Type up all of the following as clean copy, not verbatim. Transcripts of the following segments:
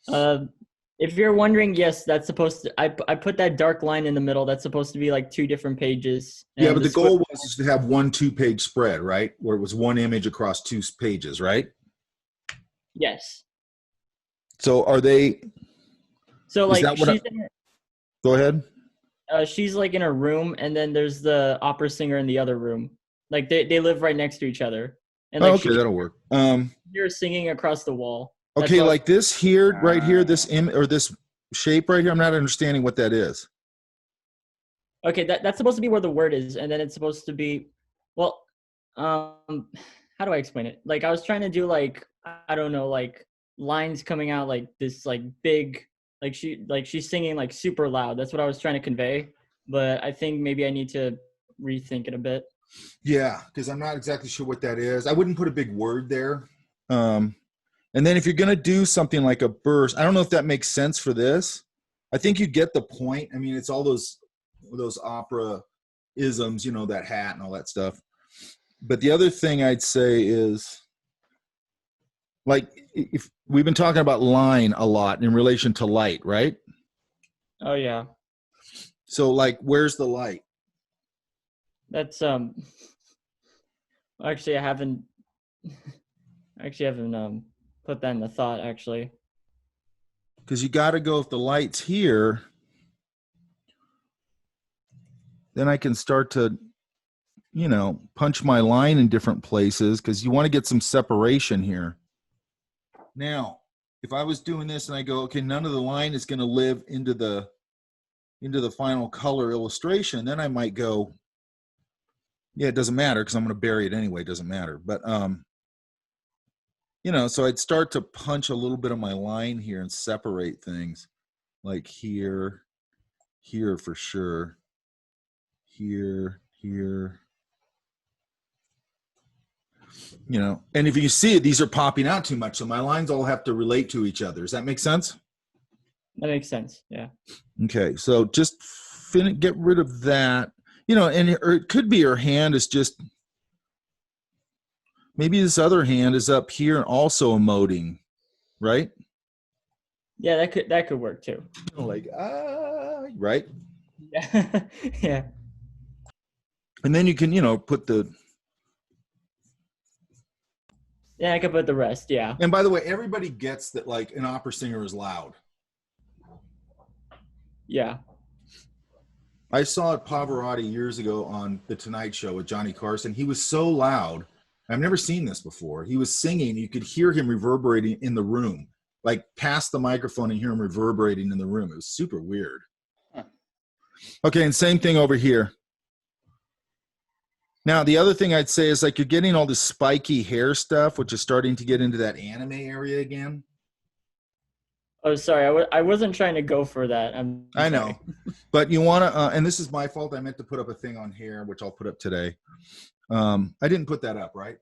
Uh, if you're wondering, yes, that's supposed to. I put that dark line in the middle. That's supposed to be like two different pages, Yeah, and but the the square. goal was to have one 2-page spread, right? Where it was one image across two pages, right? Yes. So are they, So is like that what I, go ahead. she's like in a room, and then there's the opera singer in the other room. Like they live right next to each other, and Oh, like okay, she that'll work. you're singing across the wall. That's Okay, what I was. like this here, right here, this or this shape right here, I'm not understanding what that is. Okay, that's supposed to be where the word is, and then it's supposed to be, well, how do I explain it? Like I was trying to do like I don't know, like lines coming out like this, like big, like she's singing like super loud. That's what I was trying to convey, but I think maybe I need to rethink it a bit. Yeah, because I'm not exactly sure what that is. I wouldn't put a big word there. Um, and then if you're going to do something like a burst, I don't know if that makes sense for this. I think you get the point. I mean, it's all those opera isms, you know, that hat and all that stuff. But the other thing I'd say is, like, if we've been talking about line a lot in relation to light, right? Oh yeah, So, like, where's the light? that's actually I haven't put that in the thought actually. Because you got to go, if the light's here, then I can start to, you know, punch my line in different places because you want to get some separation here. Now, if I was doing this and I go, okay, none of the line is going to live into the final color illustration, then I might go, yeah, it doesn't matter because I'm going to bury it anyway. It doesn't matter. But you know, so I'd start to punch a little bit of my line here and separate things, like here, here for sure, here, here. You know, and if you see it, these are popping out too much, so my lines all have to relate to each other. Does that make sense? That makes sense. Yeah. Okay, so just get rid of that. You know, and or it could be her hand is just, maybe this other hand is up here and also emoting, right? Yeah, that could work too. You know, like right. Yeah. Yeah. And then you can, you know, put the. Yeah, I could put the rest. Yeah. And by the way, everybody gets that, like, an opera singer is loud. Yeah. I saw Pavarotti years ago on The Tonight Show with Johnny Carson. He was so loud. I've never seen this before. He was singing. You could hear him reverberating in the room, like past the microphone and hear him reverberating in the room. It was super weird. Okay, and same thing over here. Now, the other thing I'd say is, like, you're getting all this spiky hair stuff, which is starting to get into that anime area again. Oh, sorry. I wasn't trying to go for that. I sorry. know, but you want to, and this is my fault. I meant to put up a thing on hair, which I'll put up today. I didn't put that up, right?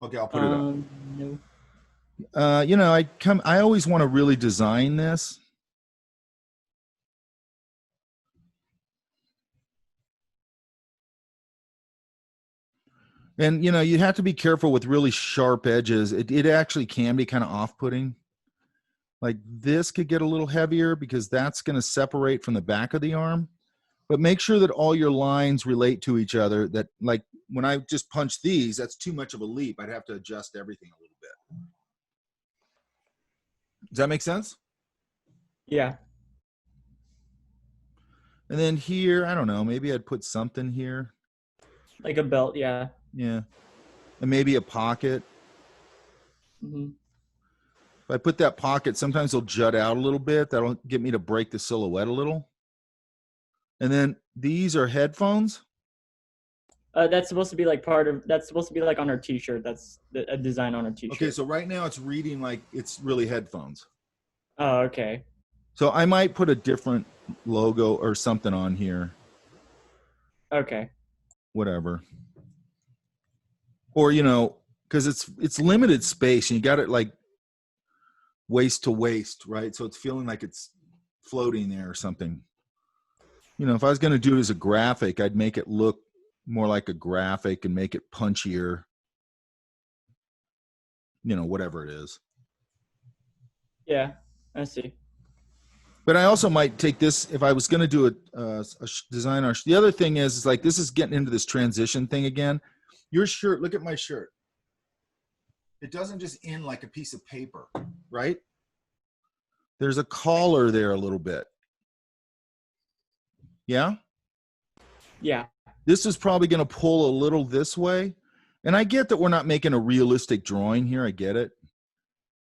Okay, I'll put it up. No. You know, I always want to really design this. And, you know, you have to be careful with really sharp edges. It actually can be kind of off-putting. Like, this could get a little heavier because that's going to separate from the back of the arm. But make sure that all your lines relate to each other. That, like, when I just punch these, that's too much of a leap. I'd have to adjust everything a little bit. Does that make sense? Yeah. And then here, I don't know, maybe I'd put something here. Like a belt. Yeah. Yeah. And maybe a pocket. Mm-hmm. If I put that pocket, sometimes they'll jut out a little bit. That'll get me to break the silhouette a little. And then these are headphones. That's supposed to be like that's supposed to be like on her t-shirt. That's a design on her t-shirt. Okay, so right now it's reading like it's really headphones. Oh, okay. So I might put a different logo or something on here. Okay. Whatever. Or, you know, because it's limited space and you got it like waist to waist, right? So it's feeling like it's floating there or something. You know, if I was going to do it as a graphic, I'd make it look more like a graphic and make it punchier. You know, whatever it is. Yeah, I see. But I also might take this if I was going to do design art. The other thing is like this is getting into this transition thing again. Your shirt, look at my shirt. It doesn't just end like a piece of paper, right? There's a collar there a little bit. Yeah? Yeah. This is probably going to pull a little this way. And I get that we're not making a realistic drawing here. I get it.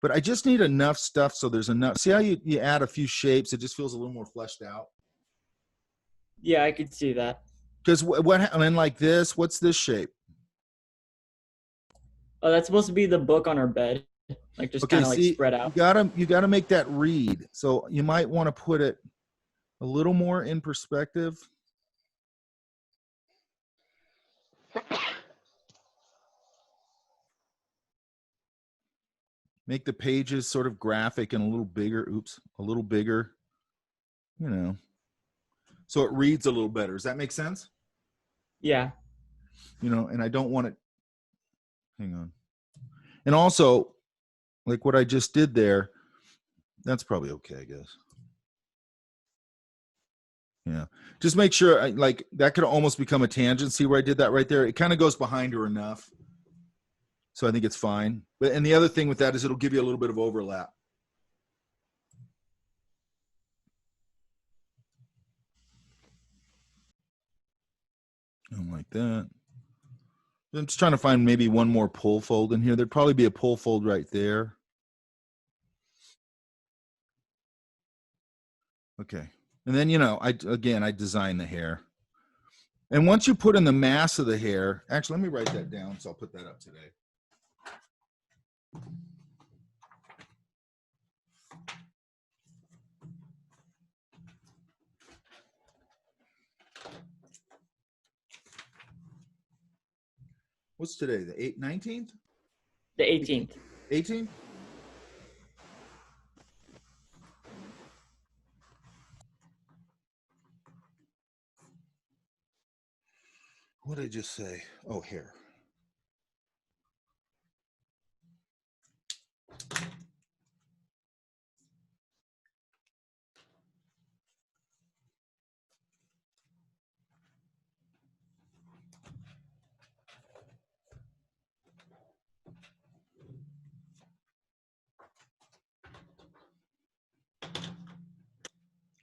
But I just need enough stuff so there's enough. See how you add a few shapes? It just feels a little more fleshed out. Yeah, I could see that. Because what, and then like this, what's this shape? Oh, that's supposed to be the book on our bed, like just Okay, kind of like see, spread out. you gotta make that read. So you might want to put it a little more in perspective. Make the pages sort of graphic and a little bigger. Oops, a little bigger. You know, so it reads a little better. Does that make sense? Yeah. You know, and I don't want it. Hang on. And also, like what I just did there, that's probably okay, I guess. Yeah. Just make sure, like, that could almost become a tangent. See where I did that right there? It kind of goes behind her enough. So I think it's fine. But and the other thing with that is it'll give you a little bit of overlap. Like that. I'm just trying to find maybe one more pull fold in here. There'd probably be a pull fold right there. Okay. And then, you know, I design the hair. And once you put in the mass of the hair, actually, let me write that down. So I'll put that up today. What's today? The 19th? The 18th. 18th? What did I just say? Oh, hair.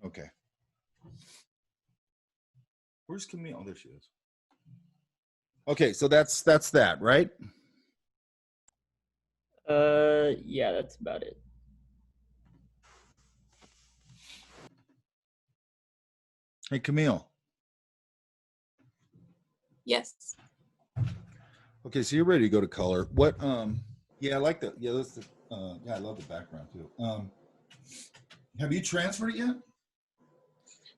Okay. Where's Camille? Oh, there she is. Okay, so that's that, right? Yeah, that's about it. Hey, Camille. Yes. Okay, so you're ready to go to color. What? Yeah, I like that. Yeah, that's the. Yeah, I love the background too. Have you transferred it yet?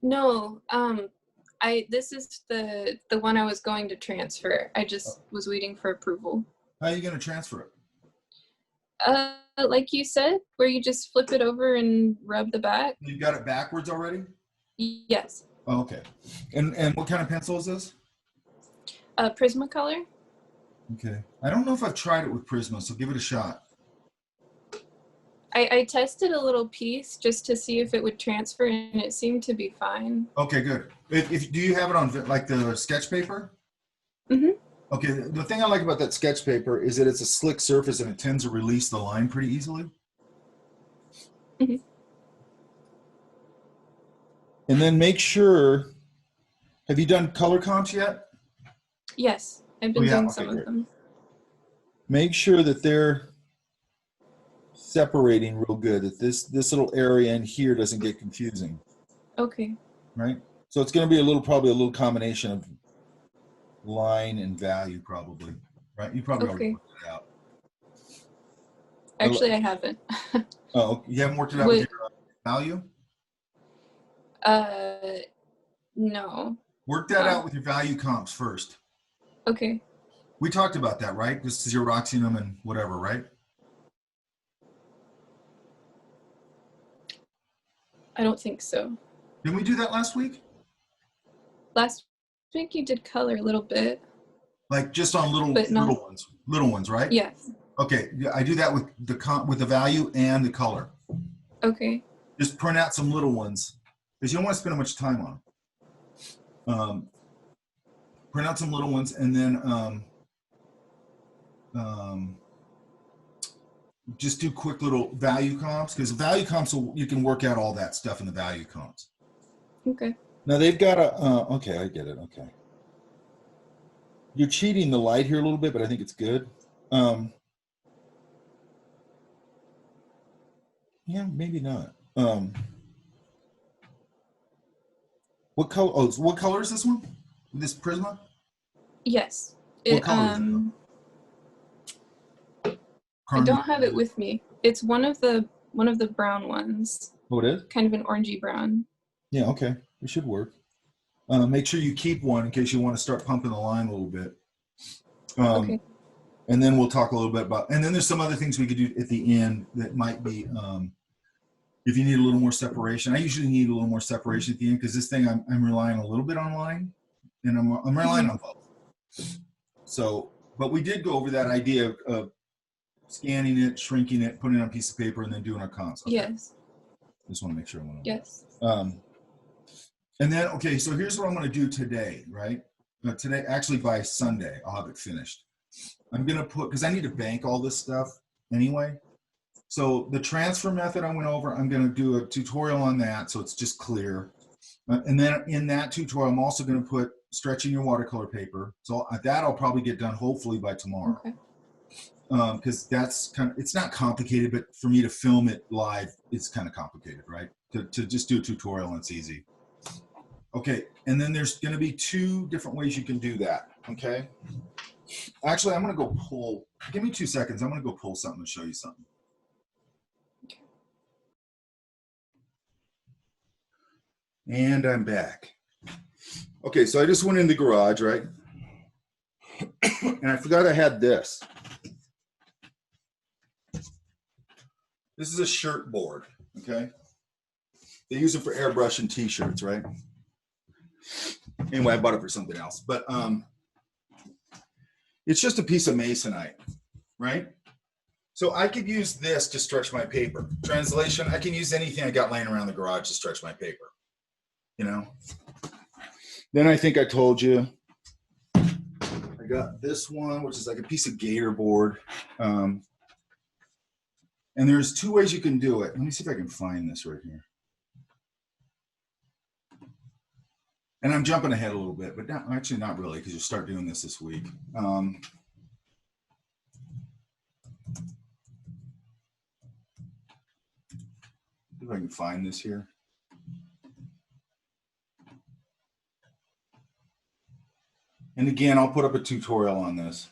No. This is the one I was going to transfer. I just was waiting for approval. How are you going to transfer it? Like you said, where you just flip it over and rub the back. You got it backwards already? Yes. Oh, okay. And what kind of pencil is this? Prismacolor. Okay. I don't know if I've tried it with Prisma, so give it a shot. I tested a little piece just to see if it would transfer, and it seemed to be fine. Okay, good. If do you have it on like the sketch paper? Mm-hmm. Okay. The thing I like about that sketch paper is that it's a slick surface and it tends to release the line pretty easily. Mm-hmm. And then make sure. Have you done color comps yet? Yes, I've been doing some great. of them. Make sure that they're separating real good, that this little area in here doesn't get confusing. Okay. Right? So it's going to be probably a little combination of line and value probably. Right? You probably already worked it out. Actually, I haven't. Oh, you haven't worked it out with your value? No. Work that out with your value comps first. Okay. We talked about that, right? Just Xeroxing them and whatever, right? I don't think so. Didn't we do that last week? Last week you did color a little bit. Like just on little ones, right? Yes. Okay, I do that with the value and the color. Okay. Just print out some little ones because you don't want to spend much time on them. Print out some little ones and then just do quick little value comps because value comps, you can work out all that stuff in the value comps. Okay. Now they've got a, okay, I get it, okay. You're cheating the light here a little bit, but I think it's good. Yeah, maybe not. What color? Oh, what color is this one? This Prisma? Yes. What color is it? I don't have it with me. It's one of the brown ones. Oh, it is? Kind of an orangey brown. Yeah, okay. It should work. Make sure you keep one in case you want to start pumping the line a little bit. Okay. And then we'll talk a little bit about, and then there's some other things we could do at the end that might be, if you need a little more separation. I usually need a little more separation at the end because this thing I'm relying a little bit on line, and I'm relying on both. So, but we did go over that idea of scanning it, shrinking it, putting it on a piece of paper, and then doing our comps. Okay. Yes. Just want to make sure I went over. Yes. And then, okay, so here's what I'm going to do today, right? Today, actually by Sunday, I'll have it finished. I'm going to put, because I need to bank all this stuff anyway. So the transfer method I went over, I'm going to do a tutorial on that so it's just clear. And then in that tutorial, I'm also going to put stretching your watercolor paper. So that I'll probably get done hopefully by tomorrow. Okay. Because that's kind of, it's not complicated, but for me to film it live, it's kind of complicated, right? To just do a tutorial and it's easy. Okay, and then there's going to be 2 different ways you can do that, okay? Actually, I'm going to go pull, give me 2 seconds. I'm going to go pull something and show you something. And I'm back. Okay, so I just went in the garage, right? And I forgot I had this. This is a shirt board, okay? They use it for airbrushing t-shirts, right? Anyway, I bought it for something else, but it's just a piece of masonite, right? So I could use this to stretch my paper. Translation, I can use anything I got laying around the garage to stretch my paper, you know? Then I think I told you, I got this one, which is like a piece of gator board. And there's 2 ways you can do it. Let me see if I can find this right here. And I'm jumping ahead a little bit, but not, actually not really, because you'll start doing this week. If I can find this here. And again, I'll put up a tutorial on this.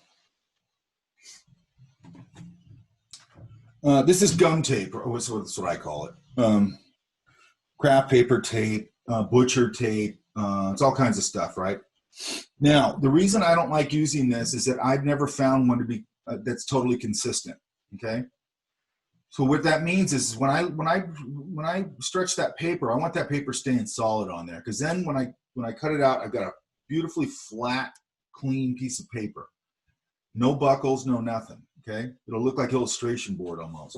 This is gum tape, or that's what I call it. Craft paper tape, butcher tape. It's all kinds of stuff, right? Now, the reason I don't like using this is that I've never found one to be that's totally consistent. Okay, so what that means is when I stretch that paper, I want that paper staying solid on there, because then when I cut it out, I've got a beautifully flat, clean piece of paper, no buckles, no nothing. Okay, it'll look like illustration board almost.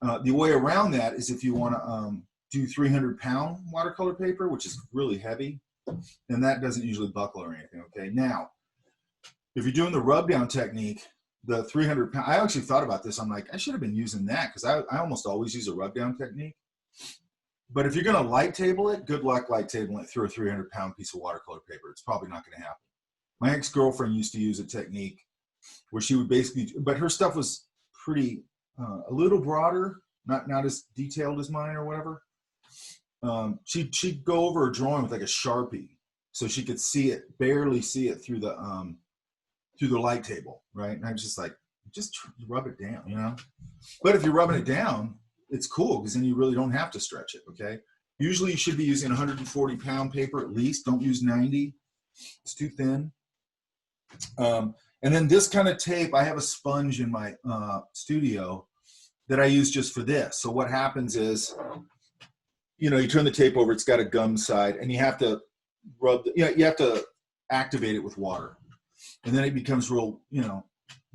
The way around that is if you want to do 300-pound watercolor paper, which is really heavy, and that doesn't usually buckle or anything. Okay, now if you're doing the rub down technique, the 300-pound, I actually thought about this. I'm like, I should have been using that, because I almost always use a rub down technique. But if you're going to light table it, good luck light tabling it through a 300-pound piece of watercolor paper. It's probably not going to happen. My ex-girlfriend used to use a technique where she would basically, but her stuff was pretty, a little broader, not as detailed as mine or whatever. She'd go over a drawing with like a Sharpie, so she could see it, barely see it through the light table, right? And I was just like, just rub it down, you know? But if you're rubbing it down, it's cool, because then you really don't have to stretch it, okay? Usually you should be using 140-pound paper at least. Don't use 90. It's too thin. And then this kind of tape, I have a sponge in my studio that I use just for this. So what happens is, you know, you turn the tape over, it's got a gum side, and you have to you have to activate it with water. And then it becomes real, you know,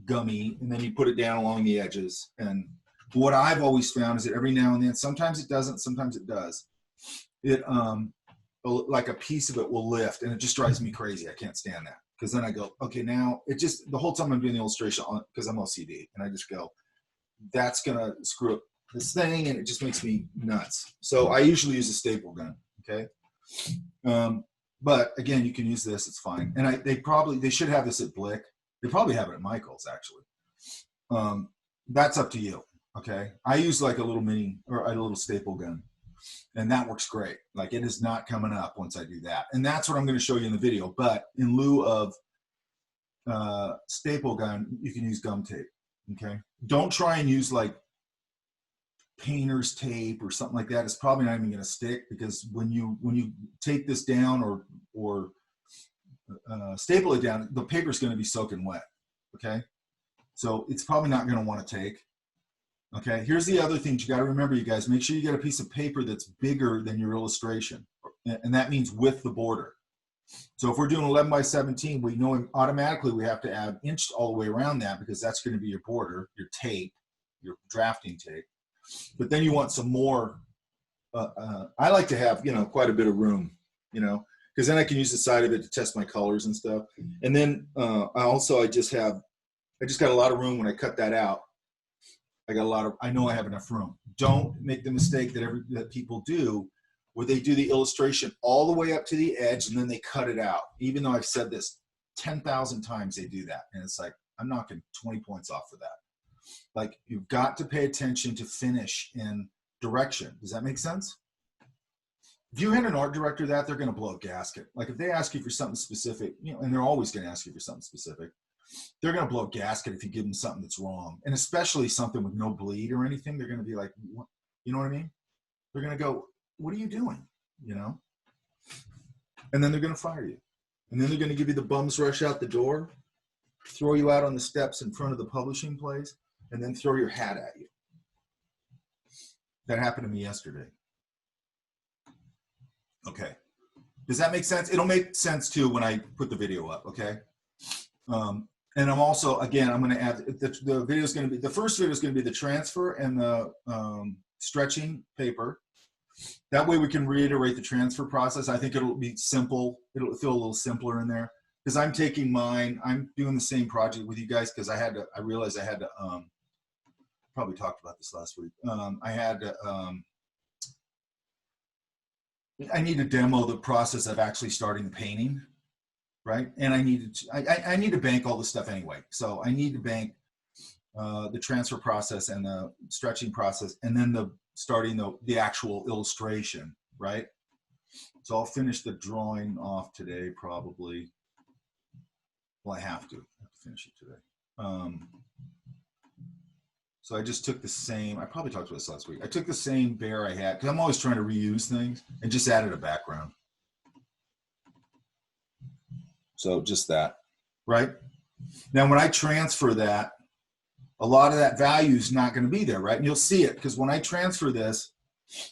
gummy, and then you put it down along the edges, and what I've always found is that every now and then, sometimes it doesn't, sometimes it does. It like a piece of it will lift, and it just drives me crazy. I can't stand that, because then I go, okay, now it just, the whole time I'm doing the illustration, because I'm OCD, and I just go, that's gonna screw up this thing, and it just makes me nuts. So I usually use a staple gun. Okay. But again, you can use this, it's fine. And they should have this at Blick. They probably have it at Michael's, actually. That's up to you. Okay. I use like a little mini, or a little staple gun, and that works great. Like, it is not coming up once I do that. And that's what I'm going to show you in the video. But in lieu of staple gun, you can use gum tape. Okay. Don't try and use like painter's tape or something like that. It's probably not even going to stick, because when you tape this down or staple it down, the paper is going to be soaking wet. Okay. So it's probably not going to want to take. Okay. Here's the other things you got to remember, you guys. Make sure you get a piece of paper that's bigger than your illustration. And that means with the border. So if we're doing 11 by 17, we know automatically we have to add inch all the way around that, because that's going to be your border, your tape, your drafting tape. But then you want some more. I like to have, quite a bit of room, because then I can use the side of it to test my colors and stuff. And then I just got a lot of room when I cut that out. I know I have enough room. Don't make the mistake that people do, where they do the illustration all the way up to the edge and then they cut it out. Even though I've said this 10,000 times, they do that. And it's like, I'm knocking 20 points off for that. Like, you've got to pay attention to finish and direction. Does that make sense? If you hand an art director that, they're going to blow a gasket. Like, if they ask you for something specific, and they're always going to ask you for something specific, they're going to blow a gasket if you give them something that's wrong. And especially something with no bleed or anything, they're going to be like, what? You know what I mean? They're going to go, what are you doing? And then they're going to fire you. And then they're going to give you the bums rush out the door, throw you out on the steps in front of the publishing place, and then throw your hat at you. That happened to me yesterday. Okay. Does that make sense? It'll make sense too when I put the video up, okay? And I'm also, again, I'm going to add, the video is going to be, the first video is going to be the transfer and the stretching paper. That way we can reiterate the transfer process. I think it'll be simple. It'll feel a little simpler in there, because I'm taking mine. I'm doing the same project with you guys, because I realized I had to, probably talked about this last week. I need to demo the process of actually starting the painting, right? And I need to bank all this stuff anyway. So I need to bank the transfer process and the stretching process, and then starting the actual illustration, right? So I'll finish the drawing off today, probably. Well, I have to finish it today. So I just took the same, I probably talked about this last week. I took the same bear I had, because I'm always trying to reuse things, and just added a background. So just that, right? Now, when I transfer that, a lot of that value is not going to be there, right? And you'll see it, because when I transfer this,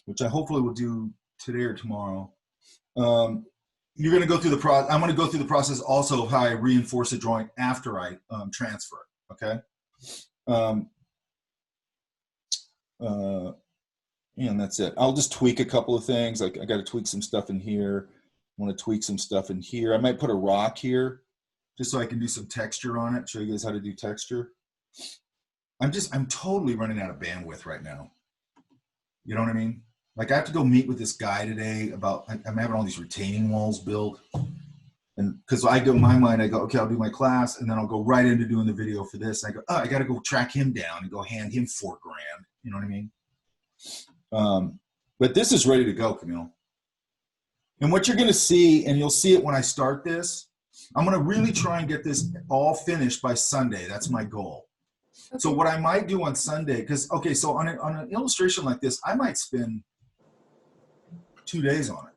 which I hopefully will do today or tomorrow, you're going to go through the process. I'm going to go through the process also of how I reinforce the drawing after I transfer it, okay? And that's it. I'll just tweak a couple of things. Like, I got to tweak some stuff in here. I want to tweak some stuff in here. I might put a rock here just so I can do some texture on it. Show you guys how to do texture. I'm totally running out of bandwidth right now. You know what I mean? Like, I have to go meet with this guy today about, I'm having all these retaining walls built. And because in my mind, I go, okay, I'll do my class, and then I'll go right into doing the video for this. And I go, oh, I got to go track him down and go hand him $4 grand. You know what I mean? But this is ready to go, Camille. And what you're going to see, and you'll see it when I start this, I'm going to really try and get this all finished by Sunday. That's my goal. Okay. So what I might do on Sunday, because, okay, so on an illustration like this, I might spend 2 days on it,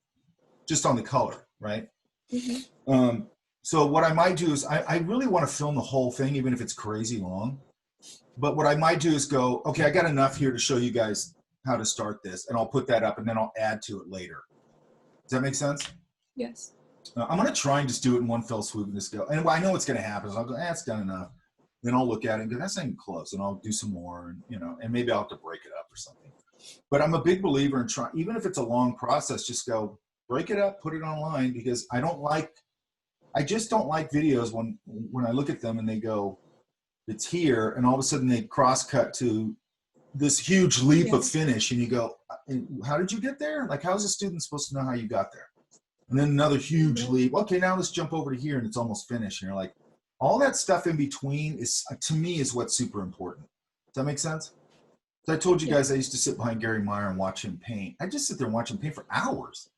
just on the color, right? Mm-hmm. So what I might do is I really want to film the whole thing, even if it's crazy long. But what I might do is go, okay, I got enough here to show you guys how to start this, and I'll put that up, and then I'll add to it later. Does that make sense? Yes. I'm going to try and just do it in one fell swoop and just go. And I know what's going to happen is I'll go, it's done enough. Then I'll look at it and go, that's not even close. And I'll do some more, and, you know, and maybe I'll have to break it up or something. But I'm a big believer in trying, even if it's a long process, just go break it up, put it online, because I just don't like videos when I look at them and they go, it's here, and all of a sudden they cross cut to this huge leap of finish, and you go, how did you get there? Like, how's a student supposed to know how you got there? And then another huge leap. Okay, now let's jump over to here, and it's almost finished. And you're like, all that stuff in between is, to me, is what's super important. Does that make sense? So I told you guys I used to sit behind Gary Meyer and watch him paint. I just sit there and watch him paint for hours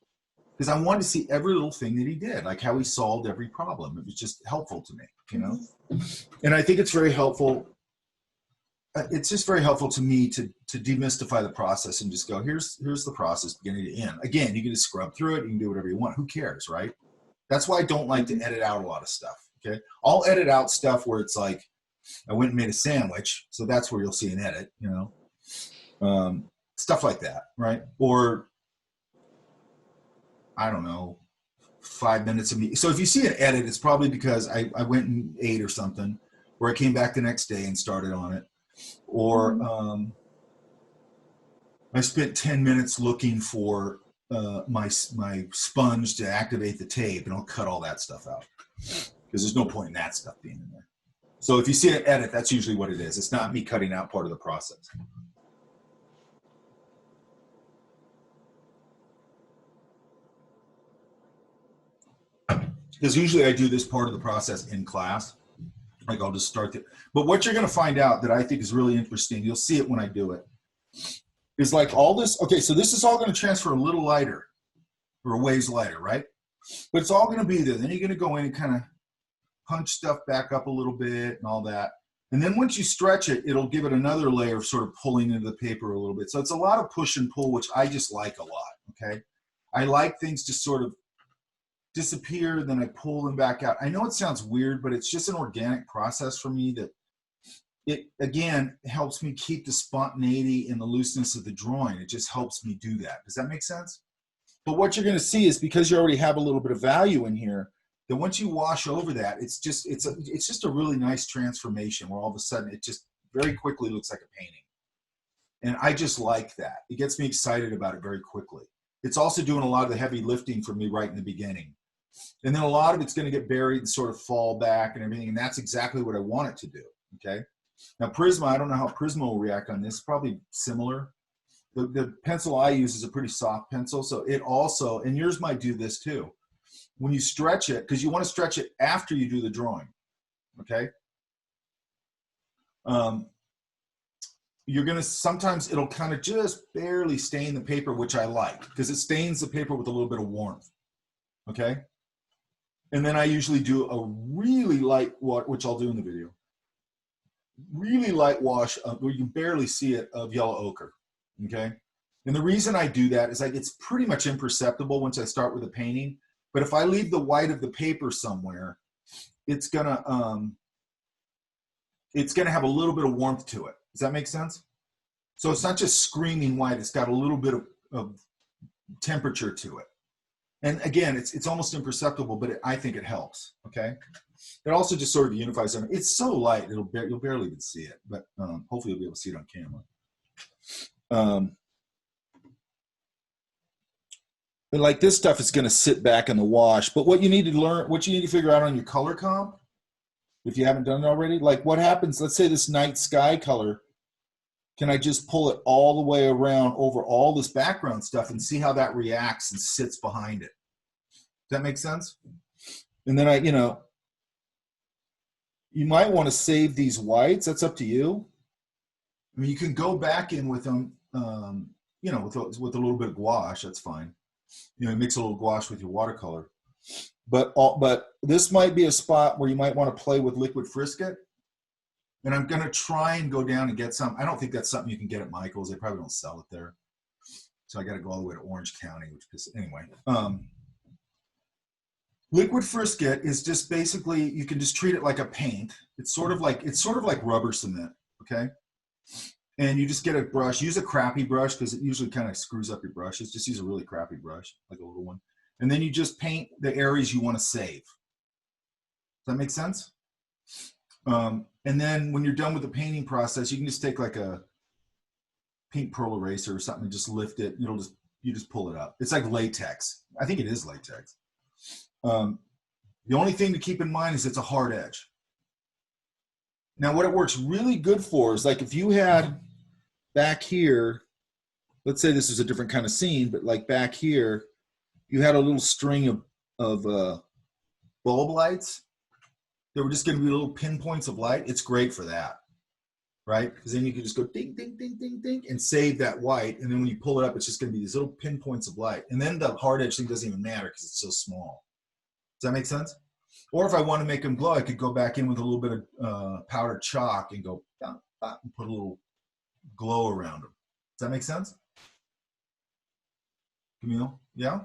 because I wanted to see every little thing that he did, like how he solved every problem. It was just helpful to me, you know? And I think it's very helpful. It's just very helpful to me to demystify the process and just go, here's the process beginning to end. Again, you can just scrub through it. You can do whatever you want. Who cares, right? That's why I don't like to edit out a lot of stuff, okay? I'll edit out stuff where it's like, I went and made a sandwich, so that's where you'll see an edit, you know? Stuff like that, right? Or, I don't know, 5 minutes of me. So if you see an edit, it's probably because I went and ate or something, or I came back the next day and started on it. Or I spent 10 minutes looking for my sponge to activate the tape, and I'll cut all that stuff out because there's no point in that stuff being in there. So if you see an edit, that's usually what it is. It's not me cutting out part of the process. Because usually I do this part of the process in class. Like I'll just start it. But what you're going to find out that I think is really interesting, you'll see it when I do it, is like all this. Okay, so this is all going to transfer a little lighter or a ways lighter, right? But it's all going to be there. Then you're going to go in and kind of punch stuff back up a little bit and all that. And then once you stretch it, it'll give it another layer of sort of pulling into the paper a little bit. So it's a lot of push and pull, which I just like a lot, okay? I like things to sort of disappear, then I pull them back out. I know it sounds weird, but it's just an organic process for me that it, again, helps me keep the spontaneity and the looseness of the drawing. It just helps me do that. Does that make sense? But what you're going to see is because you already have a little bit of value in here, that once you wash over that, it's just a really nice transformation where all of a sudden it just very quickly looks like a painting. And I just like that. It gets me excited about it very quickly. It's also doing a lot of the heavy lifting for me right in the beginning. And then a lot of it's going to get buried and sort of fall back and everything. And that's exactly what I want it to do. Okay. Now Prisma, I don't know how Prisma will react on this. Probably similar. The pencil I use is a pretty soft pencil. So it also, and yours might do this too. When you stretch it, because you want to stretch it after you do the drawing. Okay. You're going to, sometimes it'll kind of just barely stain the paper, which I like because it stains the paper with a little bit of warmth. Okay. And then I usually do a really light wash, which I'll do in the video, really light wash where you can barely see it of yellow ochre. Okay. And the reason I do that is like it's pretty much imperceptible once I start with a painting. But if I leave the white of the paper somewhere, it's gonna have a little bit of warmth to it. Does that make sense? So it's not just screaming white, it's got a little bit of temperature to it. And again, it's almost imperceptible, but I think it helps, okay? It also just sort of unifies them. It's so light, you'll barely even see it, but hopefully you'll be able to see it on camera. But like this stuff is gonna sit back in the wash, but what you need to figure out on your color comp, if you haven't done it already, like what happens, let's say this night sky color, can I just pull it all the way around over all this background stuff and see how that reacts and sits behind it? Does that make sense? And then you might want to save these whites. That's up to you. I mean, you can go back in with them, with a little bit of gouache. That's fine. Mix a little gouache with your watercolor. But this might be a spot where you might want to play with liquid Frisket. And I'm going to try and go down and get some. I don't think that's something you can get at Michael's. They probably don't sell it there. So I got to go all the way to Orange County, anyway. Liquid Frisket is just basically, you can just treat it like a paint. It's sort of like rubber cement, okay? And you just get a brush. Use a crappy brush because it usually kind of screws up your brushes. Just use a really crappy brush, like a little one. And then you just paint the areas you want to save. Does that make sense? And then when you're done with the painting process, you can just take like a pink pearl eraser or something and just lift it. You just pull it up. It's like latex. I think it is latex. The only thing to keep in mind is it's a hard edge. Now, what it works really good for is like if you had back here, let's say this is a different kind of scene, but like back here, you had a little string of bulb lights. They were just going to be little pinpoints of light. It's great for that, right? Because then you can just go ding, ding, ding, ding, ding, and save that white. And then when you pull it up, it's just going to be these little pinpoints of light. And then the hard edge thing doesn't even matter because it's so small. Does that make sense? Or if I want to make them glow, I could go back in with a little bit of powdered chalk and go and put a little glow around them. Does that make sense? Camille? Yeah?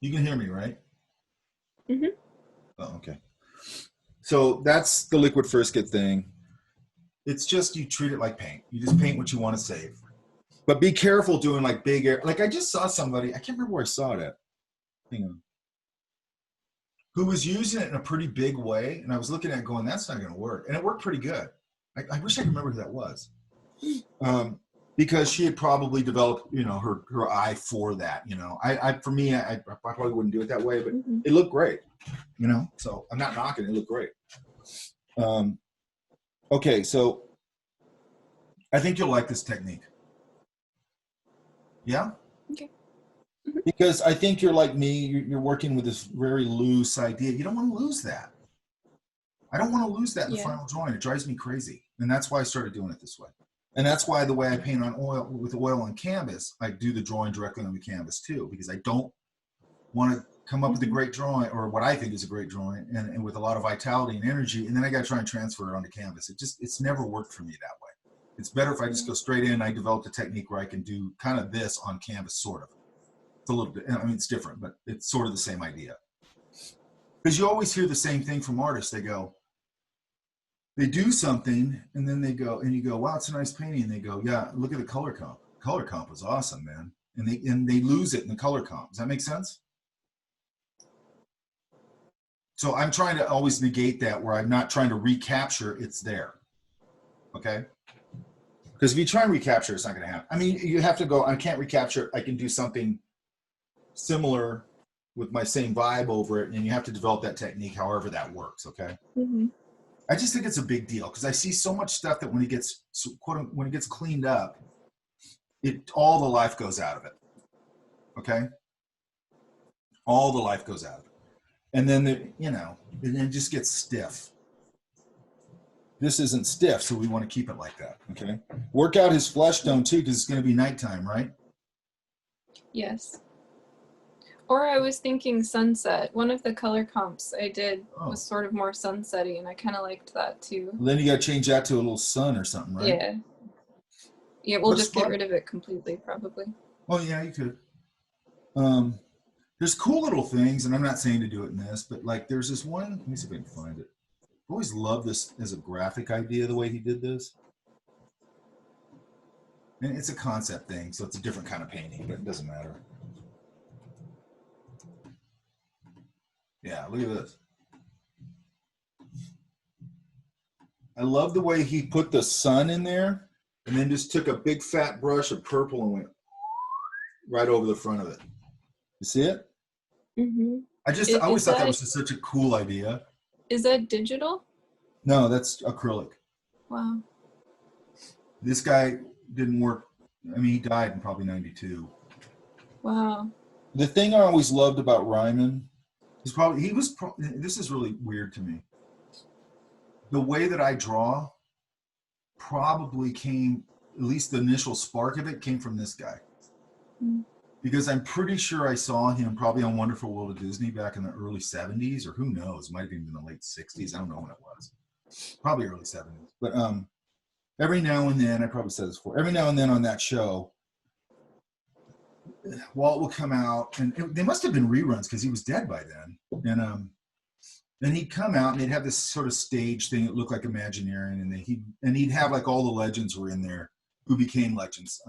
You can hear me, right? Mm-hmm. Oh, okay. So that's the liquid frisket thing. It's just you treat it like paint. You just paint what you want to save. But be careful doing like big air. Like I just saw somebody, I can't remember where I saw it at. Hang on. Who was using it in a pretty big way. And I was looking at it going, that's not going to work. And it worked pretty good. I wish I could remember who that was. Because she had probably developed, her eye for that, For me, I probably wouldn't do it that way, but it looked great, So I'm not knocking it. It looked great. Okay, so I think you'll like this technique. Yeah? Okay. Because I think you're like me. You're working with this very loose idea. You don't want to lose that. I don't want to lose that in the final drawing. It drives me crazy. And that's why I started doing it this way. And that's why the way I paint on oil, with oil on canvas, I do the drawing directly on the canvas too, because I don't want to come up with a great drawing or what I think is a great drawing and with a lot of vitality and energy. And then I got to try and transfer it onto canvas. It's never worked for me that way. It's better if I just go straight in. I developed a technique where I can do kind of this on canvas, sort of. It's a little bit, it's different, but it's sort of the same idea. Because you always hear the same thing from artists. They do something and then they go, and you go, wow, it's a nice painting. And they go, yeah, look at the color comp. Color comp was awesome, man. And they lose it in the color comp. Does that make sense? So I'm trying to always negate that where I'm not trying to recapture it's there. Okay? Because if you try and recapture, it's not going to happen. I mean, you have to go, I can't recapture it. I can do something similar with my same vibe over it, and you have to develop that technique however that works, okay? I just think it's a big deal because I see so much stuff that when it gets cleaned up, all the life goes out of it, okay? All the life goes out of it. And then, it just gets stiff. This isn't stiff, so we want to keep it like that, okay? Work out his flesh tone too because it's going to be nighttime, right? Yes. Or I was thinking sunset. One of the color comps I did was sort of more sunsetty, and I kind of liked that too. Well, then you got to change that to a little sun or something, right? Yeah. Yeah, we'll just get rid of it completely, probably. Oh, yeah, you could. There's cool little things, and I'm not saying to do it in this, but like there's this one, let me see if I can find it. I always loved this as a graphic idea, the way he did this. And it's a concept thing, so it's a different kind of painting, but it doesn't matter. Yeah, look at this. I love the way he put the sun in there and then just took a big fat brush of purple and went right over the front of it. You see it? I always thought that was just such a cool idea. Is that digital? No, that's acrylic. Wow. This guy didn't work. I mean, he died in probably 92. Wow. The thing I always loved about Ryman is this is really weird to me. The way that I draw probably came, at least the initial spark of it came from this guy. Because I'm pretty sure I saw him probably on Wonderful World of Disney back in the early 70s, or who knows, might have even been the late 60s. I don't know when it was. Probably early 70s. But every now and then, I probably said this before, every now and then on that show, Walt would come out, and they must have been reruns because he was dead by then. And then he'd come out, and they'd have this sort of stage thing that looked like Imagineering, and he'd have like all the legends were in there who became legends.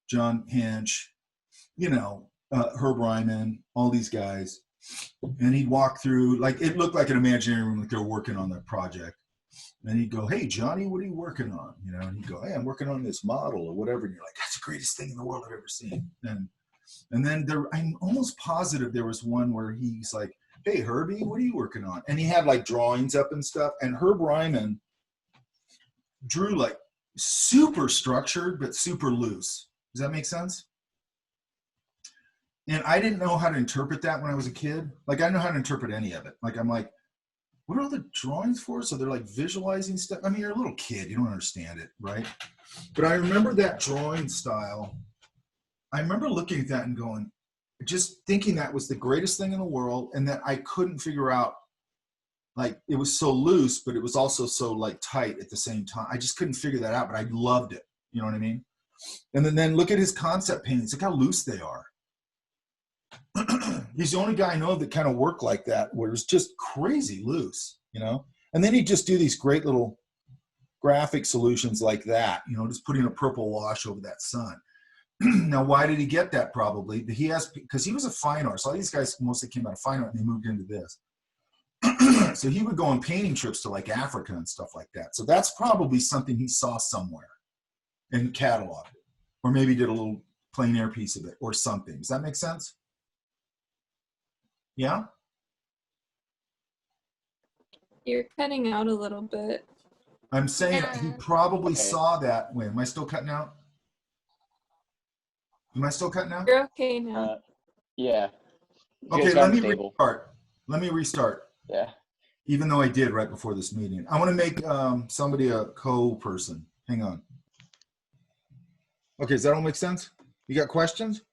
John Hinch, Herb Ryman, all these guys. And he'd walk through, like, it looked like an imaginary room, like they were working on that project. And he'd go, "Hey, Johnny, what are you working on?" You know, and he'd go, "Hey, I'm working on this model or whatever." And you're like, "That's the greatest thing in the world I've ever seen." And then I'm almost positive there was one where he's like, "Hey, Herbie, what are you working on?" And he had like drawings up and stuff. And Herb Ryman drew like super structured, but super loose. Does that make sense? And I didn't know how to interpret that when I was a kid. Like, I didn't know how to interpret any of it. Like, I'm like, what are all the drawings for? So they're like visualizing stuff. I mean, you're a little kid, you don't understand it, right? But I remember that drawing style. I remember looking at that and going, just thinking that was the greatest thing in the world, and that I couldn't figure out, like, it was so loose, but it was also so like tight at the same time. I just couldn't figure that out, but I loved it. You know what I mean? And then look at his concept paintings. Look how loose they are. He's the only guy I know that kind of worked like that, where it's just crazy loose, you know? And then he'd just do these great little graphic solutions like that, you know, just putting a purple wash over that sun. Now, why did he get that? Probably because he was a fine artist. All these guys mostly came out of fine art and they moved into this. So he would go on painting trips to like Africa and stuff like that. So that's probably something he saw somewhere and cataloged it, or maybe did a little plein air piece of it or something. Does that make sense? Yeah? You're cutting out a little bit. I'm saying he probably Okay. saw that. Wait, am I still cutting out? Am I still cutting out? You're okay now. Yeah. Okay, Just let got me stable. restart. Let me restart. Yeah. Even though I did right before this meeting. I want to make somebody a co-person. Hang on. Okay, does that all make sense? You got questions?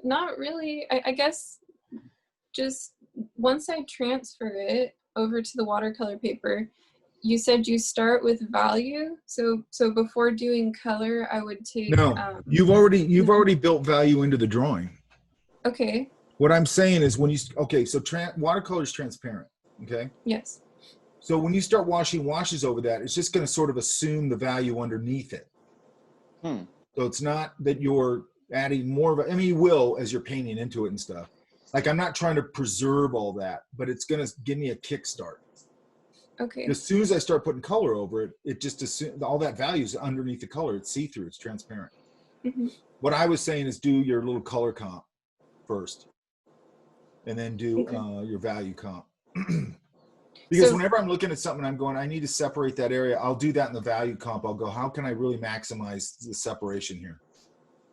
Not really. I guess just once I transfer it over to the watercolor paper, you said you start with value. So before doing color, I would take. No, you've already built value into the drawing. Okay. What I'm saying is when you, okay, so watercolor is transparent, okay? Yes. So when you start washing washes over that, it's just going to sort of assume the value underneath it. So it's not that you're adding more of a, I mean, you will as you're painting into it and stuff. Like, I'm not trying to preserve all that, but it's going to give me a kickstart. Okay. As soon as I start putting color over it, it just assumes all that value is underneath the color. It's see-through, it's transparent. Mm-hmm. What I was saying is do your little color comp first, and then do your value comp. Because whenever I'm looking at something, I'm going, I need to separate that area. I'll do that in the value comp. I'll go, how can I really maximize the separation here?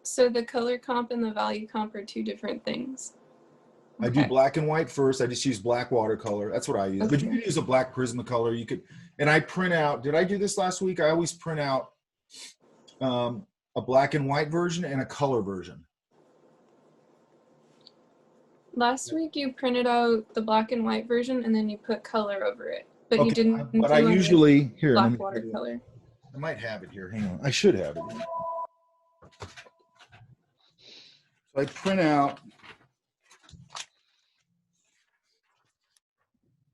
So the color comp and the value comp are two different things. I do black and white first. I just use black watercolor. That's what I use. Okay. But you can use a black Prismacolor. You could, and I print out, did I do this last week? I always print out a black and white version and a color version. Last week you printed out the black and white version and then you put color over it, but you Okay, didn't. but I usually, here, let black me, watercolor. I might have it here. Hang on. I should have it here. So I print out.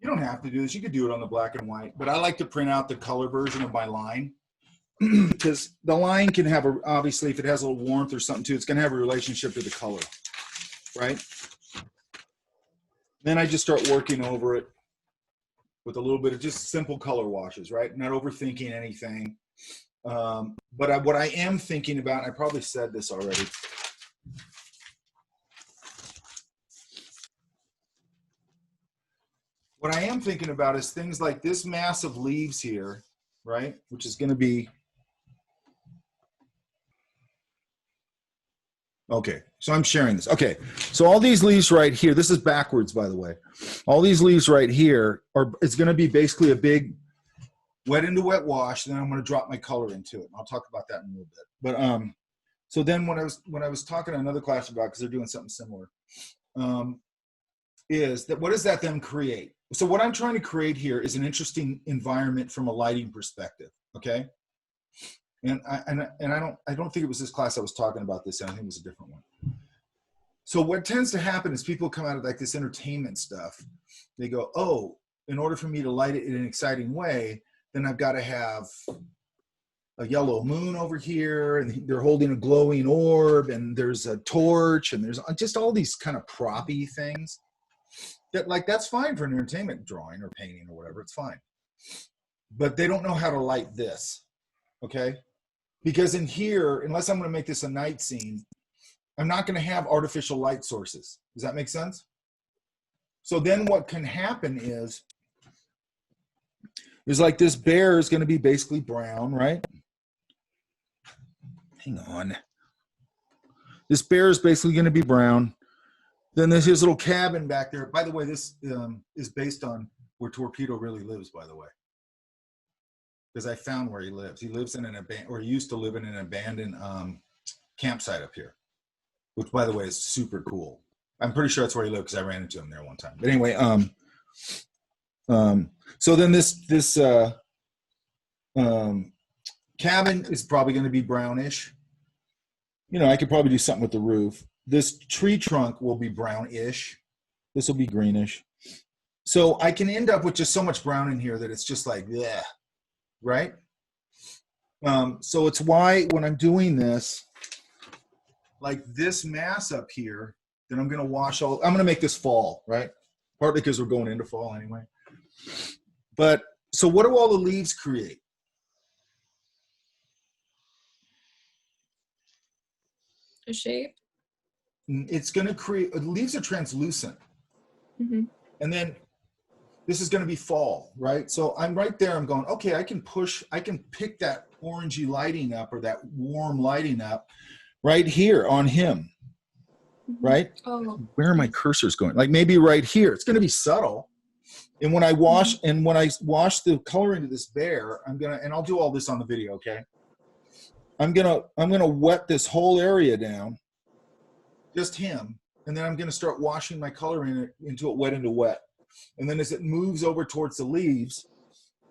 You don't have to do this. You could do it on the black and white, but I like to print out the color version of my line because the line can have a, obviously if it has a little warmth or something too, it's going to have a relationship to the color, right? Then I just start working over it with a little bit of just simple color washes, right? Not overthinking anything. But what I am thinking about, and I probably said this already. What I am thinking about is things like this mass of leaves here, right? Which is going to be, okay, so I'm sharing this. Okay, so all these leaves right here, this is backwards, by the way. All these leaves right here are, it's going to be basically a big wet into wet wash. Then I'm going to drop my color into it. I'll talk about that in a little bit. But so then when I was talking to another class about, because they're doing something similar, is that what does that then create? So what I'm trying to create here is an interesting environment from a lighting perspective. Okay. And I don't think it was this class I was talking about this. I think it was a different one. So what tends to happen is people come out of like this entertainment stuff. They go, oh, in order for me to light it in an exciting way, then I've got to have a yellow moon over here, and they're holding a glowing orb, and there's a torch, and there's just all these kind of proppy things that, like, that's fine for an entertainment drawing or painting or whatever, it's fine. But they don't know how to light this, okay? Because in here, unless I'm going to make this a night scene, I'm not going to have artificial light sources. Does that make sense? So then what can happen is like this bear is going to be basically brown, right? Hang on. This bear is basically going to be brown. Then there's his little cabin back there. By the way, this is based on where Torpedo really lives, by the way. Because I found where he lives. He lives in an abandoned, or he used to live in an abandoned campsite up here, which, by the way, is super cool. I'm pretty sure that's where he lived because I ran into him there one time. But anyway, so then this cabin is probably going to be brownish. You know, I could probably do something with the roof. This tree trunk will be brownish. This will be greenish. So I can end up with just so much brown in here that it's just like, yeah, right? So it's why when I'm doing this, like this mass up here, then I'm going to wash all, I'm going to make this fall, right? Partly because we're going into fall anyway. But so what do all the leaves create? A shape. It's going to create, leaves are translucent. Mm-hmm. And then this is going to be fall, right? So I'm right there, I'm going, okay, I can pick that orangey lighting up or that warm lighting up right here on him, right? Oh. Where are my cursors going? Like maybe right here. It's going to be subtle. And when I wash the color into this bear, and I'll do all this on the video, okay? I'm gonna wet this whole area down, just him, and then I'm gonna start washing my color into it wet into wet. And then as it moves over towards the leaves,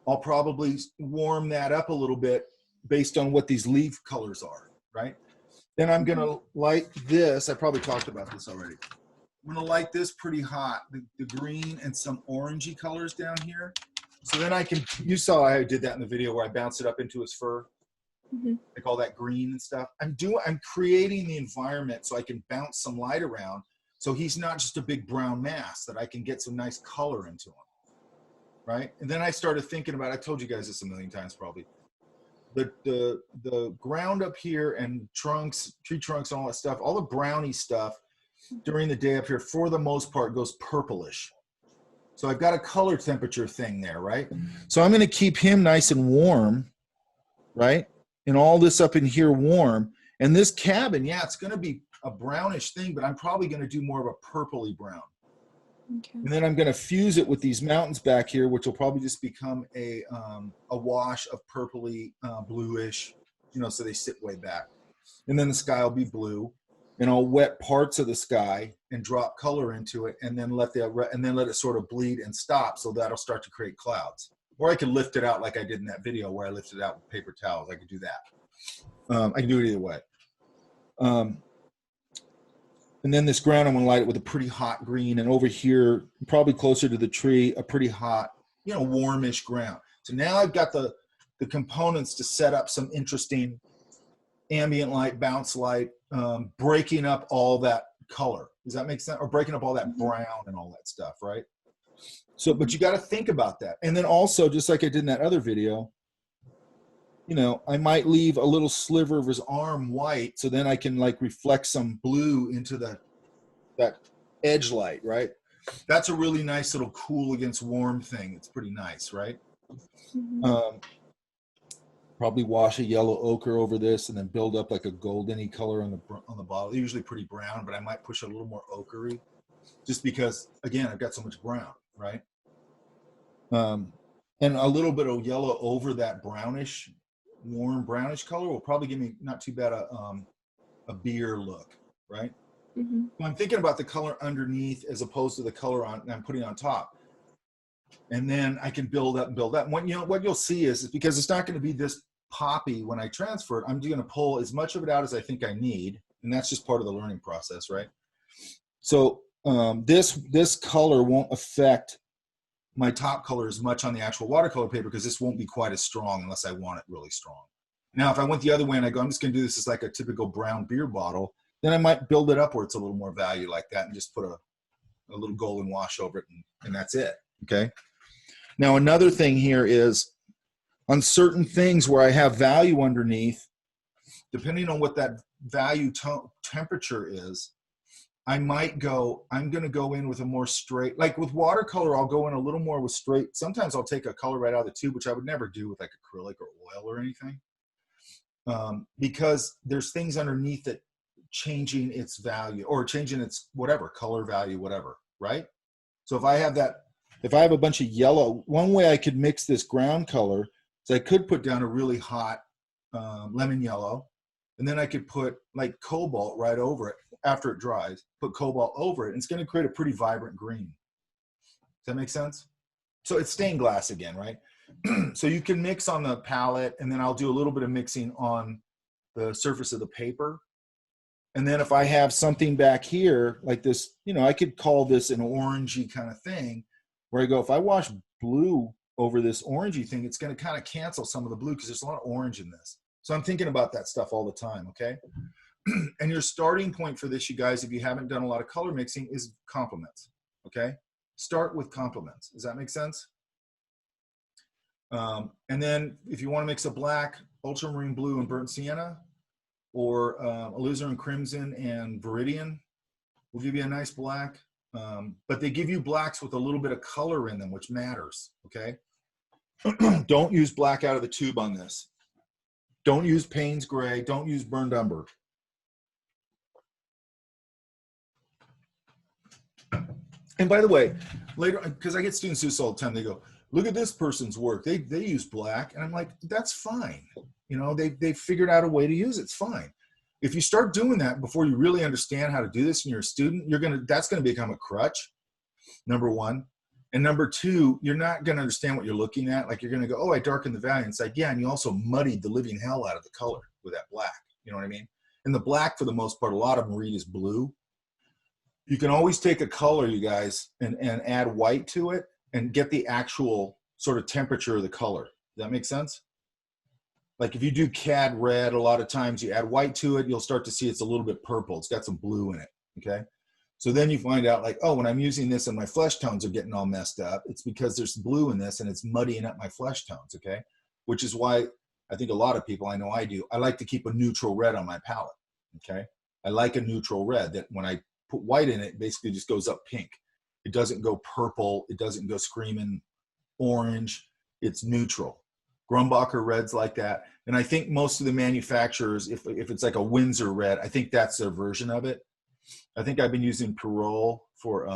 I'll probably warm that up a little bit based on what these leaf colors are, right? Then I'm gonna light this. I probably talked about this already. I'm gonna light this pretty hot, the green and some orangey colors down here. So then you saw I did that in the video where I bounced it up into his fur. Like all that green and stuff. I'm creating the environment so I can bounce some light around so he's not just a big brown mass, that I can get some nice color into him, right? And then I started thinking about, I told you guys this a million times probably, the ground up here and trunks, tree trunks and all that stuff, all the browny stuff during the day up here, for the most part, goes purplish. So I've got a color temperature thing there, right? So I'm going to keep him nice and warm, right? And all this up in here warm. And this cabin, yeah, it's going to be a brownish thing, but I'm probably going to do more of a purpley brown. Okay. And then I'm going to fuse it with these mountains back here, which will probably just become a wash of purpley, bluish, you know, so they sit way back. And then the sky will be blue. And I'll wet parts of the sky and drop color into it, and then let it sort of bleed and stop. So that'll start to create clouds. Or I could lift it out like I did in that video where I lifted it out with paper towels. I could do that. I can do it either way. And then this ground, I'm going to light it with a pretty hot green. And over here, probably closer to the tree, a pretty hot, you know, warmish ground. So now I've got the components to set up some interesting ambient light, bounce light, breaking up all that color. Does that make sense? Or breaking up all that brown and all that stuff, right? So, but you got to think about that. And then also, just like I did in that other video, you know, I might leave a little sliver of his arm white, so then I can like reflect some blue into that edge light, right? That's a really nice little cool against warm thing. It's pretty nice, right? Probably wash a yellow ochre over this and then build up like a goldeny color on the bottle. They're usually pretty brown, but I might push a little more ochre just because, again, I've got so much brown, right? And a little bit of yellow over that brownish, warm brownish color will probably give me not too bad a beer look, right? So I'm thinking about the color underneath as opposed to the color I'm putting on top. And then I can build up and build up. And what you'll see is because it's not going to be this poppy when I transfer it, I'm just going to pull as much of it out as I think I need. And that's just part of the learning process, right? So this color won't affect my top color as much on the actual watercolor paper because this won't be quite as strong unless I want it really strong. Now, if I went the other way and I go, I'm just going to do this as like a typical brown beer bottle, then I might build it up where it's a little more value like that and just put a little golden wash over it, and that's it. Okay. Now, another thing here is on certain things where I have value underneath, depending on what that value temperature is, I'm going to go in with a more straight, like with watercolor, I'll go in a little more with straight. Sometimes I'll take a color right out of the tube, which I would never do with like acrylic or oil or anything. Because there's things underneath it changing its value or changing its whatever color value, whatever, right? So if I have a bunch of yellow, one way I could mix this ground color is I could put down a really hot lemon yellow, and then I could put like cobalt right over it after it dries, put cobalt over it, and it's going to create a pretty vibrant green. Does that make sense? So it's stained glass again, right? So you can mix on the palette, and then I'll do a little bit of mixing on the surface of the paper. And then if I have something back here like this, I could call this an orangey kind of thing, where I go, if I wash blue over this orangey thing, it's going to kind of cancel some of the blue because there's a lot of orange in this. So I'm thinking about that stuff all the time, okay? And your starting point for this, you guys, if you haven't done a lot of color mixing, is complements, okay? Start with complements. Does that make sense? And then if you want to mix a black, ultramarine blue, and burnt sienna, or alizarin crimson and viridian, will give you a nice black. But they give you blacks with a little bit of color in them, which matters, okay? Don't use black out of the tube on this. Don't use Payne's gray. Don't use burned umber. And by the way, later, because I get students do this all the time, they go, look at this person's work. They use black. And I'm like, that's fine. They figured out a way to use it. It's fine. If you start doing that before you really understand how to do this and you're a student, that's going to become a crutch, number one. And number two, you're not going to understand what you're looking at. Like, you're going to go, oh, I darkened the value. And it's like, yeah, and you also muddied the living hell out of the color with that black. You know what I mean? And the black, for the most part, a lot of them read as blue. You can always take a color, you guys, and add white to it and get the actual sort of temperature of the color. Does that make sense? Like if you do cad red, a lot of times you add white to it, you'll start to see it's a little bit purple. It's got some blue in it, okay? So then you find out like, oh, when I'm using this and my flesh tones are getting all messed up, it's because there's blue in this and it's muddying up my flesh tones, okay? Which is why I think a lot of people, I know I do, I like to keep a neutral red on my palette, okay? I like a neutral red that when I put white in it, basically just goes up pink. It doesn't go purple. It doesn't go screaming orange. It's neutral. Grumbacher red's like that. And I think most of the manufacturers, if it's like a Windsor red, I think that's their version of it. I think I've been using Parole for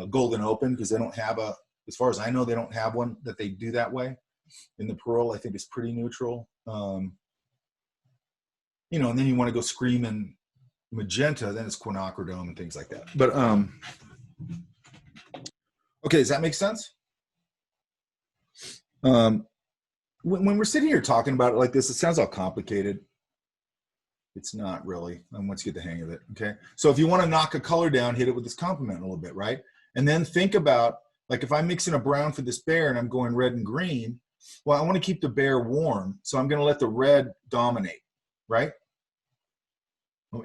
Golden Open because they don't have as far as I know, they don't have one that they do that way. And the Parole, I think, is pretty neutral. And then you want to go screaming magenta, then it's quinacridone and things like that. But okay, does that make sense? When we're sitting here talking about it like this, it sounds all complicated. It's not really, once you get the hang of it, okay? So if you want to knock a color down, hit it with this complement a little bit, right? And then think about, like if I'm mixing a brown for this bear and I'm going red and green, well, I want to keep the bear warm, so I'm going to let the red dominate, right?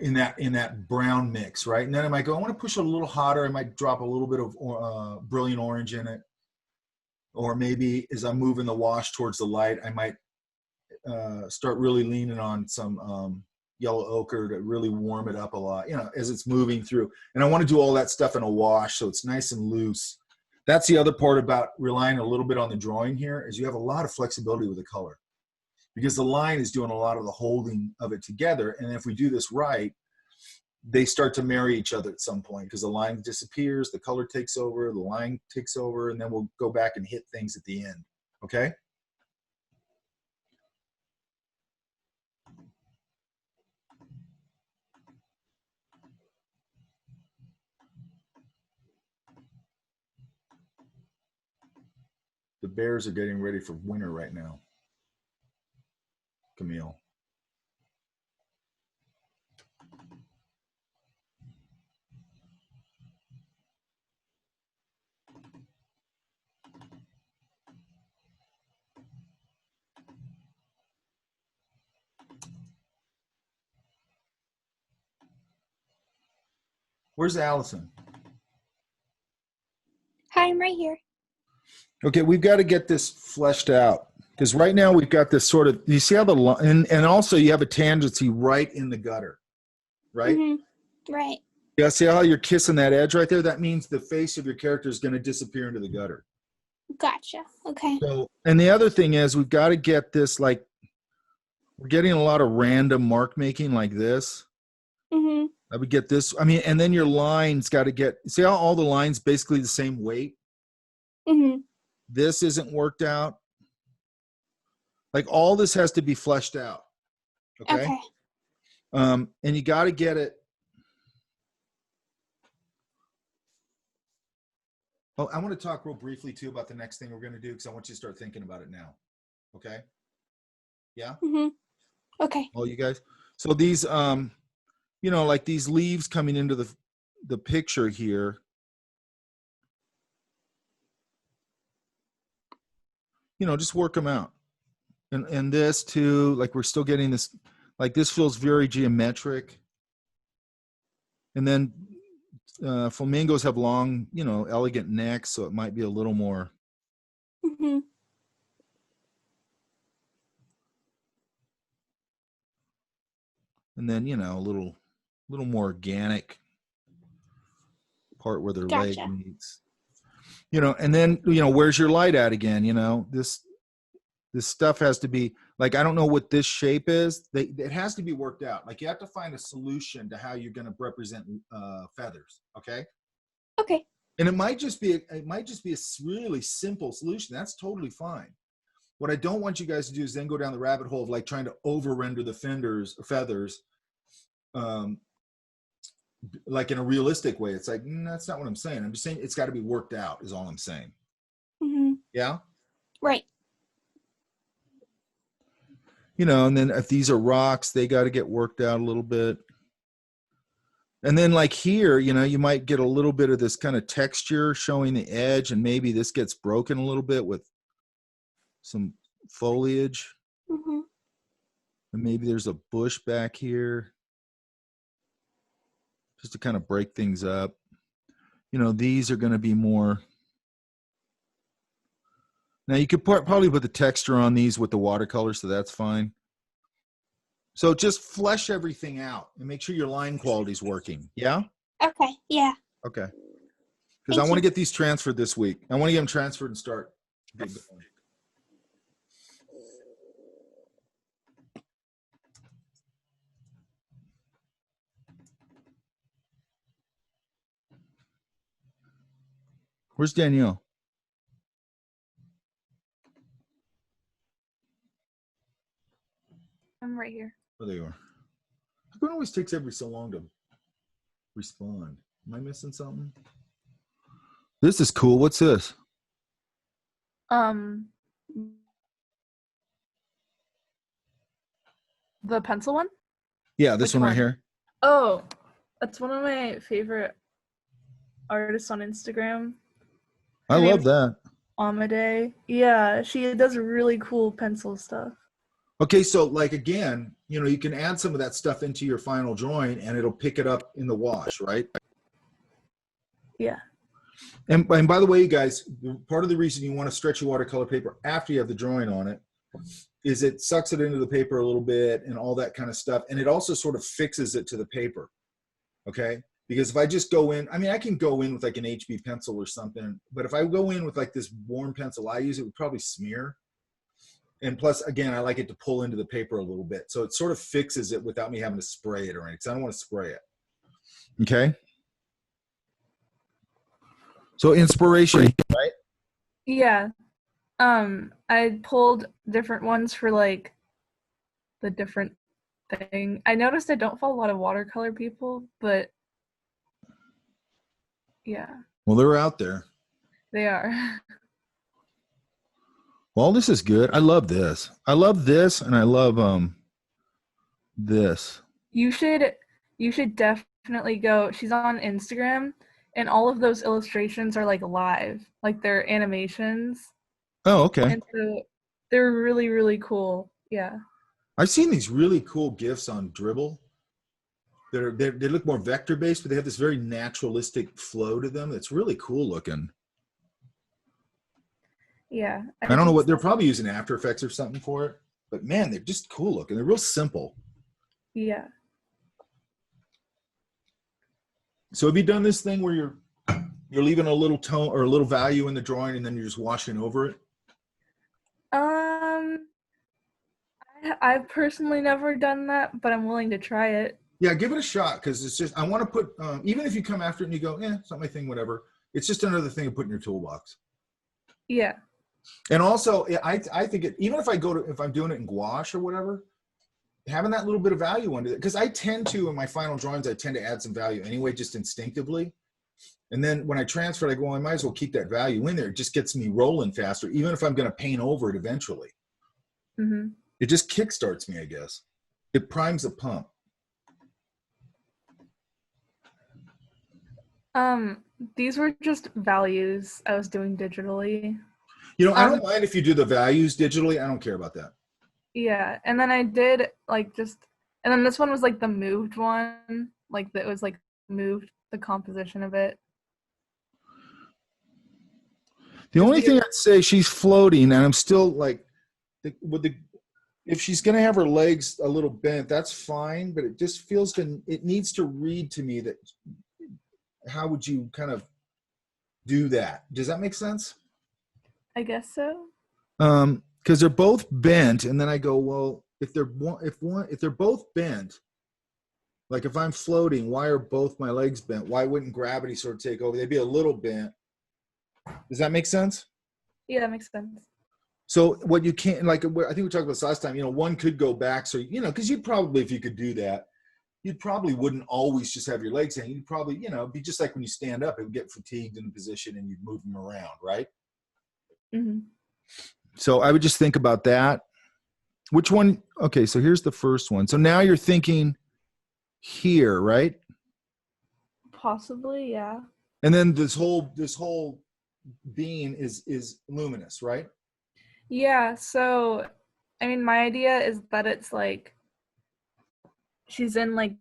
In that brown mix, right? And then I might go, I want to push it a little hotter. I might drop a little bit of brilliant orange in it. Or maybe as I'm moving the wash towards the light, I might start really leaning on some yellow ochre to really warm it up a lot, as it's moving through. And I want to do all that stuff in a wash so it's nice and loose. That's the other part about relying a little bit on the drawing here, is you have a lot of flexibility with the color. Because the line is doing a lot of the holding of it together. And if we do this right, they start to marry each other at some point because the line disappears, the color takes over, the line takes over, and then we'll go back and hit things at the end, okay? The bears are getting ready for winter right now, Camille. Where's Allison? Hi, I'm right here. Okay, we've got to get this fleshed out because right now we've got this sort of, you see how the line, and also you have a tangency right in the gutter, right? Mm-hmm. Right. Yeah, see how you're kissing that edge right there? That means the face of your character is going to disappear into the gutter. Gotcha. Okay. So, and the other thing is we've got to get this, like, we're getting a lot of random mark making like this. Mm-hmm. I would get this. I mean, and then your lines got to get, see how all the lines basically the same weight? Mm-hmm. This isn't worked out. Like all this has to be fleshed out. Okay. Okay. And you got to get it. Oh, I want to talk real briefly too about the next thing we're going to do because I want you to start thinking about it now. Okay. Yeah. Mm-hmm. Okay. All you guys. So these, you know, like these leaves coming into the picture here. You know, just work them out. And this too, like we're still getting this, like this feels very geometric. And then flamingos have long, you know, elegant necks, so it might be a little more. Mm-hmm. And then, you know, a little more organic part where their leg Gotcha. meets. You know, and then, you know, where's your light at again? You know, this stuff has to be like, I don't know what this shape is. It has to be worked out. Like you have to find a solution to how you're going to represent feathers. Okay. Okay. And it might just be a really simple solution. That's totally fine. What I don't want you guys to do is then go down the rabbit hole of like trying to over render the feathers, like in a realistic way. It's like, that's not what I'm saying. I'm just saying it's got to be worked out is all I'm saying. Mm-hmm. Yeah. Right. You know, and then if these are rocks, they got to get worked out a little bit. And then like here, you know, you might get a little bit of this kind of texture showing the edge, and maybe this gets broken a little bit with some foliage. Mm-hmm. And maybe there's a bush back here just to kind of break things up. You know, these are going to be more. Now you could probably put the texture on these with the watercolor, so that's fine. So just flesh everything out and make sure your line quality is working. Yeah? Okay. Yeah. Okay. Because I want to get these transferred this week. I want to get them transferred and start getting going. Where's Danielle? I'm right here. Oh, there you are. How come it always takes every so long to respond? Am I missing something? This is cool. What's this? The pencil one? Yeah, this Which one right one? here. Oh, that's one of my favorite artists on Instagram. I love that. Amade. Yeah, she does really cool pencil stuff. Okay, so like again, you know, you can add some of that stuff into your final drawing and it'll pick it up in the wash, right? Yeah. And by the way, you guys, part of the reason you want to stretch your watercolor paper after you have the drawing on it is it sucks it into the paper a little bit and all that kind of stuff. And it also sort of fixes it to the paper, okay? Because if I just go in, I mean, I can go in with like an HB pencil or something, but if I go in with like this warm pencil I use, it would probably smear. And plus, again, I like it to pull into the paper a little bit. So it sort of fixes it without me having to spray it or anything, because I don't want to spray it. Okay? So inspiration, right? Yeah. I pulled different ones for like the different thing. I noticed I don't follow a lot of watercolor people, but yeah. Well, they're out there. They are. Well, this is good. I love this. I love this, and I love this. You should definitely go. She's on Instagram, and all of those illustrations are like live, like they're animations. Oh, okay. And so they're really, really cool. Yeah. I've seen these really cool GIFs on Dribble. They look more vector based, but they have this very naturalistic flow to them. It's really cool looking. Yeah. I don't know think what they're so. probably using After Effects or something for it, but man, they're just cool looking. They're real simple. Yeah. So have you done this thing where you're leaving a little tone or a little value in the drawing and then you're just washing over it? I've personally never done that, but I'm willing to try it. Yeah, give it a shot, because it's just, I want to put, even if you come after it and you go, it's not my thing, whatever, it's just another thing to put in your toolbox. Yeah. And also, I think even if if I'm doing it in gouache or whatever, having that little bit of value under it, because I tend to, in my final drawings, I tend to add some value anyway, just instinctively. And then when I transfer it, I go, well, I might as well keep that value in there. It just gets me rolling faster, even if I'm going to paint over it eventually. Mm-hmm. It just kickstarts me, I guess. It primes the pump. These were just values I was doing digitally. You know, I don't mind if you do the values digitally. I don't care about that. Yeah, and then I did and then this one was like the moved one, like that was like moved the composition of it. The only thing I'd say, she's floating, and I'm still like, if she's going to have her legs a little bent, that's fine, but it just feels it needs to read to me that, how would you kind of do that? Does that make sense? I guess so. Because they're both bent, and then I go, well, if they're both bent, like if I'm floating, why are both my legs bent? Why wouldn't gravity sort of take over? They'd be a little bent. Does that make sense? Yeah, that makes sense. So what you can't, like, I think we talked about this last time, one could go back. So, because you'd probably, if you could do that, you probably wouldn't always just have your legs hanging. You'd probably, be just like when you stand up, it would get fatigued in the position and you'd move them around, right? Mm-hmm. So I would just think about that. Which one? Okay, so here's the first one. So now you're thinking here, right? Possibly, yeah. And then this whole being is luminous, right? Yeah, so I mean my idea is that it's like she's in like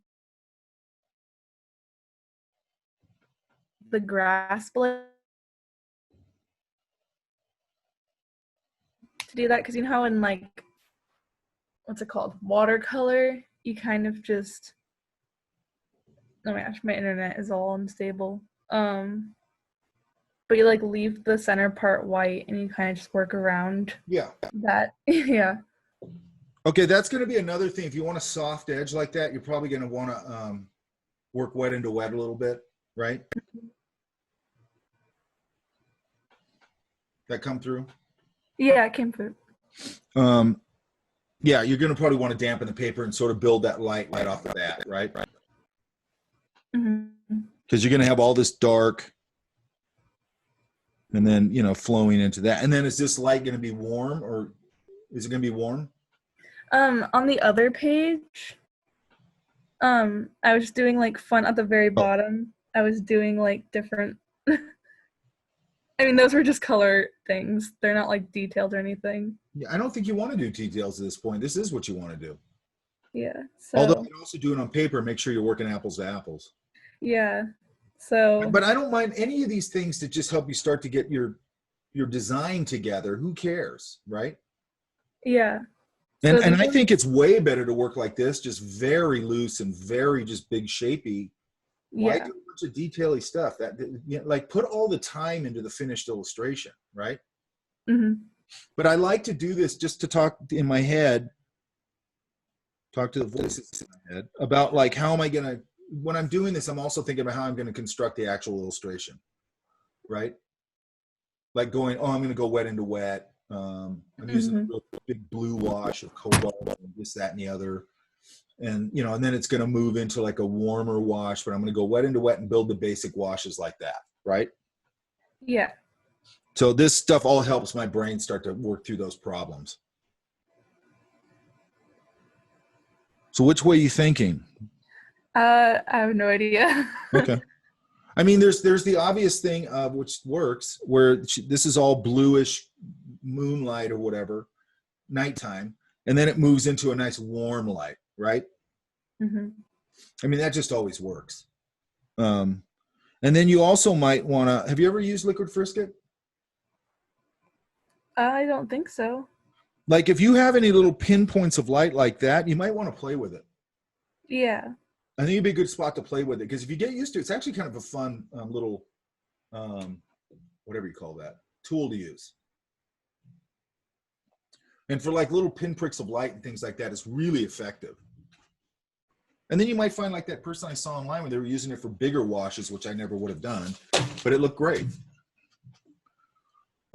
the grass blade to do that, because you know how in like, what's it called, watercolor, you kind of just, oh my gosh, my internet is all unstable, but you like leave the center part white and you kind of just work around that. Yeah. Okay, that's going to be another thing. If you want a soft edge like that, you're probably going to want to work wet into wet a little bit, right? That come through? Yeah, it came through. Yeah, you're going to probably want to dampen the paper and sort of build that light right off the bat, right? Mm-hmm. Because you're going to have all this dark and then, flowing into that. And then is this light going to be warm, or is it going to be warm? On the other page, I was just doing like fun at the very bottom. I was doing like different, I mean, those were just color things. They're not like detailed or anything. Yeah, I don't think you want to do details at this point. This is what you want to do. Yeah. So, although you can also do it on paper, make sure you're working apples to apples. Yeah. So. But I don't mind any of these things to just help you start to get your design together. Who cares, right? Yeah. And I think it's way better to work like this, just very loose and very just big shapy. Why do a bunch of detail-y stuff? Like put all the time into the finished illustration, right? Mm-hmm. But I like to do this just to talk in my head, talk to the voices in my head about like, how am I going to, when I'm doing this, I'm also thinking about how I'm going to construct the actual illustration, right? Like going, I'm going to go wet into wet. I'm using a real big blue wash of cobalt and this, that, and the other. And, and then it's going to move into like a warmer wash, but I'm going to go wet into wet and build the basic washes like that, right? Yeah. So this stuff all helps my brain start to work through those problems. So which way are you thinking? I have no idea. Okay. I mean, there's the obvious thing of which works, where this is all bluish moonlight or whatever, nighttime. and then it moves into a nice warm light, right? Mm-hmm. I mean, that just always works. And then you also might want to, have you ever used Liquid Frisket? I don't think so. Like if you have any little pinpoints of light like that, you might want to play with it. Yeah. I think it'd be a good spot to play with it, because if you get used to it, it's actually kind of a fun little, whatever you call that, tool to use. And for like little pinpricks of light and things like that, it's really effective. And then you might find like that person I saw online where they were using it for bigger washes, which I never would have done, but it looked great.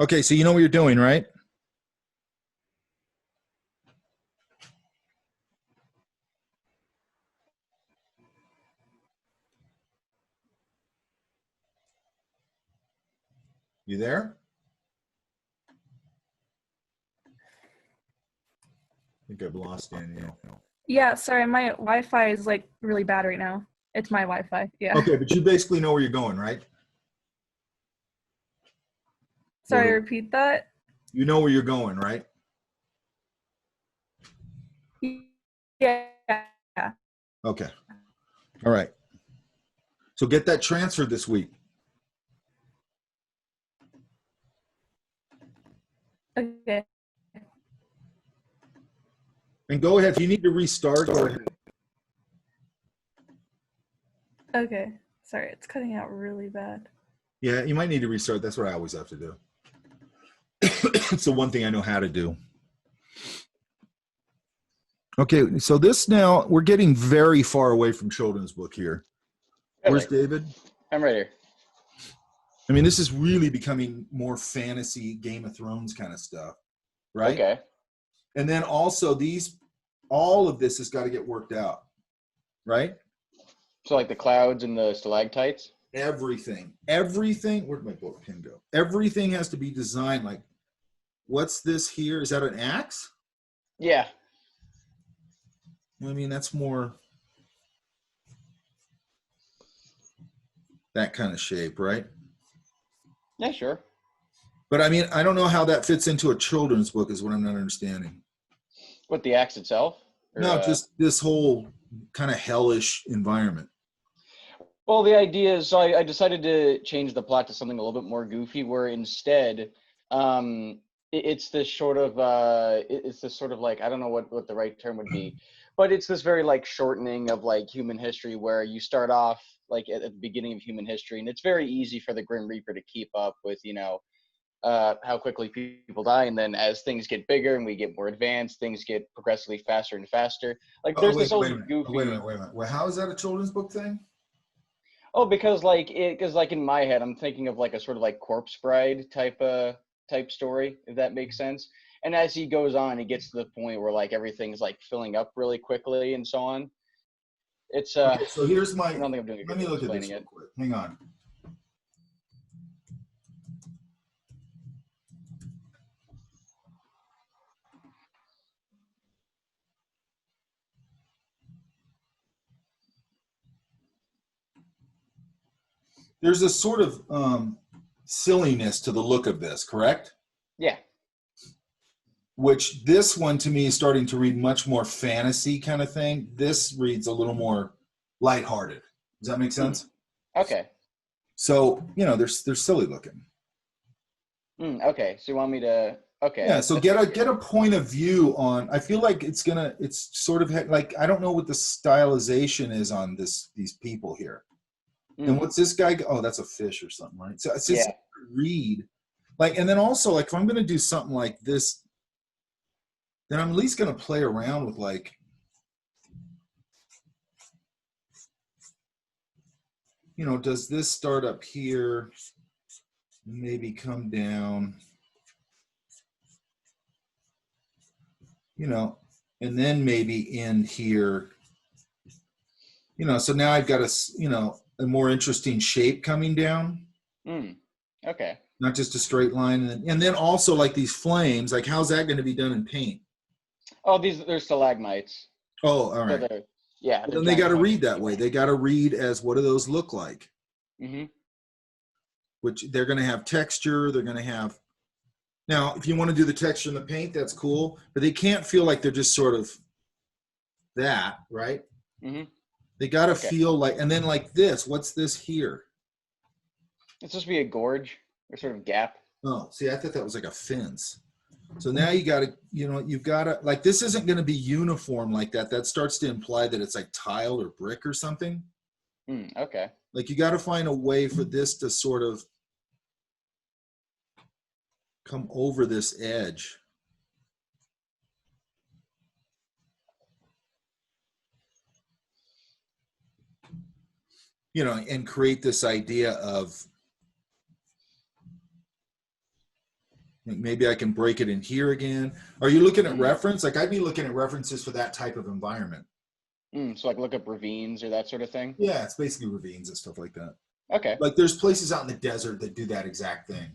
Okay, so you know what you're doing, right? You there? I think I've lost Danielle. Yeah, sorry, my Wi-Fi is like really bad right now. It's my Wi-Fi. Yeah. Okay, but you basically know where you're going, right? Sorry, Or- repeat that. You know where you're going, right? Yeah. Okay. All right. So get that transferred this week. Okay. And go ahead. If you need to restart, go ahead. Okay. Sorry, it's cutting out really bad. Yeah, you might need to restart. That's what I always have to do. It's the one thing I know how to do. Okay, so this now, we're getting very far away from children's book here. Where's David? I'm right here. I mean, this is really becoming more fantasy, Game of Thrones kind of stuff, right? Okay. And then also all of this has got to get worked out, right? So like the clouds and the stalactites? Everything, where'd my book pin go? Everything has to be designed like, what's this here? Is that an axe? Yeah. I mean, that's more that kind of shape, right? Yeah, sure. But I mean, I don't know how that fits into a children's book is what I'm not understanding. What, the axe itself? Or, No, just this whole kind of hellish environment. Well, the idea is, so I decided to change the plot to something a little bit more goofy, where instead, it's this sort of like, I don't know what the right term would be, but it's this very like shortening of like human history, where you start off like at the beginning of human history, and it's very easy for the Grim Reaper to keep up with, how quickly people die, and then as things get bigger and we get more advanced, things get progressively faster and faster. Like there's this old goofy. Wait a minute. Well, how is that a children's book thing? Oh, because in my head, I'm thinking of like a sort of like Corpse Bride type story, if that makes sense. And as he goes on, he gets to the point where like everything's like filling up really quickly and so on. It's Okay, so here's my. I don't think I'm doing a Let good me job look at this explaining real it. quick. Hang on. There's a sort of silliness to the look of this, correct? Yeah. Which this one to me is starting to read much more fantasy kind of thing. This reads a little more lighthearted. Does that make sense? Okay. So, they're silly looking. Okay. So you want me to? Okay. Yeah. So get a point of view on. I feel like it's sort of like, I don't know what the stylization is on these people here. And what's this guy? Oh, that's a fish or something, right? So it's just read, like, and then also like if I'm going to do something like this, then I'm at least going to play around with like, does this start up here, maybe come down, and then maybe end here, so now I've got a more interesting shape coming down. Okay. Not just a straight line. And then also like these flames, like how's that going to be done in paint? Oh, they're stalagmites. Oh, all right. So yeah. Then they got to read that way. They got to read as what do those look like? Mm-hmm. Which they're going to have texture. They're going to have, Now, if you want to do the texture and the paint, that's cool, but they can't feel like they're just sort of that, right? Mm-hmm. They got to Okay. feel like, and then like this, what's this here? It's supposed to be a gorge or sort of gap. Oh, see, I thought that was like a fence. So now you got to, you've got to, like, this isn't going to be uniform like that. That starts to imply that it's like tile or brick or something. Okay. Like, you got to find a way for this to sort of come over this edge. And create this idea of, maybe I can break it in here again. Are you looking at reference? Like, I'd be looking at references for that type of environment. So like look up ravines or that sort of thing? Yeah, it's basically ravines and stuff like that. Okay. Like, there's places out in the desert that do that exact thing.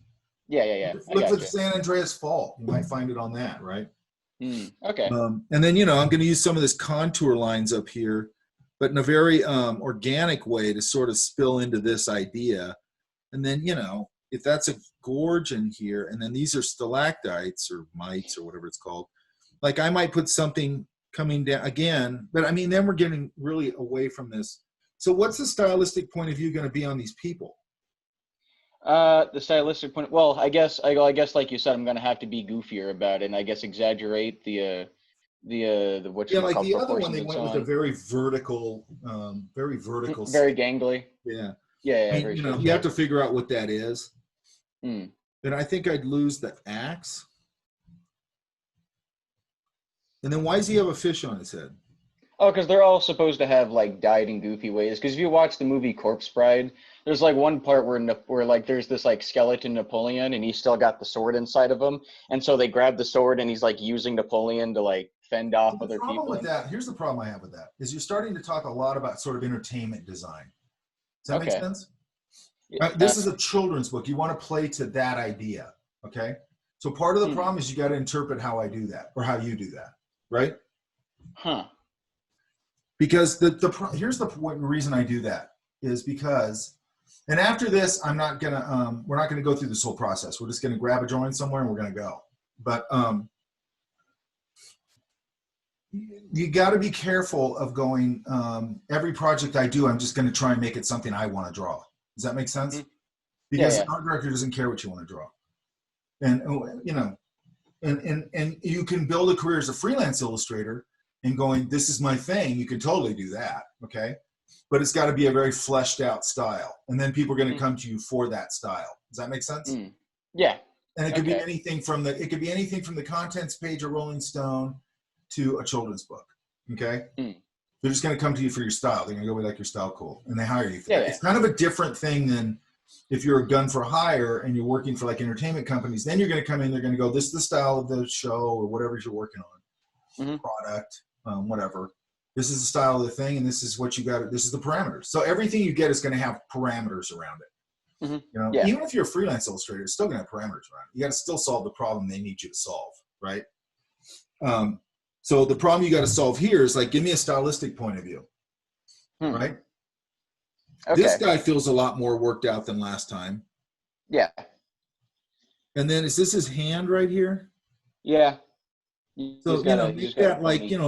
Yeah. Look for the San Andreas Fault. You might find it on that, right? Okay. And then, I'm going to use some of this contour lines up here, but in a very organic way to sort of spill into this idea. And then, if that's a gorge in here, and then these are stalactites or mites or whatever it's called, like, I might put something coming down again, but I mean, then we're getting really away from this. So what's the stylistic point of view going to be on these people? The stylistic point. Well, I guess like you said, I'm gonna have to be goofier about it, and I guess exaggerate the what you like call the other one, proportions they and went so with on. a very vertical, very gangly. Yeah. Yeah. I mean, Very you have to figure out what that is. Hmm. Then I think I'd lose the axe. And then why does he have a fish on his head? Oh, because they're all supposed to have like died in goofy ways. Because if you watch the movie Corpse Bride, there's like one part where like there's this like skeleton Napoleon, and he's still got the sword inside of him, and so they grab the sword, and he's like using Napoleon to like fend off The other problem people. with that, here's the problem I have with that, is you're starting to talk a lot about sort of entertainment design. Does that make sense? This is a children's book. You want to play to that idea, okay? So part of the problem is you got to interpret how I do that, or how you do that, right? Huh. Because here's the point and reason I do that is because, and after this, we're not gonna go through this whole process. We're just gonna grab a drawing somewhere and we're gonna go. But you got to be careful of going. Every project I do, I'm just gonna try and make it something I want to draw. Does that make sense? Because an art director doesn't care what you want to draw, and and you can build a career as a freelance illustrator. And going, this is my thing, you can totally do that, okay? But it's got to be a very fleshed out style. And then people are going to come to you for that style. Does that make sense? Yeah. And it could be anything from the contents page of Rolling Stone to a children's book, okay? They're just going to come to you for your style. They're going to go, we like your style, cool. And they hire you for that. It's kind of a different thing than if you're a gun for hire and you're working for like entertainment companies. Then you're going to come in, they're going to go, this is the style of the show or whatever you're working on, product. Whatever. This is the style of the thing, and this is what you got. This is the parameters. So everything you get is going to have parameters around it. Even if you're a freelance illustrator, it's still going to have parameters around it. You got to still solve the problem they need you to solve, right? So the problem you got to solve here is like, give me a stylistic point of view, right? This guy feels a lot more worked out than last time. Yeah. And then is this his hand right here? Yeah. So,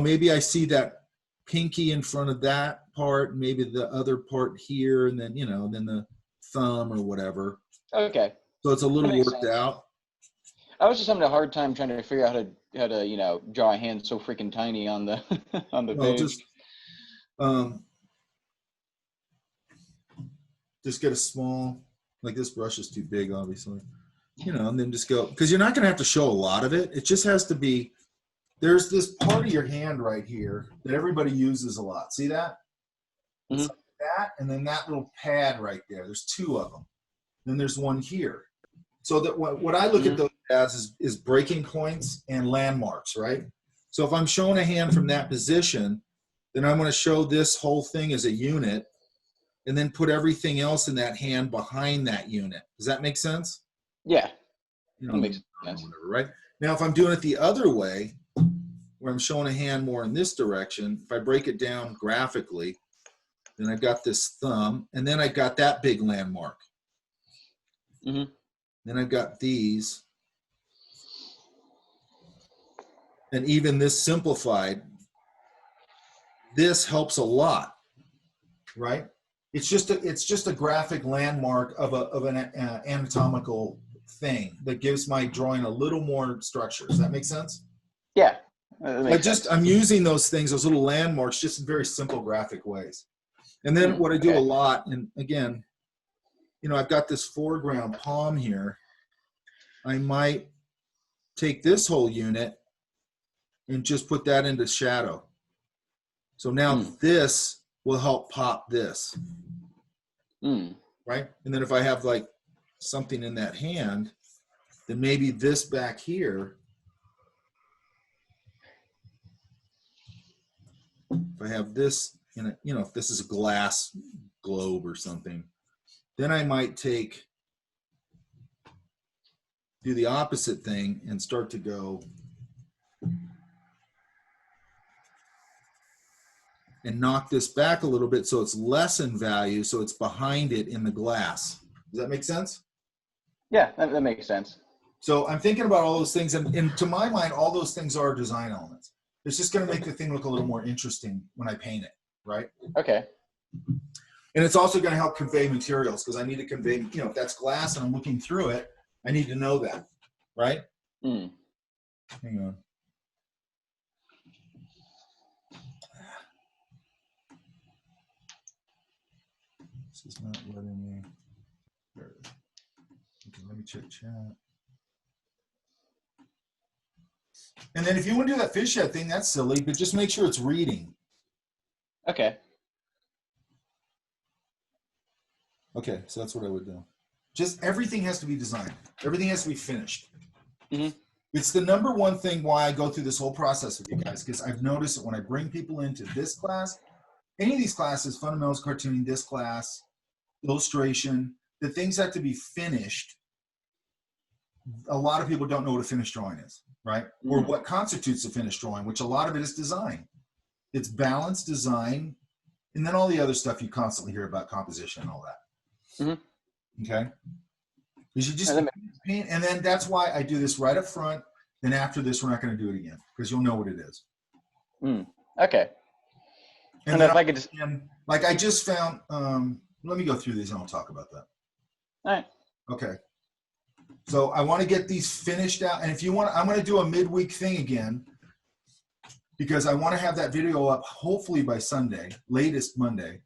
maybe I see that pinky in front of that part, maybe the other part here, and then, then the thumb or whatever. Okay. So it's a little worked out. I was just having a hard time trying to figure out how to draw a hand so freaking tiny on the on the page. Just get a small, like this brush is too big, obviously. And then just go, because you're not going to have to show a lot of it. It just has to be. There's this part of your hand right here that everybody uses a lot. See that? It's like that, and then that little pad right there. There's two of them. Then there's one here. So that what I look at those as is breaking points and landmarks, right? So if I'm showing a hand from that position, then I'm going to show this whole thing as a unit, and then put everything else in that hand behind that unit. Does that make sense? Yeah. That makes sense. Whatever, right? Now, if I'm doing it the other way, where I'm showing a hand more in this direction, if I break it down graphically, then I've got this thumb, and then I've got that big landmark. Then I've got these. and even this simplified, this helps a lot, right? It's just a graphic landmark of an anatomical thing that gives my drawing a little more structure. Does that make sense? Yeah. That makes sense. I'm using those things, those little landmarks, just in very simple graphic ways. And then what I do a lot, and again, you know, I've got this foreground palm here. I might take this whole unit and just put that into shadow. So now this will help pop this, right? And then if I have like something in that hand, then maybe this back here, if I have this in a, you know, if this is a glass globe or something, then I might do the opposite thing and start to go and knock this back a little bit so it's less in value, so it's behind it in the glass. Does that make sense? Yeah, that makes sense. So I'm thinking about all those things, and to my mind, all those things are design elements. It's just going to make the thing look a little more interesting when I paint it, right? Okay. And it's also going to help convey materials, because I need to convey, you know, if that's glass and I'm looking through it, I need to know that, right? Hang on. This is not letting me. There it is. Okay, let me check chat. And then if you want to do that fisheye thing, that's silly, but just make sure it's reading. Okay. Okay, so that's what I would do. Just everything has to be designed. Everything has to be finished. It's the number one thing why I go through this whole process with you guys, because I've noticed that when I bring people into this class, any of these classes, fundamentals, cartooning, this class, illustration, the things have to be finished. A lot of people don't know what a finished drawing is, right? Or what constitutes a finished drawing, which a lot of it is design. It's balance, design, and then all the other stuff you constantly hear about, composition and all that. Okay? Because you just paint, and then that's why I do this right up front. Then after this, we're not going to do it again, because you'll know what it is. Okay. And if I could just, like I just found, let me go through these and I'll talk about that. All right. Okay. So I want to get these finished out. And if you want, I'm going to do a midweek thing again, because I want to have that video up hopefully by Sunday, latest Monday.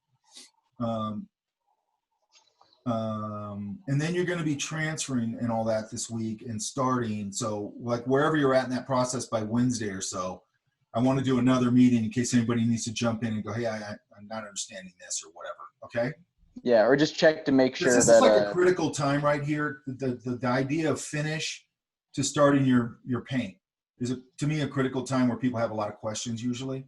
And then you're going to be transferring and all that this week and starting. So like wherever you're at in that process by Wednesday or so, I want to do another meeting in case anybody needs to jump in and go, hey, I'm not understanding this or whatever. Okay. Yeah, or just check to make sure this that is like a critical time right here. The idea of finish to starting your paint is to me a critical time where people have a lot of questions usually.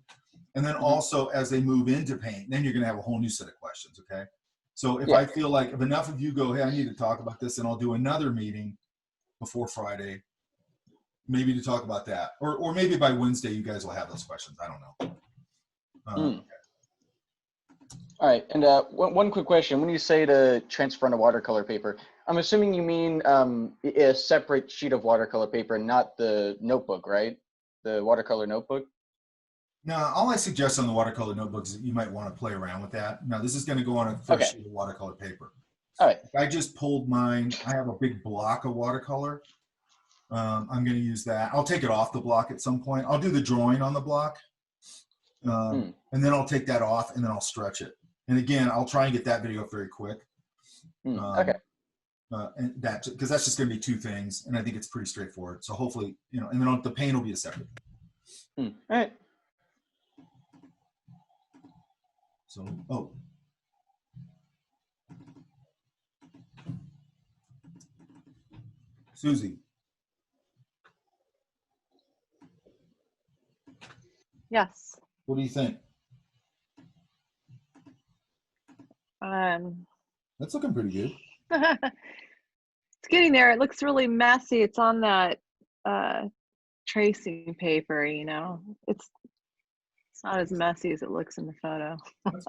And then also as they move into paint, then you're going to have a whole new set of questions. Okay. So if I feel like if enough of you go, hey, I need to talk about this, and I'll do another meeting before Friday, maybe to talk about that. Or maybe by Wednesday, you guys will have those questions. I don't know. All right, and one quick question. When you say to transfer onto watercolor paper, I'm assuming you mean a separate sheet of watercolor paper, not the notebook, right? The watercolor notebook? Now, all I suggest on the watercolor notebooks is that you might want to play around with that. Now, this is going to go on a first sheet of watercolor paper. All right. If I just pulled mine, I have a big block of watercolor. I'm going to use that. I'll take it off the block at some point. I'll do the drawing on the block. And then I'll take that off and then I'll stretch it. And again, I'll try and get that video up very quick. Okay. And that, because that's just going to be two things, and I think it's pretty straightforward. So hopefully, you know, and then the paint will be a separate. All right. So, Susie. Yes. What do you think? That's looking pretty good. It's getting there. It looks really messy. It's on that tracing paper, you know. It's not as messy as it looks in the photo. That's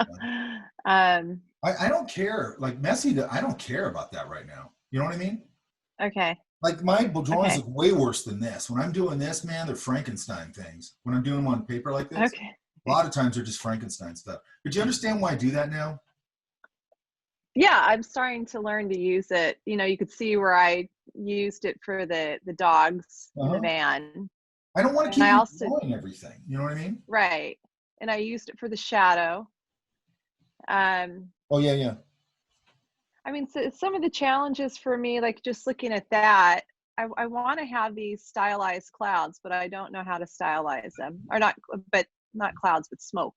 fine. I don't care. Like messy, I don't care about that right now. You know what I mean? Okay. Like my drawings Okay. look way worse than this. When I'm doing this, man, they're Frankenstein things. When I'm doing them on paper like this, Okay. a lot of times they're just Frankenstein stuff. But you understand why I do that now? Yeah, I'm starting to learn to use it. You know, you could see where I used it for the dogs in the Uh-huh. van. I don't want to And I keep also, drawing everything. You know what I mean? right. And I used it for the shadow. Oh, yeah, yeah. I mean, so some of the challenges for me, like just looking at that, I want to have these stylized clouds, but I don't know how to stylize them. Or not, but not clouds, but smoke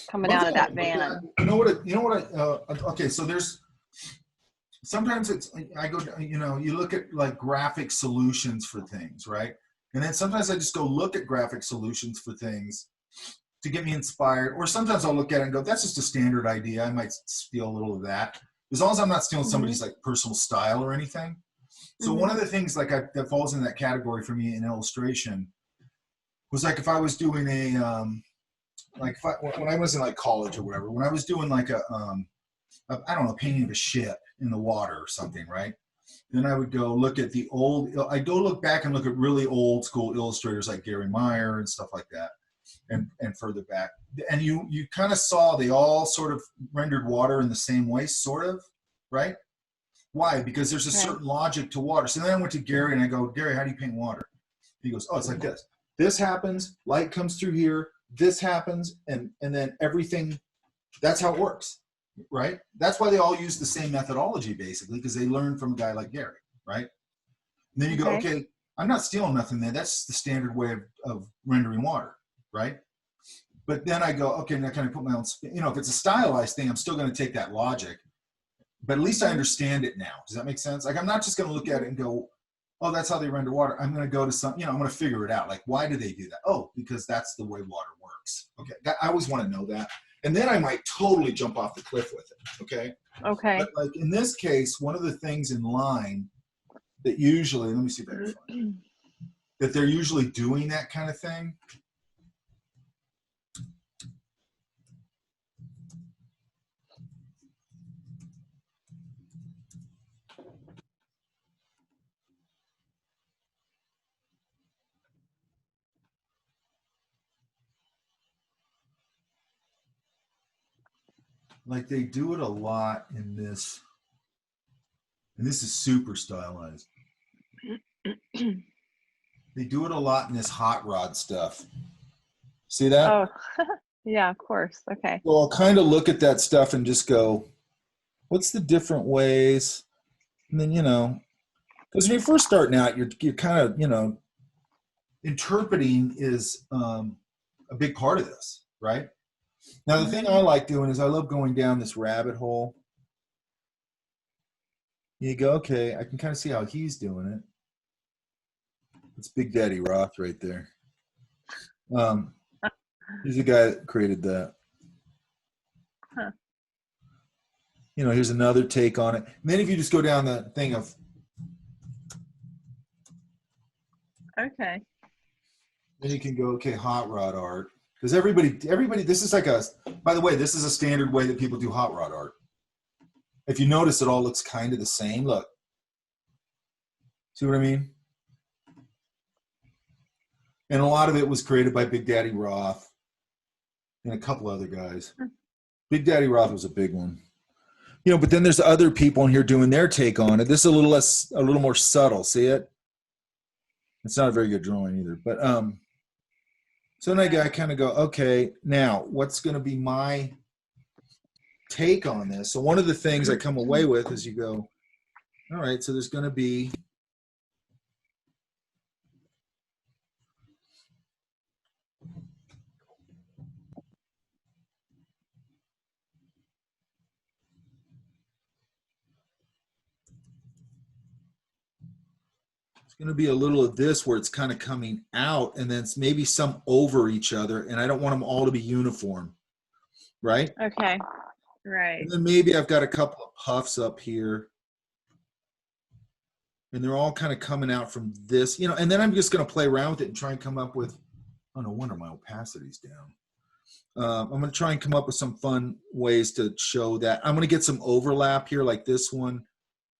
coming One out thing of I that would look at, van. okay, so there's, sometimes I go, you look at like graphic solutions for things, right? And then sometimes I just go look at graphic solutions for things to get me inspired. Or sometimes I'll look at it and go, that's just a standard idea. I might steal a little of that. As long as I'm not stealing somebody's like personal style or anything. So one of the things like that falls in that category for me in illustration was like if I was doing when I was in like college or whatever, when I was doing like I don't know, painting of a ship in the water or something, right? Then I would go look at I'd go look back and look at really old school illustrators like Gary Meyer and stuff like that, and further back. And you kind of saw they all sort of rendered water in the same way, sort of, right? Why? Because there's a certain logic to water. So then I went to Gary and I go, Gary, how do you paint water? He goes, oh, it's like this. This happens, light comes through here, this happens, and then everything, that's how it works, right? That's why they all use the same methodology, basically, because they learn from a guy like Gary, right? And then you go, okay, I'm not stealing nothing there. That's the standard way of rendering water, right? But then I go, okay, now can I put my own spin? If it's a stylized thing, I'm still going to take that logic, but at least I understand it now. Does that make sense? Like, I'm not just going to look at it and go, oh, that's how they render water. I'm going to go to some, I'm going to figure it out. Like, why do they do that? Oh, because that's the way water works. Okay. I always want to know that. And then I might totally jump off the cliff with it. Okay. Okay. But like in this case, one of the things in line that usually, let me see if I can find it, that they're usually doing that kind of thing. Like they do it a lot in this, and this is super stylized. They do it a lot in this hot rod stuff. See that? Oh, yeah, of course. Okay. So I'll kind of look at that stuff and just go, what's the different ways? And then, because when you're first starting out, you're kind of, interpreting is a big part of this, right? Now, the thing I like doing is I love going down this rabbit hole. You go, okay, I can kind of see how he's doing it. It's Big Daddy Roth right there. He's the guy that created that. Huh. Here's another take on it. And then if you just go down the thing of, Okay. then you can go, okay, hot rod art. Because everybody, this is like by the way, this is a standard way that people do hot rod art. If you notice, it all looks kind of the same. Look. See what I mean? And a lot of it was created by Big Daddy Roth and a couple other guys. Big Daddy Roth was a big one. But then there's other people in here doing their take on it. This is a little more subtle. See it? It's not a very good drawing either. But so then I kind of go, okay, now what's going to be my take on this? So one of the things I come away with is you go, all right, so there's going to be going to be a little of this where it's kind of coming out, and then it's maybe some over each other, and I don't want them all to be uniform, right? Okay. Right. And then maybe I've got a couple of puffs up here, and they're all kind of coming out from this, and then I'm just going to play around with it and try and come up with, oh, no wonder my opacity's down. I'm going to try and come up with some fun ways to show that. I'm going to get some overlap here like this one.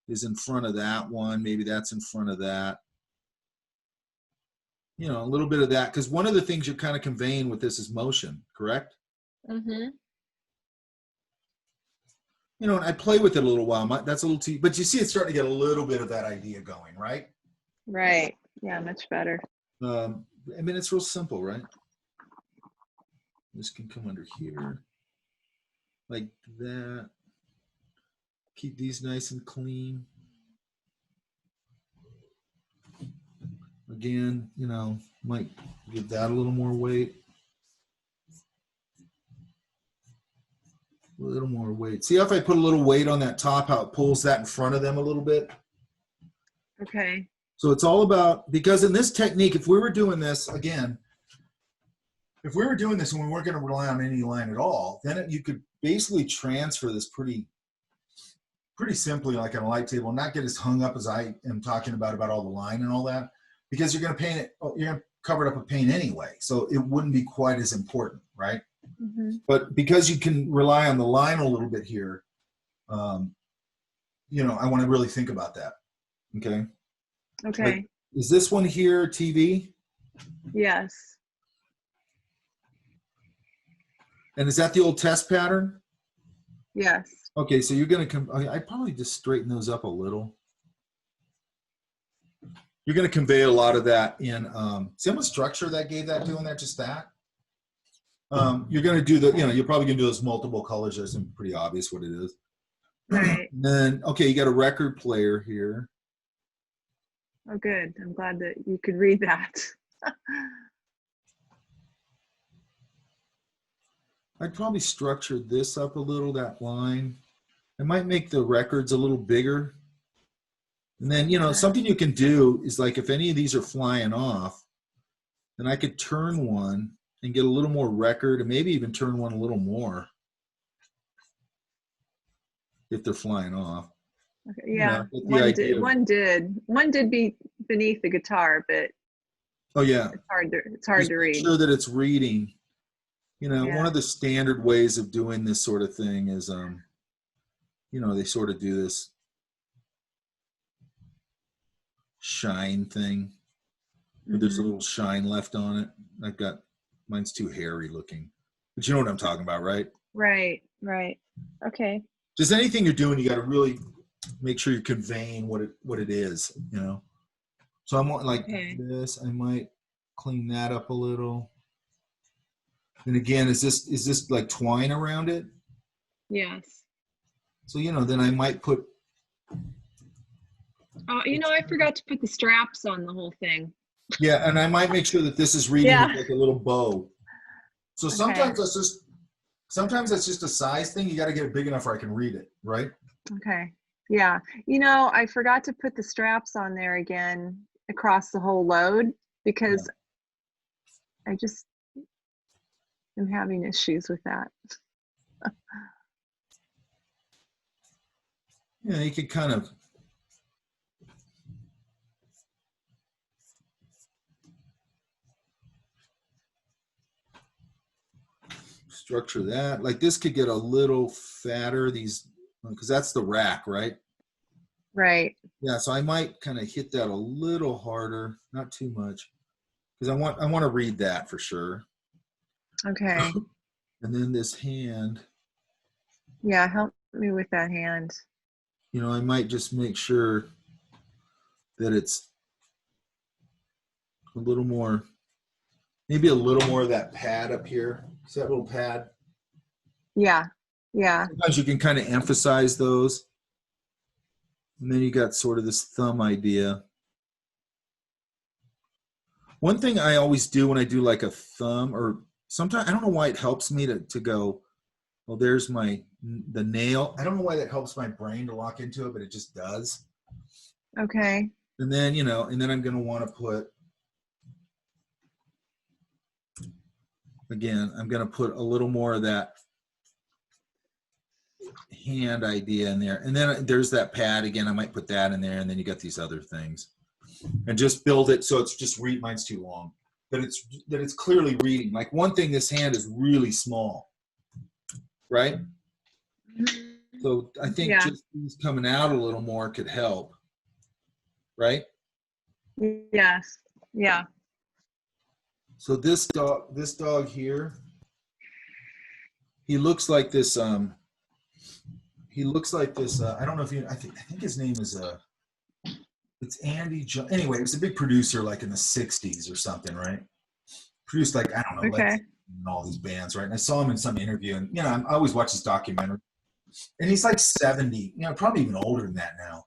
is in front of that one. Maybe that's in front of that. You know, a little bit of that, because one of the things you're kind of conveying with this is motion, correct? Mm-hmm. You know, and I play with it a little while. That's a little too, but you see it's starting to get a little bit of that idea going, right? Right. Yeah, much better. I mean, it's real simple, right? This can come under here, like that. Keep these nice and clean. Again, you know, might give that a little more weight. A little more weight. See if I put a little weight on that top, how it pulls that in front of them a little bit. Okay. So it's all about, because in this technique, if we were doing this, again, if we were doing this and we weren't going to rely on any line at all, then you could basically transfer this pretty simply, like on a light table, and not get as hung up as I am talking about all the line and all that, because you're going to paint it, you're going to cover it up with paint anyway, so it wouldn't be quite as important, right? Mm-hmm. But because you can rely on the line a little bit here, you know, I want to really think about that. Okay. Okay. Like, is this one here TV? Yes. And is that the old test pattern? Yes. Okay, so you're going to come, I'd probably just straighten those up a little. You're going to convey a lot of that in, see how much structure that gave that doing that, just that? You're going to do the, you know, you're probably going to do those multiple colors. That's pretty obvious what it is. Right. Then, okay, you got a record player here. Oh, good. I'm glad that you could read that. I'd probably structure this up a little, that line. I might make the records a little bigger. And then, you know, something you can do is, like, if any of these are flying off, then I could turn one and get a little more record, and maybe even turn one a little more if they're flying off. Okay. Yeah. You know, One did be beneath the guitar, but oh yeah, it's hard to read. Make sure that it's reading. You know, Yeah. one of the standard ways of doing this sort of thing is, you know, they sort of do this shine thing. Where there's a little shine left on it. Mine's too hairy looking, but you know what I'm talking about, right? Right. Right. Okay. Just anything you're doing, you got to really make sure you're conveying what it is, you know. So I'm like this. I might clean that up a little. And again, is this like twine around it? Yes. So, you know, then I might put. You know, I forgot to put the straps on the whole thing. Yeah, and I might make sure that this is reading with like a little bow. So sometimes that's just a size thing. You got to get it big enough where I can read it, right? Okay. Yeah. You know, I forgot to put the straps on there again across the whole load because I just am having issues with that. Yeah, you could kind of. Structure that. Like this could get a little fatter, these, because that's the rack, right? Right. Yeah, so I might kind of hit that a little harder, not too much, because I want to read that for sure. Okay. And then this hand. Yeah, help me with that hand. You know, I might just make sure that it's a little more, maybe a little more of that pad up here. See that little pad? Yeah. Yeah. Sometimes you can kind of emphasize those. And then you got sort of this thumb idea. One thing I always do when I do like a thumb, or sometimes, I don't know why it helps me to go, well, there's the nail. I don't know why that helps my brain to lock into it, but it just does. Okay. And then, you know, and then I'm going to want to put, again, I'm going to put a little more of that hand idea in there. And then there's that pad again. I might put that in there. And then you got these other things. And just build it so it's just mine's too long. That it's clearly reading. Like one thing, this hand is really small. Right? So I think Yeah. just these coming out a little more could help, right? Yes. Yeah. So this dog here, he looks like this. He looks like this. I don't know if you. I think his name is it's Andy. Anyway, he was a big producer, like in the '60s or something, right? Produced like I don't know, like Okay. all these bands, right? And I saw him in some interview, and you know, I always watch his documentary. And he's like 70, you know, probably even older than that now.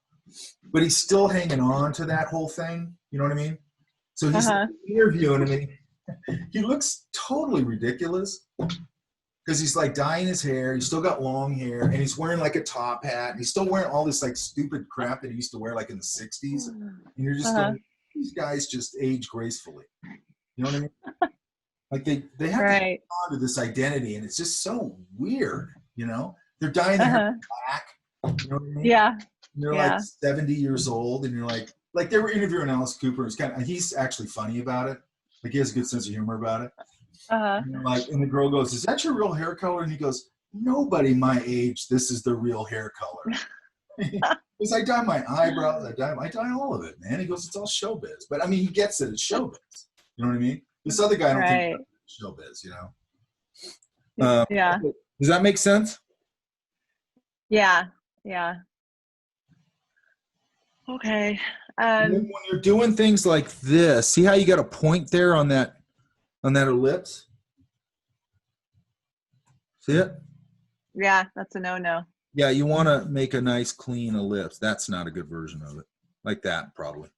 But he's still hanging on to that whole thing. You know what I mean? So he's interviewing him, and he looks totally ridiculous because he's like dyeing his hair. He's still got long hair, and he's wearing like a top hat. And he's still wearing all this like stupid crap that he used to wear like in the 60s. And you're just going, these guys just age gracefully. You know what I mean? Like they have to hang on to this identity, and it's just so weird, you know? They're dyeing their hair black. You know what I mean? Yeah. And they're like 70 years old, and you're like they were interviewing Alice Cooper. He's actually funny about it. Like he has a good sense of humor about it. And the girl goes, "Is that your real hair color?" And he goes, "Nobody my age, this is the real hair color." Because I dye my eyebrows, I dye all of it, man. He goes, "It's all showbiz." But I mean, he gets it. It's showbiz. You know what I mean? This other guy, I don't think it's showbiz. You know? Yeah. Does that make sense? Yeah. Yeah. Okay. And then when you're doing things like this, see how you got a point there on that ellipse? See it? Yeah, that's a no-no. Yeah, you want to make a nice clean ellipse. That's not a good version of it. Like that, probably.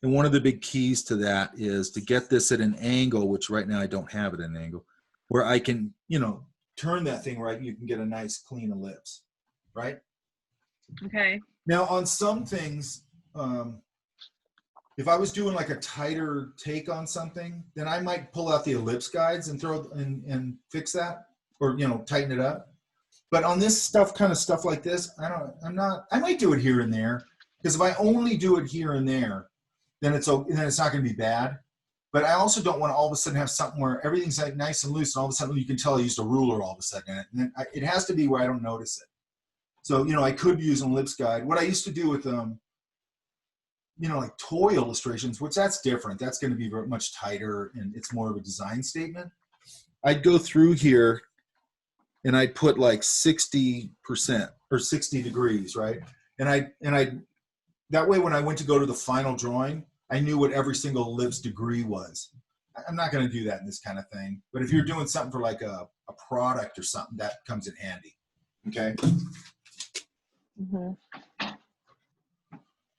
And one of the big keys to that is to get this at an angle, which right now I don't have it at an angle, where I can, you know, turn that thing right, you can get a nice clean ellipse, right? Okay. Now on some things, if I was doing like a tighter take on something, then I might pull out the ellipse guides and throw and fix that, or you know, tighten it up. But on this kind of stuff like this, I might do it here and there, because if I only do it here and there, then it's not going to be bad. But I also don't want to all of a sudden have something where everything's like nice and loose, and all of a sudden you can tell I used a ruler all of a sudden in it. And then it has to be where I don't notice it. So, you know, I could use an ellipse guide. What I used to do with, you know, like toy illustrations, which that's different. That's going to be very much tighter, and it's more of a design statement. I'd go through here, and I'd put like 60% or 60 degrees, right? And I that way when I went to go to the final drawing, I knew what every single ellipse degree was. I'm not going to do that in this kind of thing. But if you're doing something for like a product or something, that comes in handy. Okay?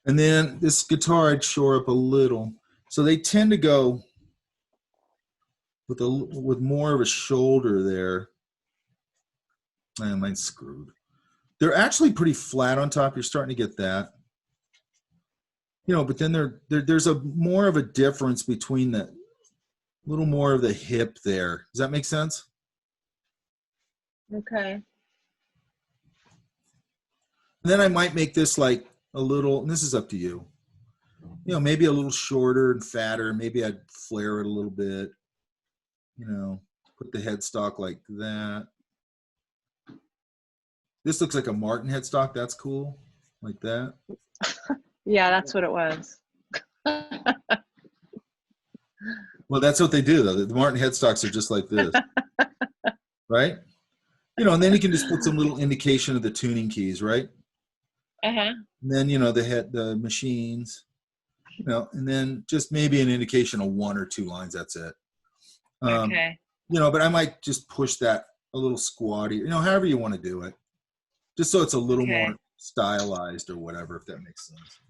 And then this guitar, I'd shore up a little. So they tend to go with more of a shoulder there. Man, mine's screwed. They're actually pretty flat on top. You're starting to get that. You know, but then there's a more of a difference between the little more of the hip there. Does that make sense? Okay. And then I might make this like a little, and this is up to you. You know, maybe a little shorter and fatter. Maybe I'd flare it a little bit. You know, put the headstock like that. This looks like a Martin headstock. That's cool. Like that. Yeah, that's what it was. Well, that's what they do, though. The Martin headstocks are just like this. Right? You know, and then you can just put some little indication of the tuning keys, right? And then, you know, the machines, you know, and then just maybe an indication of 1 or 2 lines. That's it. Okay. You know, but I might just push that a little squatty, you know, however you want to do it. Just so it's a little more stylized or whatever, if that makes sense.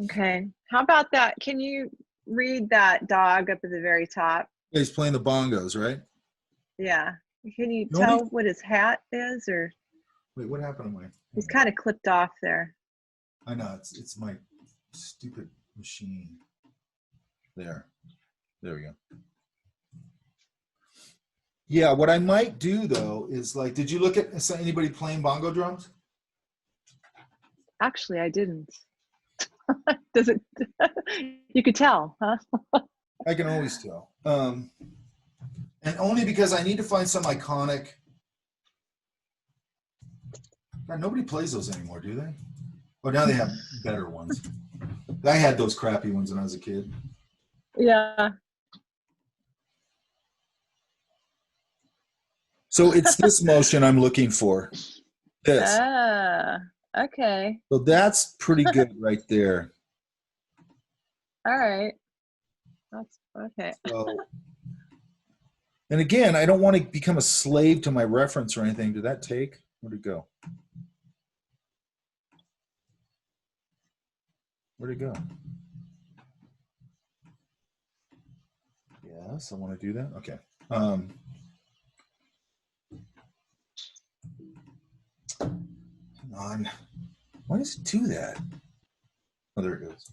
Okay. How about that? Can you read that dog up at the very top? Yeah, he's playing the bongos, right? Yeah. Can you tell what his hat is, or? Wait, what happened to my? He's kind of clipped off there. I know, it's my stupid machine. There we go. Yeah, what I might do though is like, did you look at anybody playing bongo drums? Actually, I didn't. Does it? You could tell, huh? I can always tell. And only because I need to find some iconic God, nobody plays those anymore, do they? Oh, now they have better ones. I had those crappy ones when I was a kid. Yeah. So it's this motion I'm looking for. This. Ah, okay. So that's pretty good right there. All right. That's okay. So, and again, I don't want to become a slave to my reference or anything. Did that take? Where'd it go? Where'd it go? Yes, I want to do that. Okay. Hang on. Why does it do that? Oh, there it goes.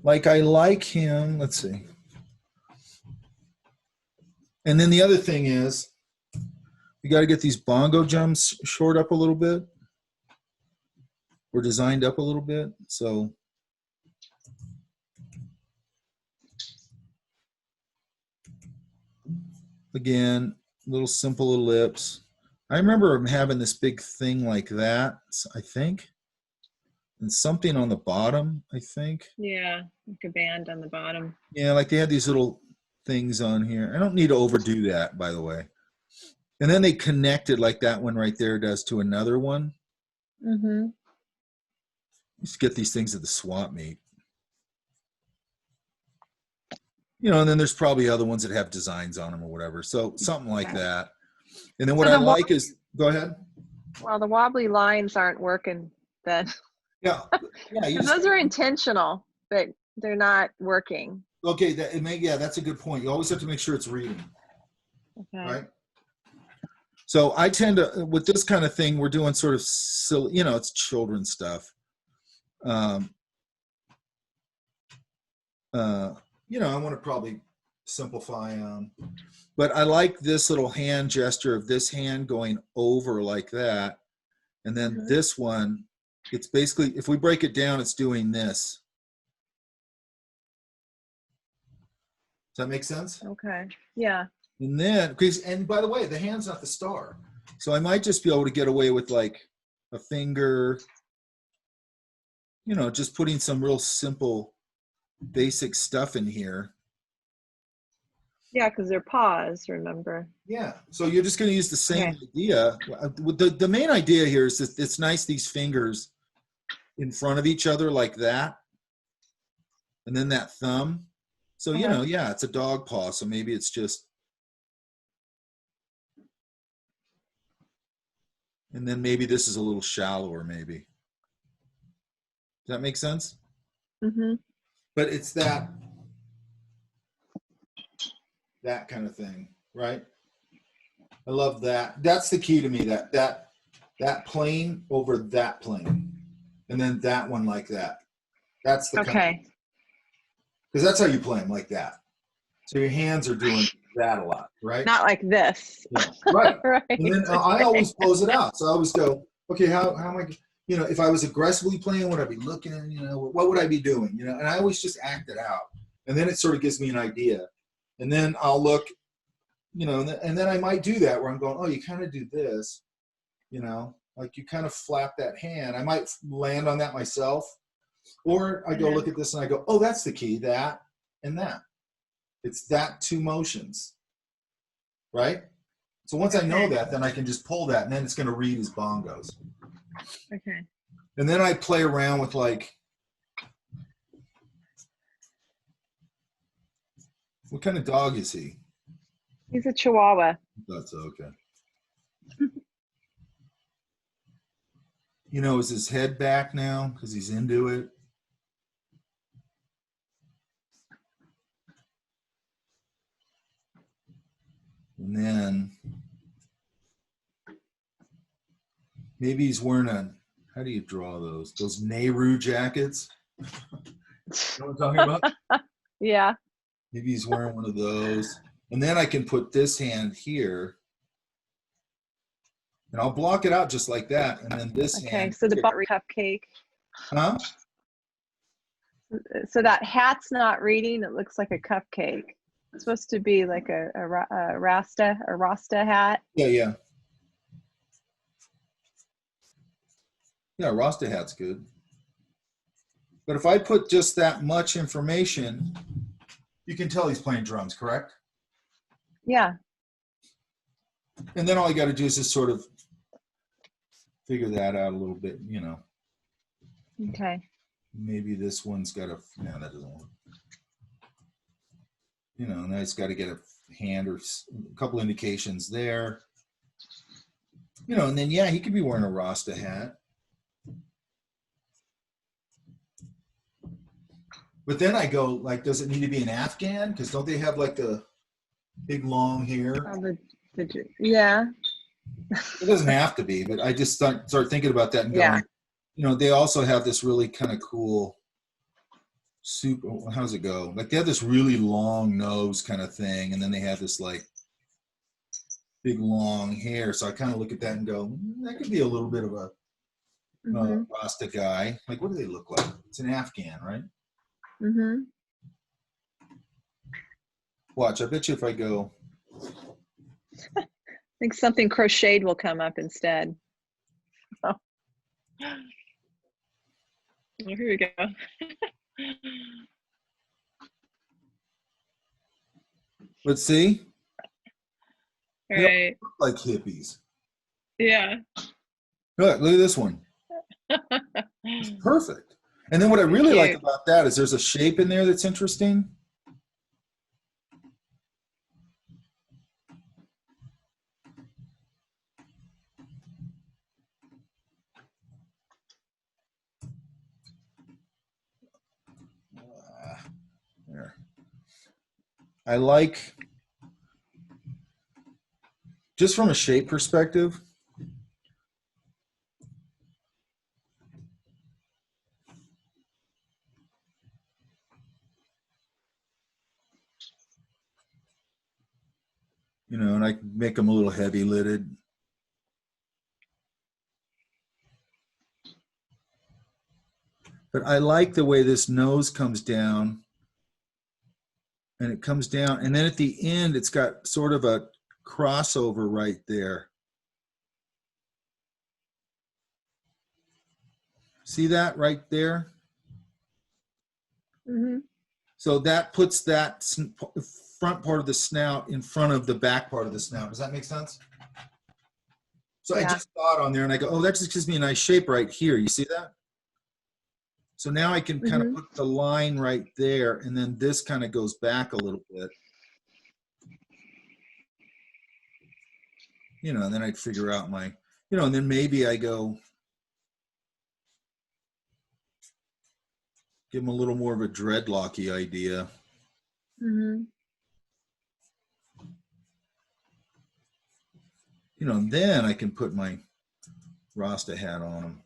Like, I like him. Let's see. And then the other thing is, you got to get these bongo jumps short up a little bit, or designed up a little bit. So again, little simple ellipse. I remember him having this big thing like that, I think, and something on the bottom, I think. Yeah, like a band on the bottom. Yeah, like they had these little things on here. I don't need to overdo that, by the way. And then they connected like that one right there does to another one. Mm-hmm. Just get these things at the swap meet. You know, and then there's probably other ones that have designs on them or whatever. So something like that. And then what I like is, go ahead. Well, the wobbly lines aren't working then. Yeah. Yeah. Those are intentional, but they're not working. Okay. Yeah, that's a good point. You always have to make sure it's reading. Okay. Right. So I tend to, with this kind of thing, we're doing sort of silly, you know, it's children's stuff. You know, I want to probably simplify, but I like this little hand gesture of this hand going over like that. And then this one, it's basically, if we break it down, it's doing this. Does that make sense? Okay. Yeah. And then, and by the way, the hand's not the star. So I might just be able to get away with like a finger, you know, just putting some real simple, basic stuff in here. Yeah, because they're paws, remember? Yeah. So you're just going to use the same idea. The main idea here is that it's nice, these fingers in front of each other like that. And then that thumb. So, you know, yeah, it's a dog paw. So maybe it's just, and then maybe this is a little shallower, maybe. Does that make sense? Mm-hmm. But it's that kind of thing, right? I love that. That's the key to me, that plane over that plane. And then that one like that. That's the Okay. Because that's how you play them, like that. So your hands are doing that a lot, right? Not like this. Yeah. Right. Right. And then I always close it out. So I always go, okay, how am I, you know, if I was aggressively playing, would I be looking at, you know, what would I be doing? You know, and I always just act it out. And then it sort of gives me an idea. And then I'll look, you know, and then I might do that where I'm going, oh, you kind of do this, you know, like you kind of flap that hand. I might land on that myself. Or I go look at this and I go, oh, that's the key, that and that. It's that two motions, right? So once I know that, then I can just pull that and then it's going to read as bongos. Okay. And then I play around with like, what kind of dog is he? He's a Chihuahua. That's okay. You know, is his head back now because he's into it? And then maybe he's wearing how do you draw those? Those Nehru jackets? You know what I'm talking about? Yeah. Maybe he's wearing one of those. And then I can put this hand here. And I'll block it out just like that. And then this hand. Okay, so the here. buttery cupcake. Huh? So that hat's not reading. It looks like a cupcake. It's supposed to be like a Rasta hat. Yeah, yeah. Yeah, Rasta hat's good. But if I put just that much information, you can tell he's playing drums, correct? Yeah. And then all you got to do is just sort of figure that out a little bit, you know. Okay. Maybe this one's got a, no, that doesn't work. You know, now it's got to get a hand or a couple indications there. You know, and then, yeah, he could be wearing a Rasta hat. But then I go, like, does it need to be an Afghan? Because don't they have, like, the big, long hair? Oh, yeah. It doesn't have to be, but I just start thinking about that and going, Yeah. you know, they also have this really kind of cool super, how does it go? Like, they have this really long nose kind of thing, and then they have this, like, big, long hair. So I kind of look at that and go, that could be a little bit of a Rasta guy. Like, what do they look like? It's an Afghan, right? Mm-hmm. Watch, I bet you if I go. I think something crocheted will come up instead. Oh. Here we go. Let's see. All They right. look like hippies. Yeah. Look at this one. It's perfect. And then what I really like about that is there's a shape in there that's interesting. There. I like, just from a shape perspective, you know, and I make them a little heavy lidded. But I like the way this nose comes down, and it comes down, and then at the end, it's got sort of a crossover right there. See that right there? Mm-hmm. So that puts that front part of the snout in front of the back part of the snout. Does that make sense? So Yeah. I just saw it on there and I go, oh, that just gives me a nice shape right here. You see that? So now I can kind of put the line right there, and then this kind of goes back a little bit. You know, and then I'd figure out my, you know, and then maybe I go, give them a little more of a dreadlocky idea. Mm-hmm. You know, and then I can put my Rasta hat on them.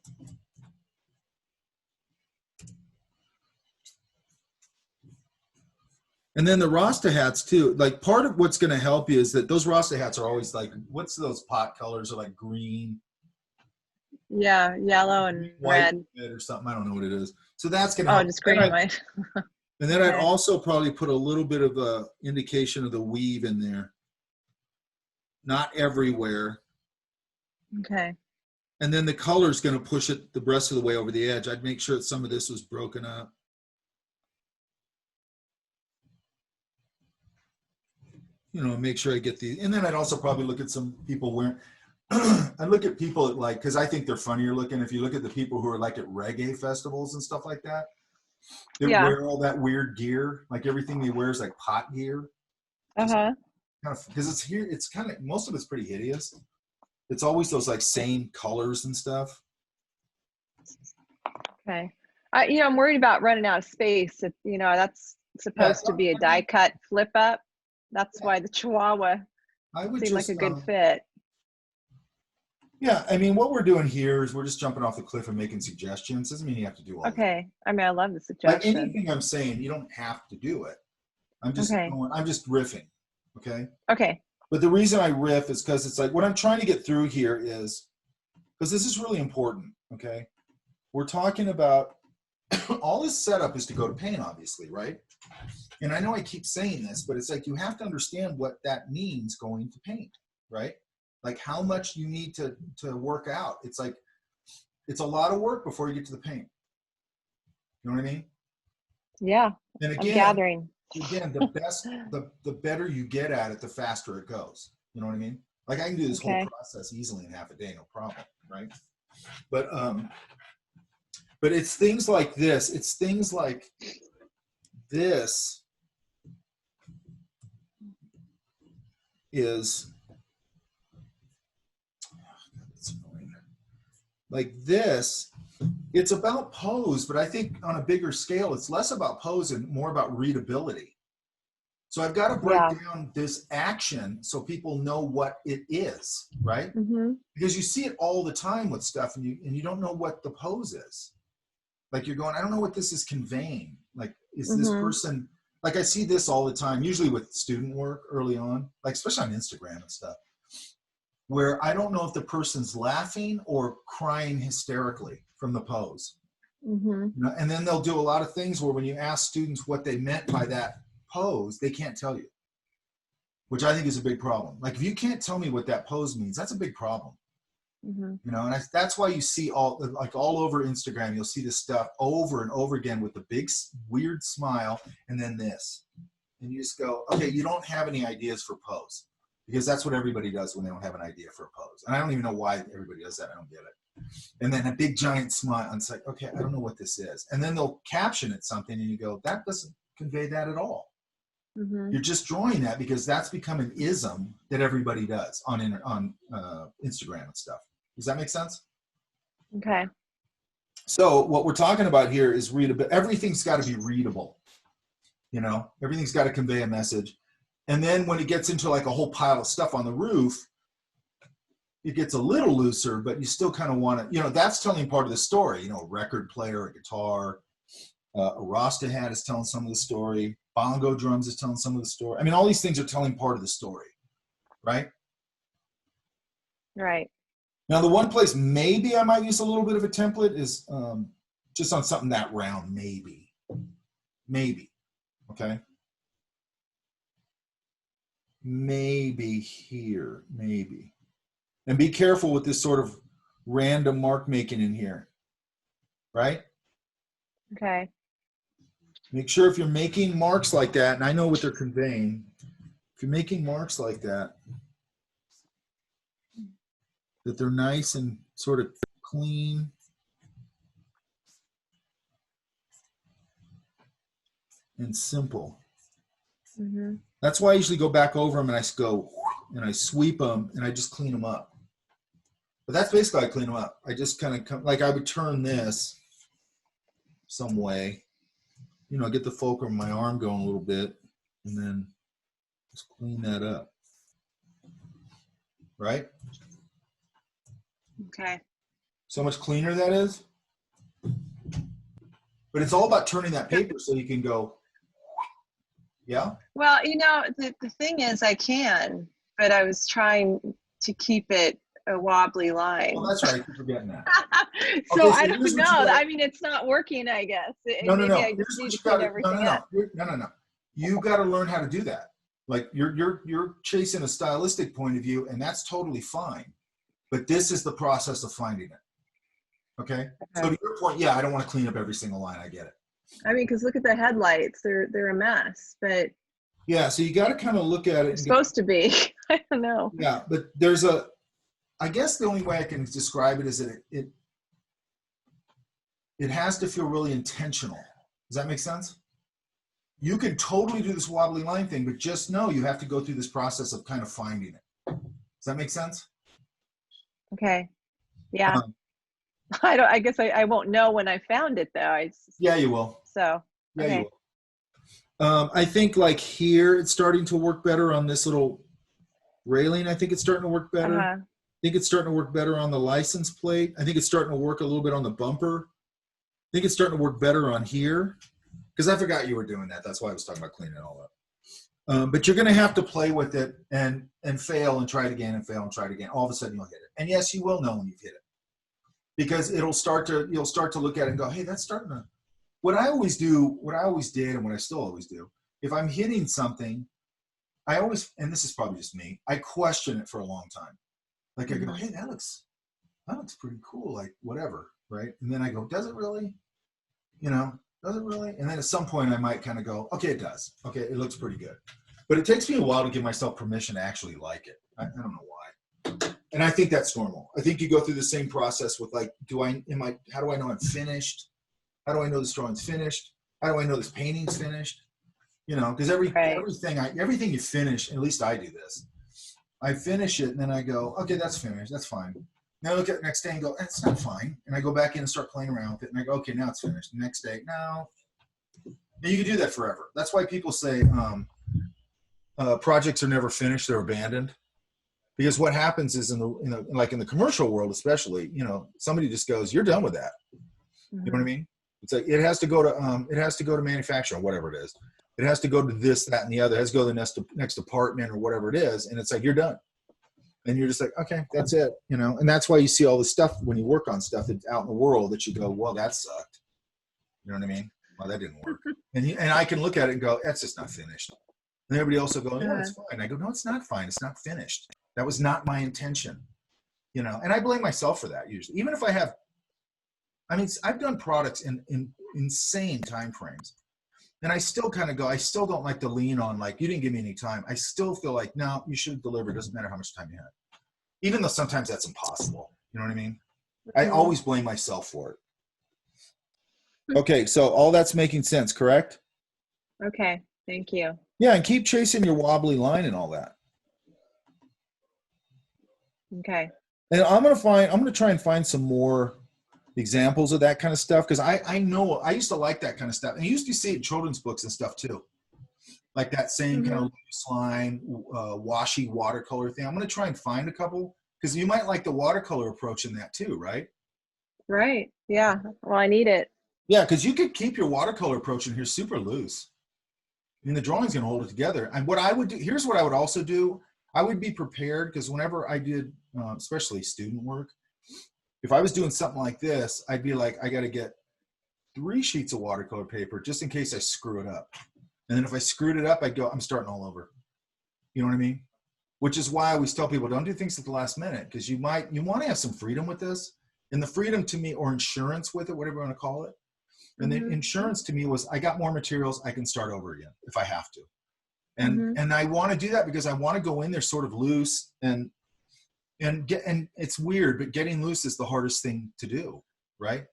And then the Rasta hats too, like part of what's going to help you is that those Rasta hats are always like, what's those pot colors? Are like green. Yeah, yellow and white, red. or something. I don't know what it is. So that's going to help. Oh, just green and white. And then I'd also probably put a little bit of a indication of the weave in there. Not everywhere. Okay. And then the color is going to push it the rest of the way over the edge. I'd make sure that some of this was broken up. You know, make sure I get the, and then I'd also probably look at some people wearing, I look at people at like, because I think they're funnier looking. If you look at the people who are like at reggae festivals and stuff like that, they wear all that weird gear. Like everything they wear is like pot gear. Uh-huh. Kind of, because it's here, it's kind of, most of it's pretty hideous. It's always those like same colors and stuff. Okay. I'm worried about running out of space. If, that's supposed to be a die cut flip up. That's why the Chihuahua seemed like a good fit. Yeah, I mean, what we're doing here is we're just jumping off the cliff and making suggestions. Doesn't mean you have to do all Okay. that. I mean, I love the suggestion. Like anything I'm saying, you don't have to do it. I'm just I'm just riffing. Okay. Okay. But the reason I riff is because it's like what I'm trying to get through here is because this is really important. Okay. We're talking about all this setup is to go to paint, obviously, right? And I know I keep saying this, but it's like you have to understand what that means going to paint, right? Like how much you need to work out. It's like, it's a lot of work before you get to the paint. You know what I mean? Yeah, And I'm again, gathering. the better you get at it, the faster it goes. You know what I mean? Like I can do this whole Okay. process easily in half a day, no problem, right? But it's things like this. It's things like this is like this. It's about pose, but I think on a bigger scale, it's less about pose and more about readability. So I've got to break down this action so people know what it is, right? Because you see it all the time with stuff, and you don't know what the pose is. Like you're going, I don't know what this is conveying. Like, is this person, like I see this all the time, usually with student work early on, like especially on Instagram and stuff, where I don't know if the person's laughing or crying hysterically from the pose. You know, and then they'll do a lot of things where when you ask students what they meant by that pose, they can't tell you, which I think is a big problem. Like if you can't tell me what that pose means, that's a big problem. You know, and that's why you see all over Instagram, you'll see this stuff over and over again with the big weird smile and then this, and you just go, okay, you don't have any ideas for pose, because that's what everybody does when they don't have an idea for a pose. And I don't even know why everybody does that. I don't get it. And then a big giant smile, and it's like, okay, I don't know what this is. And then they'll caption it something, and you go, that doesn't convey that at all. You're just drawing that because that's become an ism that everybody does on Instagram and stuff. Does that make sense? Okay. So what we're talking about here is readable. Everything's got to be readable. You know, everything's got to convey a message. And then when it gets into like a whole pile of stuff on the roof, it gets a little looser, but you still kind of want to, you know, that's telling part of the story. You know, a record player, a guitar, a Rasta hat is telling some of the story. Bongo drums is telling some of the story. I mean, all these things are telling part of the story, right? Right. Now, the one place maybe I might use a little bit of a template is just on something that round, maybe. Maybe, okay? Maybe here, maybe. And be careful with this sort of random mark making in here, right? Okay. Make sure if you're making marks like that, and I know what they're conveying, if you're making marks like that, that they're nice and sort of clean. And simple. That's why I usually go back over them and I go and I sweep them and I just clean them up. But that's basically how I clean them up. I just kind of come, like I would turn this some way, you know, get the fulcrum of my arm going a little bit and then just clean that up. Right? Okay. So much cleaner that is. But it's all about turning that paper so you can go, yeah. Well, you know, the thing is I can, but I was trying to keep it a wobbly line. Well, that's right. I keep forgetting that. So Okay, I don't know. I mean, it's not working, I guess. No. Maybe I just need to clean everything up. No. You got to learn how to do that. Like you're chasing a stylistic point of view, and that's totally fine. But this is the process of finding it. Okay? So to your point, yeah, I don't want to clean up every single line. I get it. I mean, because look at the headlights; they're a mess. But yeah, so you got to kind of look at it. It's supposed to be. I don't know. Yeah, but I guess the only way I can describe it is that it has to feel really intentional. Does that make sense? You can totally do this wobbly line thing, but just know you have to go through this process of kind of finding it. Does that make sense? Okay. Yeah. I guess I won't know when I found it though. Yeah, you will. So. Yeah, okay. you will. I think like here, it's starting to work better on this little railing. I think it's starting to work better. I think it's starting to work better on the license plate. I think it's starting to work a little bit on the bumper. I think it's starting to work better on here. Because I forgot you were doing that. That's why I was talking about cleaning it all up. But you're going to have to play with it and fail and try it again and fail and try it again. All of a sudden you'll hit it. And yes, you will know when you've hit it. Because you'll start to look at it and go, hey, that's starting to, what I always did and what I still always do if I'm hitting something, I always, and this is probably just me, I question it for a long time. Like I go, hey, that looks pretty cool, like whatever, right? And then I go, does it really? You know, does it really? And then at some point I might kind of go, okay, it does. Okay, it looks pretty good. But it takes me a while to give myself permission to actually like it. I don't know why. And I think that's normal. I think you go through the same process with like, how do I know I'm finished? How do I know this drawing's finished? How do I know this painting's finished? You know, because everything you finish, at least I do this. I finish it and then I go, okay, that's finished. That's fine. Then I look at it the next day and go, that's not fine. And I go back in and start playing around with it. And I go, okay, now it's finished. The next day, no. And you can do that forever. That's why people say projects are never finished, they're abandoned. Because what happens is in the commercial world, especially, you know, somebody just goes, you're done with that. You know what I mean? It's like, it has to go to manufacturing, whatever it is. It has to go to this, that, and the other. It has to go to the next department or whatever it is. And it's like, you're done. And you're just like, okay, that's it. You know, and that's why you see all this stuff when you work on stuff that's out in the world that you go, well, that sucked. You know what I mean? Well, that didn't work. And I can look at it and go, that's just not finished. And everybody else will go, no, it's fine. I go, no, it's not fine. It's not finished. That was not my intention. You know, and I blame myself for that usually. Even if I've done products in insane time frames. And I still kind of go, I still don't like to lean on like, you didn't give me any time. I still feel like, no, you should deliver. It doesn't matter how much time you had. Even though sometimes that's impossible. You know what I mean? I always blame myself for it. Okay, so all that's making sense, correct? Okay, thank you. Yeah, and keep chasing your wobbly line and all that. Okay. And I'm gonna try and find some more examples of that kind of stuff, because I know I used to like that kind of stuff, and you used to see it in children's books and stuff too, like that same kind of loose line, washy watercolor thing. I'm gonna try and find a couple, because you might like the watercolor approach in that too, right? Right. Yeah. Well, I need it. Yeah, because you could keep your watercolor approach in here super loose. I mean, the drawing's gonna hold it together. And what I would do, here's what I would also do. I would be prepared, because whenever I did, especially student work, if I was doing something like this, I'd be like, I got to get 3 sheets of watercolor paper just in case I screw it up. And then if I screwed it up, I'd go, I'm starting all over. You know what I mean? Which is why I always tell people, don't do things at the last minute, because you want to have some freedom with this. And the freedom to me, or insurance with it, whatever you want to call it. And the insurance to me was, I got more materials, I can start over again if I have to. And I want to do that because I want to go in there sort of loose and it's weird, but getting loose is the hardest thing to do, right?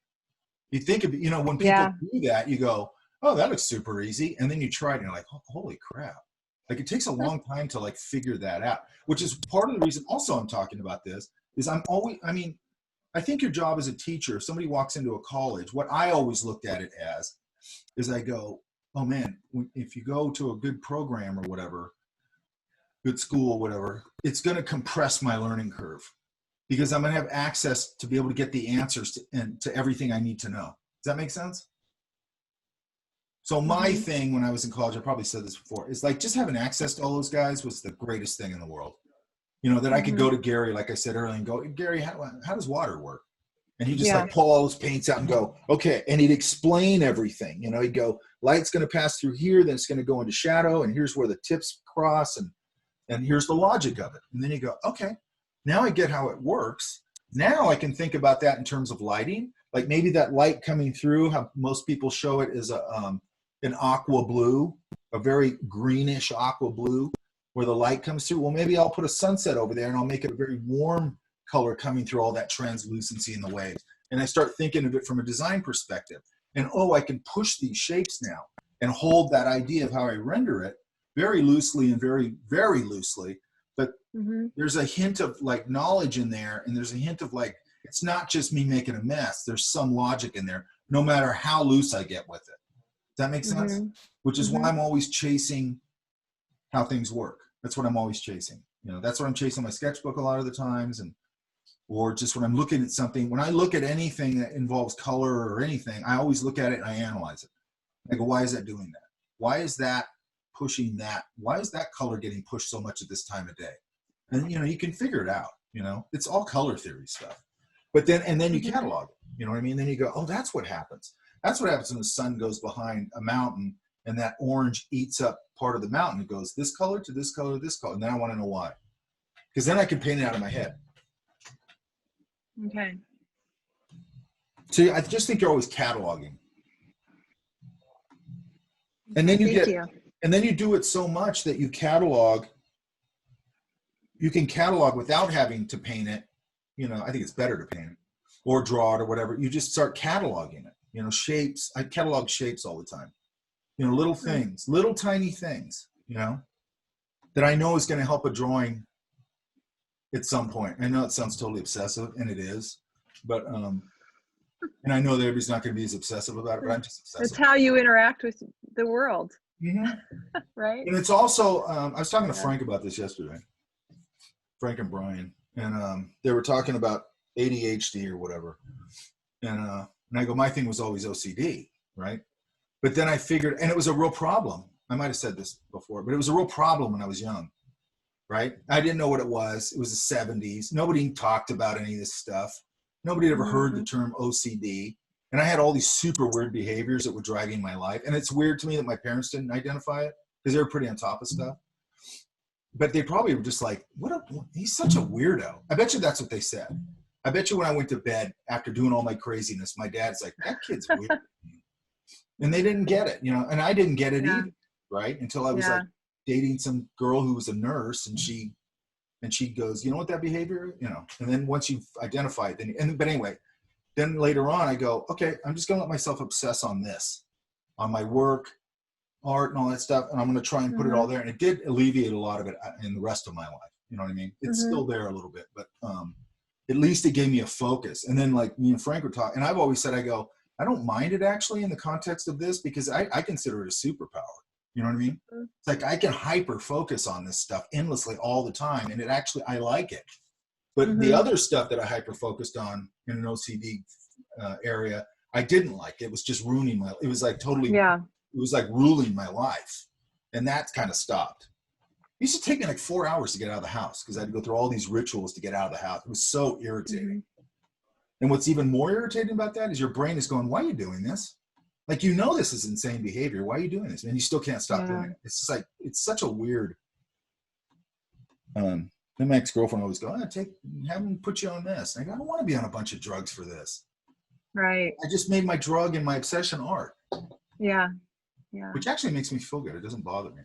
You think of it, you know, when people do that, you go, oh, that looks super easy. And then you try it and you're like, oh, holy crap. Like it takes a long time to like figure that out, which is part of the reason also I'm talking about this is I think your job as a teacher, if somebody walks into a college, what I always looked at it as is I go, oh man, if you go to a good program or whatever, good school, whatever, it's going to compress my learning curve because I'm going to have access to be able to get the answers to everything I need to know. Does that make sense? So my thing when I was in college, I probably said this before, is like just having access to all those guys was the greatest thing in the world. You know, that I could go to Gary, like I said earlier, and go, Gary, how does water work? And he'd just like pull all those paints out and go, okay. And he'd explain everything. You know, he'd go, light's going to pass through here, then it's going to go into shadow, and here's where the tips cross, and here's the logic of it. And then you go, okay, now I get how it works. Now I can think about that in terms of lighting. Like maybe that light coming through, how most people show it is an aqua blue, a very greenish aqua blue, where the light comes through. Well, maybe I'll put a sunset over there and I'll make it a very warm color coming through all that translucency in the waves. And I start thinking of it from a design perspective. And oh, I can push these shapes now and hold that idea of how I render it very loosely and very, very loosely. But there's a hint of like knowledge in there. And there's a hint of like, it's not just me making a mess. There's some logic in there, no matter how loose I get with it. Does that make sense? Which is why I'm always chasing how things work. That's what I'm always chasing. You know, that's what I'm chasing my sketchbook a lot of the times, or just when I'm looking at something. When I look at anything that involves color or anything, I always look at it and I analyze it. I go, why is that doing that? Why is that pushing that? Why is that color getting pushed so much at this time of day? And you know, you can figure it out. You know, it's all color theory stuff. But then, and then you catalog it. You know what I mean? Then you go, oh, that's what happens. That's what happens when the sun goes behind a mountain and that orange eats up part of the mountain. It goes this color to this color to this color, and then I want to know why. Because then I can paint it out of my head. Okay. So I just think you're always cataloging. And then and then you do it so much that you catalog. You can catalog without having to paint it. You know, I think it's better to paint it or draw it or whatever. You just start cataloging it. You know, shapes. I catalog shapes all the time. You know, little things, little tiny things, you know, that I know is going to help a drawing at some point. I know it sounds totally obsessive, and it is, but and I know that everybody's not going to be as obsessive about it, but I'm just obsessive. It's how you interact with the world. Mm-hmm. Right? And it's also, I was talking to Frank about this yesterday, Frank and Brian, and they were talking about ADHD or whatever. And I go, my thing was always OCD, right? But then I figured, and it was a real problem. I might have said this before, but it was a real problem when I was young, right? I didn't know what it was. It was the 70s. Nobody talked about any of this stuff. Nobody had ever heard the term OCD. And I had all these super weird behaviors that were driving my life. And it's weird to me that my parents didn't identify it because they were pretty on top of stuff. But they probably were just like, he's such a weirdo. I bet you that's what they said. I bet you when I went to bed after doing all my craziness, my dad's like, that kid's weird. And they didn't get it, you know, and I didn't get it either, right? Until I was like dating some girl who was a nurse, and she goes, you know what that behavior, you know, and then once you've identified, but anyway, then later on I go, okay, I'm just going to let myself obsess on this, on my work, art and all that stuff. And I'm going to try and put it all there. And it did alleviate a lot of it in the rest of my life. You know what I mean? It's still there a little bit, but at least it gave me a focus. And then like me and Frank were talking, and I've always said, I go, I don't mind it actually in the context of this because I consider it a superpower. You know what I mean? It's like I can hyper focus on this stuff endlessly all the time. And it actually, I like it. But the other stuff that I hyper focused on in an OCD area, I didn't like. It was just ruining it was like totally, it was like ruling my life. And that kind of stopped. It used to take me like 4 hours to get out of the house because I had to go through all these rituals to get out of the house. It was so irritating. And what's even more irritating about that is your brain is going, why are you doing this? Like, you know, this is insane behavior. Why are you doing this? And you still can't stop doing it. It's just like, it's such a weird, then my ex-girlfriend always go, have them put you on this. And I go, I don't want to be on a bunch of drugs for this. Right. I just made my drug and my obsession art. Yeah. Yeah. Which actually makes me feel good. It doesn't bother me.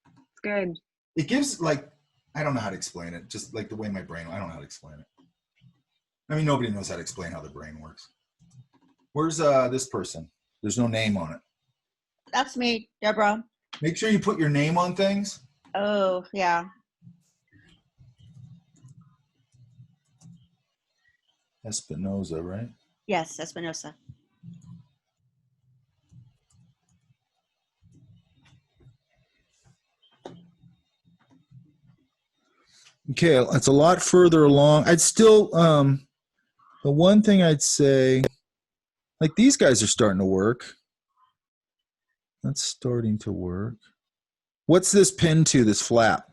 It's good. It gives like, I don't know how to explain it. Just like the way my brain, I don't know how to explain it. I mean, nobody knows how to explain how the brain works. Where's this person? There's no name on it. That's me, Deborah. Make sure you put your name on things. Oh, yeah. Espinoza, right? Yes, Espinosa. Okay, it's a lot further along. I'd still, the one thing I'd say, like these guys are starting to work. That's starting to work. What's this pinned to, this flap?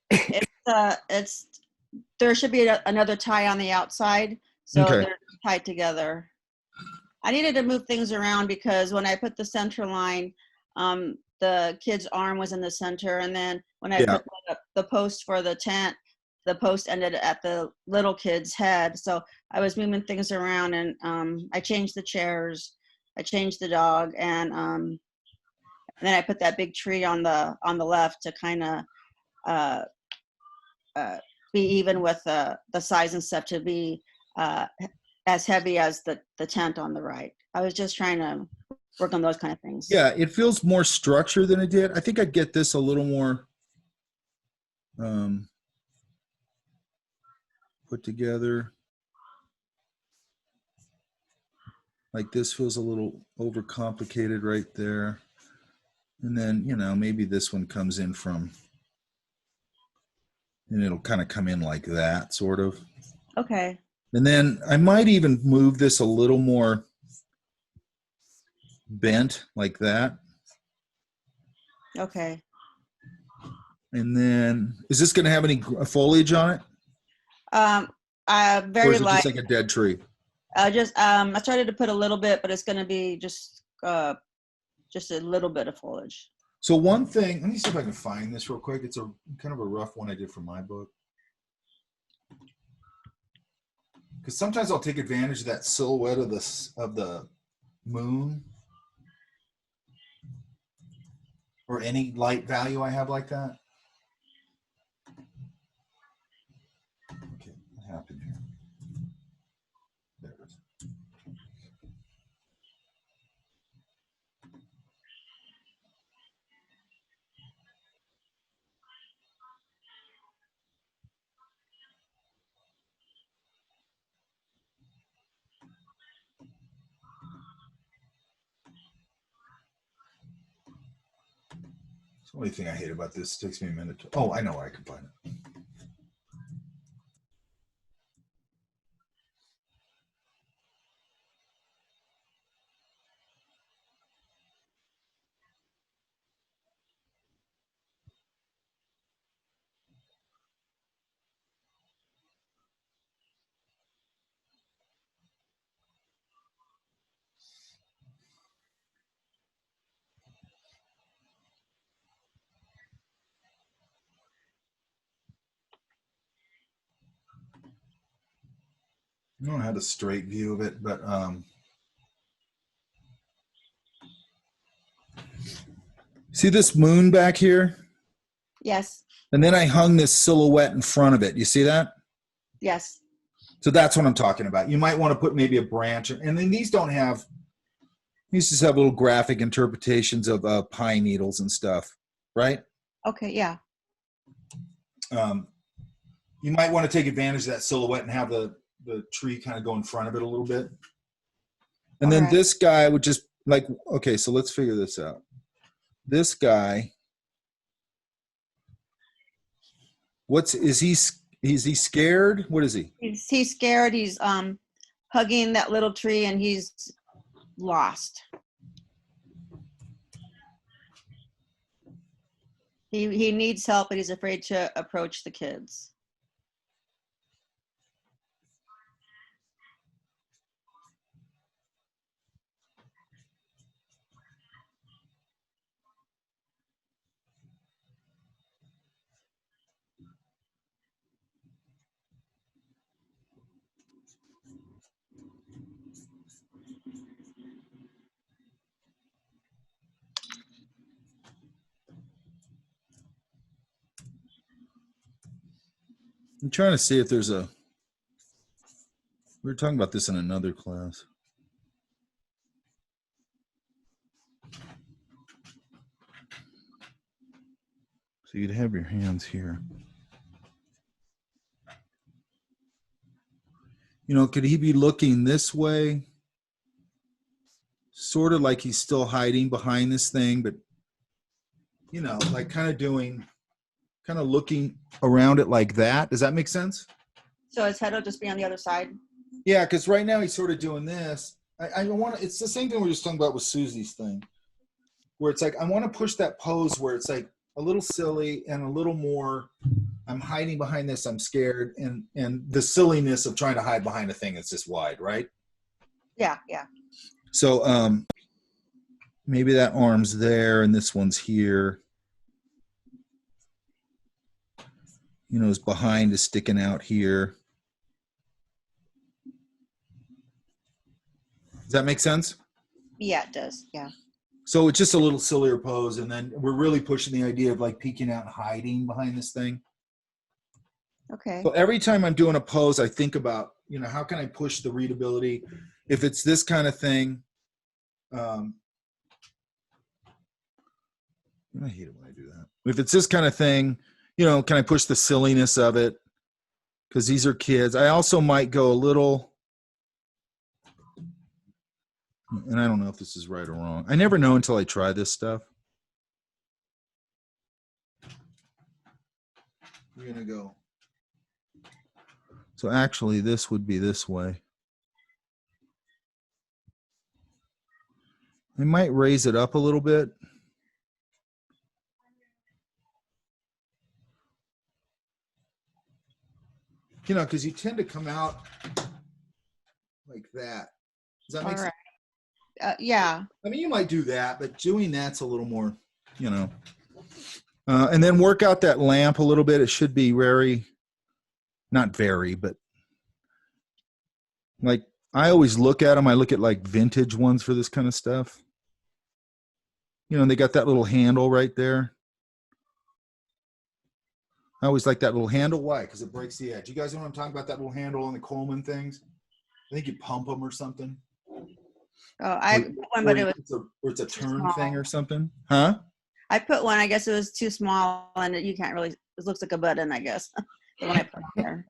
It's there should be another tie on the outside, so they're tied together. I needed to move things around because when I put the center line, the kid's arm was in the center, and then when I put the post for the tent, the post ended at the little kid's head. So I was moving things around, and I changed the chairs, I changed the dog, and then I put that big tree on the left to kind of be even with the size and stuff, to be as heavy as the tent on the right. I was just trying to work on those kind of things. Yeah, it feels more structured than it did. I think I'd get this a little more put together. Like this feels a little overcomplicated right there. And then, you know, maybe this one comes in from, and it'll kind of come in like that, sort of. Okay. And then I might even move this a little more bent like that. Okay. And then, is this going to have any foliage on it? Very or is it light. just like a dead tree? I started to put a little bit, but it's going to be just just a little bit of foliage. So one thing, let me see if I can find this real quick. It's a kind of a rough one I did for my book. Because sometimes I'll take advantage of that silhouette of the moon or any light value I have like that. Okay, what happened here? There it is. It's the only thing I hate about this. It takes me a minute to, oh, I know where I can find it. I don't have a straight view of it, but see this moon back here? Yes. And then I hung this silhouette in front of it. You see that? Yes. So that's what I'm talking about. You might want to put maybe a branch, and then these don't have, these just have little graphic interpretations of pine needles and stuff, right? Okay. Yeah. You might want to take advantage of that silhouette and have the tree kind of go in front of it a little bit. And then this guy would just like, okay, so let's figure this out. This guy, is he scared? What is he? He's scared. He's hugging that little tree and he's lost. He needs help and he's afraid to approach the kids. I'm trying to see if there's a, we were talking about this in another class. So you'd have your hands here. You know, could he be looking this way? Sort of like he's still hiding behind this thing, but, you know, like kind of looking around it like that. Does that make sense? So his head will just be on the other side? Yeah, because right now he's sort of doing this. I want to, it's the same thing we were just talking about with Susie's thing, where it's like, I want to push that pose where it's like a little silly and a little more, I'm hiding behind this, I'm scared, and the silliness of trying to hide behind a thing that's just wide, right? Yeah, yeah. So maybe that arm's there and this one's here. You know, his behind is sticking out here. Does that make sense? Yeah, it does. Yeah. So it's just a little sillier pose, and then we're really pushing the idea of like peeking out and hiding behind this thing. Okay. So every time I'm doing a pose, I think about, you know, how can I push the readability? If it's this kind of thing, I hate it when I do that. If it's this kind of thing, you know, can I push the silliness of it? Because these are kids. I also might go a little, and I don't know if this is right or wrong. I never know until I try this stuff. We're going to go. So actually, this would be this way. I might raise it up a little bit. You know, because you tend to come out like that. Does that make sense? Yeah. I mean, you might do that, but doing that's a little more, you know. And then work out that lamp a little bit. It should be very, not very, but like I always look at them. I look at like vintage ones for this kind of stuff. You know, and they got that little handle right there. I always like that little handle. Why? Because it breaks the edge. You guys know what I'm talking about? That little handle on the Coleman things? I think you pump them or something. Oh, I put one, but it was or it's a turn small. thing or something. Huh? I put one. I guess it was too small, and you can't really. It looks like a button, I guess. The one I put there.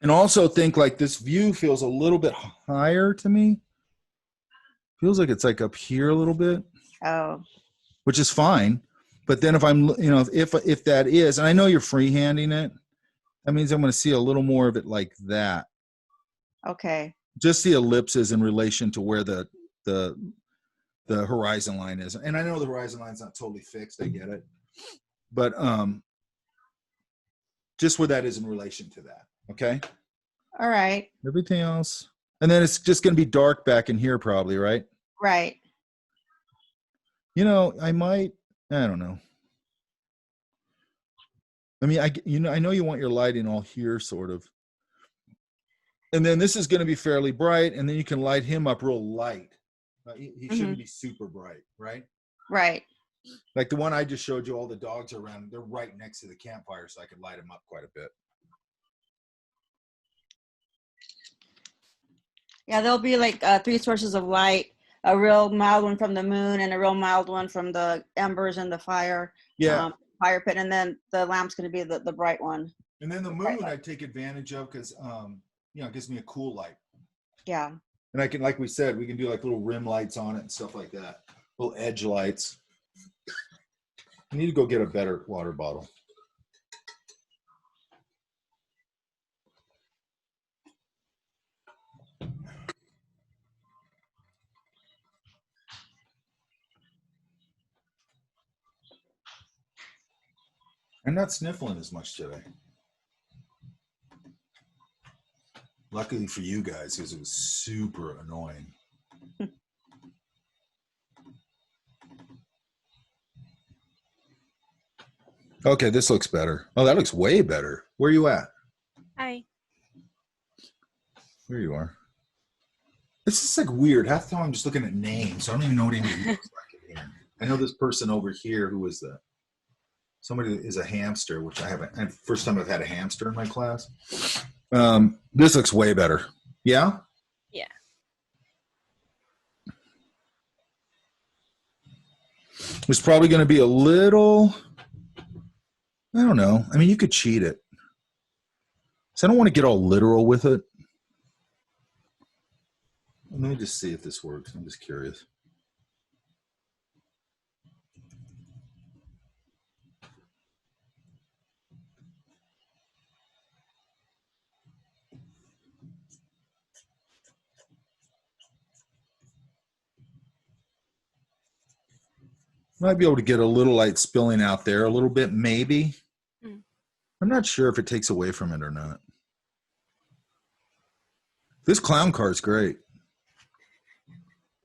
And also think like this view feels a little bit higher to me. Feels like it's like up here a little bit. Oh. Which is fine. But then if I'm, you know, if that is, and I know you're freehanding it, that means I'm going to see a little more of it like that. Okay. Just the ellipses in relation to where the horizon line is. And I know the horizon line's not totally fixed. I get it. But just where that is in relation to that. Okay. All right. Everything else. And then it's just going to be dark back in here probably, right? Right. You know, I don't know. I mean, I know you want your lighting all here sort of. And then this is going to be fairly bright, and then you can light him up real light. He shouldn't be super bright, right? Right. Like the one I just showed you, all the dogs are around, they're right next to the campfire, so I could light him up quite a bit. Yeah, there'll be like 3 sources of light, a real mild one from the moon and a real mild one from the embers and the fire. Yeah. Fire pit, and then the lamp's going to be the bright one. And then the moon I take advantage of because, you know, it gives me a cool light. Yeah. And I can, like we said, we can do like little rim lights on it and stuff like that. Little edge lights. I need to go get a better water bottle. I'm not sniffling as much today. Luckily for you guys, because it was super annoying. Okay, this looks better. Oh, that looks way better. Where are you at? Hi. There you are. This is like weird. Half the time I'm just looking at names. So I don't even know what anybody looks like in here. I know this person over here. Who is that? Somebody is a hamster, which I haven't. First time I've had a hamster in my class. This looks way better. Yeah? Yeah. It's probably going to be a little, I don't know. I mean, you could cheat it. So I don't want to get all literal with it. Let me just see if this works. I'm just curious. Might be able to get a little light spilling out there a little bit, maybe. I'm not sure if it takes away from it or not. This clown car is great.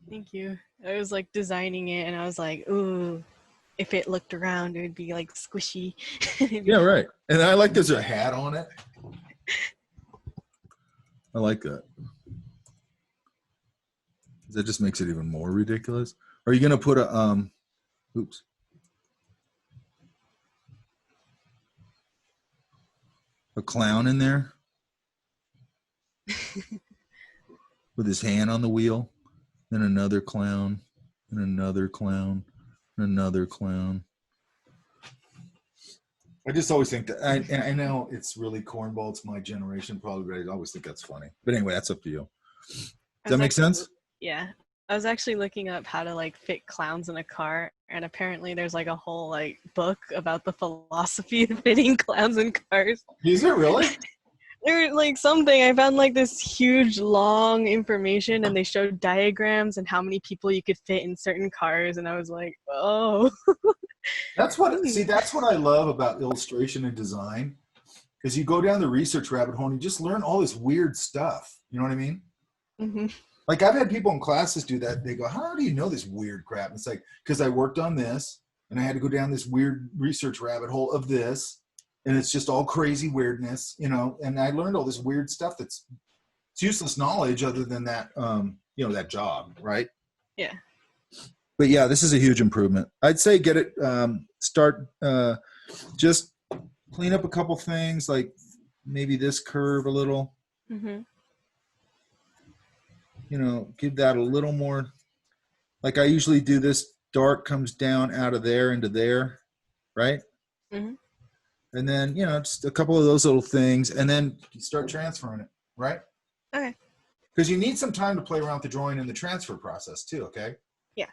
Thank you. I was like designing it and I was like, ooh, if it looked around, it would be like squishy. Yeah, right. And I like there's a hat on it. I like that. That just makes it even more ridiculous. Are you going to put a, oops. A clown in there? With his hand on the wheel? And another clown, and another clown, and another clown. I just always think that, I know it's really cornball, it's my generation probably, but I always think that's funny. But anyway, that's up to you. Does that make sense? Yeah. I was actually looking up how to like fit clowns in a car, and apparently there's like a whole like book about the philosophy of fitting clowns in cars. Is it really? There's like something, I found like this huge long information, and they showed diagrams and how many people you could fit in certain cars, and I was like, oh. That's what I love about illustration and design, is you go down the research rabbit hole and you just learn all this weird stuff. You know what I mean? Mm-hmm. Like I've had people in classes do that. They go, how do you know this weird crap? And it's like, because I worked on this and I had to go down this weird research rabbit hole of this. And it's just all crazy weirdness, you know, and I learned all this weird stuff it's useless knowledge other than that, you know, that job, right? Yeah. But yeah, this is a huge improvement. I'd say get it, start, just clean up a couple things, like maybe this curve a little, Mm-hmm. you know, give that a little more, like I usually do this dark comes down out of there into there, right? Mm-hmm. And then, you know, just a couple of those little things, and then you start transferring it, right? Okay. Because you need some time to play around with the drawing and the transfer process too, okay? Yeah.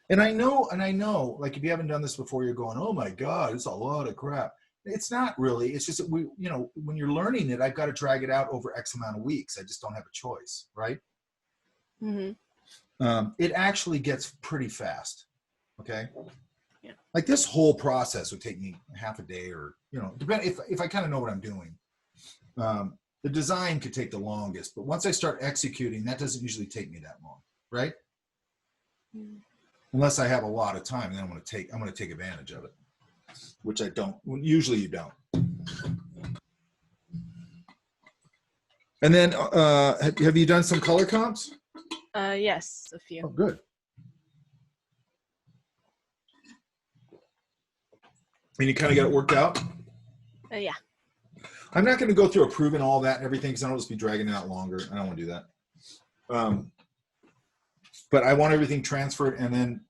And I know, like if you haven't done this before, you're going, oh my God, it's a lot of crap. It's not really. It's just that we, you know, when you're learning it, I've got to drag it out over X amount of weeks. I just don't have a choice, right? Mm-hmm. It actually gets pretty fast, okay? Yeah. Like this whole process would take me half a day, or you know, depend if I kind of know what I'm doing. The design could take the longest, but once I start executing, that doesn't usually take me that long, right? Mm. Unless I have a lot of time, then I'm going to take advantage of it, which I don't. Usually, you don't. And then, have you done some color comps? Yes, a few. Oh, good. And you kind of got it worked out? Yeah. I'm not going to go through approving all that and everything because I don't just be dragging it out longer. I don't want to do that. But I want everything transferred, and then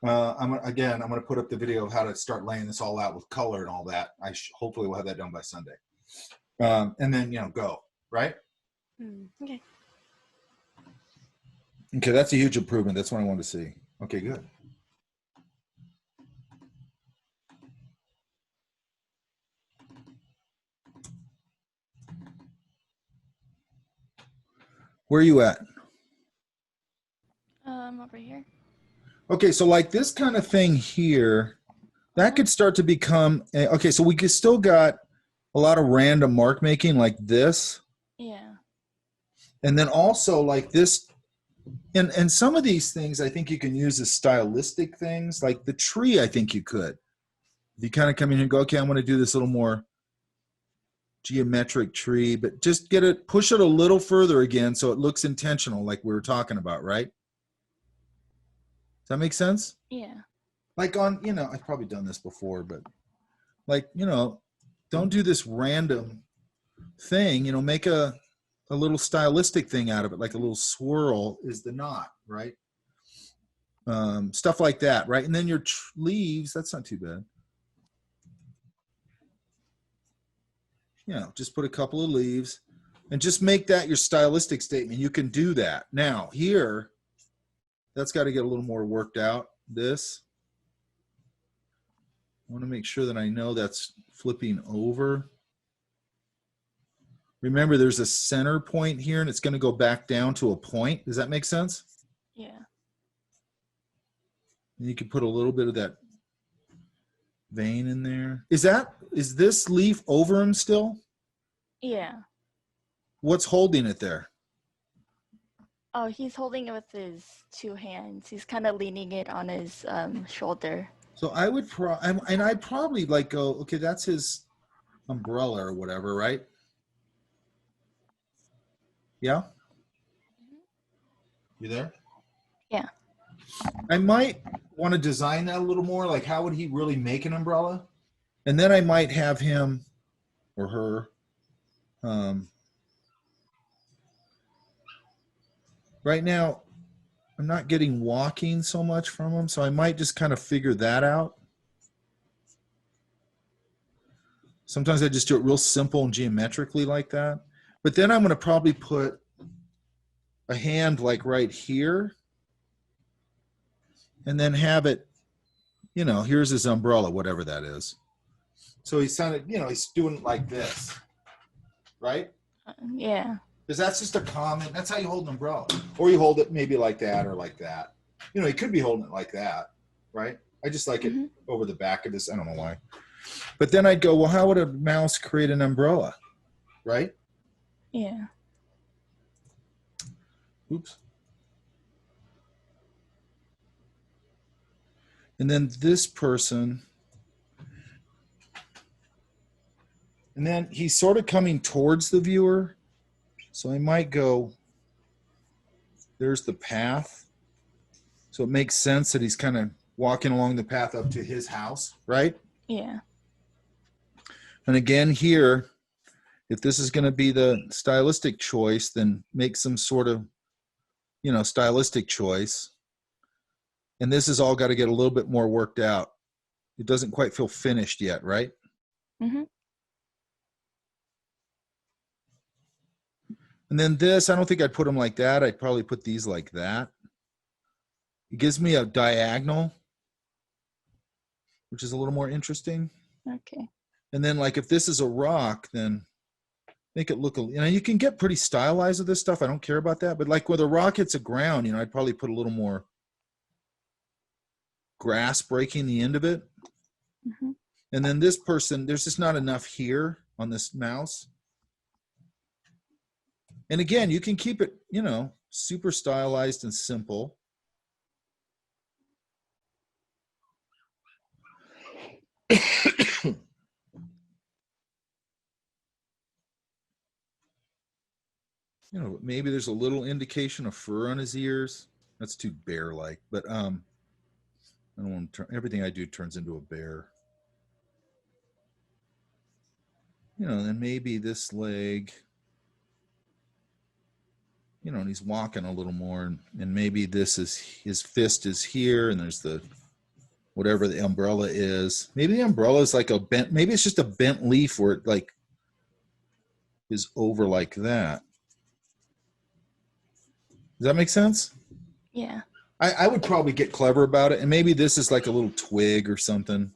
I'm going to put up the video of how to start laying this all out with color and all that. Hopefully we'll have that done by Sunday. And then, you know, go, right? Okay. Okay, that's a huge improvement. That's what I wanted to see. Okay, good. Where are you at? Over here. Okay, so like this kind of thing here, that could start to become, okay, so we still got a lot of random mark making like this. Yeah. And then also like this, and some of these things I think you can use as stylistic things, like the tree I think you could. If you kind of come in here and go, okay, I'm going to do this little more geometric tree, but just push it a little further again so it looks intentional like we were talking about, right? Does that make sense? Yeah. Like on, you know, I've probably done this before, but like, you know, don't do this random thing, you know, make a little stylistic thing out of it, like a little swirl is the knot, right? Stuff like that, right? And then your leaves, that's not too bad. You know, just put a couple of leaves and just make that your stylistic statement. You can do that. Now here, that's got to get a little more worked out. This, I want to make sure that I know that's flipping over. Remember, there's a center point here, and it's going to go back down to a point. Does that make sense? Yeah. And you can put a little bit of that vein in there. Is this leaf over him still? Yeah. What's holding it there? Oh, he's holding it with his two hands. He's kind of leaning it on his shoulder. So I would I'd probably like go, okay, that's his umbrella or whatever, right? Yeah? You there? Yeah. I might want to design that a little more. Like, how would he really make an umbrella? And then I might have him or her right now, I'm not getting walking so much from him, so I might just kind of figure that out. Sometimes I just do it real simple and geometrically like that. But then I'm going to probably put a hand like right here and then have it, you know, here's his umbrella, whatever that is. So he's kind of, you know, he's doing it like this, right? Yeah. Because that's just a common, that's how you hold an umbrella. Or you hold it maybe like that or like that. You know, he could be holding it like that, right? I just like it over the back of this. I don't know why. But then I'd go, well, how would a mouse create an umbrella, right? Yeah. Oops. And then this person, and then he's sort of coming towards the viewer. So I might go, there's the path. So it makes sense that he's kind of walking along the path up to his house, right? Yeah. And again here, if this is going to be the stylistic choice, then make some sort of, stylistic choice. And this has all got to get a little bit more worked out. It doesn't quite feel finished yet, right? Mm-hmm. And then this, I don't think I'd put them like that. I'd probably put these like that. It gives me a diagonal, which is a little more interesting. Okay. And then like if this is a rock, then make it look, you can get pretty stylized with this stuff. I don't care about that. But like with a rock hits the ground, I'd probably put a little more grass breaking the end of it. Mm-hmm. And then this person, there's just not enough here on this mouse. And again, you can keep it, super stylized and simple. Maybe there's a little indication of fur on his ears. That's too bear-like, but I don't want to turn, everything I do turns into a bear. Then maybe this leg, and he's walking a little more, and maybe this is, his fist is here, and there's the, whatever the umbrella is. Maybe the umbrella is like a bent, maybe it's just a bent leaf where it like is over like that. Does that make sense? Yeah. I would probably get clever about it, and maybe this is like a little twig or something.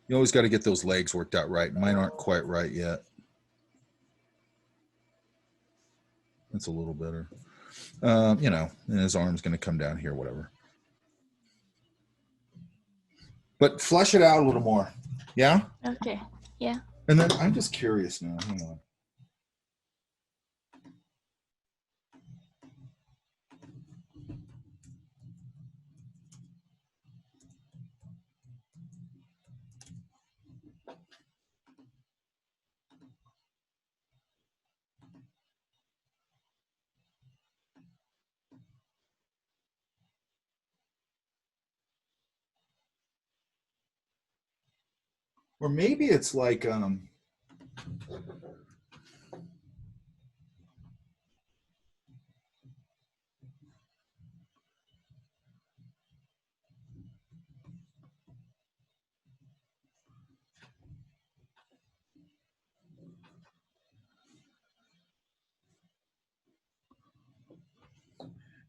You always got to get those legs worked out right. Mine aren't quite right yet. That's a little better. And his arm's going to come down here, whatever. But flesh it out a little more. Yeah? Okay. Yeah. And then I'm just curious now. Hang on. Or maybe it's like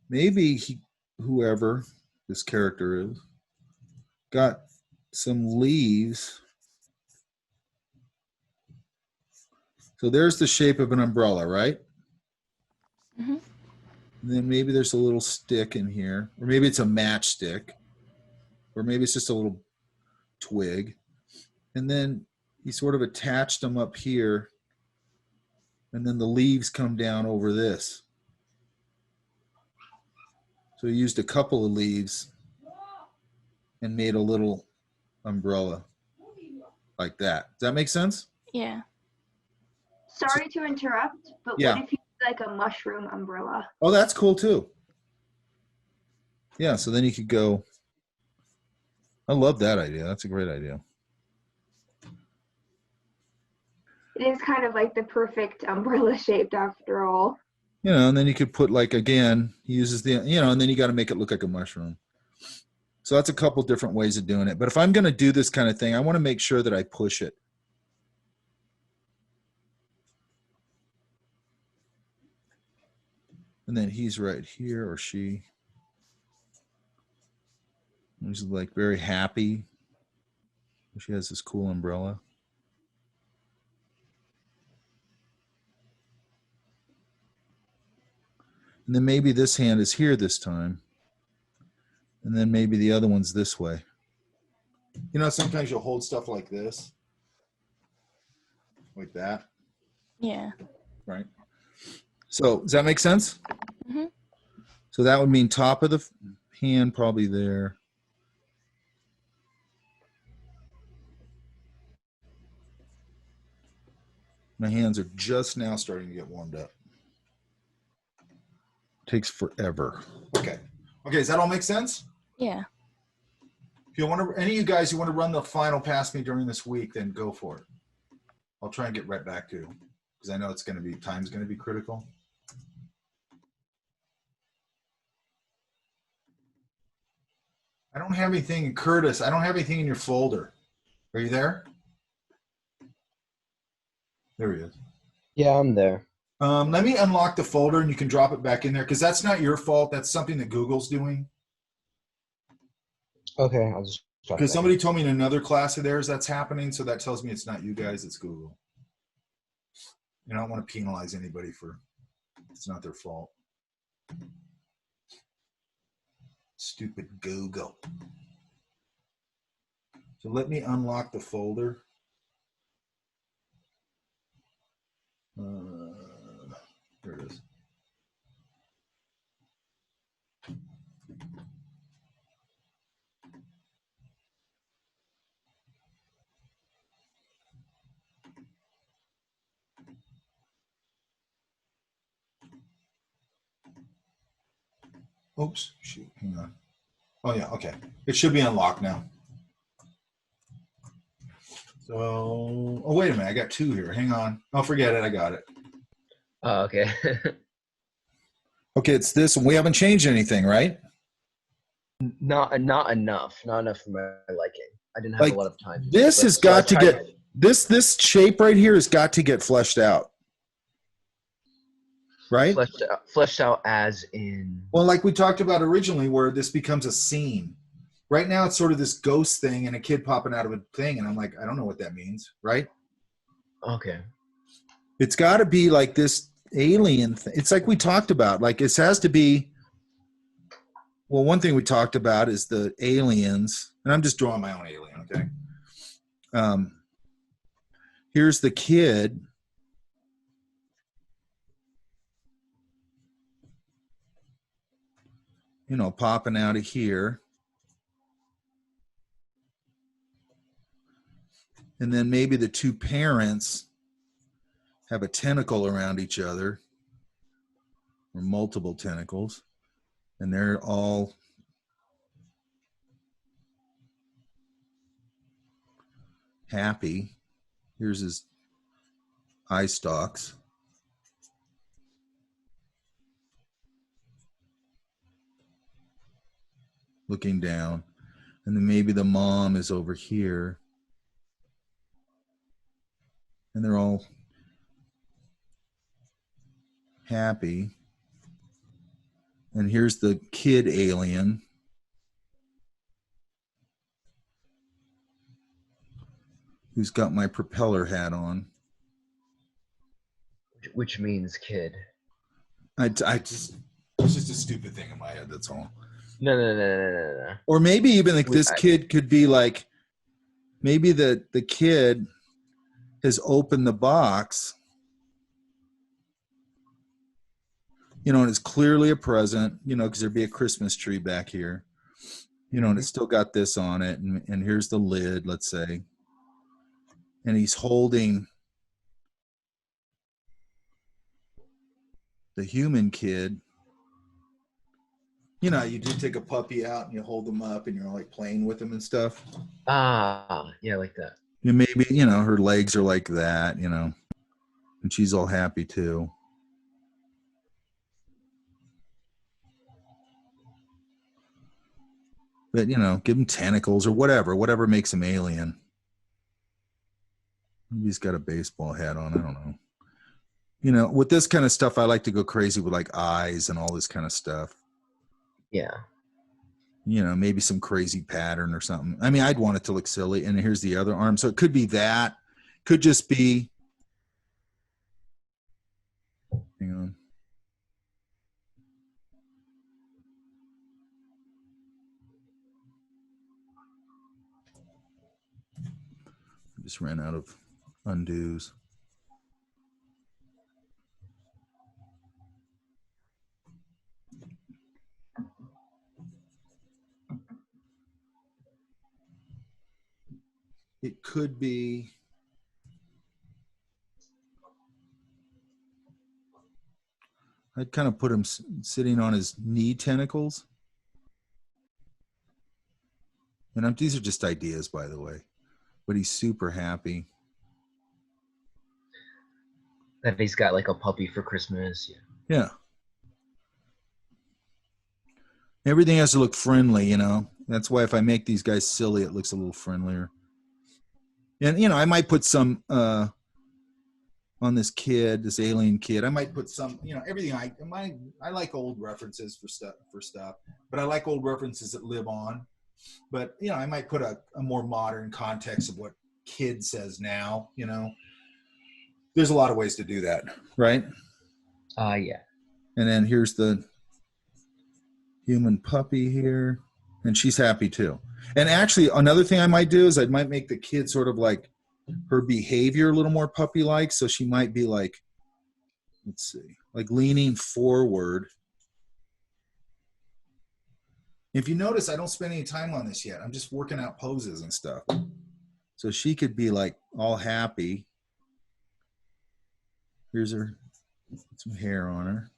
maybe whoever this character is got some leaves. So there's the shape of an umbrella, right? Mm-hmm. And then maybe there's a little stick in here, or maybe it's a matchstick, or maybe it's just a little twig. And then he sort of attached them up here, and then the leaves come down over this. So he used a couple of leaves and made a little umbrella like that. Does that make sense? Yeah. Sorry to interrupt, but Yeah. what if you did like a mushroom umbrella? Oh, that's cool too. Yeah, so then you could go. I love that idea. That's a great idea. It is kind of like the perfect umbrella shaped after all. And then you could put like, again, he uses the, and then you got to make it look like a mushroom. So that's a couple different ways of doing it. But if I'm going to do this kind of thing, I want to make sure that I push it. And then he's right here, or she. He's like very happy. She has this cool umbrella. And then maybe this hand is here this time. And then maybe the other one's this way. Sometimes you'll hold stuff like this. like that, Yeah. right? So does that make sense? Mhm. So that would mean top of the hand probably there. My hands are just now starting to get warmed up. Takes forever. Okay. Okay, does that all make sense? Yeah. If you want to, any of you guys who want to run the final past me during this week, then go for it. I'll try and get right back to you because I know it's going to be, time's going to be critical. I don't have anything, Curtis, I don't have anything in your folder. Are you there? There he is. Yeah, I'm there. Let me unlock the folder and you can drop it back in there because that's not your fault. That's something that Google's doing. Okay, I'll just drop it Because back somebody in. told me in another class of theirs that's happening, so that tells me it's not you guys, it's Google. And I don't want to penalize anybody for it's not their fault. Stupid Google. So let me unlock the folder. There it is. Oops, shoot, hang on. Oh yeah, okay. It should be unlocked now. So, oh wait a minute, I got two here. Hang on. Oh, forget it, I got it. Oh, okay. Okay, it's this, and we haven't changed anything, right? Not enough. Not enough for my liking. I didn't have Like, a lot of time. this has So I got to tried- get this shape right here has got to get fleshed out. Right? Fleshed out as in. Well, like we talked about originally, where this becomes a scene. Right now, it's sort of this ghost thing and a kid popping out of a thing, and I'm like, I don't know what that means, right? Okay. It's got to be like this alien thing. It's like we talked about. Like it has to be. Well, one thing we talked about is the aliens, and I'm just drawing my own alien. Okay. Here's the kid. You know, popping out of here. And then maybe the two parents have a tentacle around each other, or multiple tentacles, and they're all happy. Here's his eye stalks. Looking down. And then maybe the mom is over here. And they're all happy. And here's the kid alien. Who's got my propeller hat on. Which means kid. I just, it's just a stupid thing in my head, that's all. No. Or maybe even like this kid could be like, maybe the kid has opened the box, you know, and it's clearly a present, you know, because there'd be a Christmas tree back here, you know, and it's still got this on it. And here's the lid, let's say. And he's holding the human kid. You know, you do take a puppy out and you hold them up and you're like playing with them and stuff. Ah, yeah, like that. And maybe, you know, her legs are like that, you know, and she's all happy too. But, you know, give him tentacles or whatever makes him alien. Maybe he's got a baseball hat on. I don't know. You know, with this kind of stuff, I like to go crazy with like eyes and all this kind of stuff. Yeah. You know, maybe some crazy pattern or something. I mean, I'd want it to look silly. And here's the other arm. So it could be that. Could just be. Hang on. I just ran out of undos. it could be, I'd kind of put him sitting on his knee tentacles. And these are just ideas, by the way, but he's super happy. That he's got like a puppy for Christmas. Yeah. Yeah. Everything has to look friendly, you know. That's why if I make these guys silly, it looks a little friendlier. And, you know, I might put some on this kid, this alien kid. I might put some, you know, everything. I like old references for stuff, but I like old references that live on. But, you know, I might put a more modern context of what kid says now, you know. There's a lot of ways to do that, right? Yeah. And then here's the human puppy here, and she's happy too. And actually, another thing I might do is I might make the kid sort of like her behavior a little more puppy-like. So she might be like, let's see, like leaning forward. If you notice, I don't spend any time on this yet. I'm just working out poses and stuff. So she could be like all happy. Here's her, some hair on her.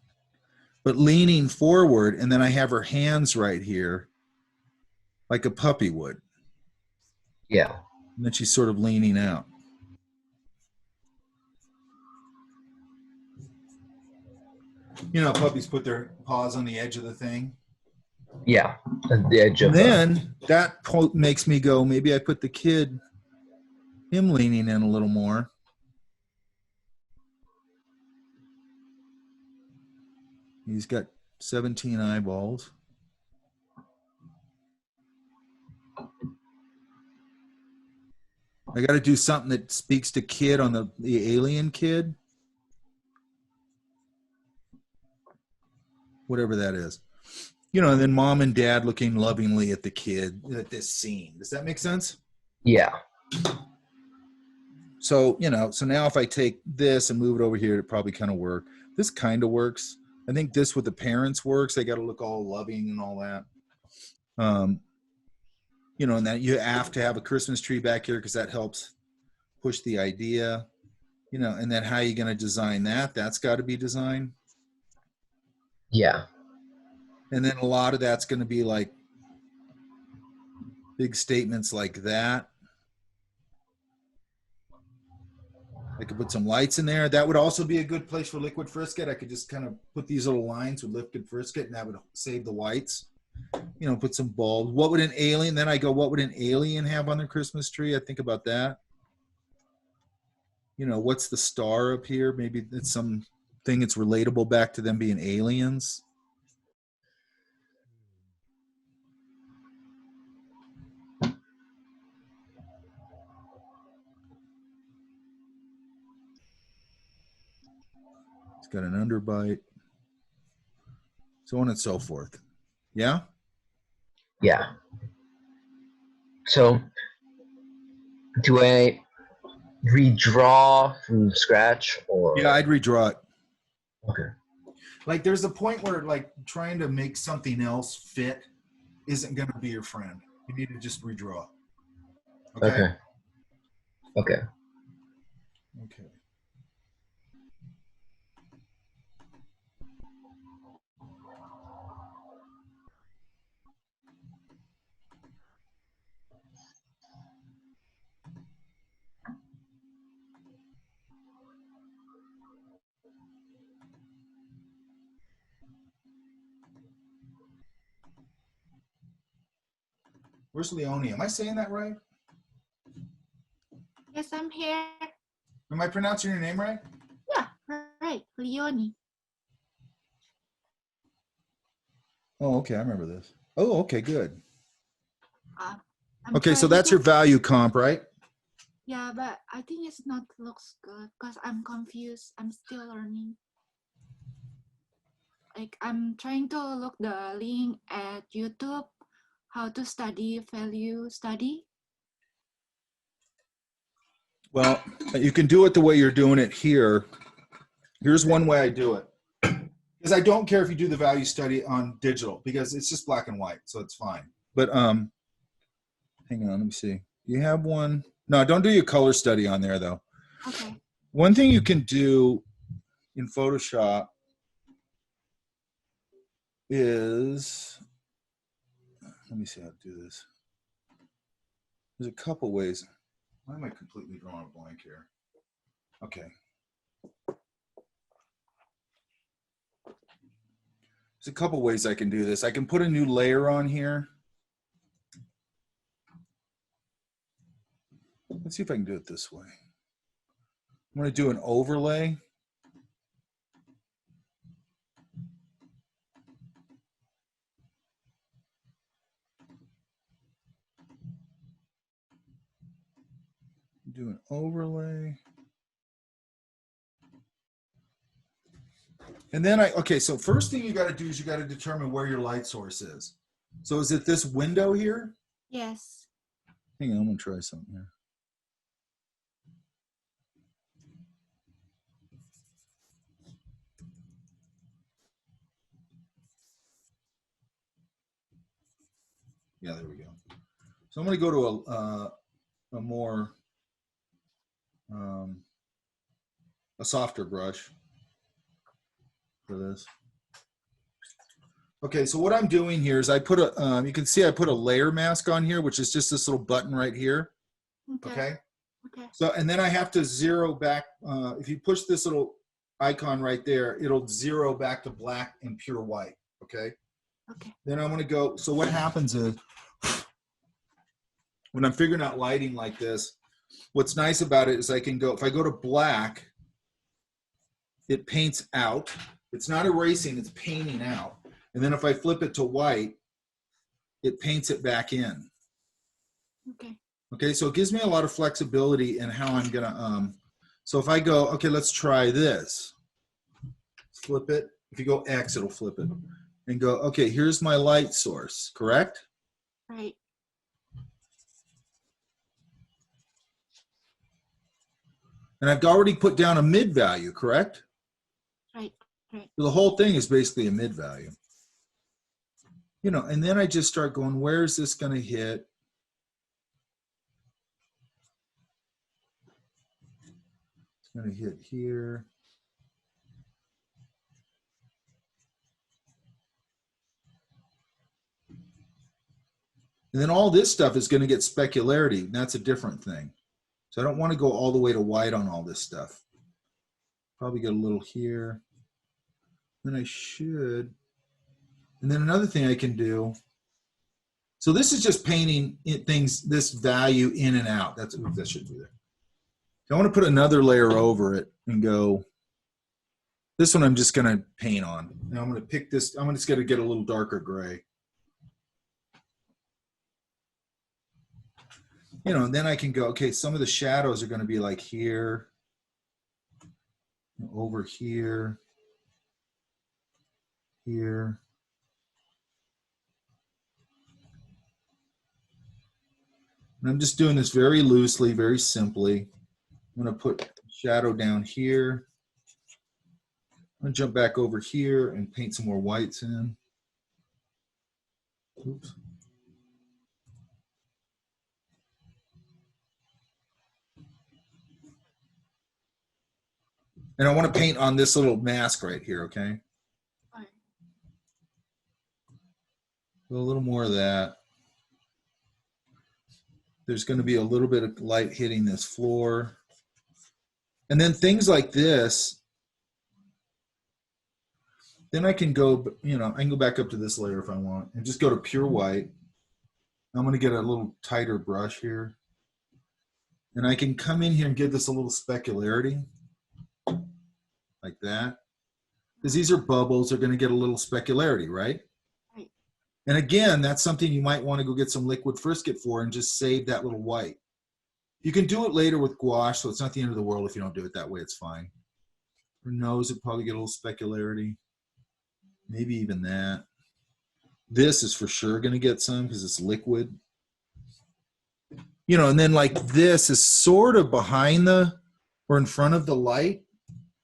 But leaning forward, and then I have her hands right here, like a puppy would. Yeah. And then she's sort of leaning out. You know, puppies put their paws on the edge of the thing. Yeah, at the edge of. Then that makes me go, maybe I put the kid, him leaning in a little more. He's got 17 eyeballs. I got to do something that speaks to kid on the alien kid. Whatever that is. You know, and then mom and dad looking lovingly at the kid at this scene. Does that make sense? Yeah. So, you know, so now if I take this and move it over here, it probably kind of work. This kind of works. I think this with the parents works. They got to look all loving and all that. You know, and that you have to have a Christmas tree back here because that helps push the idea. You know, and then how are you going to design that? That's got to be designed. Yeah. And then a lot of that's going to be like big statements like that. I could put some lights in there. That would also be a good place for liquid frisket. I could just kind of put these little lines with liquid frisket, and that would save the whites. You know, put some bulbs. What would an alien, then I go, what would an alien have on their Christmas tree? I think about that. You know, what's the star up here? Maybe it's something that's relatable back to them being aliens. It's got an underbite. So on and so forth. Yeah? Yeah. So do I redraw from scratch or? Yeah, I'd redraw it. Okay. Like there's a point where like trying to make something else fit isn't going to be your friend. You need to just redraw. Okay. Okay. Okay. Okay. Where's Leonie? Am I saying that right? Yes, I'm here. Am I pronouncing your name right? Yeah, right, Leonie. Oh, okay. I remember this. Oh, okay, good. I'm Okay, so trying that's to- your value comp, right? Yeah, but I think it's not looks good because I'm confused. I'm still learning. Like I'm trying to look the link at YouTube, how to study value study. Well, you can do it the way you're doing it here. Here's one way I do it. Because I don't care if you do the value study on digital because it's just black and white, so it's fine. But hang on, let me see. You have one. No, don't do your color study on there though. Okay. One thing you can do in Photoshop is, let me see how to do this. There's a couple ways. Why am I completely drawing a blank here? Okay. There's a couple ways I can do this. I can put a new layer on here. Let's see if I can do it this way. I'm going to do an overlay. Do an overlay. And then okay, so first thing you got to do is you got to determine where your light source is. So is it this window here? Yes. Hang on, I'm going to try something here. Yeah, there we go. So I'm going to go to a more, a softer brush for this. Okay, so what I'm doing here is I put a, you can see I put a layer mask on here, which is just this little button right here. Okay. Okay. So, and then I have to zero back, if you push this little icon right there, it'll zero back to black and pure white. Okay. Okay. Then I'm going to go, so what happens is when I'm figuring out lighting like this, what's nice about it is I can go, if I go to black, it paints out. It's not erasing, it's painting out. And then if I flip it to white, it paints it back in. Okay. Okay, so it gives me a lot of flexibility in how I'm gonna, so if I go, okay, let's try this. Flip it. If you go X, it'll flip it. And go, okay, here's my light source, correct? Right. And I've already put down a mid value, correct? Right. Right. So the whole thing is basically a mid value. You know, and then I just start going, where is this going to hit? It's going to hit here. And then all this stuff is going to get specularity, and that's a different thing. So I don't want to go all the way to white on all this stuff. Probably get a little here. Then I should. And then another thing I can do. So this is just painting things, this value in and out. That should be there. So I want to put another layer over it and go. This one I'm just going to paint on. Now I'm going to pick this. I'm just going to get a little darker gray. You know, and then I can go, okay, some of the shadows are going to be like here, over here, here. And I'm just doing this very loosely, very simply. I'm going to put shadow down here. I'm going to jump back over here and paint some more whites in. Oops. And I want to paint on this little mask right here, okay? Right. A little more of that. There's going to be a little bit of light hitting this floor. And then things like this, then I can go, you know, I can go back up to this layer if I want and just go to pure white. I'm going to get a little tighter brush here. And I can come in here and give this a little specularity. Like that. Because these are bubbles, they're going to get a little specularity, right? Right. And again, that's something you might want to go get some liquid frisket for and just save that little white. You can do it later with gouache, so it's not the end of the world if you don't do it that way, it's fine. Her nose would probably get a little specularity. Maybe even that. This is for sure going to get some because it's liquid. You know, and then like this is sort of behind the, or in front of the light.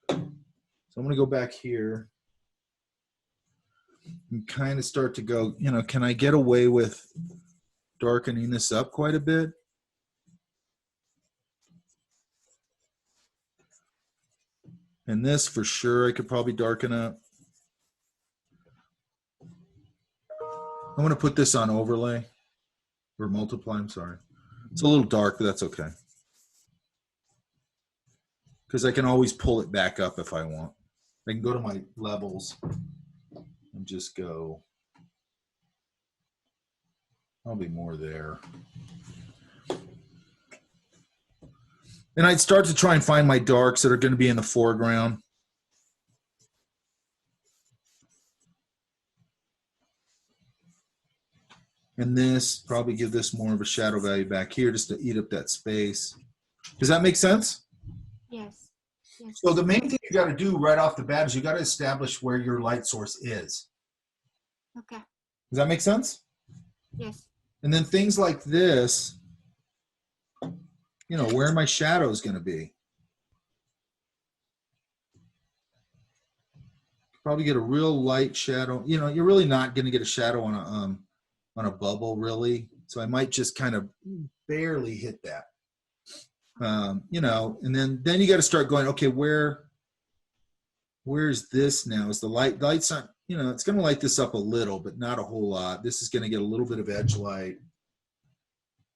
So I'm going to go back here and kind of start to go, you know, can I get away with darkening this up quite a bit? And this for sure I could probably darken up. I'm going to put this on overlay or multiply, I'm sorry. It's a little dark, but that's okay. Because I can always pull it back up if I want. I can go to my levels and just go, probably more there. And I'd start to try and find my darks that are going to be in the foreground. And this, probably give this more of a shadow value back here just to eat up that space. Does that make sense? Yes. Yes. So the main thing you got to do right off the bat is you got to establish where your light source is. Okay. Does that make sense? Yes. And then things like this, you know, where my shadow is going to be. Probably get a real light shadow. You know, you're really not going to get a shadow on a bubble, really. So I might just kind of barely hit that. You know, and then you got to start going, okay, where's this now? Is the light's not, you know, it's going to light this up a little, but not a whole lot. This is going to get a little bit of edge light.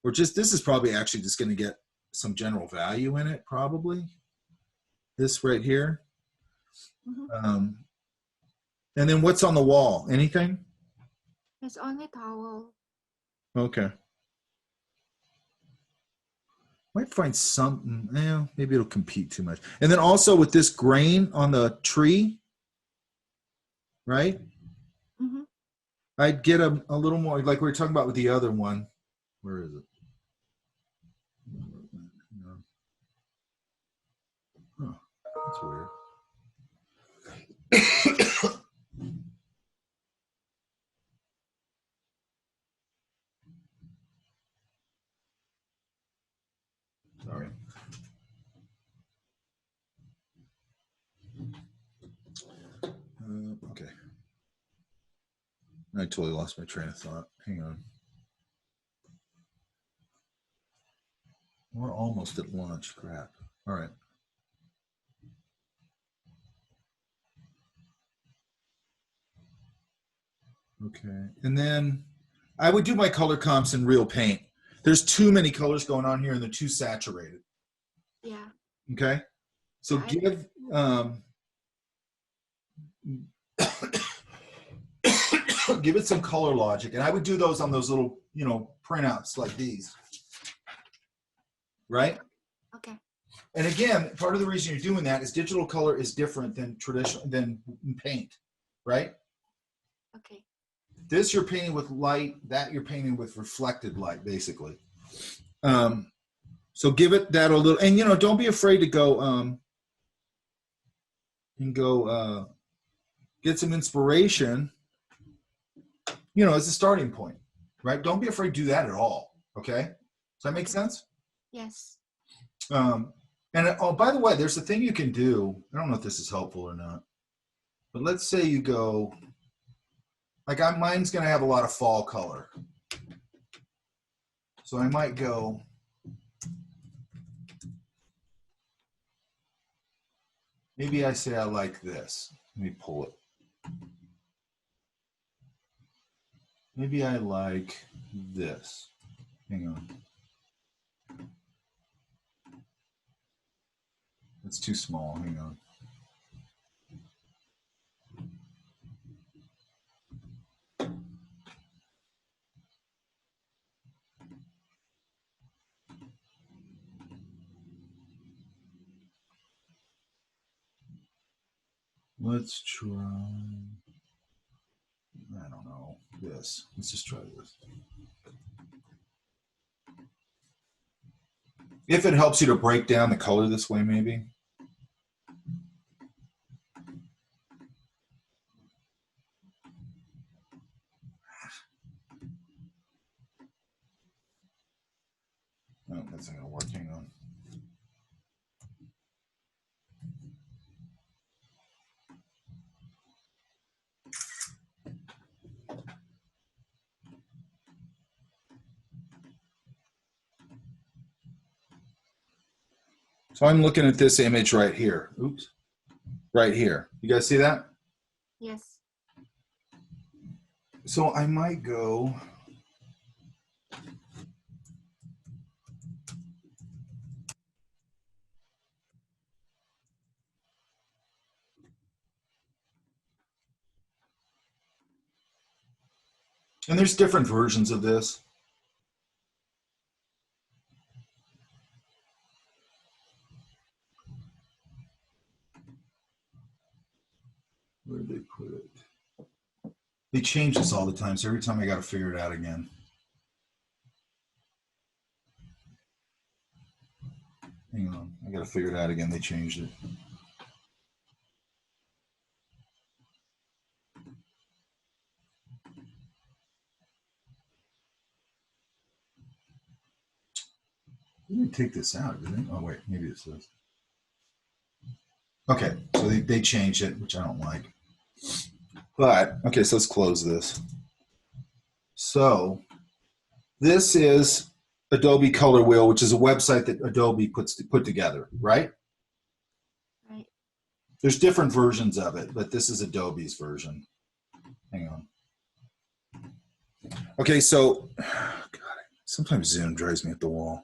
Or just, this is probably actually just going to get some general value in it, probably. This right here. Mm-hmm. And then what's on the wall? Anything? It's only towel. Okay. Might find something. Maybe it'll compete too much. And then also with this grain on the tree, right? Mm-hmm. I'd get a little more, like we were talking about with the other one. Where is it? Huh, that's weird. Sorry. Okay. I totally lost my train of thought. Hang on. We're almost at lunch. Crap. All right. Okay. And then I would do my color comps in real paint. There's too many colors going on here and they're too saturated. Yeah. Okay. So give give it some color logic. And I would do those on those little, you know, printouts like these. Right? Okay. And again, part of the reason you're doing that is digital color is different than traditional than paint, right? Okay. This you're painting with light, that you're painting with reflected light, basically. So give it that a little, and you know, don't be afraid to go get some inspiration, you know, as a starting point, right? Don't be afraid to do that at all. Okay? Does that make sense? Yes. And oh, by the way, there's a thing you can do. I don't know if this is helpful or not, but let's say you go, like mine's going to have a lot of fall color. So I might go, maybe I say I like this. Let me pull it. Maybe I like this. Hang on. It's too small. Hang on. Let's try, I don't know, this. Let's just try this. If it helps you to break down the color this way, maybe. No, that's not gonna work. Hang on. So I'm looking at this image right here. Oops. right here. You guys see that? Yes. So I might go. And there's different versions of this. Where did they put it? They change this all the time, so every time I got to figure it out again. Hang on, I got to figure it out again. They changed it. They didn't take this out, did they? Oh, wait, maybe it's this. Okay, so they changed it, which I don't like. But, okay, so let's close this. So, this is Adobe Color Wheel, which is a website that Adobe put together, right? Right. There's different versions of it, but this is Adobe's version. Hang on. Okay, so, God, sometimes Zoom drives me up the wall.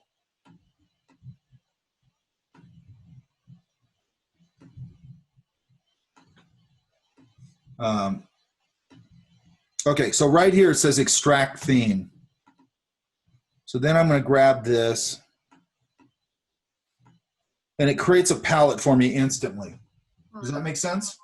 Okay, so right here it says extract theme. So then I'm going to grab this, and it creates a palette for me instantly. Does that make sense?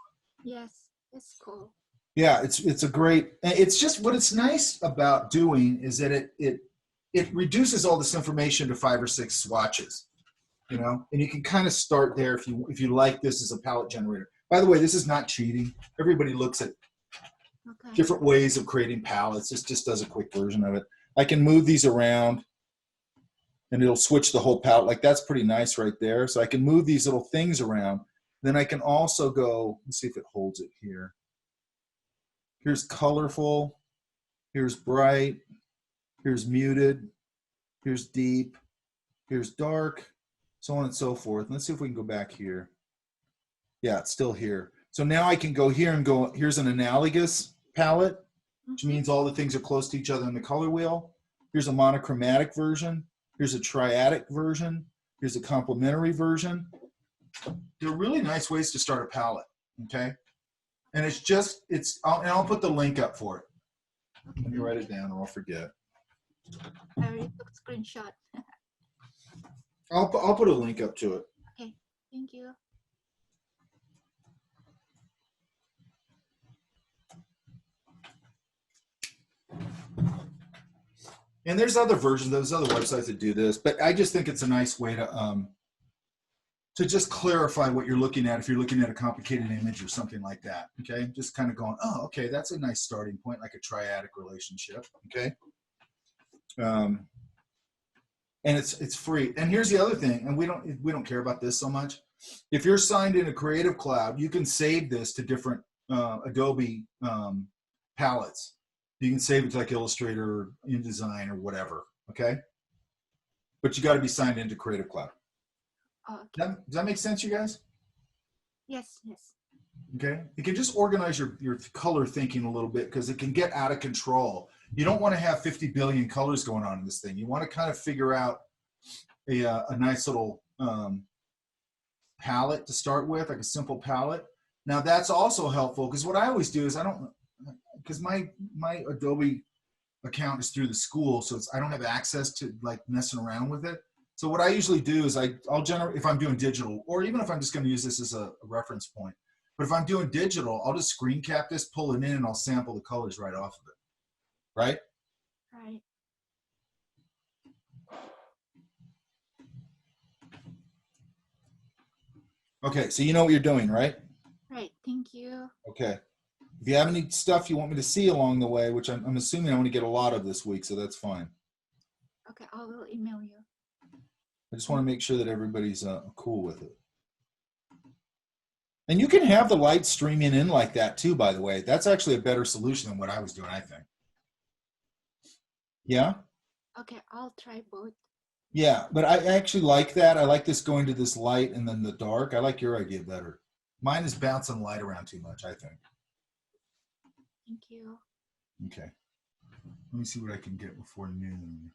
Yes, it's cool. Yeah, it's a great. It's just what it's nice about doing is that it reduces all this information to 5 or 6 swatches, you know, and you can kind of start there if you like this as a palette generator. By the way, this is not cheating. Everybody looks at different ways of creating palettes. This just does a quick version of it. I can move these around and it'll switch the whole palette. Like that's pretty nice right there. So I can move these little things around. Then I can also go, let's see if it holds it here. Here's colorful, here's bright, here's muted, here's deep, here's dark, so on and so forth. And let's see if we can go back here. Yeah, it's still here. So now I can go here and go, here's an analogous palette, which means all the things are close to each other in the color wheel. Here's a monochromatic version. Here's a triadic version. Here's a complementary version. They're really nice ways to start a palette, okay? And it's just, I'll put the link up for it. Let me write it down or I'll forget. I already took a screenshot. I'll put a link up to it. Okay, thank you. And there's other versions, there's other websites that do this, but I just think it's a nice way to just clarify what you're looking at if you're looking at a complicated image or something like that, okay? Just kind of going, oh, okay, that's a nice starting point, like a triadic relationship, okay? And it's free. And here's the other thing, and we don't care about this so much. If you're signed in a Creative Cloud, you can save this to different Adobe palettes. You can save it to like Illustrator or InDesign or whatever, okay? But you got to be signed into Creative Cloud. Okay. Does that make sense, you guys? Yes, yes. Okay. You can just organize your color thinking a little bit because it can get out of control. You don't want to have 50 billion colors going on in this thing. You want to kind of figure out a nice little palette to start with, like a simple palette. Now that's also helpful because what I always do is because my Adobe account is through the school, so I don't have access to like messing around with it. So what I usually do is I'll generate, if I'm doing digital, or even if I'm just going to use this as a reference point. But if I'm doing digital, I'll just screen cap this, pull it in, and I'll sample the colors right off of it. Right? Right. Okay, so you know what you're doing, right? Right, thank you. Okay. If you have any stuff you want me to see along the way, which I'm assuming I want to get a lot of this week, so that's fine. Okay, I will email you. I just want to make sure that everybody's cool with it. And you can have the light streaming in like that too, by the way. That's actually a better solution than what I was doing, I think. Yeah? Okay, I'll try both. Yeah, but I actually like that. I like this going to this light and then the dark. I like your idea better. Mine is bouncing light around too much, I think. Thank you. Okay. Let me see what I can get before noon.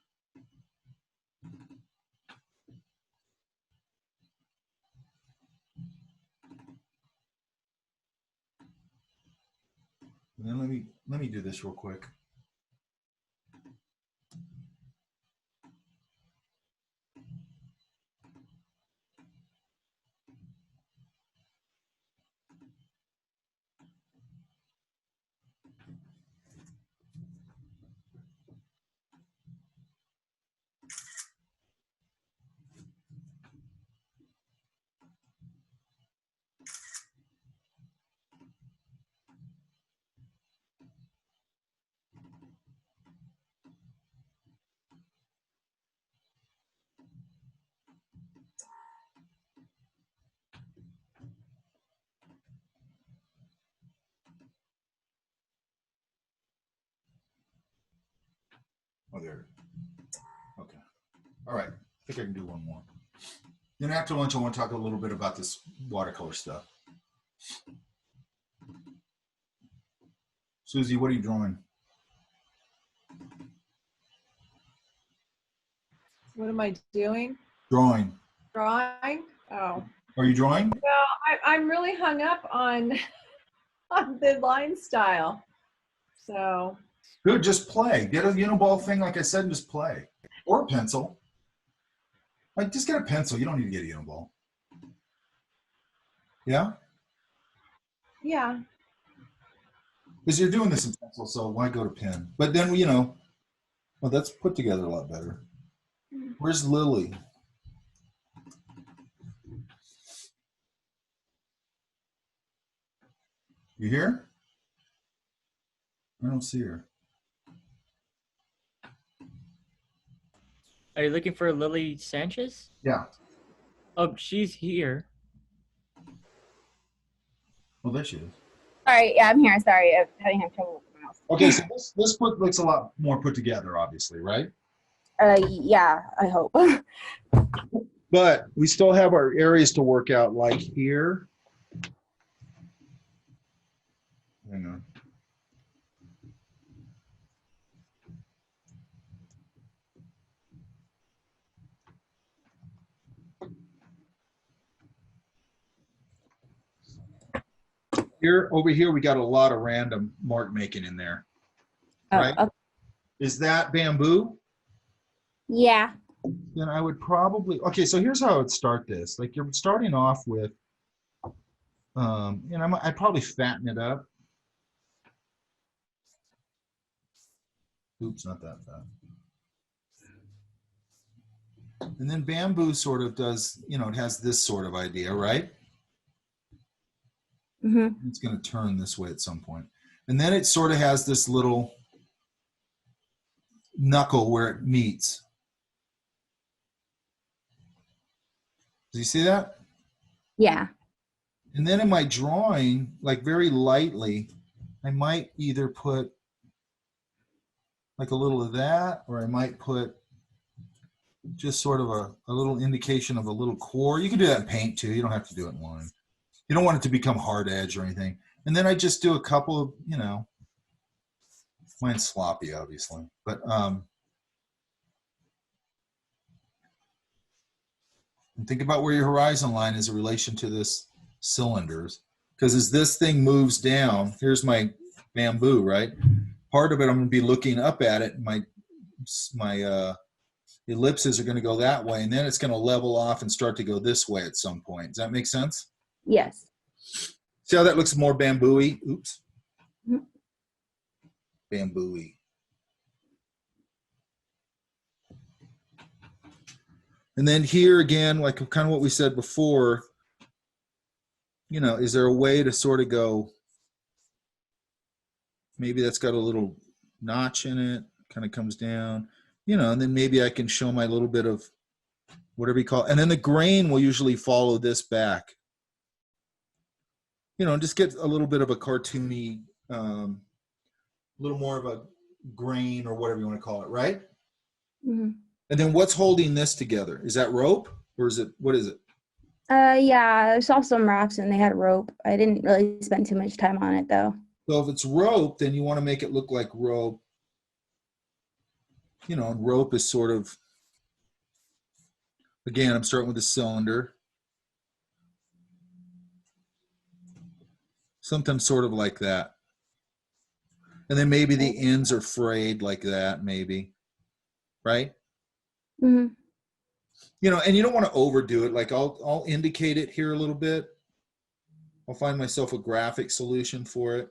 And then let me do this real quick. Oh, there. Okay. All right. I think I can do one more. Then after lunch, I want to talk a little bit about this watercolor stuff. Susie, what are you drawing? What am I doing? Drawing. Drawing? Oh. Are you drawing? Well, I'm really hung up on on the line style. So. Good, just play. Get a uniball thing, like I said, and just play. Or a pencil. Like, just get a pencil. You don't need to get a uniball. Yeah? Yeah. Because you're doing this in pencil, so why go to pen? But then, you know, well, that's put together a lot better. Where's Lily? You here? I don't see her. Are you looking for Lily Sanchez? Yeah. Oh, she's here. Oh, there she is. Sorry, yeah, I'm here. Sorry, I'm having trouble with the mouse. Okay, so this book looks a lot more put together, obviously, right? Yeah, I hope. But we still have our areas to work out, like here. Hang on. Here, over here, we got a lot of random mark making in there. Right? Okay. Is that bamboo? Yeah. Then I would probably, okay, so here's how I would start this. Like you're starting off with, and I'd probably fatten it up. Oops, not that fat. And then bamboo sort of does, you know, it has this sort of idea, right? Mm-hmm. It's going to turn this way at some point. And then it sort of has this little knuckle where it meets. Do you see that? Yeah. And then in my drawing, like very lightly, I might either put like a little of that, or I might put just sort of a little indication of a little core. You can do that in paint too. You don't have to do it in line. You don't want it to become hard edge or anything. And then I just do a couple of, you know, mine's sloppy, obviously. But and think about where your horizon line is in relation to this cylinders. Because as this thing moves down, here's my bamboo, right? Part of it, I'm going to be looking up at it. My ellipses are going to go that way, and then it's going to level off and start to go this way at some point. Does that make sense? Yes. See how that looks more bamboo-y? Oops. Mm-hmm. Bamboo-y. And then here again, like kind of what we said before, you know, is there a way to sort of go, maybe that's got a little notch in it, kind of comes down, you know, and then maybe I can show my little bit of whatever you call it. And then the grain will usually follow this back. You know, just get a little bit of a cartoony, a little more of a grain or whatever you want to call it, right? Mm-hmm. And then what's holding this together? Is that rope or is it, what is it? Yeah, I saw some rafts and they had rope. I didn't really spend too much time on it though. So if it's rope, then you want to make it look like rope. You know, and rope is sort of, again, I'm starting with a cylinder. Something sort of like that. And then maybe the ends are frayed like that, maybe. Right? Mm-hmm. You know, and you don't want to overdo it. Like I'll indicate it here a little bit. I'll find myself a graphic solution for it.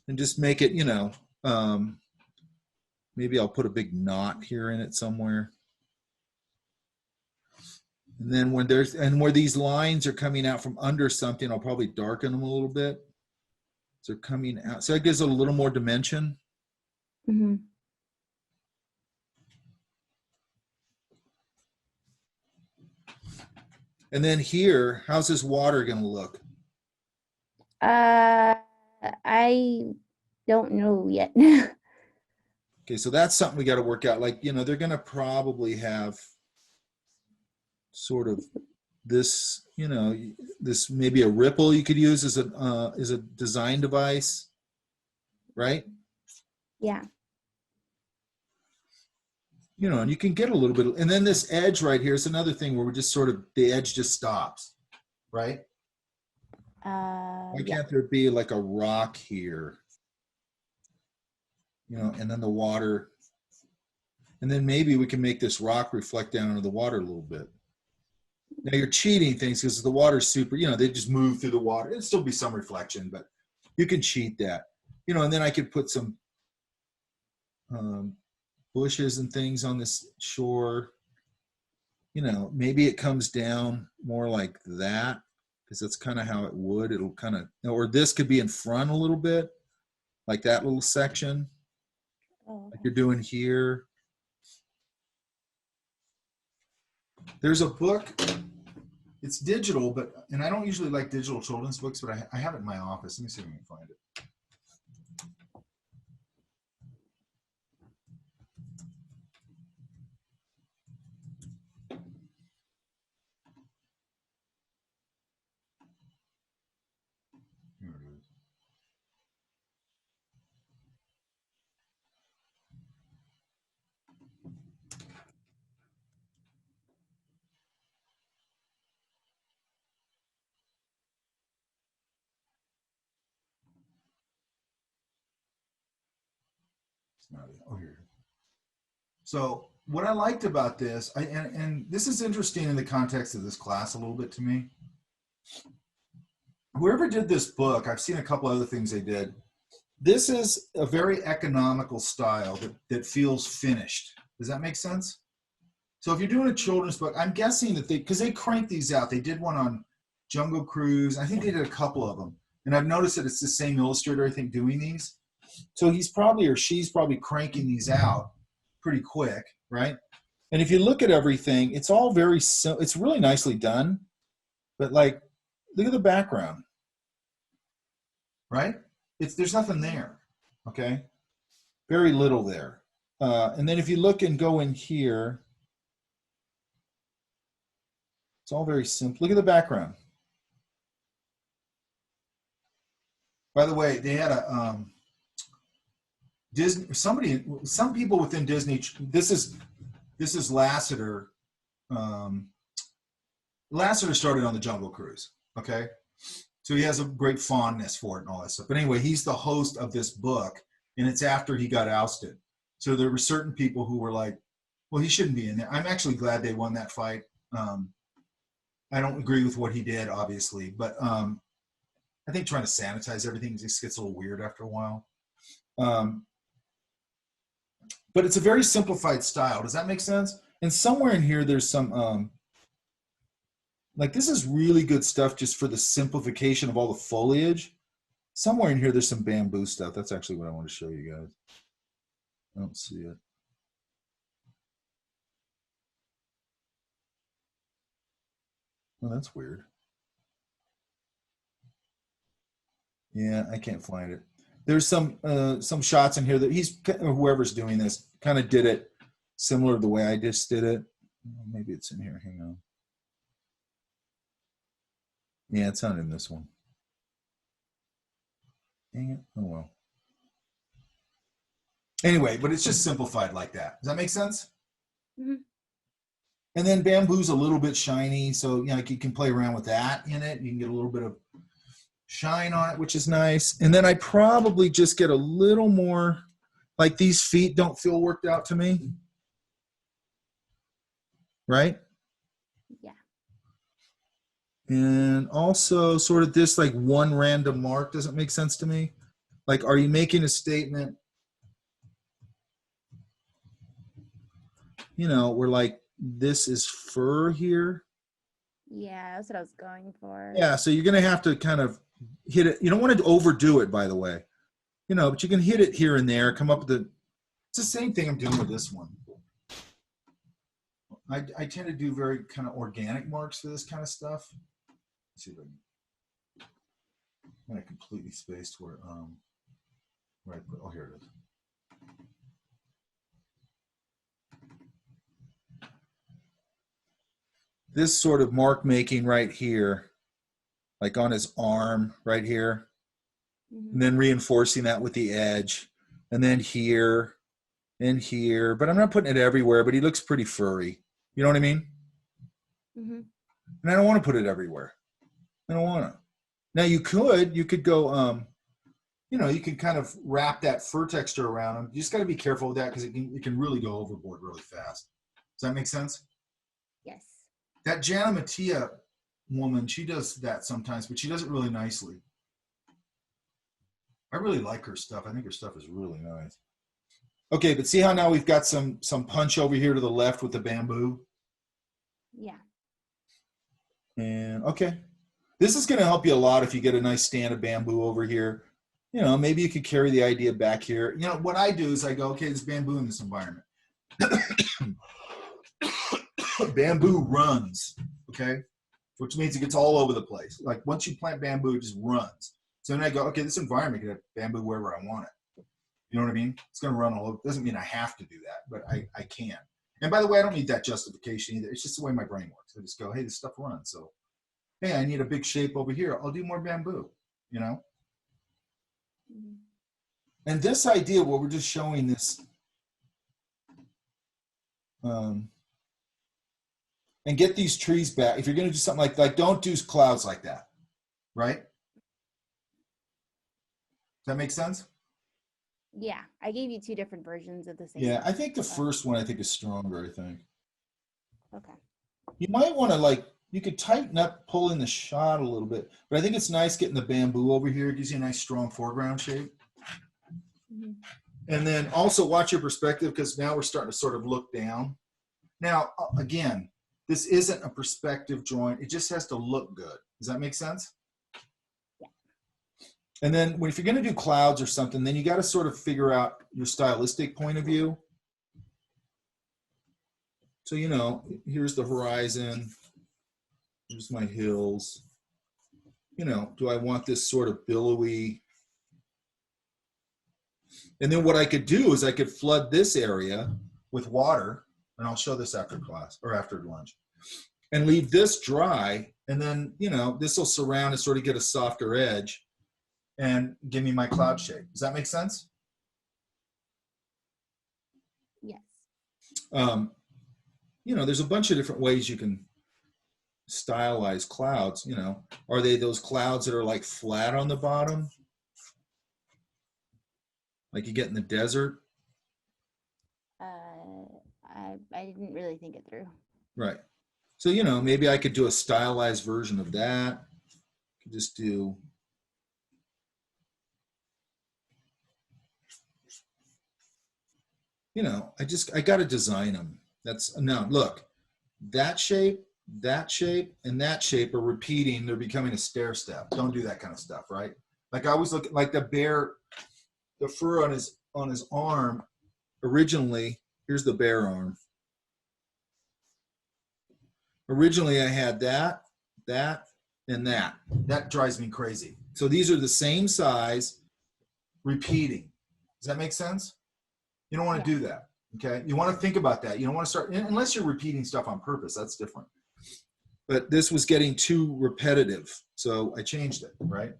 And just make it, you know, maybe I'll put a big knot here in it somewhere. And then when where these lines are coming out from under something, I'll probably darken them a little bit. So they're coming out. So that gives it a little more dimension. Mm-hmm. And then here, how's this water going to look? I don't know yet. Okay, so that's something we got to work out. Like, you know, they're going to probably have sort of this, you know, this maybe a ripple you could use as a design device, right? Yeah. You know, and you can get a little bit, and then this edge right here is another thing where we just sort of, the edge just stops, right? Why can't there be like a rock here? You know, and then the water, and then maybe we can make this rock reflect down into the water a little bit. Now you're cheating things because the water's super, you know, they just move through the water. It'd still be some reflection, but you can cheat that. You know, and then I could put some bushes and things on this shore. You know, maybe it comes down more like that because that's kind of how it would. It'll kind of, or this could be in front a little bit, like that little section. Oh, Like you're doing here. There's a book, it's digital, but, and I don't usually like digital children's books, but I have it in my office. Let me see if I can find it. Here it is. It's not it. Oh, here. So what I liked about this, and this is interesting in the context of this class a little bit to me. Whoever did this book, I've seen a couple other things they did. This is a very economical style that feels finished. Does that make sense? So if you're doing a children's book, I'm guessing that because they crank these out. They did one on Jungle Cruise. I think they did a couple of them. And I've noticed that it's the same illustrator, I think, doing these. So he's probably, or she's probably cranking these out pretty quick, right? And if you look at everything, it's all very, it's really nicely done. But like, look at the background, right? There's nothing there, okay? Very little there. And then if you look and go in here, it's all very simple. Look at the background. By the way, they had a Disney. Some people within Disney. This is Lasseter. Lasseter started on the Jungle Cruise. Okay, so he has a great fondness for it and all that stuff. But anyway, he's the host of this book, and it's after he got ousted. So there were certain people who were like, "Well, he shouldn't be in there." I'm actually glad they won that fight. I don't agree with what he did, obviously, but I think trying to sanitize everything just gets a little weird after a while. But it's a very simplified style. Does that make sense? And somewhere in here, there's some, like this is really good stuff just for the simplification of all the foliage. Somewhere in here, there's some bamboo stuff. That's actually what I want to show you guys. I don't see it. Oh, that's weird. Yeah, I can't find it. There's some shots in here that whoever's doing this kind of did it similar to the way I just did it. Maybe it's in here. Hang on. Yeah, it's not in this one. Dang it. Oh well. Anyway, but it's just simplified like that. Does that make sense? Mm-hmm. And then bamboo's a little bit shiny, so you know, like you can play around with that in it. You can get a little bit of shine on it, which is nice. And then I probably just get a little more, like these feet don't feel worked out to me. Right? Yeah. And also sort of this like one random mark doesn't make sense to me. Like, are you making a statement, you know, where like this is fur here? Yeah, that's what I was going for. Yeah, so you're going to have to kind of hit it. You don't want to overdo it, by the way. You know, but you can hit it here and there, come up with the, it's the same thing I'm doing with this one. I tend to do very kind of organic marks for this kind of stuff. Let's see if I can, I'm going to completely spaced where I put, oh, here it is. This sort of mark making right here, like on his arm right here, and then reinforcing that with the edge, and then here and here, but I'm not putting it everywhere, but he looks pretty furry. You know what I mean? Mm-hmm. And I don't want to put it everywhere. I don't want to. Now you could go, you know, you can kind of wrap that fur texture around him. You just got to be careful with that because it can really go overboard really fast. Does that make sense? Yes. That Jana Mattia woman, she does that sometimes, but she does it really nicely. I really like her stuff. I think her stuff is really nice. Okay, but see how now we've got some punch over here to the left with the bamboo? Yeah. And okay. This is going to help you a lot if you get a nice stand of bamboo over here. You know, maybe you could carry the idea back here. You know, what I do is I go, okay, there's bamboo in this environment. Bamboo runs, okay? Which means it gets all over the place. Like once you plant bamboo, it just runs. So then I go, okay, this environment can have bamboo wherever I want it. You know what I mean? It's going to run all over. Doesn't mean I have to do that, but I can. And by the way, I don't need that justification either. It's just the way my brain works. I just go, hey, this stuff runs. So, hey, I need a big shape over here. I'll do more bamboo, you know? Mm-hmm. And this idea where we're just showing this, and get these trees back. If you're going to do something like don't do clouds like that, right? Does that make sense? Yeah, I gave you 2 different versions of the same. Yeah, I think the first one is stronger, I think. Okay. You might want to you could tighten up, pull in the shot a little bit, but I think it's nice getting the bamboo over here. It gives you a nice strong foreground shape. Mm-hmm. And then also watch your perspective because now we're starting to sort of look down. Now, again, this isn't a perspective drawing. It just has to look good. Does that make sense? Yeah. And then if you're going to do clouds or something, then you got to sort of figure out your stylistic point of view. So, you know, here's the horizon. Here's my hills. You know, do I want this sort of billowy? And then what I could do is I could flood this area with water, and I'll show this after class or after lunch, and leave this dry. And then, you know, this will surround and sort of get a softer edge and give me my cloud shape. Does that make sense? Yes. You know, there's a bunch of different ways you can stylize clouds. You know, are they those clouds that are like flat on the bottom? Like you get in the desert? I didn't really think it through. Right. So, you know, maybe I could do a stylized version of that. Could just do, you know, I got to design them. That's, now look, that shape, and that shape are repeating. They're becoming a stair step. Don't do that kind of stuff, right? Like I always look at like the bear, the fur on his arm originally, here's the bear arm. Originally I had that, and that. That drives me crazy. So these are the same size, repeating. Does that make sense? You don't want to do that, okay? You want to think about that. You don't want to start, unless you're repeating stuff on purpose, that's different. but this was getting too repetitive. So I changed it, right?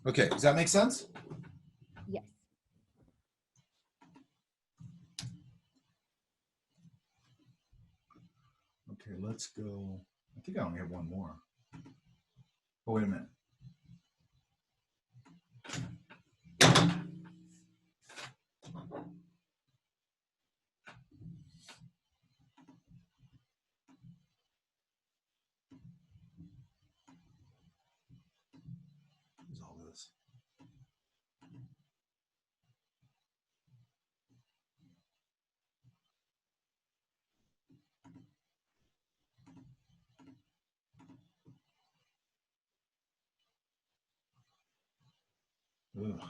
Okay, does that make sense? Yes. Okay, let's go. I think I only have one more. Oh, wait a minute. What's all this? Ugh.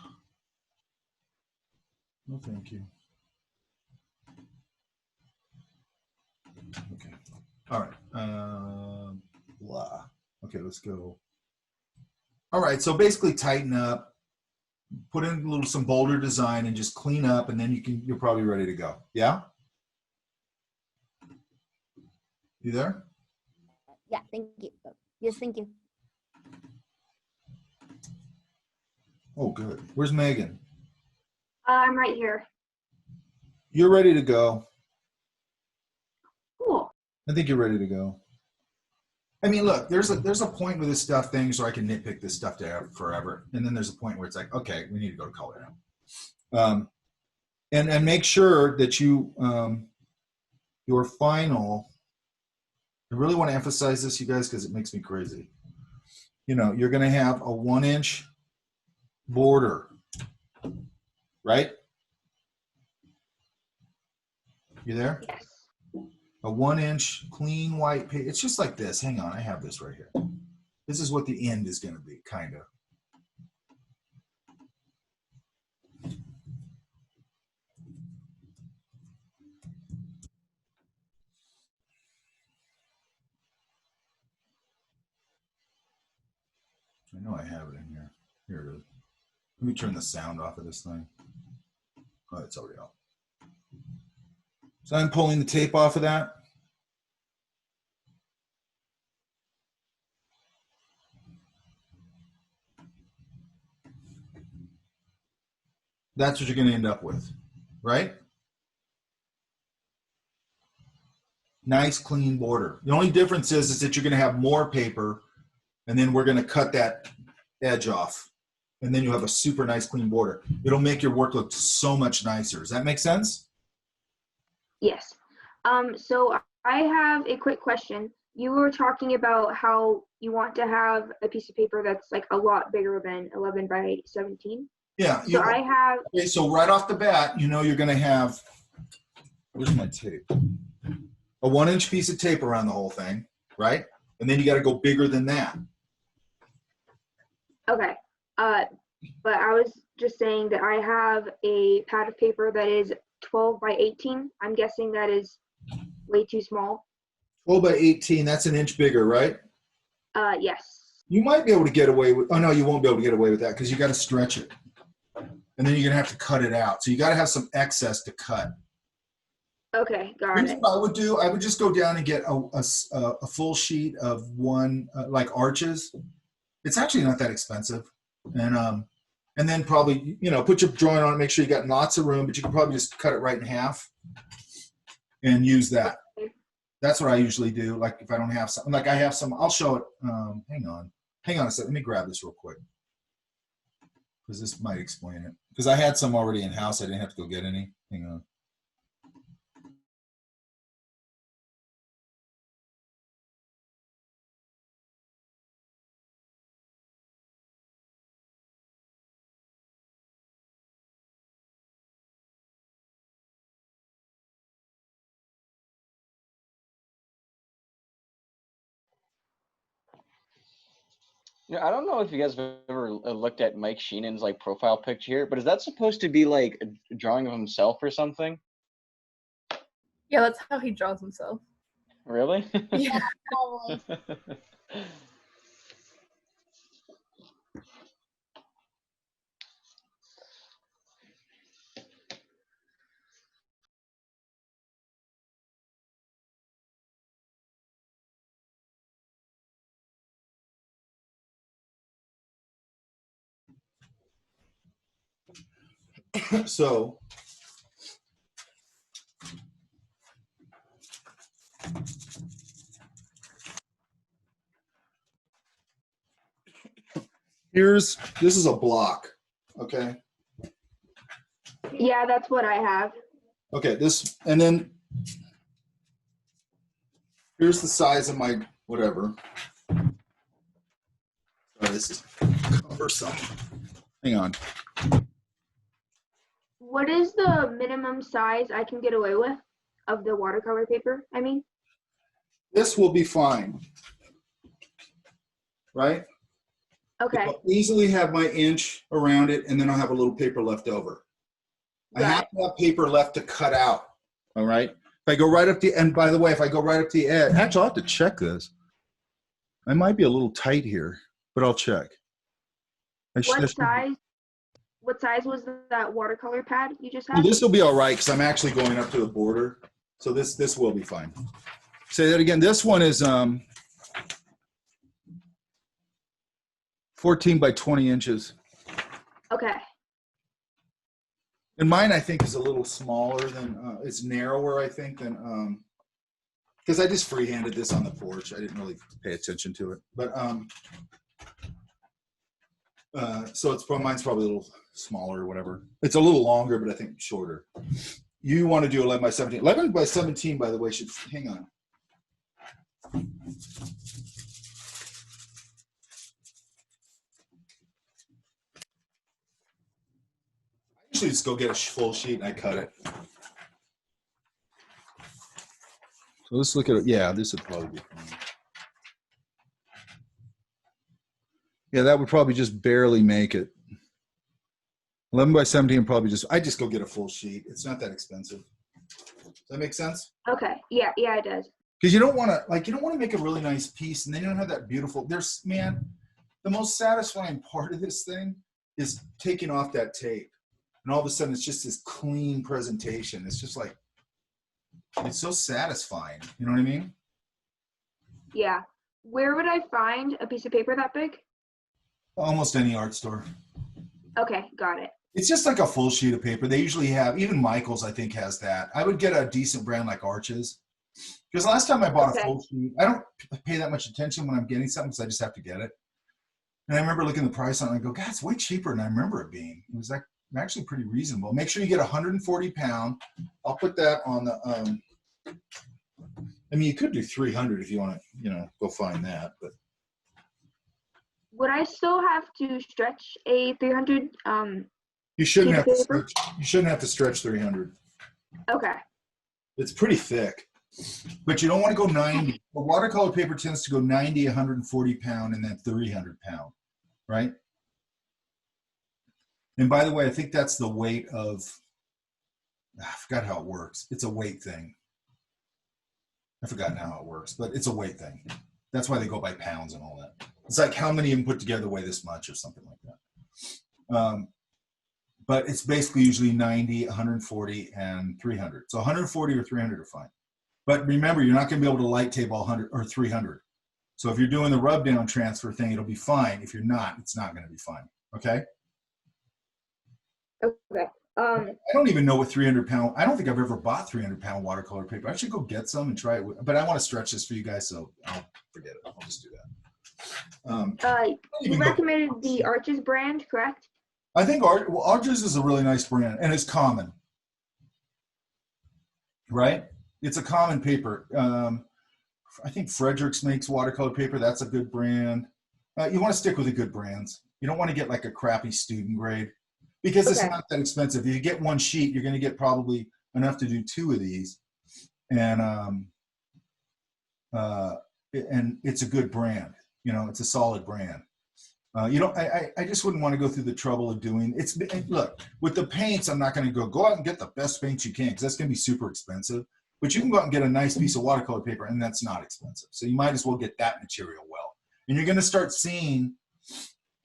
No, thank you. Okay. All right. Blah. Okay, let's go. All right. So basically, tighten up, put in a little some bolder design, and just clean up, and then you're probably ready to go. Yeah. You there? Yeah, thank you. Yes, thank you. Oh, good. Where's Megan? I'm right here. You're ready to go. Cool. I think you're ready to go. I mean, look, there's a point with this stuff thing, so I can nitpick this stuff to forever, and then there's a point where it's like, okay, we need to go to color now. And make sure that you your final. I really want to emphasize this, you guys, because it makes me crazy. You know, you're going to have a 1-inch border, right? You there? Yes. A 1-inch clean white page. It's just like this. Hang on, I have this right here. This is what the end is going to be, kind of. I know I have it in here. Here it is. Let me turn the sound off of this thing. Oh, it's already off. So I'm pulling the tape off of that. That's what you're going to end up with, right? Nice clean border. The only difference is that you're going to have more paper, and then we're going to cut that edge off, and then you have a super nice clean border. It'll make your work look so much nicer. Does that make sense? Yes. So I have a quick question. You were talking about how you want to have a piece of paper that's like a lot bigger than 11 by 17. Yeah. So I have. Okay, so right off the bat, you know you're going to have. Where's my tape? A 1-inch piece of tape around the whole thing, right? And then you got to go bigger than that. Okay. But I was just saying that I have a pad of paper that is 12 by 18. I'm guessing that is way too small. 12 by 18, that's an inch bigger, right? Yes. You might be able to get away with, oh no, you won't be able to get away with that because you got to stretch it. And then you're going to have to cut it out. So you got to have some excess to cut. Okay, got Here's it. what I would do. I would just go down and get a full sheet of one, like arches. It's actually not that expensive. And then probably, you know, put your drawing on it, make sure you got lots of room, but you can probably just cut it right in half and use that. That's what I usually do. Like if I don't have something, like I have some, I'll show it. Hang on a second. Let me grab this real quick because this might explain it. Because I had some already in house. I didn't have to go get any. Hang on. Yeah, I don't know if you guys have ever looked at Mike Sheenan's like profile picture here, but is that supposed to be like a drawing of himself or something? Yeah, that's how he draws himself. Really? Yeah. So this is a block, okay? Yeah, that's what I have. Okay, and then here's the size of my whatever. Oh, this is cumbersome. Hang on. What is the minimum size I can get away with of the watercolor paper? I mean, This will be fine, right? okay. I'll easily have my inch around it, and then I'll have a little paper left over. I have to have paper left to cut out, all right? If I go right up the, and by the way, if I go right up the edge, actually, I'll have to check this. I might be a little tight here, but I'll check. What size was that watercolor pad you just Well, had? this will be all right because I'm actually going up to the border. So this will be fine. Say that again. This one is 14 by 20 inches. Okay. And mine, I think, is a little smaller than, it's narrower, I think, than, because I just freehanded this on the porch. I didn't really pay attention to it. But, so mine's probably a little smaller or whatever. It's a little longer, but I think shorter. You want to do 11 by 17. 11 by 17, by the way, should, hang on. I usually just go get a full sheet and I cut it. So let's look at it. Yeah, this would probably be fine. Yeah, that would probably just barely make it. 11 by 17 probably I just go get a full sheet. It's not that expensive. Does that make sense? Okay. Yeah, it does. Because you don't want to make a really nice piece and then you don't have that beautiful, man, the most satisfying part of this thing is taking off that tape. And all of a sudden it's just this clean presentation. It's just like, it's so satisfying. You know what I mean? Yeah. Where would I find a piece of paper that big? Almost any art store. Okay, got it. It's just like a full sheet of paper. They usually have, even Michael's, I think, has that. I would get a decent brand like Arches. Because last time I bought a full sheet, I don't pay that much attention when I'm getting something because I just have to get it. And I remember looking at the price on it and I go, God, it's way cheaper than I remember it being. It was like actually pretty reasonable. Make sure you get 140 pound. I'll put that on the, I mean, you could do 300 if you want to, go find that. But would I still have to stretch a 300? You shouldn't have to stretch. You shouldn't have to stretch 300. Okay. It's pretty thick, but you don't want to go 90. Well, watercolor paper tends to go 90, 140 pound, and then 300 pound, right? And by the way, I think that's the weight of. I forgot how it works. It's a weight thing. I forgot now how it works, but it's a weight thing. That's why they go by pounds and all that. It's like how many of them put together weigh this much or something like that. But it's basically usually 90, 140, and 300. So 140 or 300 are fine. But remember, you're not going to be able to light tape all 100 or 300. So if you're doing the rub down transfer thing, it'll be fine. If you're not, it's not going to be fine. Okay? Okay. I don't even know what 300 pound, I don't think I've ever bought 300 pound watercolor paper. I should go get some and try it. But I want to stretch this for you guys, so I'll forget it. I'll just do that. You recommended the Arches brand, correct? I think Arches is a really nice brand, and it's common, right? It's a common paper. I think Fredericks makes watercolor paper. That's a good brand. You want to stick with the good brands. You don't want to get like a crappy student grade because it's not that expensive. If you get one sheet, you're going to get probably enough to do 2 of these, and it's a good brand. It's a solid brand. I just wouldn't want to go through the trouble of doing look, with the paints, I'm not going to go out and get the best paints you can because that's going to be super expensive, but you can go out and get a nice piece of watercolor paper and that's not expensive. So you might as well get that material well. And you're going to start seeing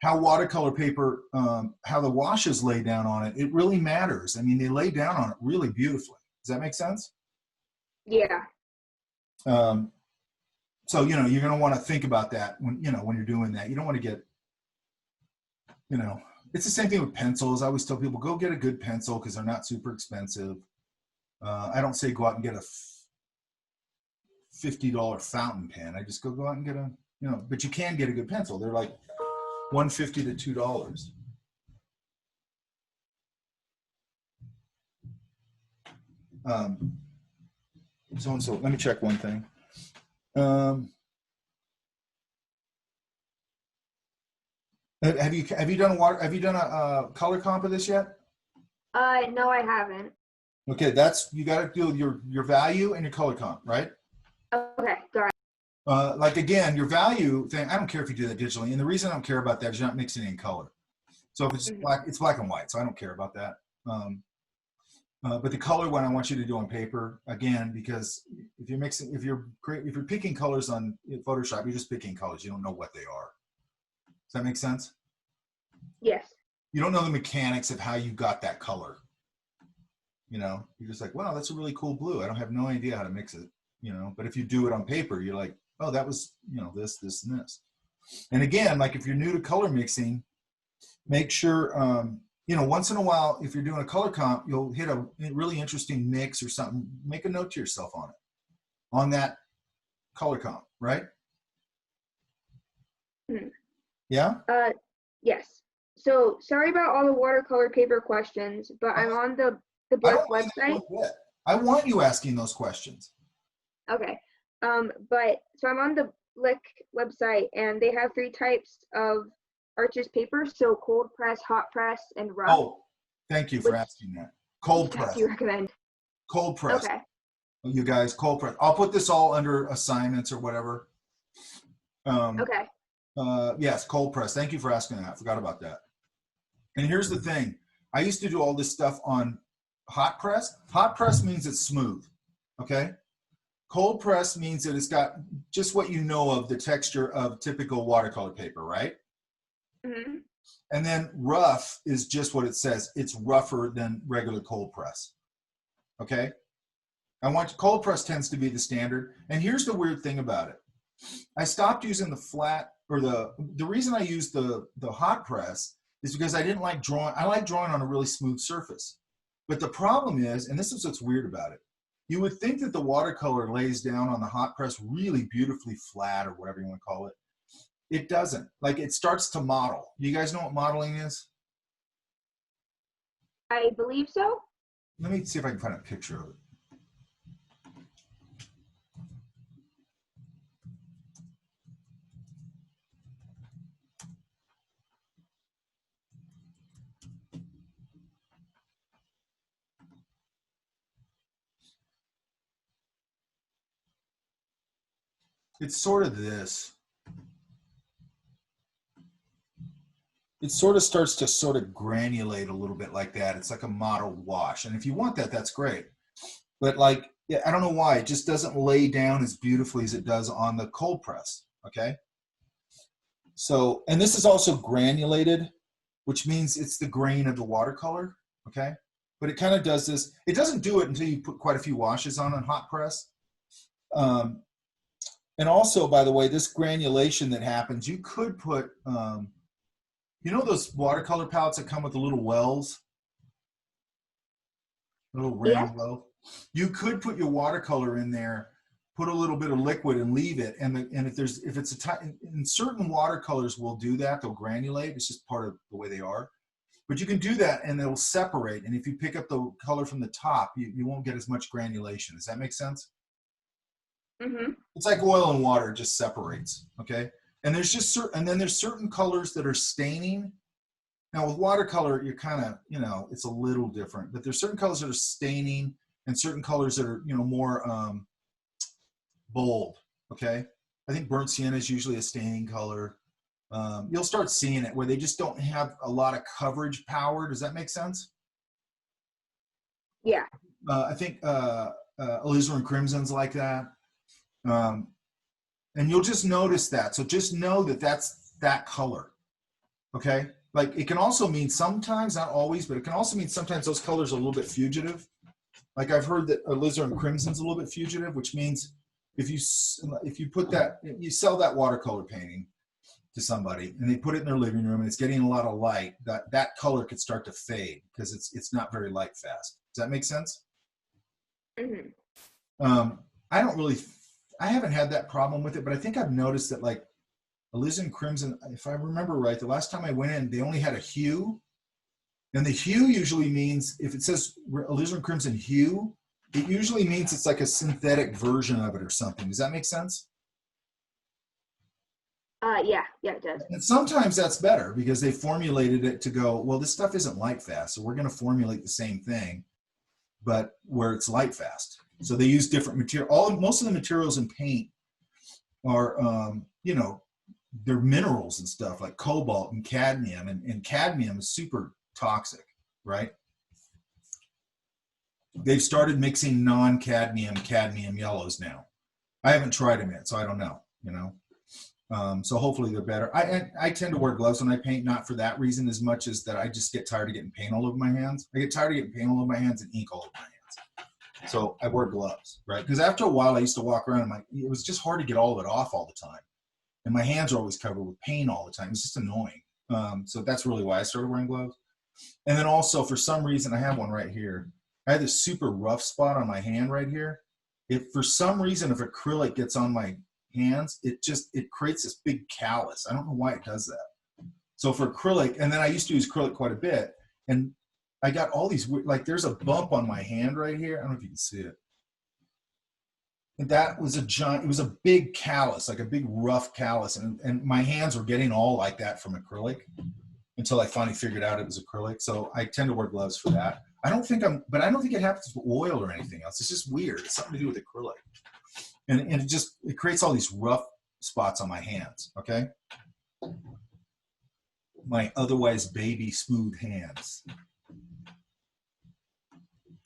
how watercolor paper, how the washes lay down on it. It really matters. I mean, they lay down on it really beautifully. Does that make sense? Yeah. So, you're going to want to think about that when you're doing that. You don't want to get, It's the same thing with pencils. I always tell people, go get a good pencil because they're not super expensive. I don't say go out and get a $50 fountain pen. I just go out and get a, you know, but you can get a good pencil. They're like $1.50 to $2. So let me check one thing. Have you done a color comp of this yet? No, I haven't. Okay, you got to do your value and your color comp, right? Okay, got it. Like again, your value thing, I don't care if you do that digitally. And the reason I don't care about that is you're not mixing in color. So if it's black, it's black and white. So I don't care about that. But the color one I want you to do on paper again, because if you're picking colors on Photoshop, you're just picking colors. You don't know what they are. Does that make sense? Yes. You don't know the mechanics of how you got that color. You know, you're just like, wow, that's a really cool blue. I don't have no idea how to mix it. You know, but if you do it on paper, you're like, oh, that was, you know, this, and this. And again, like if you're new to color mixing, make sure, you know, once in a while, if you're doing a color comp, you'll hit a really interesting mix or something. Make a note to yourself on it, on that color comp, right? Yeah? Yes. So sorry about all the watercolor paper questions, but I'm on the Blick website. I want you asking those questions. Okay. But so I'm on the Blick website and they have 3 types of Arches paper. So cold press, hot press, and rough. Oh, thank you for asking that. Cold press. Do you recommend? Cold press. Okay. You guys, cold press. I'll put this all under assignments or whatever. Okay. Yes, cold press. Thank you for asking that. I forgot about that. And here's the thing. I used to do all this stuff on hot press. Hot press means it's smooth, okay? Cold press means that it's got just what you know of the texture of typical watercolor paper, right? Mm-hmm. And then rough is just what it says. It's rougher than regular cold press, okay? Cold press tends to be the standard. And here's the weird thing about it. I stopped using the flat, or the reason I used the hot press is because I didn't like drawing. I like drawing on a really smooth surface. But the problem is, and this is what's weird about it, you would think that the watercolor lays down on the hot press really beautifully flat, or whatever you want to call it. It doesn't. Like, it starts to model. You guys know what modeling is? I believe so. Let me see if I can find a picture of it. It's sort of this. It sort of starts to sort of granulate a little bit like that. It's like a mottled wash. And if you want that, that's great. But like, yeah, I don't know why. It just doesn't lay down as beautifully as it does on the cold press, okay? So, and this is also granulated, which means it's the grain of the watercolor, okay? But it kind of does this. It doesn't do it until you put quite a few washes on hot press. And also, by the way, this granulation that happens, you could put, you know those watercolor palettes that come with the little wells? Little round well? You could put your watercolor in there, put a little bit of liquid and leave it. And if it's in certain watercolors will do that, they'll granulate. It's just part of the way they are. But you can do that and it'll separate. And if you pick up the color from the top, you won't get as much granulation. Does that make sense? Mm-hmm. It's like oil and water, it just separates, okay? And there's just there's certain colors that are staining. Now with watercolor, you're kind of, you know, it's a little different, but there's certain colors that are staining and certain colors that are, you know, more bold, okay? I think burnt sienna is usually a staining color. You'll start seeing it where they just don't have a lot of coverage power. Does that make sense? Yeah. I think alizarin crimson's like that. And you'll just notice that. So just know that that's that color, okay? Like it can also mean sometimes, not always, but it can also mean sometimes those colors are a little bit fugitive. Like I've heard that alizarin crimson's a little bit fugitive, which means if you put that, you sell that watercolor painting to somebody and they put it in their living room and it's getting a lot of light, that color could start to fade because it's not very light fast. Does that make sense? Mm-hmm. I haven't had that problem with it, but I think I've noticed that like alizarin crimson, if I remember right, the last time I went in, they only had a hue. And the hue usually means, if it says alizarin crimson hue, it usually means it's like a synthetic version of it or something. Does that make sense? Yeah, it does. And sometimes that's better because they formulated it to go, well, this stuff isn't light fast, so we're going to formulate the same thing, but where it's light fast. So they use different material. Most of the materials in paint are, you know, they're minerals and stuff like cobalt and cadmium, and cadmium is super toxic, right? They've started mixing non-cadmium cadmium yellows now. I haven't tried them yet, so I don't know, you know. So hopefully they're better. I tend to wear gloves when I paint, not for that reason as much as that I just get tired of getting paint all over my hands. I get tired of getting paint all over my hands and ink all over my hands. So I wear gloves, right? Because after a while I used to walk around and it was just hard to get all of it off all the time. And my hands are always covered with paint all the time. It's just annoying. So that's really why I started wearing gloves. And then also for some reason, I have one right here. I had this super rough spot on my hand right here. If for some reason, if acrylic gets on my hands, it creates this big callus. I don't know why it does that. So for acrylic, and then I used to use acrylic quite a bit, and I got all these, like there's a bump on my hand right here. I don't know if you can see it. And that was it was a big callus, like a big rough callus. And my hands were getting all like that from acrylic until I finally figured out it was acrylic. So I tend to wear gloves for that. I don't think it happens with oil or anything else. It's just weird. It's something to do with acrylic. And it creates all these rough spots on my hands, okay? My otherwise baby smooth hands.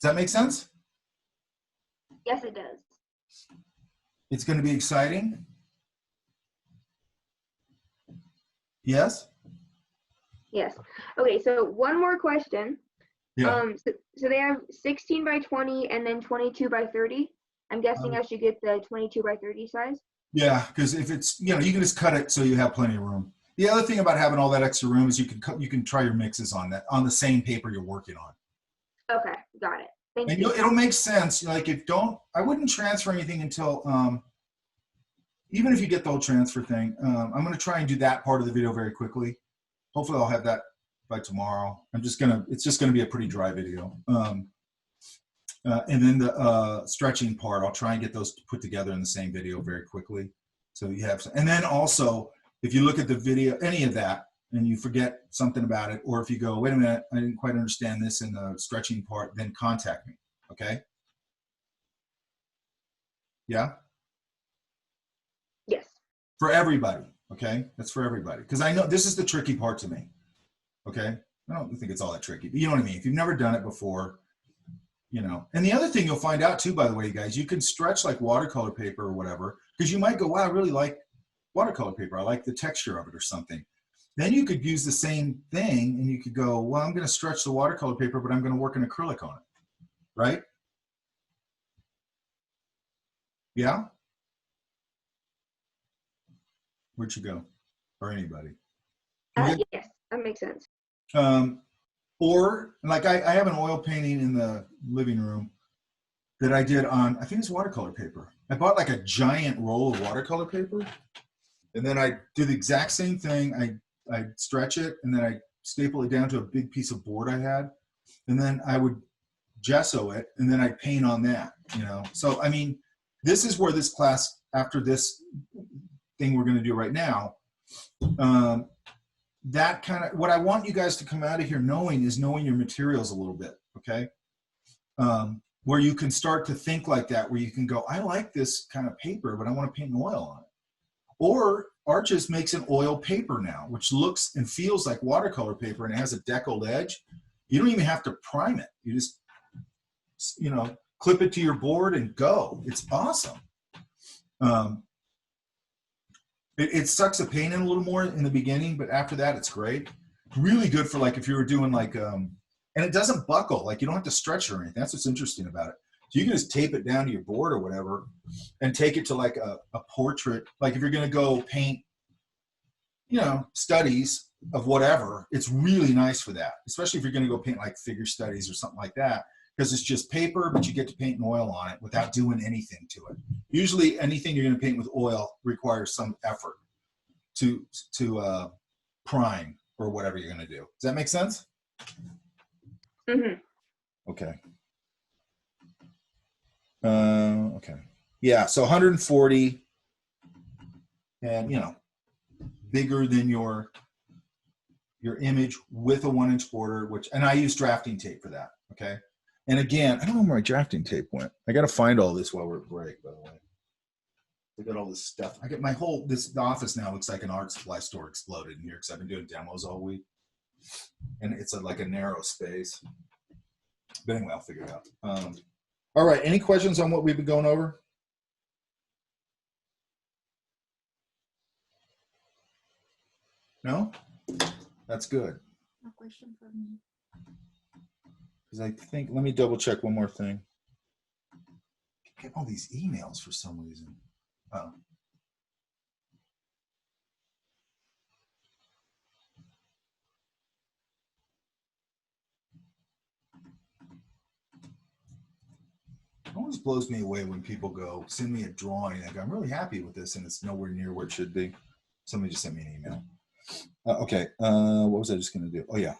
Does that make sense? Yes, it does. It's going to be exciting. Yes? Yes. Okay, so one more question. Yeah. So they have 16 by 20 and then 22 by 30. I'm guessing I should get the 22 by 30 size. Yeah, because if it's, you know, you can just cut it so you have plenty of room. The other thing about having all that extra room is you can try your mixes on the same paper you're working on. Okay, got it. Thank And you. it'll make sense. Like I wouldn't transfer anything until, even if you get the whole transfer thing, I'm going to try and do that part of the video very quickly. Hopefully I'll have that by tomorrow. It's just going to be a pretty dry video. And then the stretching part, I'll try and get those put together in the same video very quickly. So you have, and then also, if you look at the video, any of that, and you forget something about it, or if you go, wait a minute, I didn't quite understand this in the stretching part, then contact me, okay? Yeah? Yes. For everybody, okay? That's for everybody. Because I know this is the tricky part to me, okay? I don't think it's all that tricky, but you know what I mean? If you've never done it before, you know. And the other thing you'll find out too, by the way, guys, you can stretch like watercolor paper or whatever, because you might go, wow, I really like watercolor paper. I like the texture of it or something. Then you could use the same thing and you could go, well, I'm going to stretch the watercolor paper, but I'm going to work an acrylic on it, right? Yeah? Where'd you go? Or anybody? Yes, that makes sense. Or like I have an oil painting in the living room that I did on, I think it's watercolor paper. I bought like a giant roll of watercolor paper, and then I do the exact same thing. I stretch it, and then I staple it down to a big piece of board I had, and then I would gesso it, and then I paint on that, you know. So, I mean, this is where this class, after this thing we're going to do right now, that kind of, what I want you guys to come out of here knowing is knowing your materials a little bit, okay? Where you can start to think like that, where you can go, I like this kind of paper, but I want to paint an oil on it. Or Arches makes an oil paper now, which looks and feels like watercolor paper, and it has a deckled edge. You don't even have to prime it. You just, you know, clip it to your board and go. It's awesome. It sucks the paint in a little more in the beginning, but after that, it's great. Really good for like if you were doing like, and it doesn't buckle. Like you don't have to stretch it or anything. That's what's interesting about it. So you can just tape it down to your board or whatever and take it to like a portrait. Like if you're going to go paint, you know, studies of whatever, it's really nice for that, especially if you're going to go paint like figure studies or something like that, because it's just paper, but you get to paint an oil on it without doing anything to it. Usually anything you're going to paint with oil requires some effort to prime or whatever you're going to do. Does that make sense? Mm-hmm. Okay. Okay. Yeah, so 140, and you know, bigger than your image with a 1-inch border, which, and I use drafting tape for that. Okay. And again, I don't know where my drafting tape went. I got to find all this while we're at break, by the way. I got all this stuff. I get my whole, the office now looks like an art supply store exploded in here because I've been doing demos all week. And it's like a narrow space. But anyway, I'll figure it out. All right, any questions on what we've been going over? No? That's good. No question for me. Because I think, let me double check one more thing. I get all these emails for some reason. Oh. It always blows me away when people go, send me a drawing. I go, I'm really happy with this, and it's nowhere near where it should be. Somebody just sent me an email. Okay, what was I just going to do? Oh, yeah.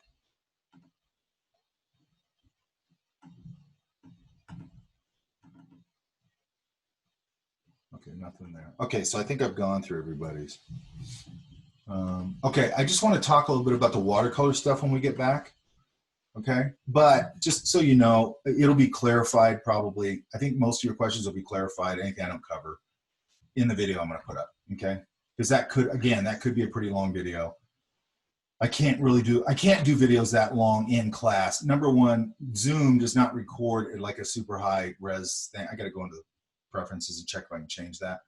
Okay, nothing there. Okay, so I think I've gone through everybody's. Okay, I just want to talk a little bit about the watercolor stuff when we get back. Okay, but just so you know, it'll be clarified probably. I think most of your questions will be clarified. Anything I don't cover in the video I'm going to put up. Okay, because that could, again, that could be a pretty long video. I can't do videos that long in class. Number one, Zoom does not record at like a super high res thing. I got to go into the preferences and check if I can change that.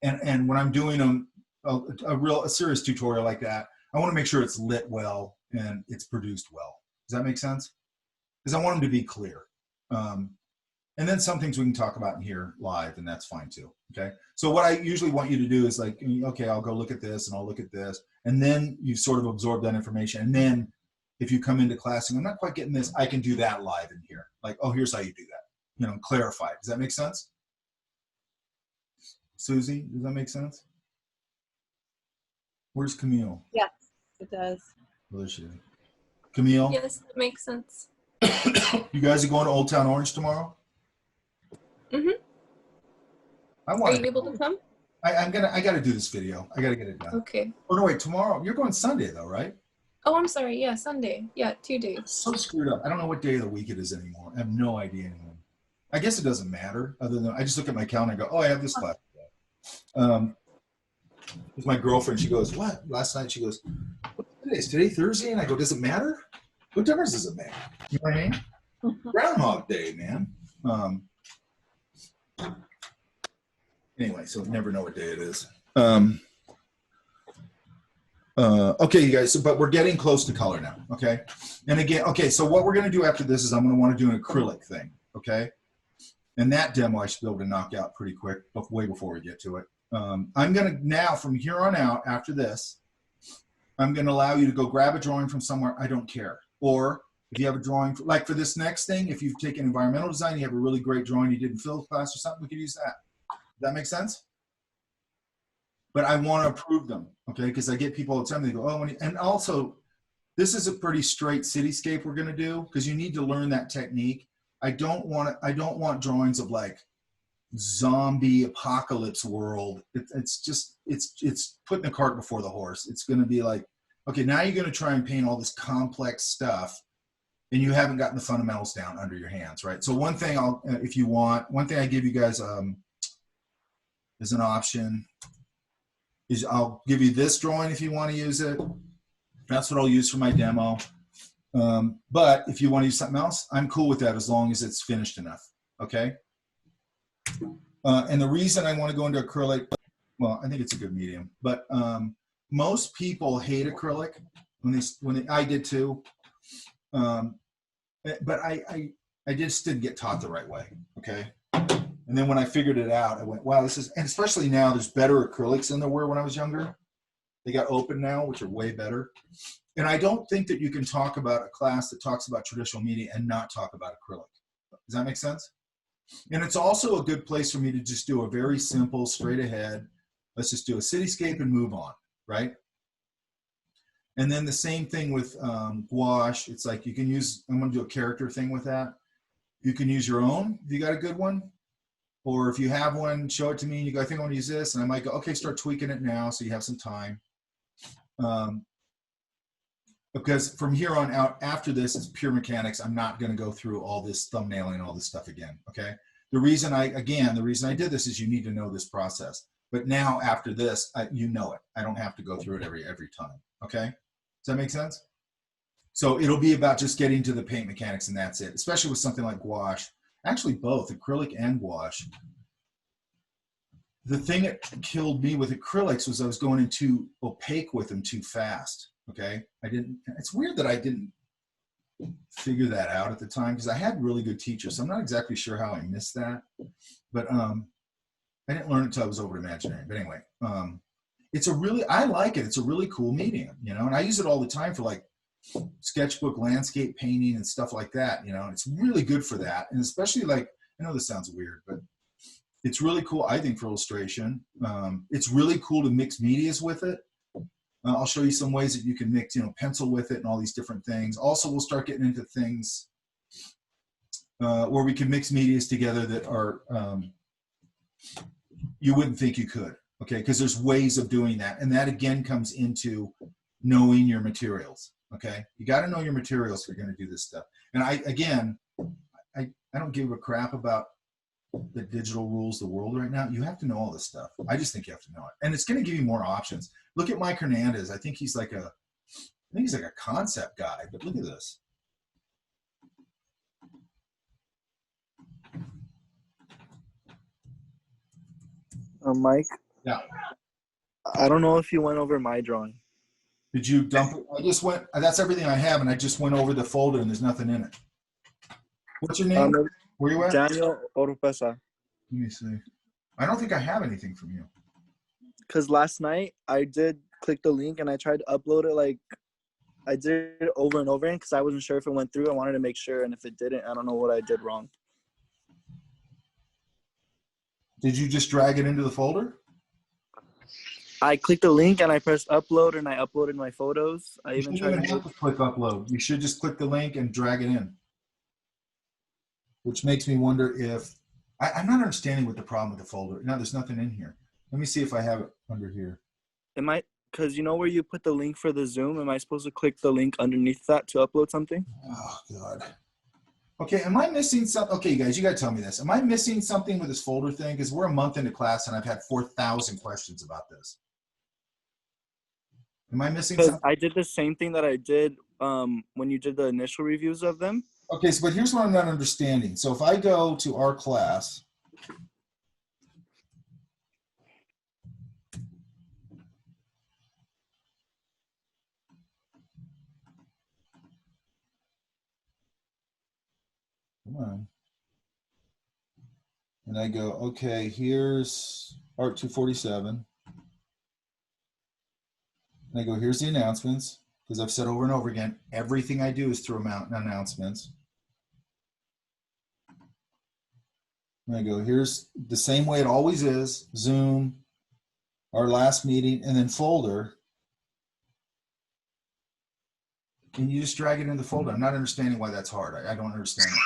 And when I'm doing a serious tutorial like that, I want to make sure it's lit well and it's produced well. Does that make sense? Because I want them to be clear. And then some things we can talk about in here live, and that's fine too. Okay. So what I usually want you to do is like, okay, I'll go look at this and I'll look at this. And then you sort of absorb that information. And then if you come into class and I'm not quite getting this, I can do that live in here. Like, oh, here's how you do that. You know, clarify. Does that make sense? Susie, does that make sense? Where's Camille? Yes, it does. Where is she? Camille? Yes, that makes sense. You guys are going to Old Town Orange tomorrow? Mm-hmm. Are you able to come? I gotta do this video. I gotta get it done. Okay. Oh no, wait, tomorrow. You're going Sunday though, right? Oh, I'm sorry. Yeah, Sunday. Yeah, 2 days. So screwed up. I don't know what day of the week it is anymore. I have no idea anymore. I guess it doesn't matter, other than I just look at my calendar and go, oh, I have this class today. With my girlfriend, she goes, what? Last night she goes, what's today? Is today Thursday? And I go, does it matter? What difference does it make? You know what I mean? Groundhog Day, man. Anyway, so never know what day it is. Okay, you guys, but we're getting close to color now, okay? And again, okay, so what we're gonna do after this is I'm gonna wanna do an acrylic thing, okay? And that demo I should be able to knock out pretty quick, way before we get to it. I'm gonna now, from here on out, after this, I'm gonna allow you to go grab a drawing from somewhere, I don't care. Or if you have a drawing, like for this next thing, if you've taken environmental design, you have a really great drawing you did in field class or something, we could use that. Does that make sense? But I want to approve them, okay? Because I get people all the time, they go, oh, and also, this is a pretty straight cityscape we're going to do, because you need to learn that technique. I don't want drawings of like zombie apocalypse world. It's putting the cart before the horse. It's going to be like, okay, now you're going to try and paint all this complex stuff, and you haven't gotten the fundamentals down under your hands, right? So one thing one thing I give you guys as an option is I'll give you this drawing if you want to use it. That's what I'll use for my demo. But if you want to use something else, I'm cool with that as long as it's finished enough, okay? And the reason I want to go into acrylic, well, I think it's a good medium, but most people hate acrylic I did too. But I just didn't get taught the right way, okay? And then when I figured it out, I went, wow, this is, and especially now, there's better acrylics than there were when I was younger. They got open now, which are way better. And I don't think that you can talk about a class that talks about traditional media and not talk about acrylic. Does that make sense? And it's also a good place for me to just do a very simple, straight ahead, let's just do a cityscape and move on, right? And then the same thing with gouache. It's like you can use, I'm going to do a character thing with that. You can use your own if you got a good one. Or if you have one, show it to me and you go, I think I want to use this. And I might go, okay, start tweaking it now so you have some time. Because from here on out, after this, it's pure mechanics. I'm not going to go through all this thumbnailing and all this stuff again, okay? The reason I did this is you need to know this process. But now after this, you know it. I don't have to go through it every time, okay? Does that make sense? So it'll be about just getting to the paint mechanics and that's it, especially with something like gouache. Actually, both acrylic and gouache. The thing that killed me with acrylics was I was going in too opaque with them too fast, okay? It's weird that I didn't figure that out at the time because I had really good teachers. So I'm not exactly sure how I missed that, but I didn't learn it until I was over at Imaginary. But anyway, I like it. It's a really cool medium, you know, and I use it all the time for like sketchbook, landscape painting and stuff like that, you know, and it's really good for that. And especially like, I know this sounds weird, but it's really cool, I think, for illustration. It's really cool to mix medias with it. I'll show you some ways that you can mix, you know, pencil with it and all these different things. Also, we'll start getting into things where we can mix medias together that are, you wouldn't think you could, okay? Because there's ways of doing that. And that, again, comes into knowing your materials, okay? You got to know your materials if you're going to do this stuff. And I don't give a crap about the digital rules of the world right now. You have to know all this stuff. I just think you have to know it. And it's going to give you more options. Look at Mike Hernandez. I think he's like a concept guy, but look at this. Mike? Yeah. I don't know if you went over my drawing. Did you dump it? I just went, that's everything I have, and I just went over the folder and there's nothing in it. What's your name? Where you at? Daniel Oropesa. Let me see. I don't think I have anything from you. Because last night I did click the link and I tried to upload it. Like I did it over and over again because I wasn't sure if it went through. I wanted to make sure, and if it didn't, I don't know what I did wrong. Did you just drag it into the folder? I clicked the link and I pressed upload and I uploaded my photos. I even tried to click upload. You should just click the link and drag it in. Which makes me wonder if I'm not understanding what the problem with the folder. No, there's nothing in here. Let me see if I have it under here. Am I, because you know where you put the link for the Zoom? Am I supposed to click the link underneath that to upload something? Oh, God. Okay, am I missing something? Okay, you guys, you got to tell me this. Am I missing something with this folder thing? Because we're a month into class and I've had 4,000 questions about this. Am I missing something? I did the same thing that I did when you did the initial reviews of them. Okay, so but here's what I'm not understanding. So if I go to our class, come on, and I go, okay, here's Art 247. And I go, here's the announcements, because I've said over and over again, everything I do is through announcements. And I go, here's the same way it always is, Zoom, our last meeting, and then folder. And you just drag it in the folder. I'm not understanding why that's hard. I don't understand it.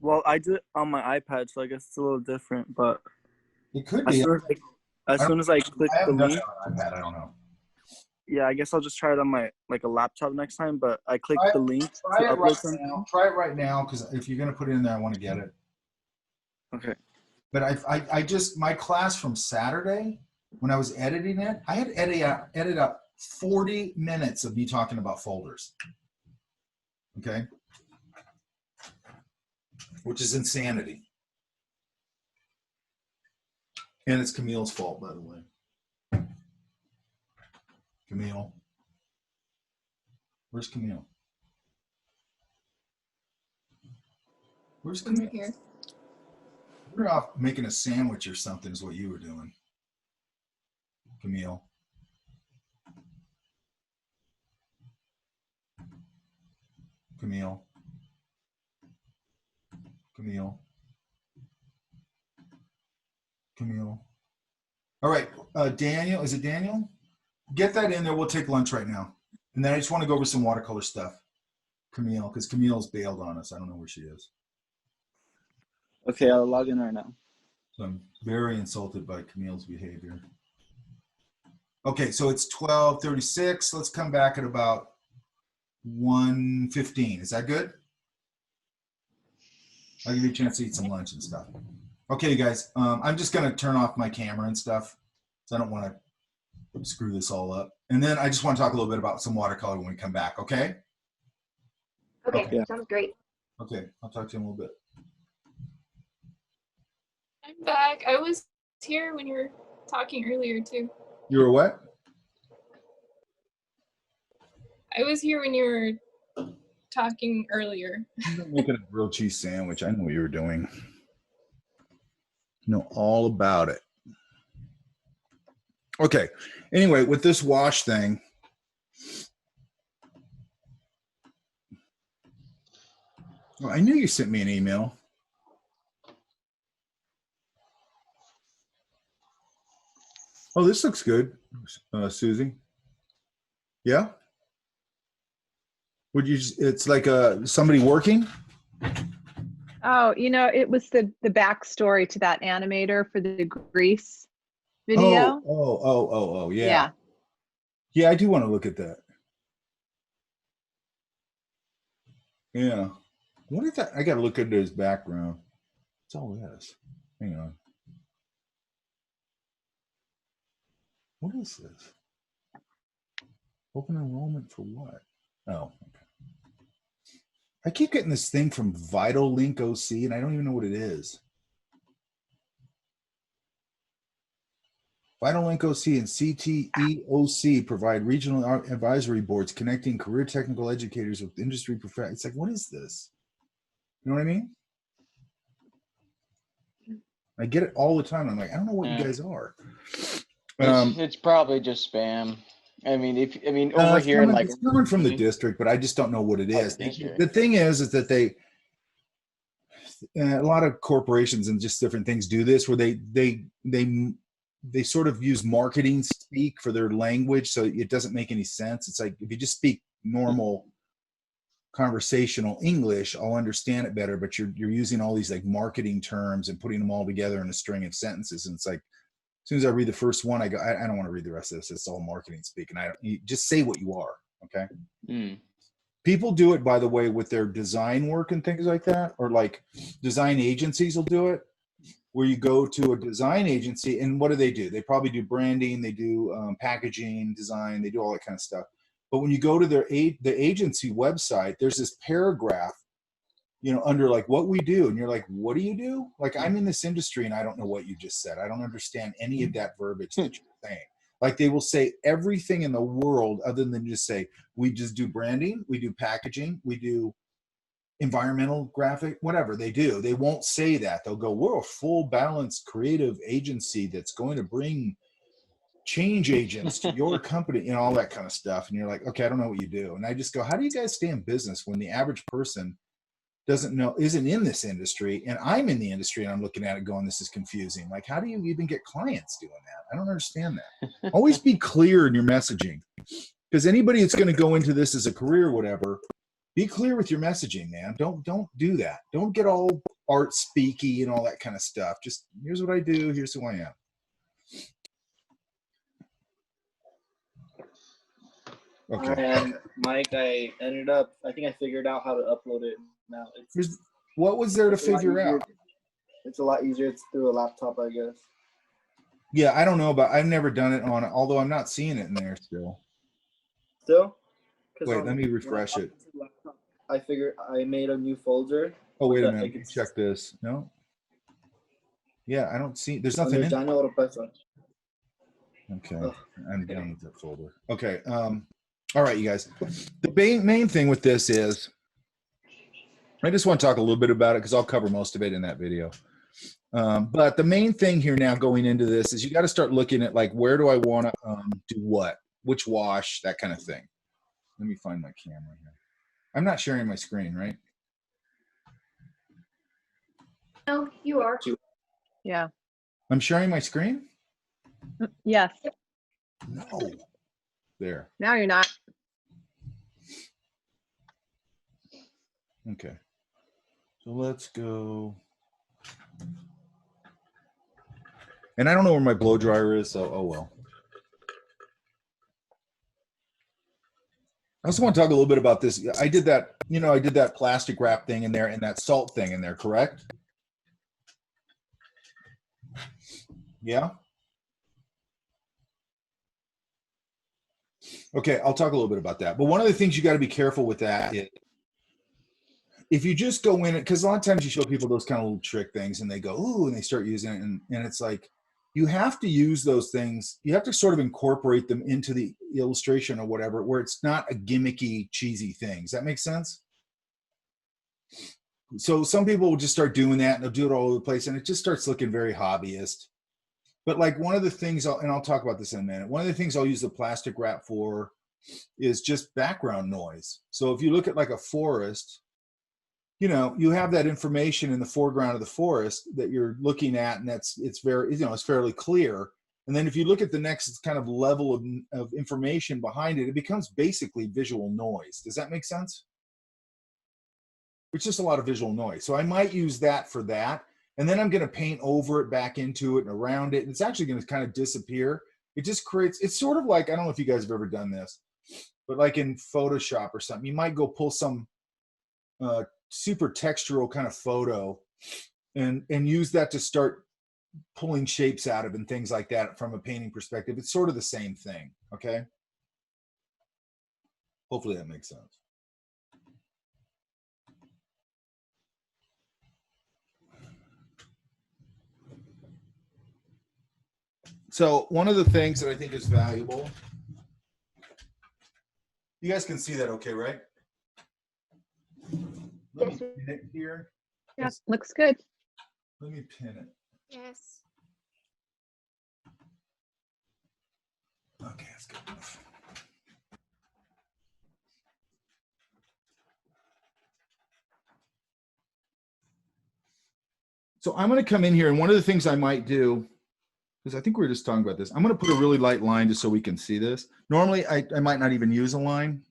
Well, I did it on my iPad, so I guess it's a little different, but it could be. As soon as I click the link, on iPad, I don't know. Yeah, I guess I'll just try it on my a laptop next time. But I clicked the link to upload something. Try it right now, because if you're gonna put it in there, I want to get it. Okay. But I just, my class from Saturday, when I was editing it, I had edit out 40 minutes of me talking about folders. Okay. Which is insanity. And it's Camille's fault, by the way. Camille. Where's Camille? Where's Camille? I'm here. You're off making a sandwich or something is what you were doing, Camille. Camille. All right, Daniel, is it Daniel? Get that in there. We'll take lunch right now. And then I just want to go over some watercolor stuff. Camille, because Camille's bailed on us. I don't know where she is. Okay, I'll log in right now. So I'm very insulted by Camille's behavior. Okay, so it's 12:36. Let's come back at about 1:15. Is that good? I'll give you a chance to eat some lunch and stuff. Okay, you guys, I'm just going to turn off my camera and stuff, so I don't want to screw this all up. And then I just want to talk a little bit about some watercolor when we come back, okay? Okay, sounds great. Okay, I'll talk to you in a little bit. I'm back. I was here when you were talking earlier too. You were what? I was here when you were talking earlier. I'm making a grilled cheese sandwich. I know what you were doing. You know all about it. Okay. Anyway, with this wash thing, oh, I knew you sent me an email. Oh, this looks good, Susie. Yeah. Would you? It's like somebody working. Oh, you know, it was the backstory to that animator for the Grease video. Oh, yeah. Yeah. Yeah, I do want to look at that. Yeah. What is that? I got to look into his background. What's all this? Hang on. What is this? Open enrollment for what? Oh, okay. I keep getting this thing from Vital Link OC, and I don't even know what it is. Vital Link OC and CTEOC provide regional advisory boards connecting career technical educators with industry professionals. It's like, what is this? You know what I mean? I get it all the time. I'm like, I don't know what you guys are. It's probably just spam. I mean, over here, like it's coming from the district, but I just don't know what it is. The thing is that they, a lot of corporations and just different things do this, where they sort of use marketing speak for their language, so it doesn't make any sense. It's like if you just speak normal conversational English, I'll understand it better. But you're using all these like marketing terms and putting them all together in a string of sentences, and it's like, as soon as I read the first one, I go, I don't want to read the rest of this. It's all marketing speak. And you just say what you are, okay? People do it, by the way, with their design work and things like that, or like design agencies will do it, where you go to a design agency, and what do? They probably do branding, they do packaging, design, they do all that kind of stuff. But when you go to the agency website, there's this paragraph, you know, under like what we do, and you're like, what do you do? Like, I'm in this industry and I don't know what you just said. I don't understand any of that verbiage that you're saying. Like, they will say everything in the world other than just say, we just do branding, we do packaging, we do environmental graphic, whatever they do. They won't say that. They'll go, we're a full balanced creative agency that's going to bring change agents to your company and all that kind of stuff. And you're like, okay, I don't know what you do. And I just go, how do you guys stay in business when the average person doesn't know, isn't in this industry, and I'm in the industry and I'm looking at it going, this is confusing. Like, how do you even get clients doing that? I don't understand that. Always be clear in your messaging, because anybody that's going to go into this as a career or whatever, be clear with your messaging, man. Don't do that. Don't get all art speaky and all that kind of stuff. Just, here's what I do, here's who I am. Okay. Mike, I ended up, I think I figured out how to upload it now. What was there to figure out? It's a lot easier. It's through a laptop, I guess. Yeah, I don't know about, I've never done it on, although I'm not seeing it in there still. Still? Wait, let me refresh it. I figured I made a new folder. Oh, wait a minute. Check this. No? Yeah, I don't see, there's nothing in Daniel there. Okay, I'm done with that folder. Okay, all right, you guys. The main thing with this is, I just want to talk a little bit about it because I'll cover most of it in that video. But the main thing here now going into this is you got to start looking at, like, where do I want to do what? Which wash, that kind of thing. Let me find my camera here. I'm not sharing my screen, right? No, you are. Yeah. I'm sharing my screen? Yes. No. There. Now you're not. Okay. So let's go. And I don't know where my blow dryer is, so oh well. I also want to talk a little bit about this. I did that, you know, I did that plastic wrap thing in there and that salt thing in there, correct? Yeah? Okay, I'll talk a little bit about that. But one of the things you got to be careful with that is if you just go in it, because a lot of times you show people those kind of little trick things and they go, ooh, and they start using it. And it's like, you have to use those things. You have to sort of incorporate them into the illustration or whatever, where it's not a gimmicky, cheesy thing. Does that make sense? So some people will just start doing that and they'll do it all over the place. And it just starts looking very hobbyist. But like one of the things, and I'll talk about this in a minute, one of the things I'll use the plastic wrap for is just background noise. So if you look at like a forest, you know, you have that information in the foreground of the forest that you're looking at, and it's very, you know, it's fairly clear. And then if you look at the next kind of level of information behind it, it becomes basically visual noise. Does that make sense? It's just a lot of visual noise. So I might use that for that. And then I'm going to paint over it, back into it, and around it. And it's actually going to kind of disappear. It just creates, it's sort of like, I don't know if you guys have ever done this, but like in Photoshop or something, you might go pull some super textural kind of photo and use that to start pulling shapes out of and things like that from a painting perspective. It's sort of the same thing, okay? Hopefully that makes sense. So one of the things that I think is valuable, you guys can see that okay, right? Let me pin it here. Yes, looks good. Let me pin it. Yes. Okay, that's good enough. So I'm going to come in here, and one of the things I might do, because I think we were just talking about this, I'm going to put a really light line just so we can see this. Normally, I might not even use a line.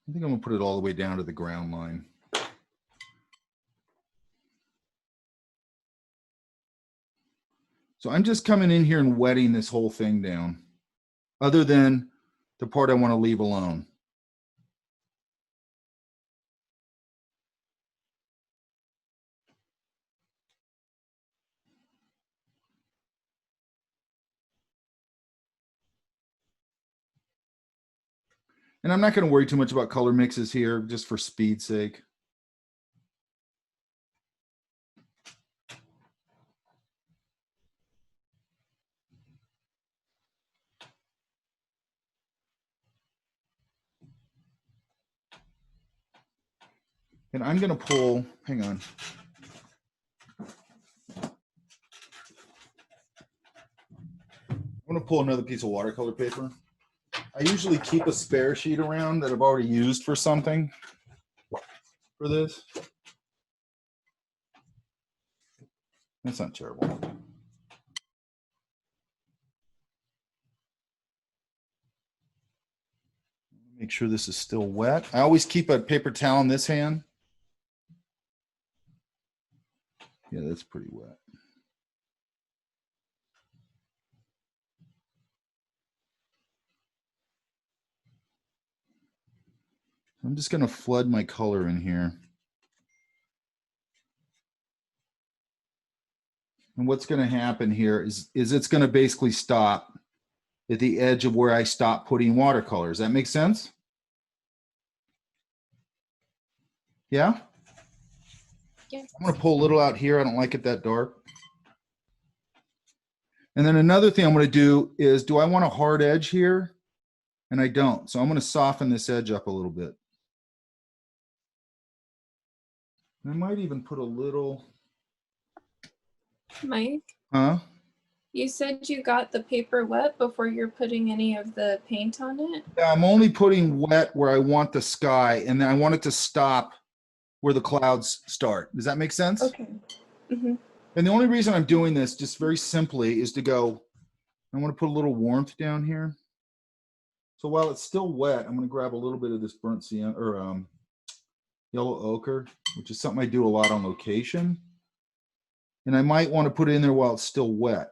I think I'm going to put it all the way down to the ground line. So I'm just coming in here and wetting this whole thing down, other than the part I want to leave alone. And I'm not going to worry too much about color mixes here, just for speed's sake. And I'm going to pull, hang on. I'm going to pull another piece of watercolor paper. I usually keep a spare sheet around that I've already used for something for this. That's not terrible. Make sure this is still wet. I always keep a paper towel in this hand. Yeah, that's pretty wet. I'm just going to flood my color in here. And what's going to happen here is it's going to basically stop at the edge of where I stop putting watercolors. That makes sense? Yeah? Yes. I'm going to pull a little out here. I don't like it that dark. And then another thing I'm going to do is, do I want a hard edge here? And I don't. So I'm going to soften this edge up a little bit. I might even put a little, Mike, huh? you said you got the paper wet before you're putting any of the paint on it? Yeah, I'm only putting wet where I want the sky, and then I want it to stop where the clouds start. Does that make sense? Okay. Mm-hmm. And the only reason I'm doing this, just very simply, is to go, I want to put a little warmth down here. So while it's still wet, I'm going to grab a little bit of this burnt sienna or yellow ochre, which is something I do a lot on location. And I might want to put it in there while it's still wet.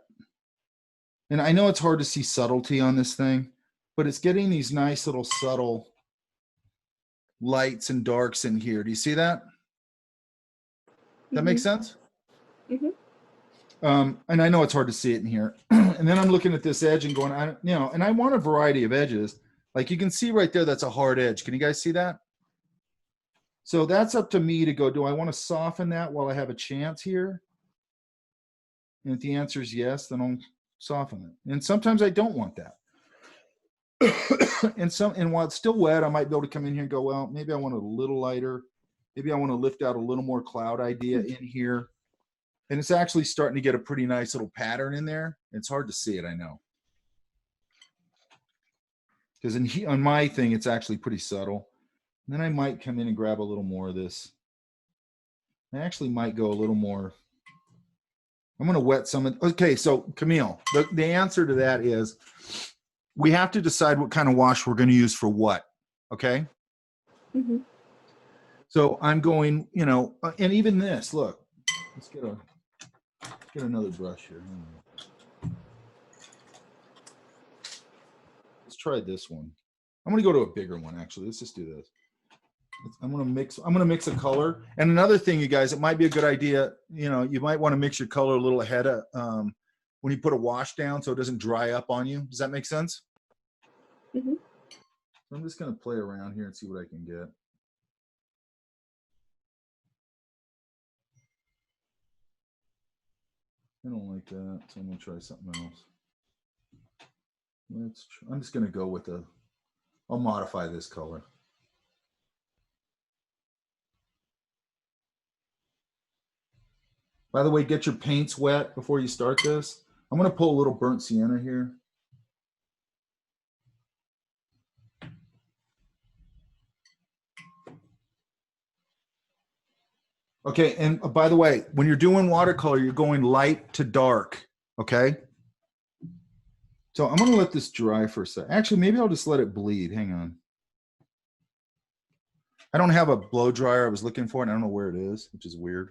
And I know it's hard to see subtlety on this thing, but it's getting these nice little subtle lights and darks in here. Do you see that? That makes sense? Mm-hmm. And I know it's hard to see it in here. And then I'm looking at this edge and going, and I want a variety of edges. Like you can see right there, that's a hard edge. Can you guys see that? So that's up to me to go, do I want to soften that while I have a chance here? And if the answer is yes, then I'll soften it. And sometimes I don't want that. And while it's still wet, I might be able to come in here and go, well, maybe I want it a little lighter. Maybe I want to lift out a little more cloud idea in here. And it's actually starting to get a pretty nice little pattern in there. It's hard to see it, I know. Because on my thing, it's actually pretty subtle. And then I might come in and grab a little more of this. I actually might go a little more. I'm going to wet some of, okay, so Camille, the answer to that is we have to decide what kind of wash we're going to use for what, okay? Mm-hmm. So I'm going, and even this, look, let's get another brush here. Let's try this one. I'm going to go to a bigger one, actually. Let's just do this. I'm going to mix a color. And another thing, you guys, it might be a good idea, you might want to mix your color a little ahead of when you put a wash down so it doesn't dry up on you. Does that make sense? Mm-hmm. So I'm just going to play around here and see what I can get. I don't like that, so I'm going to try something else. I'm just going to go with I'll modify this color. By the way, get your paints wet before you start this. I'm going to pull a little burnt sienna here. Okay, and by the way, when you're doing watercolor, you're going light to dark, okay? So I'm going to let this dry for a sec. Actually, maybe I'll just let it bleed. Hang on. I don't have a blow dryer. I was looking for it. I don't know where it is, which is weird.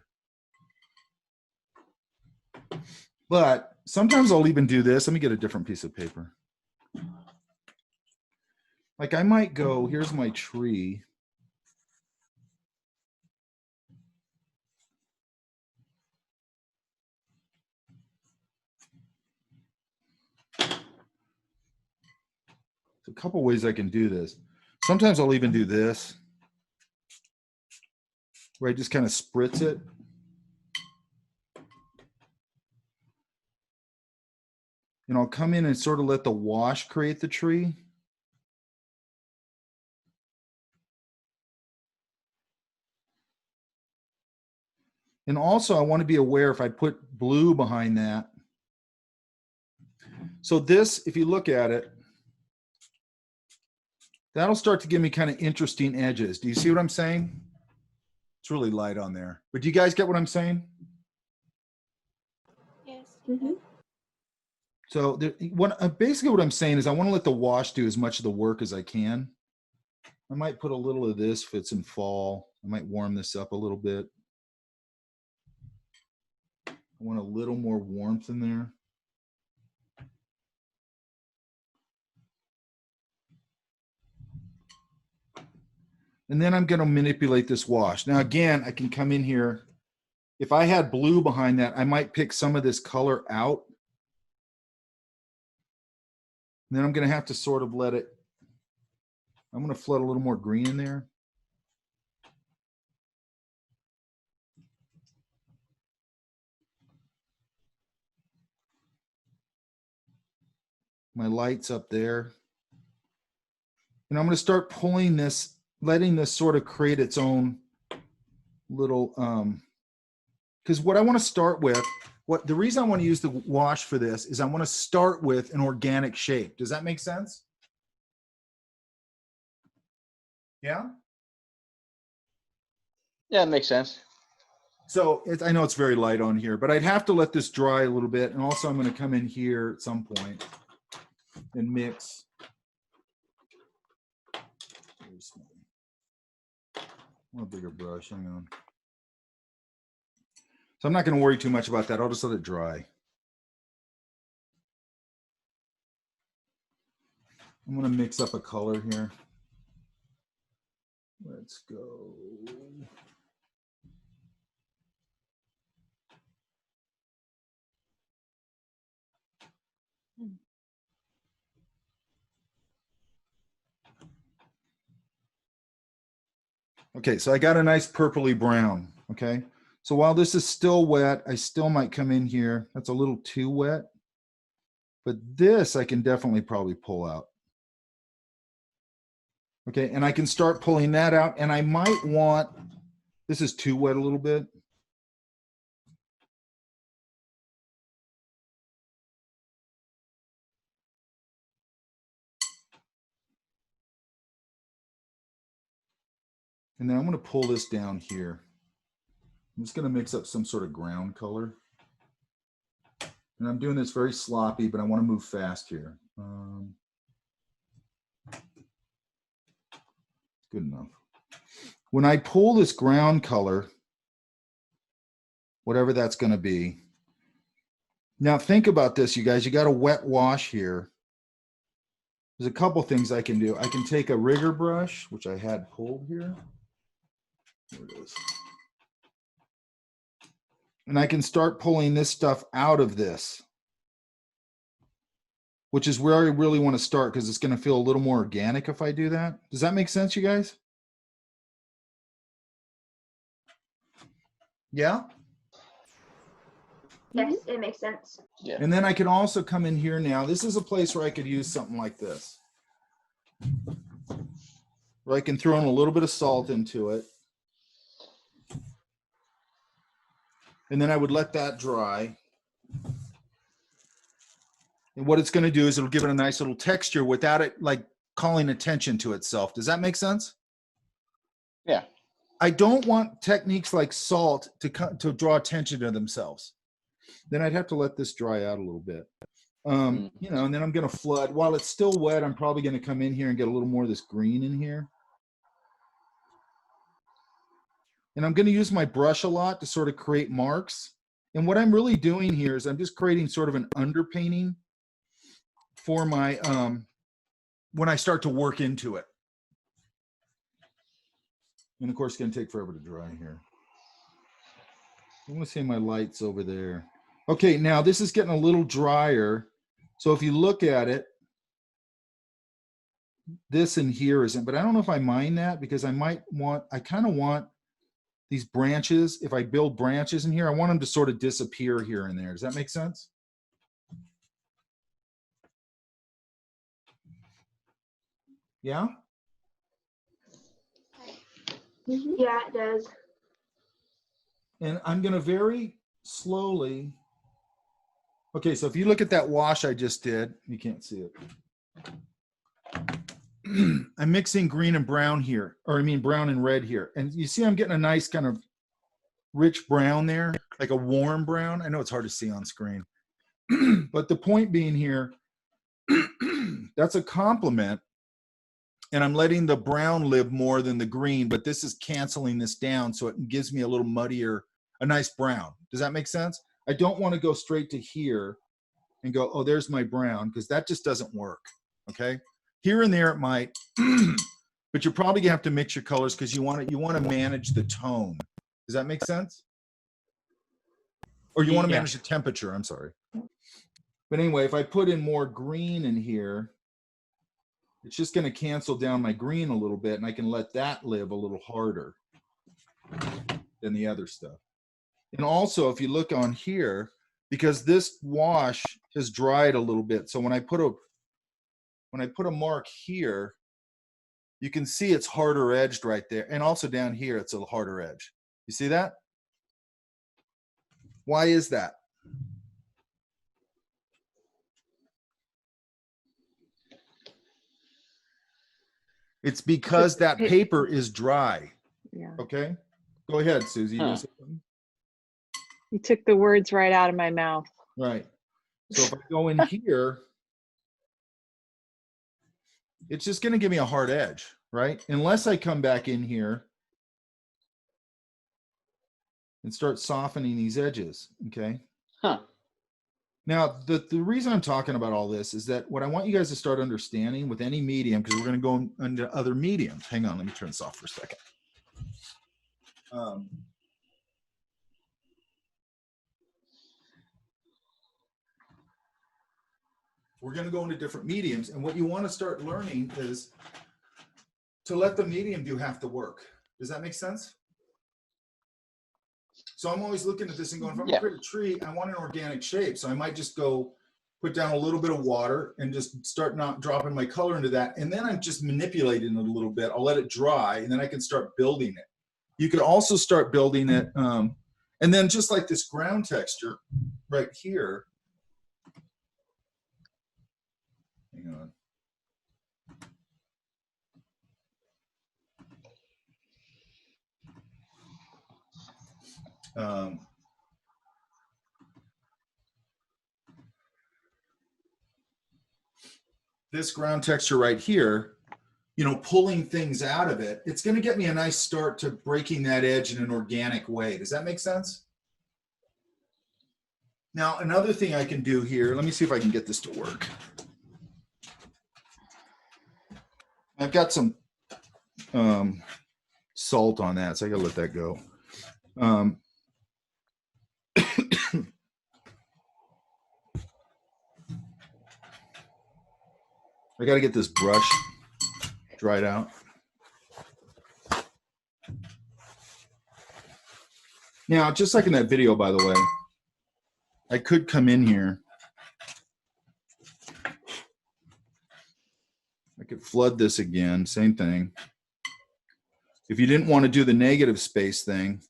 But sometimes I'll even do this. Let me get a different piece of paper. Like I might go, here's my tree. There's a couple ways I can do this. Sometimes I'll even do this, where I just kind of spritz it. And I'll come in and sort of let the wash create the tree. And also I want to be aware if I put blue behind that. So this, if you look at it, that'll start to give me kind of interesting edges. Do you see what I'm saying? It's really light on there. But do you guys get what I'm saying? Yes. Mm-hmm. So basically what I'm saying is I want to let the wash do as much of the work as I can. I might put a little of this if it's in fall. I might warm this up a little bit. I want a little more warmth in there. And then I'm going to manipulate this wash. Now, again, I can come in here. If I had blue behind that, I might pick some of this color out. And then I'm going to have to sort of let it, I'm going to flood a little more green in there. My light's up there. And I'm going to start pulling this, letting this sort of create its own little, because what I want to start with, the reason I want to use the wash for this is I want to start with an organic shape. Does that make sense? Yeah? Yeah, it makes sense. So I know it's very light on here, but I'd have to let this dry a little bit. And also I'm going to come in here at some point and mix. I want a bigger brush, hang on. So I'm not going to worry too much about that. I'll just let it dry. I'm going to mix up a color here. Let's go. Okay, so I got a nice purpley brown, okay? So while this is still wet, I still might come in here. That's a little too wet. But this I can definitely probably pull out. Okay, and I can start pulling that out, and I might want, this is too wet a little bit. And then I'm going to pull this down here. I'm just going to mix up some sort of ground color. And I'm doing this very sloppy, but I want to move fast here. Good enough. When I pull this ground color, whatever that's going to be, now think about this, you guys. You got a wet wash here. There's a couple things I can do. I can take a rigger brush, which I had pulled here. There it is. And I can start pulling this stuff out of this, which is where I really want to start because it's going to feel a little more organic if I do that. Does that make sense, you guys? Yeah? Yes, it makes sense. Yeah. And then I can also come in here now. This is a place where I could use something like this, where I can throw in a little bit of salt into it. And then I would let that dry. And what it's going to do is it'll give it a nice little texture without it like calling attention to itself. Does that make sense? Yeah. I don't want techniques like salt to draw attention to themselves. Then I'd have to let this dry out a little bit. You know, and then I'm going to flood. While it's still wet, I'm probably going to come in here and get a little more of this green in here. And I'm going to use my brush a lot to sort of create marks. And what I'm really doing here is I'm just creating sort of an underpainting for my, when I start to work into it. And of course, it's going to take forever to dry here. I want to see my lights over there. Okay, now this is getting a little drier. So if you look at it, this in here isn't, but I don't know if I mind that because I kind of want these branches, if I build branches in here, I want them to sort of disappear here and there. Does that make sense? Yeah? Yeah, it does. And I'm going to very slowly. Okay, so if you look at that wash I just did, you can't see it. I'm mixing green and brown here, or I mean brown and red here. And you see I'm getting a nice kind of rich brown there, like a warm brown. I know it's hard to see on screen. But the point being here, that's a compliment. And I'm letting the brown live more than the green, but this is canceling this down so it gives me a little muddier, a nice brown. Does that make sense? I don't want to go straight to here and go, oh, there's my brown, because that just doesn't work, okay? Here and there it might, but you're probably gonna have to mix your colors because you want to manage the tone. Does that make sense? Or you want to manage the temperature, I'm sorry. But anyway, if I put in more green in here, it's just going to cancel down my green a little bit, and I can let that live a little harder than the other stuff. And also, if you look on here, because this wash has dried a little bit, so when I put a mark here, you can see it's harder edged right there, and also down here it's a harder edge. You see that? Why is that? It's because that paper is dry. Yeah. Okay. Go ahead, Susie. You gonna say something? You took the words right out of my mouth. Right. So if I go in here, it's just going to give me a hard edge, right? Unless I come back in here and start softening these edges, okay? Huh. Now, the reason I'm talking about all this is that what I want you guys to start understanding with any medium, because we're going to go into other mediums. Hang on, let me turn this off for a second. We're going to go into different mediums, and what you want to start learning is to let the medium do half the work. Does that make sense? So I'm always looking at this and going, if I'm going to create a tree, I want an organic shape. So I might just go put down a little bit of water and just start not dropping my color into that. And then I'm just manipulating it a little bit. I'll let it dry, and then I can start building it. You could also start building it. And then just like this ground texture right here. Hang on. This ground texture right here, you know, pulling things out of it, it's going to get me a nice start to breaking that edge in an organic way. Does that make sense? Now, another thing I can do here, let me see if I can get this to work. I've got some salt on that, so I gotta let that go. I got to get this brush dried out. Now, just like in that video, by the way, I could come in here. I could flood this again, same thing. If you didn't want to do the negative space thing,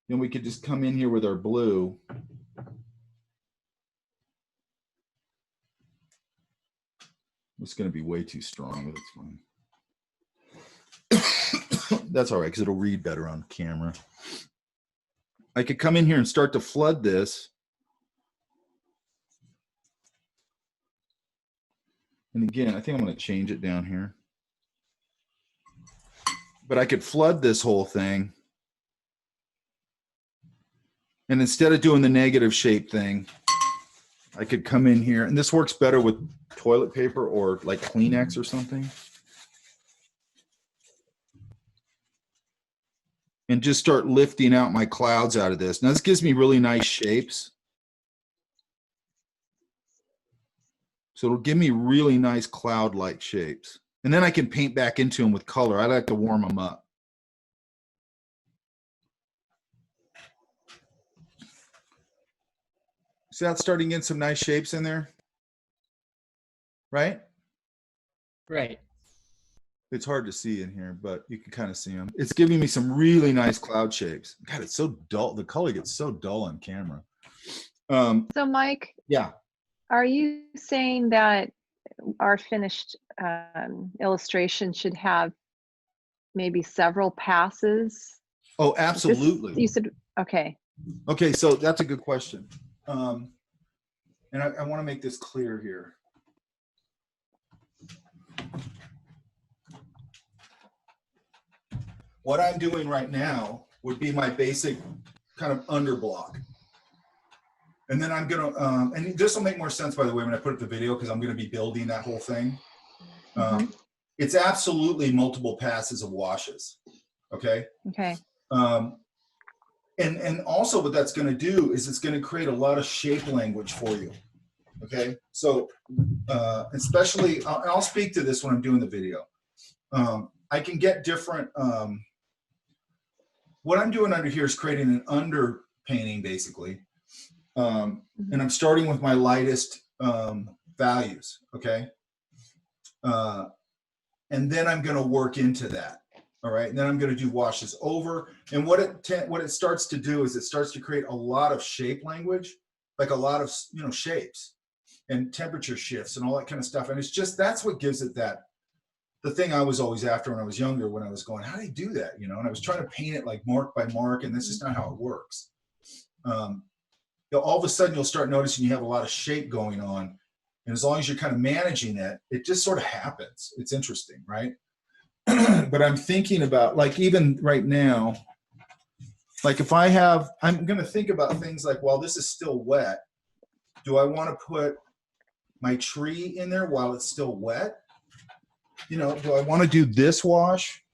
then we could just come in here with our blue. It's going to be way too strong, but it's fine. That's all right, because it'll read better on camera. I could come in here and start to flood this. And again, I think I'm going to change it down here. But I could flood this whole thing. And instead of doing the negative shape thing, I could come in here, and this works better with toilet paper or like Kleenex or something. And just start lifting out my clouds out of this. Now this gives me really nice shapes. So it'll give me really nice cloud-like shapes. And then I can paint back into them with color. I like to warm them up. See that's starting to get some nice shapes in there? Right? Right. It's hard to see in here, but you can kind of see them. It's giving me some really nice cloud shapes. God, it's so dull. The color gets so dull on camera. So Mike, yeah. Are you saying that our finished illustration should have maybe several passes? Oh, absolutely. You said, okay. Okay, so that's a good question. And I want to make this clear here. What I'm doing right now would be my basic kind of underblock. And then I'm going to, and this will make more sense, by the way, when I put up the video, because I'm going to be building that whole thing. It's absolutely multiple passes of washes. Okay. Okay. And also what that's going to do is it's going to create a lot of shape language for you. Okay. So especially, I'll speak to this when I'm doing the video. I can get different, what I'm doing under here is creating an underpainting basically. And I'm starting with my lightest values, okay? And then I'm gonna work into that, All right, and then I'm going to do washes over. And what it starts to do is it starts to create a lot of shape language, like a lot of, you know, shapes and temperature shifts and all that kind of stuff. And it's just, that's what gives it that, the thing I was always after when I was younger, when I was going, how do you do that? You know, and I was trying to paint it like mark by mark, and this is not how it works. All of a sudden you'll start noticing you have a lot of shape going on. And as long as you're kind of managing it, it just sort of happens. It's interesting, right? But I'm thinking about, like, even right now, like if I'm going to think about things like, while this is still wet, do I want to put my tree in there while it's still wet? You know, do I want to do this wash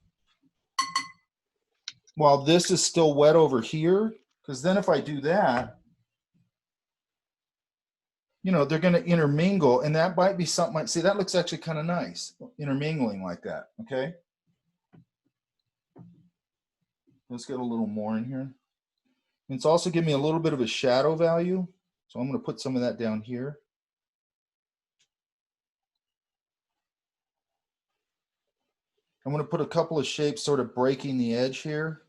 while this is still wet over here? Because then if I do that, you know, they're going to intermingle, and that might be something like, see, that looks actually kind of nice, intermingling like that, okay? Let's get a little more in here. And it's also giving me a little bit of a shadow value, so I'm going to put some of that down here. I'm going to put a couple of shapes sort of breaking the edge here.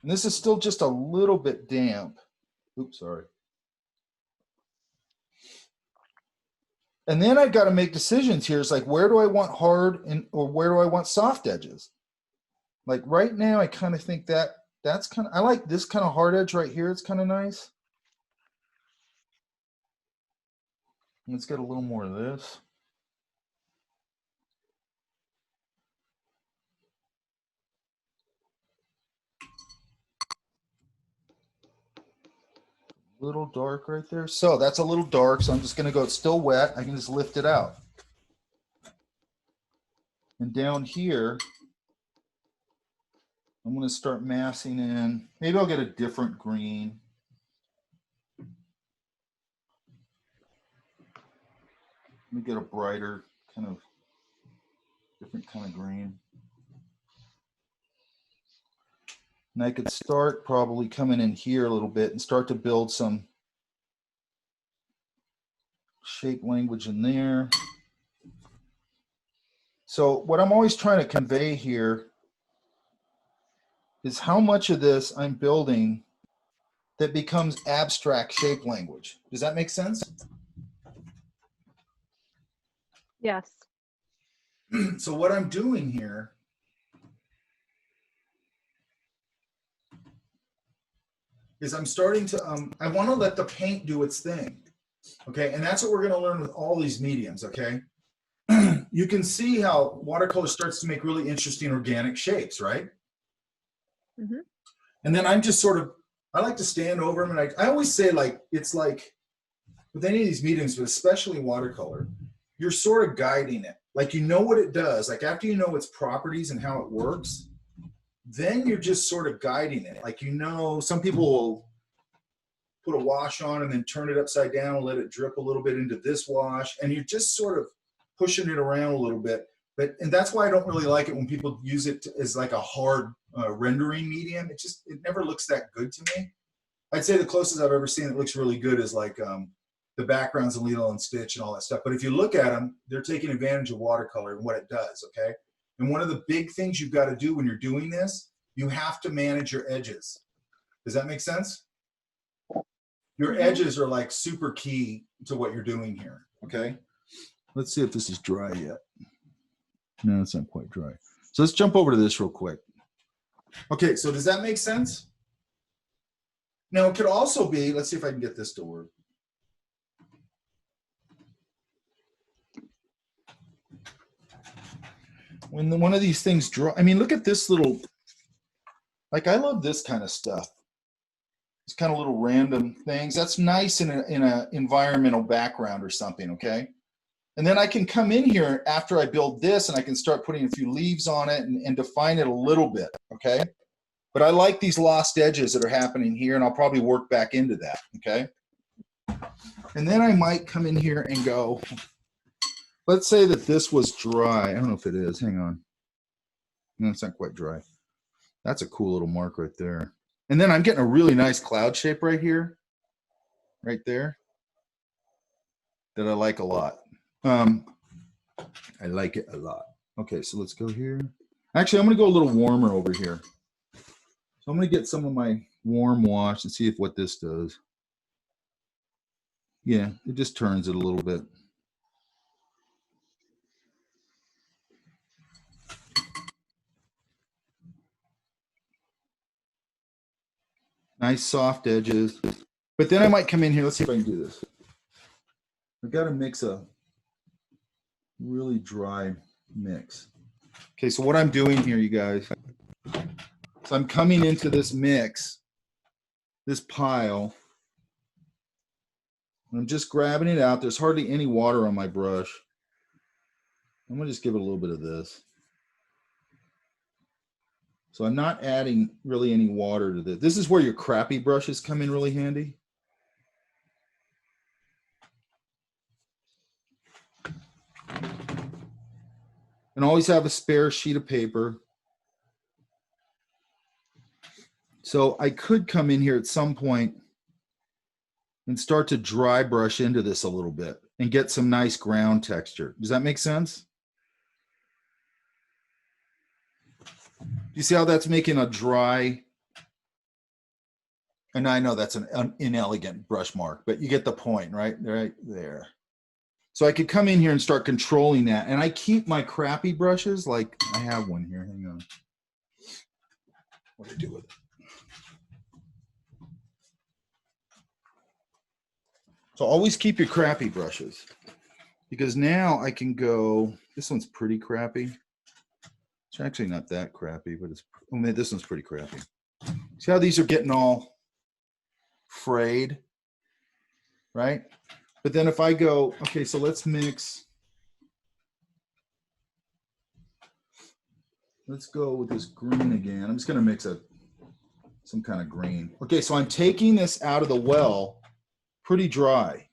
And this is still just a little bit damp. Oops, sorry. And then I've got to make decisions here. It's like, where do I want hard or where do I want soft edges? Like right now, I kind of think that's kind of, I like this kind of hard edge right here. It's kind of nice. Let's get a little more of this. Little dark right there. So that's a little dark. So I'm just going to go, it's still wet. I can just lift it out. And down here, I'm going to start massing in. Maybe I'll get a different green. Let me get a brighter kind of different kind of green. And I could start probably coming in here a little bit and start to build some shape language in there. So what I'm always trying to convey here is how much of this I'm building that becomes abstract shape language. Does that make sense? Yes. So what I'm doing here is I'm starting to, I want to let the paint do its thing. Okay, and that's what we're going to learn with all these mediums, okay? You can see how watercolor starts to make really interesting organic shapes, right? Mm-hmm. And then I'm just sort of, I like to stand over them, and I always say, like, it's like with any of these mediums, but especially watercolor, you're sort of guiding it. Like, you know what it does. Like, after you know its properties and how it works, then you're just sort of guiding it. Like, you know, some people will put a wash on and then turn it upside down and let it drip a little bit into this wash, and you're just sort of pushing it around a little bit. And that's why I don't really like it when people use it as like a hard rendering medium. It never looks that good to me. I'd say the closest I've ever seen that looks really good is like the backgrounds in Lilo and Stitch and all that stuff. But if you look at them, they're taking advantage of watercolor and what it does, okay? And one of the big things you've got to do when you're doing this, you have to manage your edges. Does that make sense? Your edges are like super key to what you're doing here, okay? Let's see if this is dry yet. No, it's not quite dry. So let's jump over to this real quick. Okay, so does that make sense? Now it could also be, let's see if I can get this to work. When one of these things draw, I mean, look at this little, like, I love this kind of stuff. It's kind of little random things. That's nice in a environmental background or something, okay? And then I can come in here after I build this and I can start putting a few leaves on it and define it a little bit, okay? But I like these lost edges that are happening here, and I'll probably work back into that, okay? And then I might come in here and go, let's say that this was dry. I don't know if it is. Hang on. No, it's not quite dry. That's a cool little mark right there. And then I'm getting a really nice cloud shape right here, right there, that I like a lot. I like it a lot. Okay, so let's go here. Actually, I'm gonna go a little warmer over here. So I'm gonna get some of my warm wash and see if what this does. Yeah, it just turns it a little bit. Nice soft edges. But then I might come in here. Let's see if I can do this. I've got to mix a really dry mix. Okay, so what I'm doing here, you guys, so I'm coming into this mix, this pile. I'm just grabbing it out. There's hardly any water on my brush. I'm gonna just give it a little bit of this. So I'm not adding really any water to this. This is where your crappy brushes come in really handy. And always have a spare sheet of paper. So I could come in here at some point and start to dry brush into this a little bit and get some nice ground texture. Does that make sense? You see how that's making a dry, and I know that's an inelegant brush mark, but you get the point, right? Right there. So I could come in here and start controlling that. And I keep my crappy brushes, like I have one here, hang on. What do I do with it? So always keep your crappy brushes, because now I can go, this one's pretty crappy. It's actually not that crappy, but it's, oh man, this one's pretty crappy. See how these are getting all frayed, right? But then if I go, okay, so let's mix. Let's go with this green again. I'm just gonna mix some kind of green. Okay, so I'm taking this out of the well pretty dry.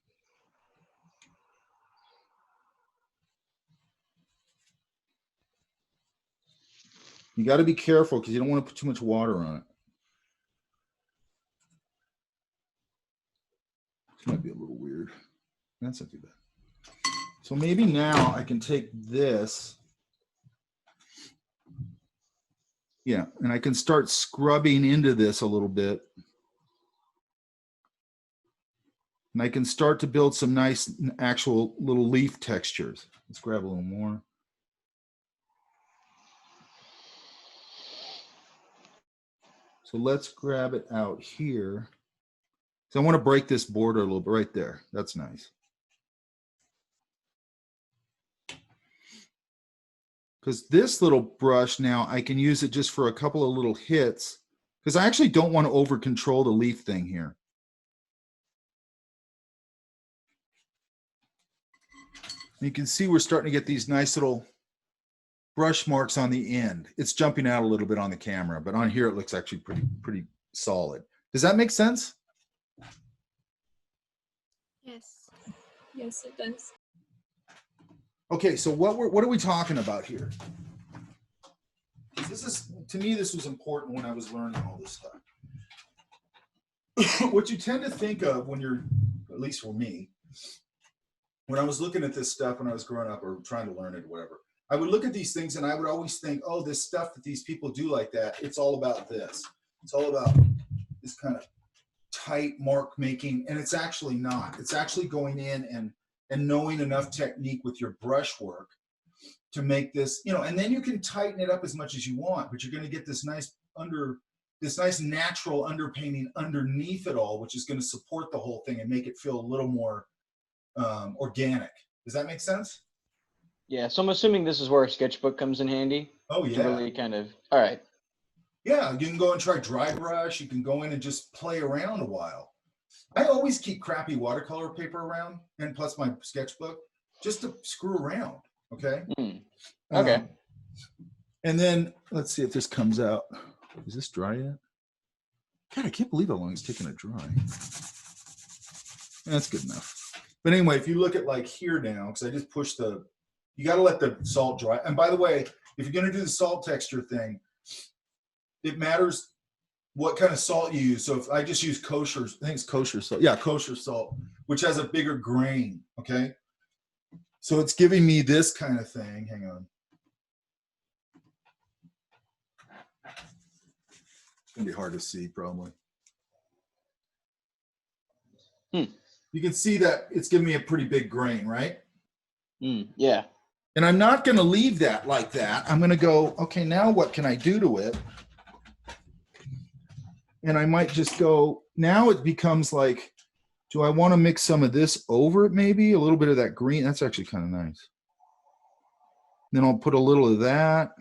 You got to be careful because you don't want to put too much water on it. This might be a little weird. That's not too bad. So maybe now I can take this. Yeah, and I can start scrubbing into this a little bit. And I can start to build some nice actual little leaf textures. Let's grab a little more. So let's grab it out here. So I want to break this border a little bit right there. That's nice. Because this little brush now, I can use it just for a couple of little hits, because I actually don't want to over control the leaf thing here. You can see we're starting to get these nice little brush marks on the end. It's jumping out a little bit on the camera, but on here it looks actually pretty solid. Does that make sense? Yes. Yes, it does. Okay, so what are we talking about here? This is, to me, this was important when I was learning all this stuff. What you tend to think of when you're, at least for me, when I was looking at this stuff when I was growing up or trying to learn it or whatever, I would look at these things and I would always think, oh, this stuff that these people do like that, it's all about this. It's all about this kind of tight mark making, and it's actually not. It's actually going in and knowing enough technique with your brush work to make this, you know, and then you can tighten it up as much as you want, but you're going to get this nice natural underpainting underneath it all, which is going to support the whole thing and make it feel a little more organic. Does that make sense? Yeah, so I'm assuming this is where a sketchbook comes in handy. Oh yeah. To really kind of, all right. Yeah, you can go and try dry brush. You can go in and just play around a while. I always keep crappy watercolor paper around, and plus my sketchbook, just to screw around. Okay. Okay. And then let's see if this comes out. Is this dry yet? God, I can't believe how long it's taking to dry. That's good enough. But anyway, if you look at like here now, because I just pushed you got to let the salt dry. And by the way, if you're going to do the salt texture thing, it matters what kind of salt you use. So if I just use kosher, I think it's kosher salt. Yeah, kosher salt, which has a bigger grain, okay? So it's giving me this kind of thing. Hang on. gonna be hard to see probably. Hmm. You can see that it's giving me a pretty big grain, right? Yeah. And I'm not gonna leave that like that. I'm gonna go, okay, now what can I do to it? And I might just go, now it becomes like, do I want to mix some of this over it maybe? A little bit of that green, that's actually kind of nice. Then I'll put a little of that.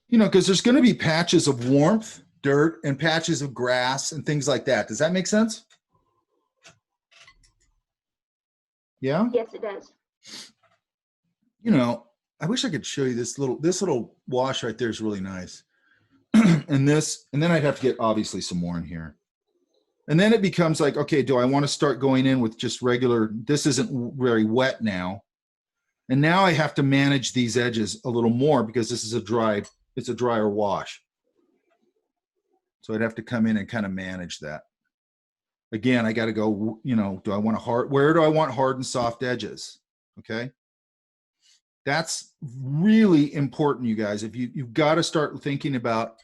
You know, because there's going to be patches of warmth, dirt, and patches of grass and things like that. Does that make sense? Yeah? Yes, it does. You know, I wish I could show you this little wash right there is really nice. And then I'd have to get obviously some more in here. And then it becomes like, okay, do I want to start going in with just regular, this isn't very wet now. And now I have to manage these edges a little more because this is it's a drier wash. So I'd have to come in and kind of manage that. Again, I got to go, you know, where do I want hard and soft edges? Okay. That's really important, you guys. If you've got to start thinking about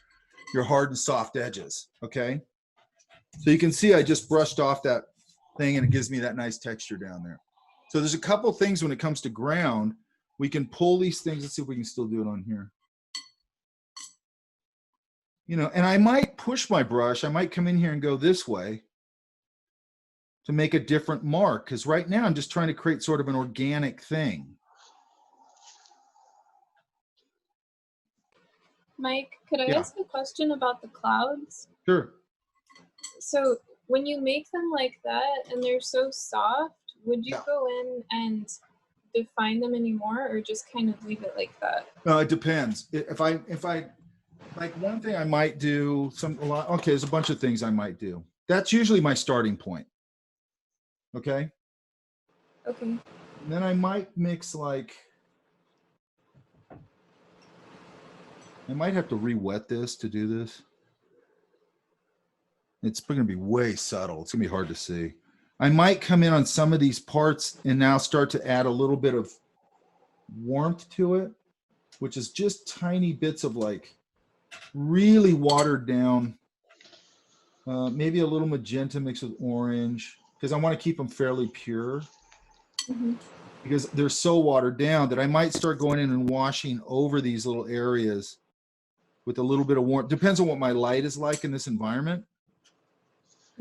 your hard and soft edges. Okay. So you can see I just brushed off that thing and it gives me that nice texture down there. So there's a couple things when it comes to ground. We can pull these things. Let's see if we can still do it on here. You know, and I might push my brush. I might come in here and go this way to make a different mark. Because right now I'm just trying to create sort of an organic thing. Mike, could I ask a question about the clouds? Sure. So when you make them like that and they're so soft, would you go in and define them anymore or just kind of leave it like that? No, it depends. If I like one thing I might do okay, there's a bunch of things I might do. That's usually my starting point. Okay? Okay. And then I might mix like, I might have to re-wet this to do this. It's going to be way subtle. It's going to be hard to see. I might come in on some of these parts and now start to add a little bit of warmth to it, which is just tiny bits of like really watered down, maybe a little magenta mixed with orange, because I want to keep them fairly pure. Mm-hmm. Because they're so watered down that I might start going in and washing over these little areas with a little bit of warmth. Depends on what my light is like in this environment.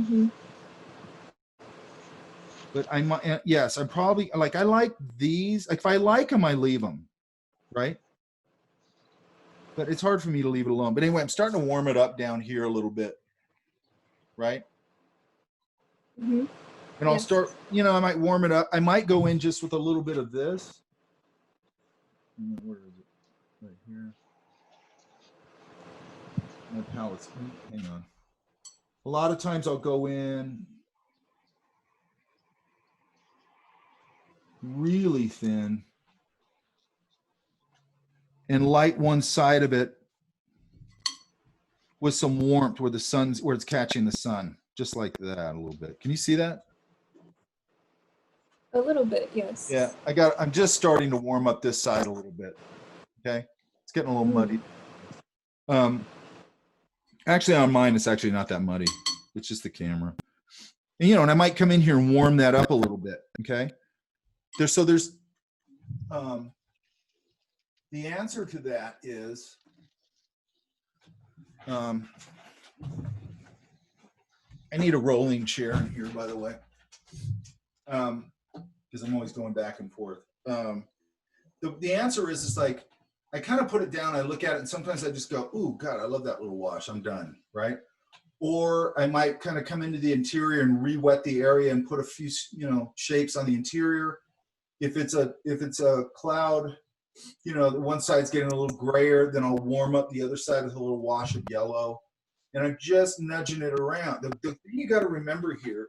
Mm-hmm. But I might, yes, I'm probably like, I like these. Like if I like them, I leave them, right? But it's hard for me to leave it alone. But anyway, I'm starting to warm it up down here a little bit, right? Mm-hmm. And I'll start, you know, I might warm it up. I might go in just with a little bit of this. Where is it? Right here. My palette's, hang on. A lot of times I'll go in really thin and light one side of it with some warmth where it's catching the sun, just like that a little bit. Can you see that? A little bit, yes. Yeah, I'm just starting to warm up this side a little bit. Okay, it's getting a little muddy. Actually on mine, it's actually not that muddy. It's just the camera. And, you know, and I might come in here and warm that up a little bit. Okay. There's the answer to that is, I need a rolling chair in here, by the way, because I'm always going back and forth. The answer is, it's like, I kind of put it down, I look at it, and sometimes I just go, ooh, God, I love that little wash, I'm done, right? Or I might kind of come into the interior and re-wet the area and put a few, you know, shapes on the interior. If it's a cloud, you know, the one side's getting a little grayer, then I'll warm up the other side with a little wash of yellow. And I'm just nudging it around. The thing you got to remember here,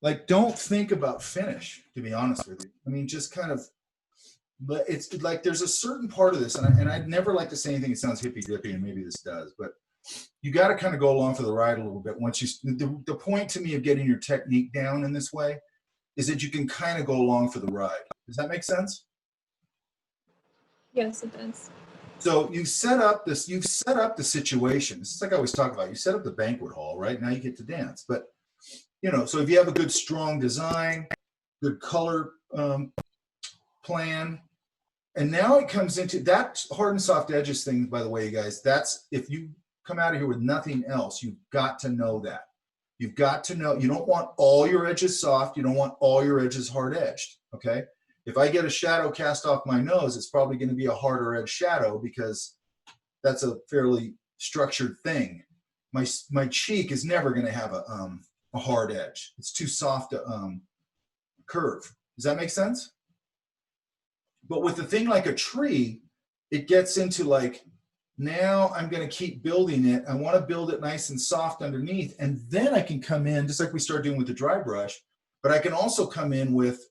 like, don't think about finish, to be honest with you. I mean, just kind of, but it's like there's a certain part of this, and I'd never like to say anything that sounds hippy-dippy, and maybe this does, but you got to kind of go along for the ride a little bit. Once the point to me of getting your technique down in this way is that you can kind of go along for the ride. Does that make sense? Yes, it does. So you've set up the situation. It's like I always talk about. You set up the banquet hall, right? Now you get to dance. But so if you have a good, strong design, good color plan, and now it comes into that hard and soft edges thing. By the way, you guys, that's if you come out of here with nothing else, you've got to know that. You've got to know you don't want all your edges soft. You don't want all your edges hard edged. Okay. If I get a shadow cast off my nose, it's probably going to be a harder edge shadow because that's a fairly structured thing. My cheek is never going to have a hard edge. It's too soft to curve. Does that make sense? But with a thing like a tree, it gets into like, now I'm going to keep building it. I want to build it nice and soft underneath. And then I can come in, just like we started doing with the dry brush, but I can also come in with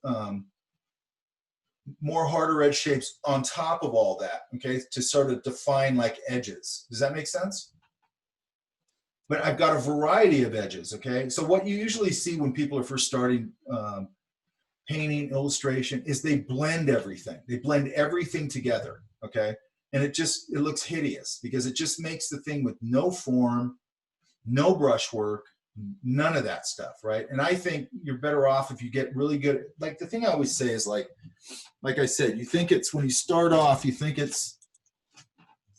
more harder edge shapes on top of all that, okay, to sort of define like edges. Does that make sense? But I've got a variety of edges, okay? So what you usually see when people are first starting painting, illustration, is they blend everything. They blend everything together, okay? And it looks hideous because it just makes the thing with no form, no brushwork, none of that stuff, right? And I think you're better off if you get really good. Like the thing I always say is like I said, you think it's, when you start off, you think it's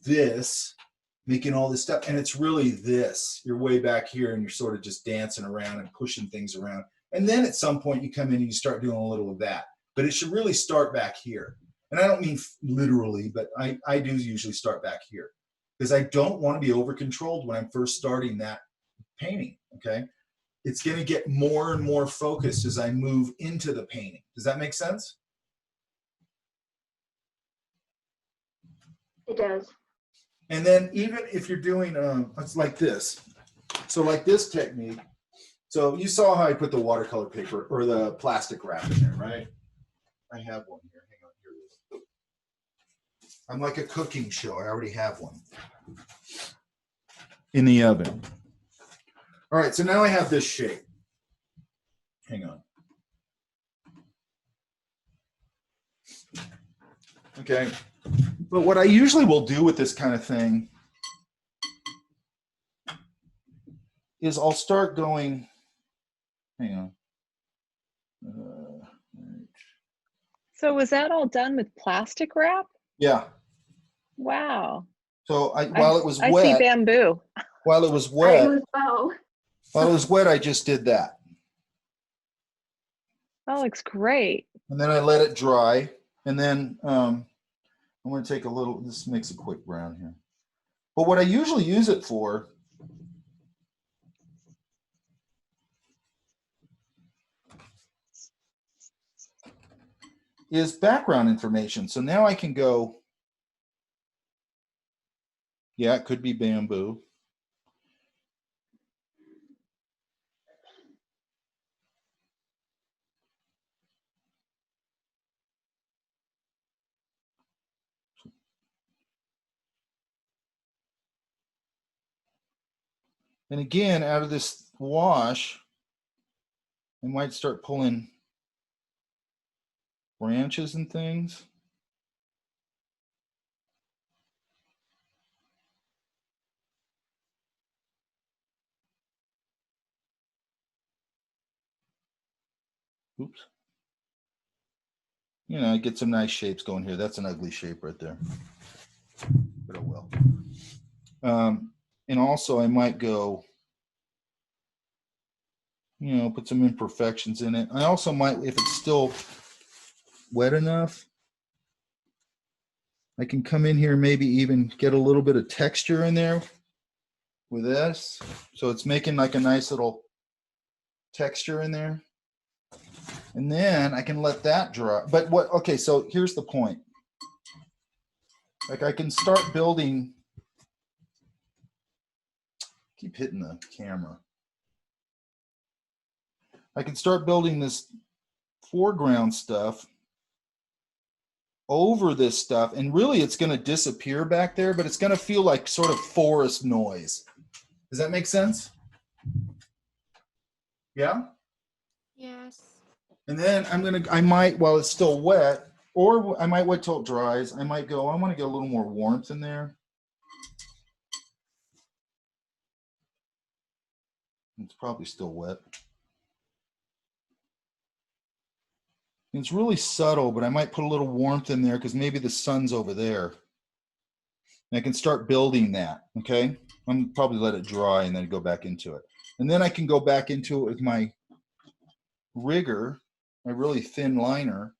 this, making all this stuff, and it's really this. You're way back here and you're sort of just dancing around and pushing things around. And then at some point you come in and you start doing a little of that. But it should really start back here. And I don't mean literally, but I do usually start back here because I don't want to be over controlled when I'm first starting that painting, okay? It's going to get more and more focused as I move into the painting. Does that make sense? It does. And then even if you're doing, it's like this. So like this technique, so you saw how I put the watercolor paper or the plastic wrap in there, right? I have one here. Hang on, here it is. I'm like a cooking show. I already have one in the oven. All right, so now I have this shape. Hang on. Okay, but what I usually will do with this kind of thing is I'll start going, hang on. Right. So was that all done with plastic wrap? Yeah. Wow. So while it was wet, I see bamboo. While it was wet, While it was wet, I just did that. That looks great. And then I let it dry. And then I'm going to take a little, this makes a quick brown here. But what I usually use it for is background information. So now I can go, yeah, it could be bamboo. And again, out of this wash, I might start pulling branches and things. Oops. You know, get some nice shapes going here. That's an ugly shape right there. But oh well. And also I might go, you know, put some imperfections in it. I also might, if it's still wet enough, I can come in here, maybe even get a little bit of texture in there with this. So it's making like a nice little texture in there. And then I can let that dry. But what, okay, so here's the point. Like I can start building, keep hitting the camera. I can start building this foreground stuff over this stuff, and really it's going to disappear back there, but it's going to feel like sort of forest noise. Does that make sense? Yeah? Yes. And then I might, while it's still wet, Or I might wait till it dries. I might go, I want to get a little more warmth in there. It's probably still wet. It's really subtle, but I might put a little warmth in there because maybe the sun's over there. And I can start building that, okay? I'm probably let it dry and then go back into it. And then I can go back into it with my rigger, my really thin liner,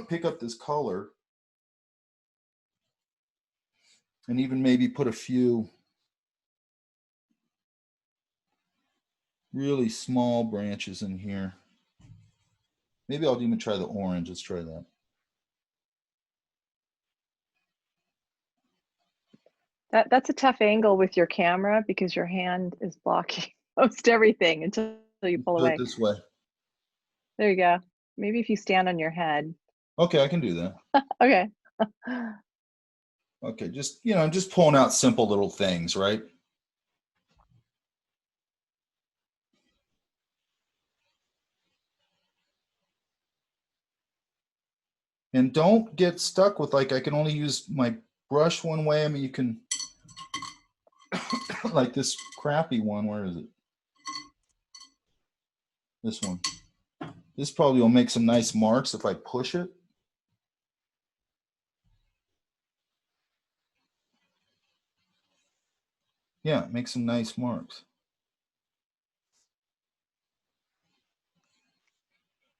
pick up this color, and even maybe put a few really small branches in here. Maybe I'll even try the orange. Let's try that. That's a tough angle with your camera because your hand is blocking most everything until you pull Do away. it this way. There you go. Maybe if you stand on your head. Okay, I can do that. Okay. Okay, just, you know, I'm just pulling out simple little things, right? And don't get stuck with like, I can only use my brush one way. I mean, you can, like this crappy one, where is it? This one. This probably will make some nice marks if I push it. Yeah, make some nice marks.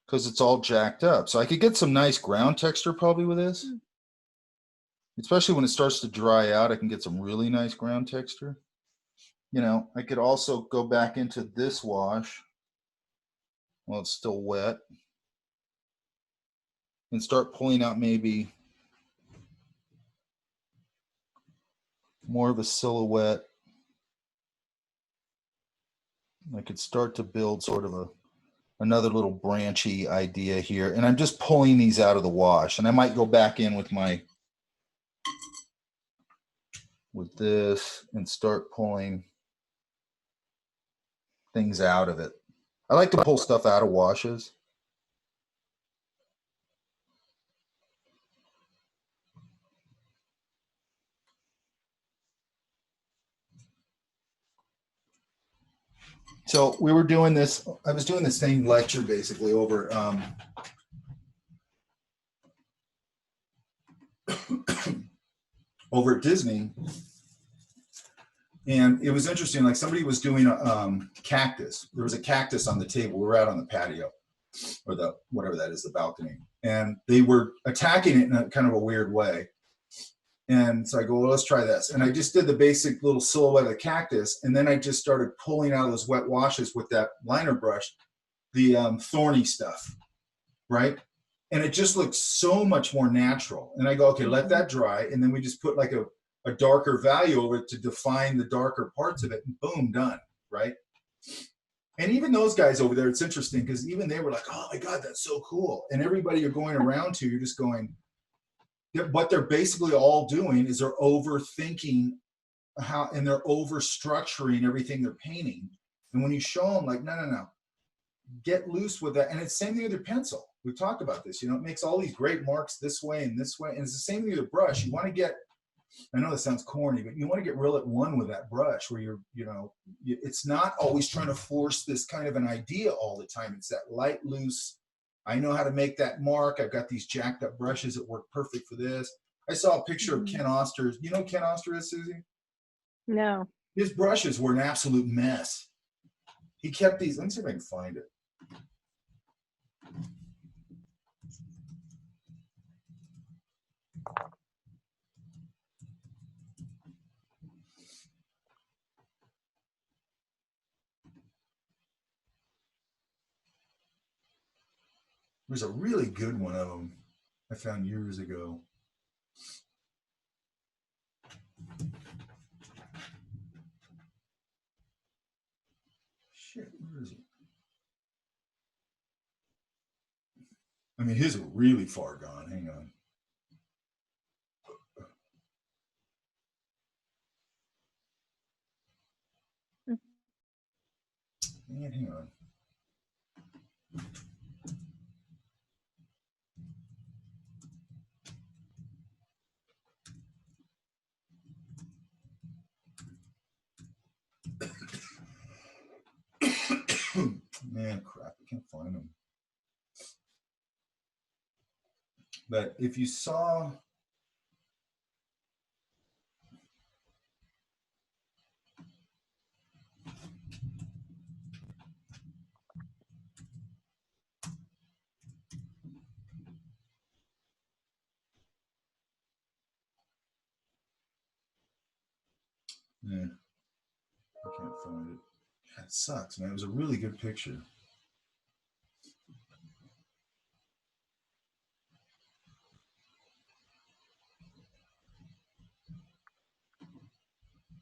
Because it's all jacked up. So I could get some nice ground texture probably with this. Especially when it starts to dry out, I can get some really nice ground texture. You know, I could also go back into this wash while it's still wet and start pulling out maybe more of a silhouette. I could start to build sort of another little branchy idea here. And I'm just pulling these out of the wash. And I might go back in with this and start pulling things out of it. I like to pull stuff out of washes. So we were doing this, I was doing the same lecture basically over over at Disney. And it was interesting, like somebody was doing a cactus. There was a cactus on the table. We were out on the patio or the, whatever that is, the balcony. And they were attacking it in a kind of a weird way. And so I go, well, let's try this. And I just did the basic little silhouette of the cactus. And then I just started pulling out of those wet washes with that liner brush, the thorny stuff, right? And it just looks so much more natural. And I go, okay, let that dry. And then we just put like a darker value over it to define the darker parts of it. And boom, done, right? And even those guys over there, it's interesting because even they were like, oh my God, that's so cool. And everybody you're going around to, you're just going, what they're basically all doing is they're overthinking how, and they're over structuring everything they're painting. And when you show them like, no, get loose with that. And it's the same thing with your pencil. We've talked about this, you know, it makes all these great marks this way and this way. And it's the same thing with the brush. You want to get, I know this sounds corny, but you want to get real at one with that brush where you're, you know, it's not always trying to force this kind of an idea all the time. It's that light, loose, I know how to make that mark. I've got these jacked up brushes that work perfect for this. I saw a picture of Ken Oster's. You know who Ken Oster is, Susie? No. His brushes were an absolute mess. He kept these. Let me see if I can find it. There's a really good one of them I found years ago. Shit, where is it? I mean, his are really far gone. Hang on. Man, hang on. Man, crap, I can't find them. But if you saw, yeah, I can't find it. That sucks, man. It was a really good picture.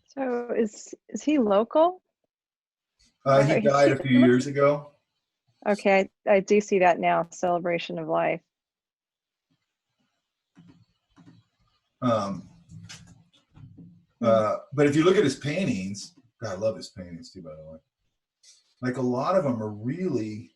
So is he local? He died a few years ago. Okay, I do see that now. Celebration of life. But if you look at his paintings, God, I love his paintings too, by the way. Like a lot of them are really,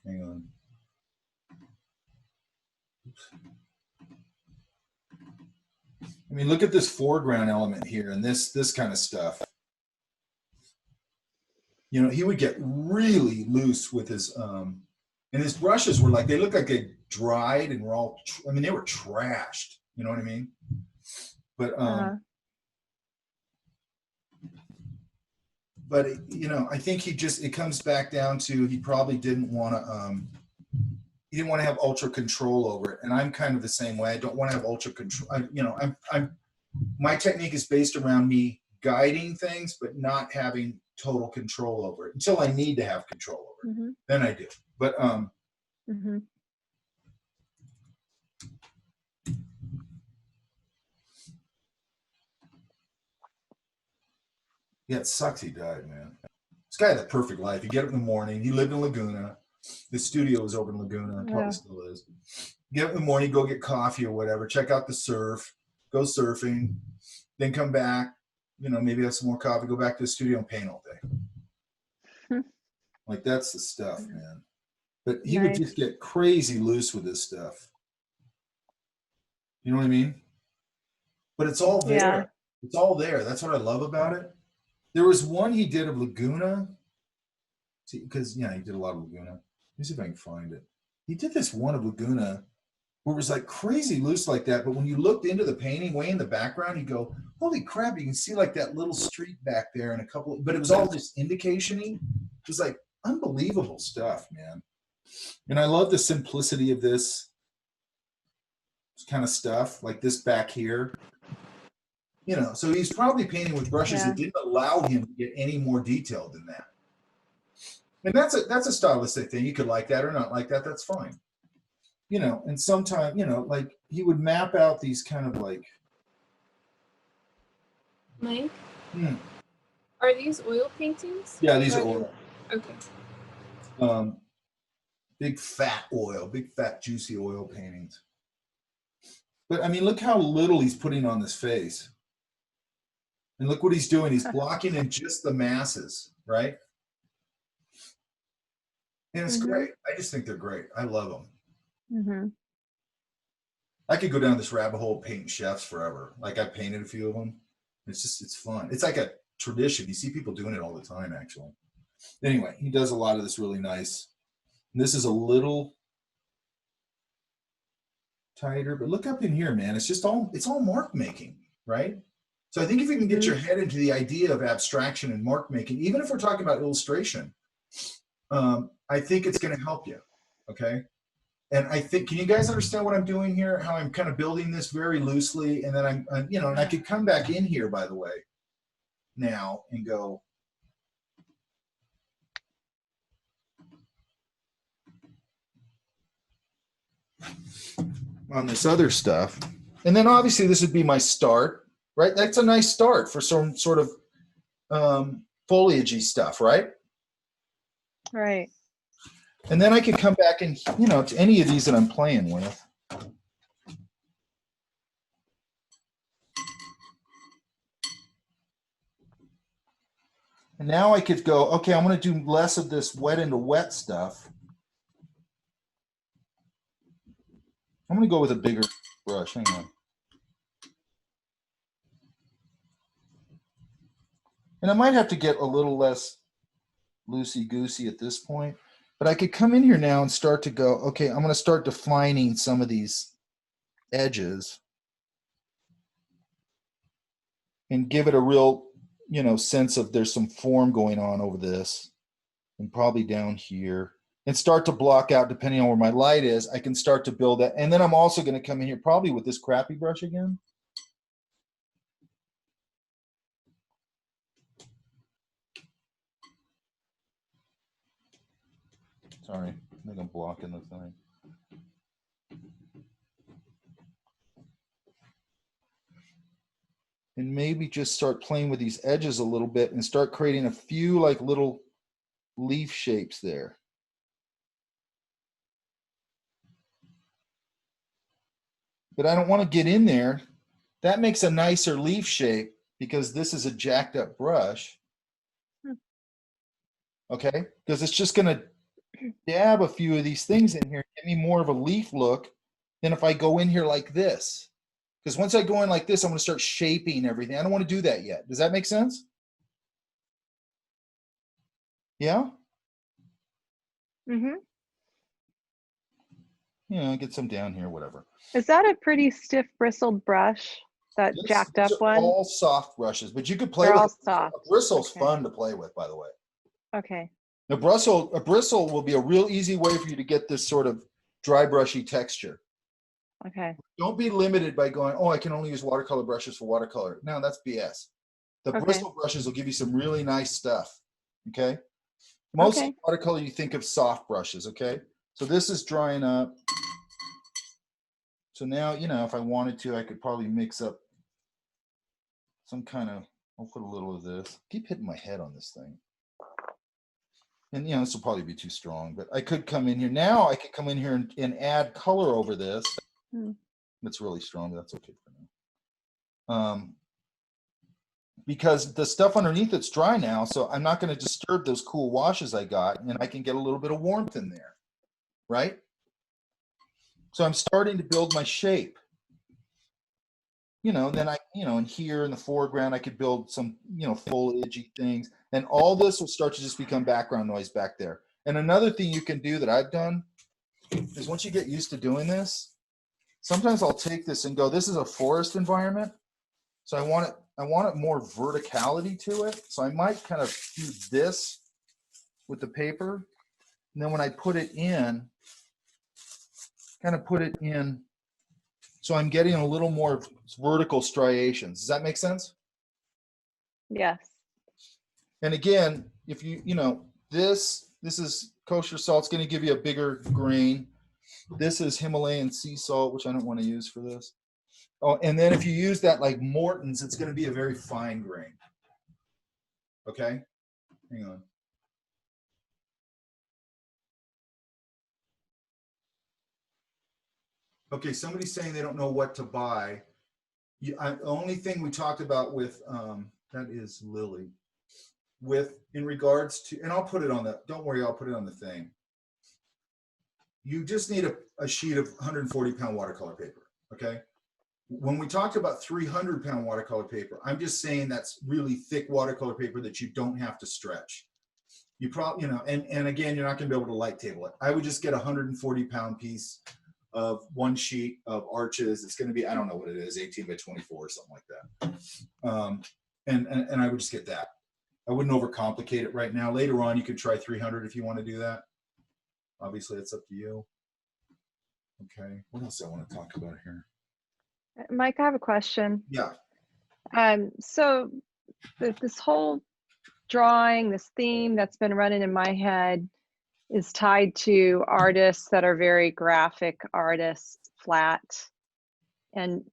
hang on. Oops. I mean, look at this foreground element here and this kind of stuff. You know, he would get really loose with his, and his brushes were like, they look like they dried and were all, I mean, they were trashed. You know what I mean? But, but you know, I think it comes back down to, he probably didn't want to, he didn't want to have ultra control over it. And I'm kind of the same way. I don't want to have ultra control. My technique is based around me guiding things, but not having total control over it until I need to have control over it. Then I do. But, yeah, it sucks he died, man. This guy had a perfect life. He get up in the morning. He lived in Laguna. His studio was over in Laguna. Probably still is. Get up in the morning, go get coffee or whatever. Check out the surf. Go surfing. Then come back. You know, maybe have some more coffee. Go back to the studio and paint all day. Like that's the stuff, man. But he would just get crazy loose with this stuff. You know what I mean? But it's all there. Yeah. It's all there. That's what I love about it. There was one he did of Laguna. See, because, he did a lot of Laguna. Let me see if I can find it. He did this one of Laguna where it was like crazy loose like that. But when you looked into the painting way in the background, you go, holy crap, you can see like that little street back there and a couple, but it was all just indication-y. It was like unbelievable stuff, man. And I love the simplicity of this kind of stuff, like this back here. You know, so he's probably painting with brushes that didn't allow him to get any more detailed than that. And that's a stylistic thing. You could like that or not like that. That's fine. You know, and sometimes, like he would map out these kind of like. Mike? Are these oil paintings? Yeah, these are oil. Okay. Big fat oil, big fat juicy oil paintings. But I mean, look how little he's putting on this face. And look what he's doing. He's blocking in just the masses, right? And it's great. I just think they're great. I love them. I could go down this rabbit hole painting chefs forever. Like I've painted a few of them. It's fun. It's like a tradition. You see people doing it all the time, actually. Anyway, he does a lot of this really nice. And this is a little tighter, but look up in here, man. It's all mark making, right? So I think if you can get your head into the idea of abstraction and mark making, even if we're talking about illustration, I think it's going to help you. Okay. And I think, can you guys understand what I'm doing here? How I'm kind of building this very loosely. And then I'm and I could come back in here, by the way, now and go, on this other stuff. And then obviously this would be my start, right? That's a nice start for some sort of foliagey stuff, right? Right. And then I could come back and, to any of these that I'm playing with. And now I could go, okay, I'm going to do less of this wet into wet stuff. I'm gonna go with a bigger brush. Hang on. And I might have to get a little less loosey-goosey at this point, but I could come in here now and start to go, okay, I'm gonna start defining some of these edges and give it a real, you know, sense of there's some form going on over this and probably down here, and start to block out depending on where my light is. I can start to build that. And then I'm also going to come in here probably with this crappy brush again. Sorry, I think I'm blocking the thing. And maybe just start playing with these edges a little bit and start creating a few like little leaf shapes there. But I don't want to get in there. That makes a nicer leaf shape because this is a jacked up brush. Okay, because it's just going to dab a few of these things in here, give me more of a leaf look than if I go in here like this. Because once I go in like this, I'm going to start shaping everything. I don't want to do that yet. Does that make sense? Yeah? Mm-hmm. Yeah, get some down here, whatever. Is that a pretty stiff bristled brush? That jacked up These are one? all soft brushes, but you could play They're with all it. soft. A bristle's Okay. fun to play with, by the way. Okay. A bristle will be a real easy way for you to get this sort of dry brushy texture. Okay. Don't be limited by going, oh, I can only use watercolor brushes for watercolor. No, that's BS. The Okay. bristle brushes will give you some really nice stuff. Okay. Most Okay. watercolor, you think of soft brushes. Okay. So this is drying up. So now, you know, if I wanted to, I could probably mix up some kind of, I'll put a little of this. Keep hitting my head on this thing. And, you know, this will probably be too strong, but I could come in here. Now I could come in here and add color over this. It's really strong, but that's okay for now. Because the stuff underneath it's dry now, so I'm not going to disturb those cool washes I got, and I can get a little bit of warmth in there, right? So I'm starting to build my shape. You know, then I, you know, and here in the foreground, I could build some, you know, foliagey things, and all this will start to just become background noise back there. And another thing you can do that I've done is once you get used to doing this, sometimes I'll take this and go, this is a forest environment. So I want it more verticality to it. So I might kind of do this with the paper. And then when I put it in, kind of put it in, so I'm getting a little more vertical striations. Does that make sense? Yes. And again, if you know, this is kosher salt. It's going to give you a bigger grain. This is Himalayan sea salt, which I don't want to use for this. Oh, and then if you use that like Morton's, it's going to be a very fine grain. Okay, hang on. Okay, somebody's saying they don't know what to buy. The only thing we talked about with that is Lily. With in regards to, and I'll put it on the. Don't worry, I'll put it on the thing. You just need a sheet of 140-pound watercolor paper. Okay. When we talked about 300-pound watercolor paper, I'm just saying that's really thick watercolor paper that you don't have to stretch. You probably, you know, and again, you're not going to be able to light table it. I would just get a 140-pound piece of one sheet of arches. It's going to be, I don't know what it is, 18 by 24 or something like that. And I would just get that. I wouldn't overcomplicate it right now. Later on, you could try 300 if you want to do that. Obviously, it's up to you. Okay, what else I want to talk about here? Mike, I have a question. Yeah. So this whole drawing, this theme that's been running in my head is tied to artists that are very graphic artists, flat. And,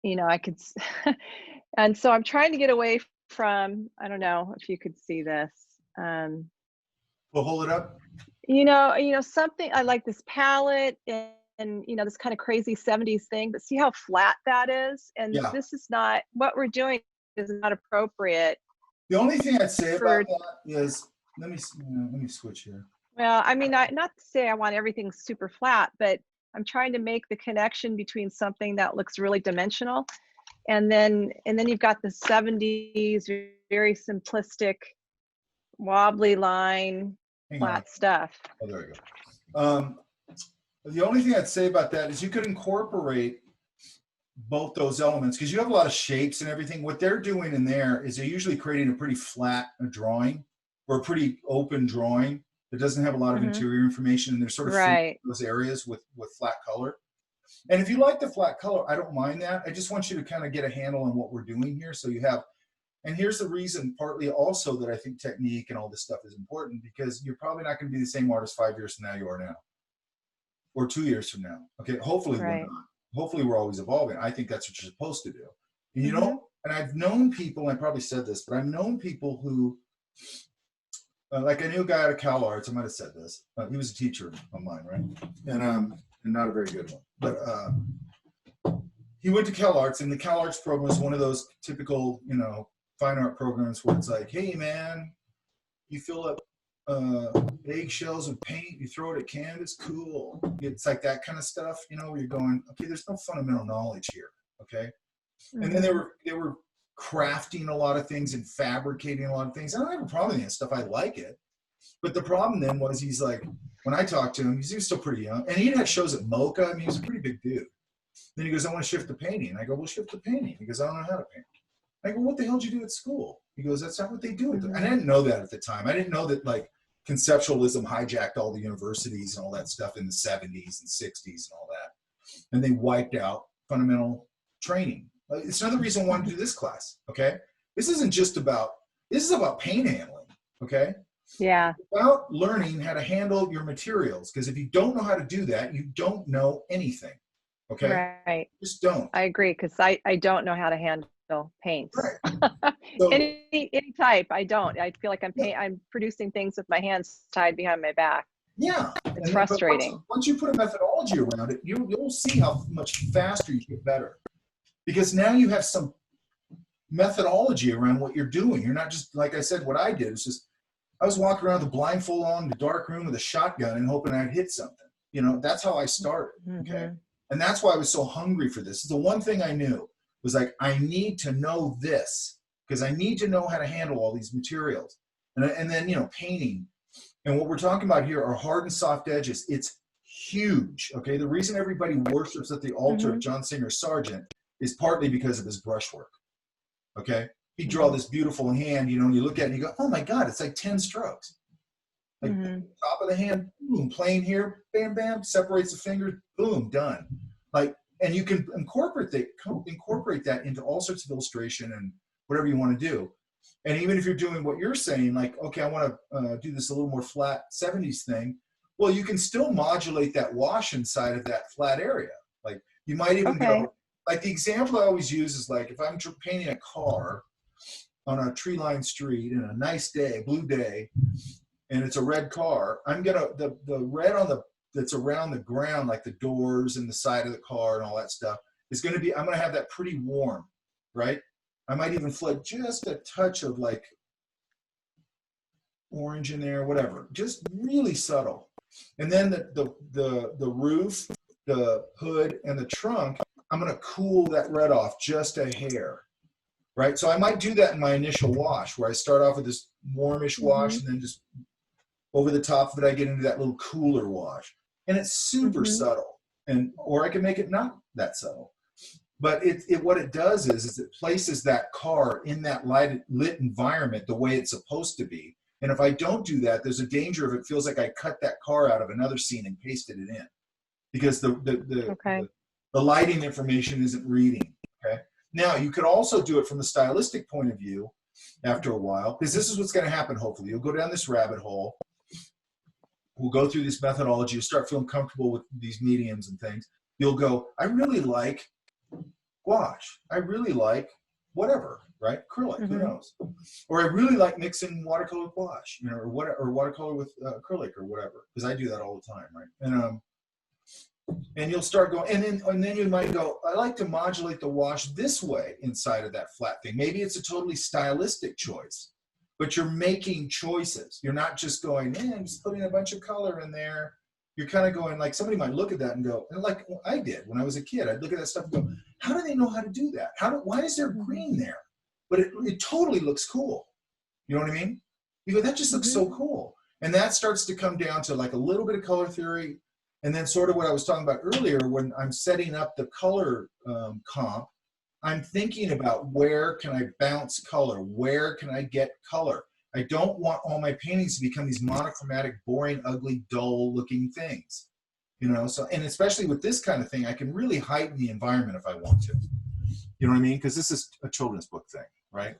you know, I could, and so I'm trying to get away from, I don't know if you could see this. Well, hold it up. You know, something, I like this palette and you know, this kind of crazy 70s thing, but see how flat that is? And yeah. This is not, what we're doing is not appropriate. The only thing I'd say about that is, let me switch here. Well, I mean, not to say I want everything super flat, but I'm trying to make the connection between something that looks really dimensional, and then you've got the 70s very simplistic wobbly line flat stuff. Oh, there we go. The only thing I'd say about that is you could incorporate both those elements, because you have a lot of shapes and everything. What they're doing in there is they're usually creating a pretty flat drawing or a pretty open drawing that doesn't have a lot of interior information, and they're sort of filling those areas with flat color. And if you like the flat color, I don't mind that. I just want you to kind of get a handle on what we're doing here. So you have, and here's the reason partly also that I think technique and all this stuff is important, because you're probably not going to be the same artist 5 years from now you are now, or 2 years from now. Okay, hopefully we're not. Hopefully we're always evolving. I think that's what you're supposed to do. And you know, and I've known people, and I probably said this, but I've known people who, like I knew a guy out of Cal Arts, I might have said this, he was a teacher of mine, right? And not a very good one, but he went to Cal Arts, and the Cal Arts program was one of those typical, you know, fine art programs where it's like, hey man, you fill up eggshells with paint, you throw it at canvas, cool. It's like that kind of stuff, you know, where you're going, okay, there's no fundamental knowledge here, okay? And then they were crafting a lot of things and fabricating a lot of things. I don't have a problem with that stuff. I like it. But the problem then was, he's like, when I talked to him, he was still pretty young, and he'd had shows at MoCA. I mean, he was a pretty big dude. Then he goes, I want to shift to painting. I go, well, shift to painting. He goes, I don't know how to paint. I go, what the hell did you do at school? He goes, that's not what they do. And I didn't know that at the time. I didn't know that, like, conceptualism hijacked all the universities and all that stuff in the 70s and 60s and all that. And they wiped out fundamental training. It's another reason I wanted to do this class, okay? This isn't just about, this is about paint handling, okay? Yeah. About learning how to handle your materials, because if you don't know how to do that, you don't know anything, okay? Right. Just don't. I agree, because I don't know how to handle paints. Right. So, any type, I don't. I feel like I'm producing things with my hands tied behind my back. Yeah. It's frustrating. Once you put a methodology around it, you'll see how much faster you get better. Because now you have some methodology around what you're doing. You're not just, like I said, what I did was just, I was walking around with a blindfold on in the dark room with a shotgun and hoping I'd hit something. You know, that's how I started, okay? And that's why I was so hungry for this. The one thing I knew was, like, I need to know this, because I need to know how to handle all these materials. And then, you know, painting. And what we're talking about here are hard and soft edges. It's huge, okay? The reason everybody worships at the altar of John Singer Sargent is partly because of his brushwork, okay? He'd draw this beautiful hand, you know, and you look at it and you go, oh my God, it's like 10 strokes. Like top of the hand, boom, plane here, bam, bam, separates the fingers, boom, done. Like, and you can incorporate that into all sorts of illustration and whatever you want to do. And even if you're doing what you're saying, like, okay, I want to do this a little more flat 70s thing, well, you can still modulate that wash inside of that flat area. Like, you might even go, like, the example I always use is, like, if I'm painting a car on a tree-lined street in a nice day, blue day, and it's a red car, I'm gonna, the red on the, that's around the ground, like the doors and the side of the car and all that stuff, is gonna be, I'm gonna have that pretty warm, right? I might even flood just a touch of, like, orange in there, whatever, just really subtle. And then the roof, the hood, and the trunk, I'm gonna cool that red off just a hair, right? So I might do that in my initial wash, where I start off with this warmish wash, and then just over the top of it, I get into that little cooler wash. And it's super subtle, or I can make it not that subtle. But what it does is it places that car in that lit environment the way it's supposed to be. And if I don't do that, there's a danger of it feels like I cut that car out of another scene and pasted it in, because the lighting information isn't reading, okay? Now, you could also do it from the stylistic point of view after a while, because this is what's going to happen, hopefully. You'll go down this rabbit hole. We'll go through this methodology. You'll start feeling comfortable with these mediums and things. You'll go, I really like gouache. I really like whatever, right? Acrylic, who knows? Or I really like mixing watercolor with gouache, you know, or watercolor with acrylic or whatever, because I do that all the time, right? And you'll start going, and then you might go, I like to modulate the wash this way inside of that flat thing. Maybe it's a totally stylistic choice, but you're making choices. You're not just going, I'm just putting a bunch of color in there you're kind of going like, somebody might look at that and go, and like I did when I was a kid, I'd look at that stuff and go, how do they know how to do that? Why is there green there? But it totally looks cool. You know what I mean? You go, that just looks so cool. And that starts to come down to like a little bit of color theory. And then sort of what I was talking about earlier, when I'm setting up the color comp, I'm thinking about where can I bounce color? Where can I get color? I don't want all my paintings to become these monochromatic, boring, ugly, dull looking things. You know, so, and especially with this kind of thing, I can really heighten the environment if I want to. You know what I mean? Because this is a children's book thing, right?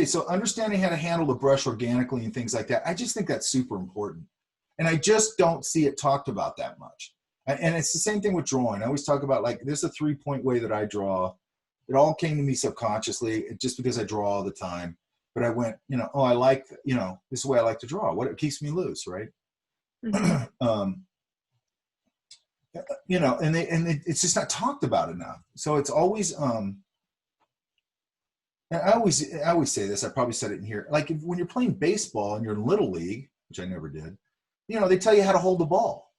So understanding how to handle the brush organically and things like that, I just think that's super important. And I just don't see it talked about that much. And it's the same thing with drawing. I always talk about, like, there's a 3-point way that I draw. It all came to me subconsciously, just because I draw all the time. But I went, you know, oh, I like, you know, this is the way I like to draw. What, it keeps me loose, right? You know, and it's just not talked about enough. So it's always, and I always say this, I probably said it in here, like when you're playing baseball and you're in Little League, which I never did, you know, they tell you how to hold the ball.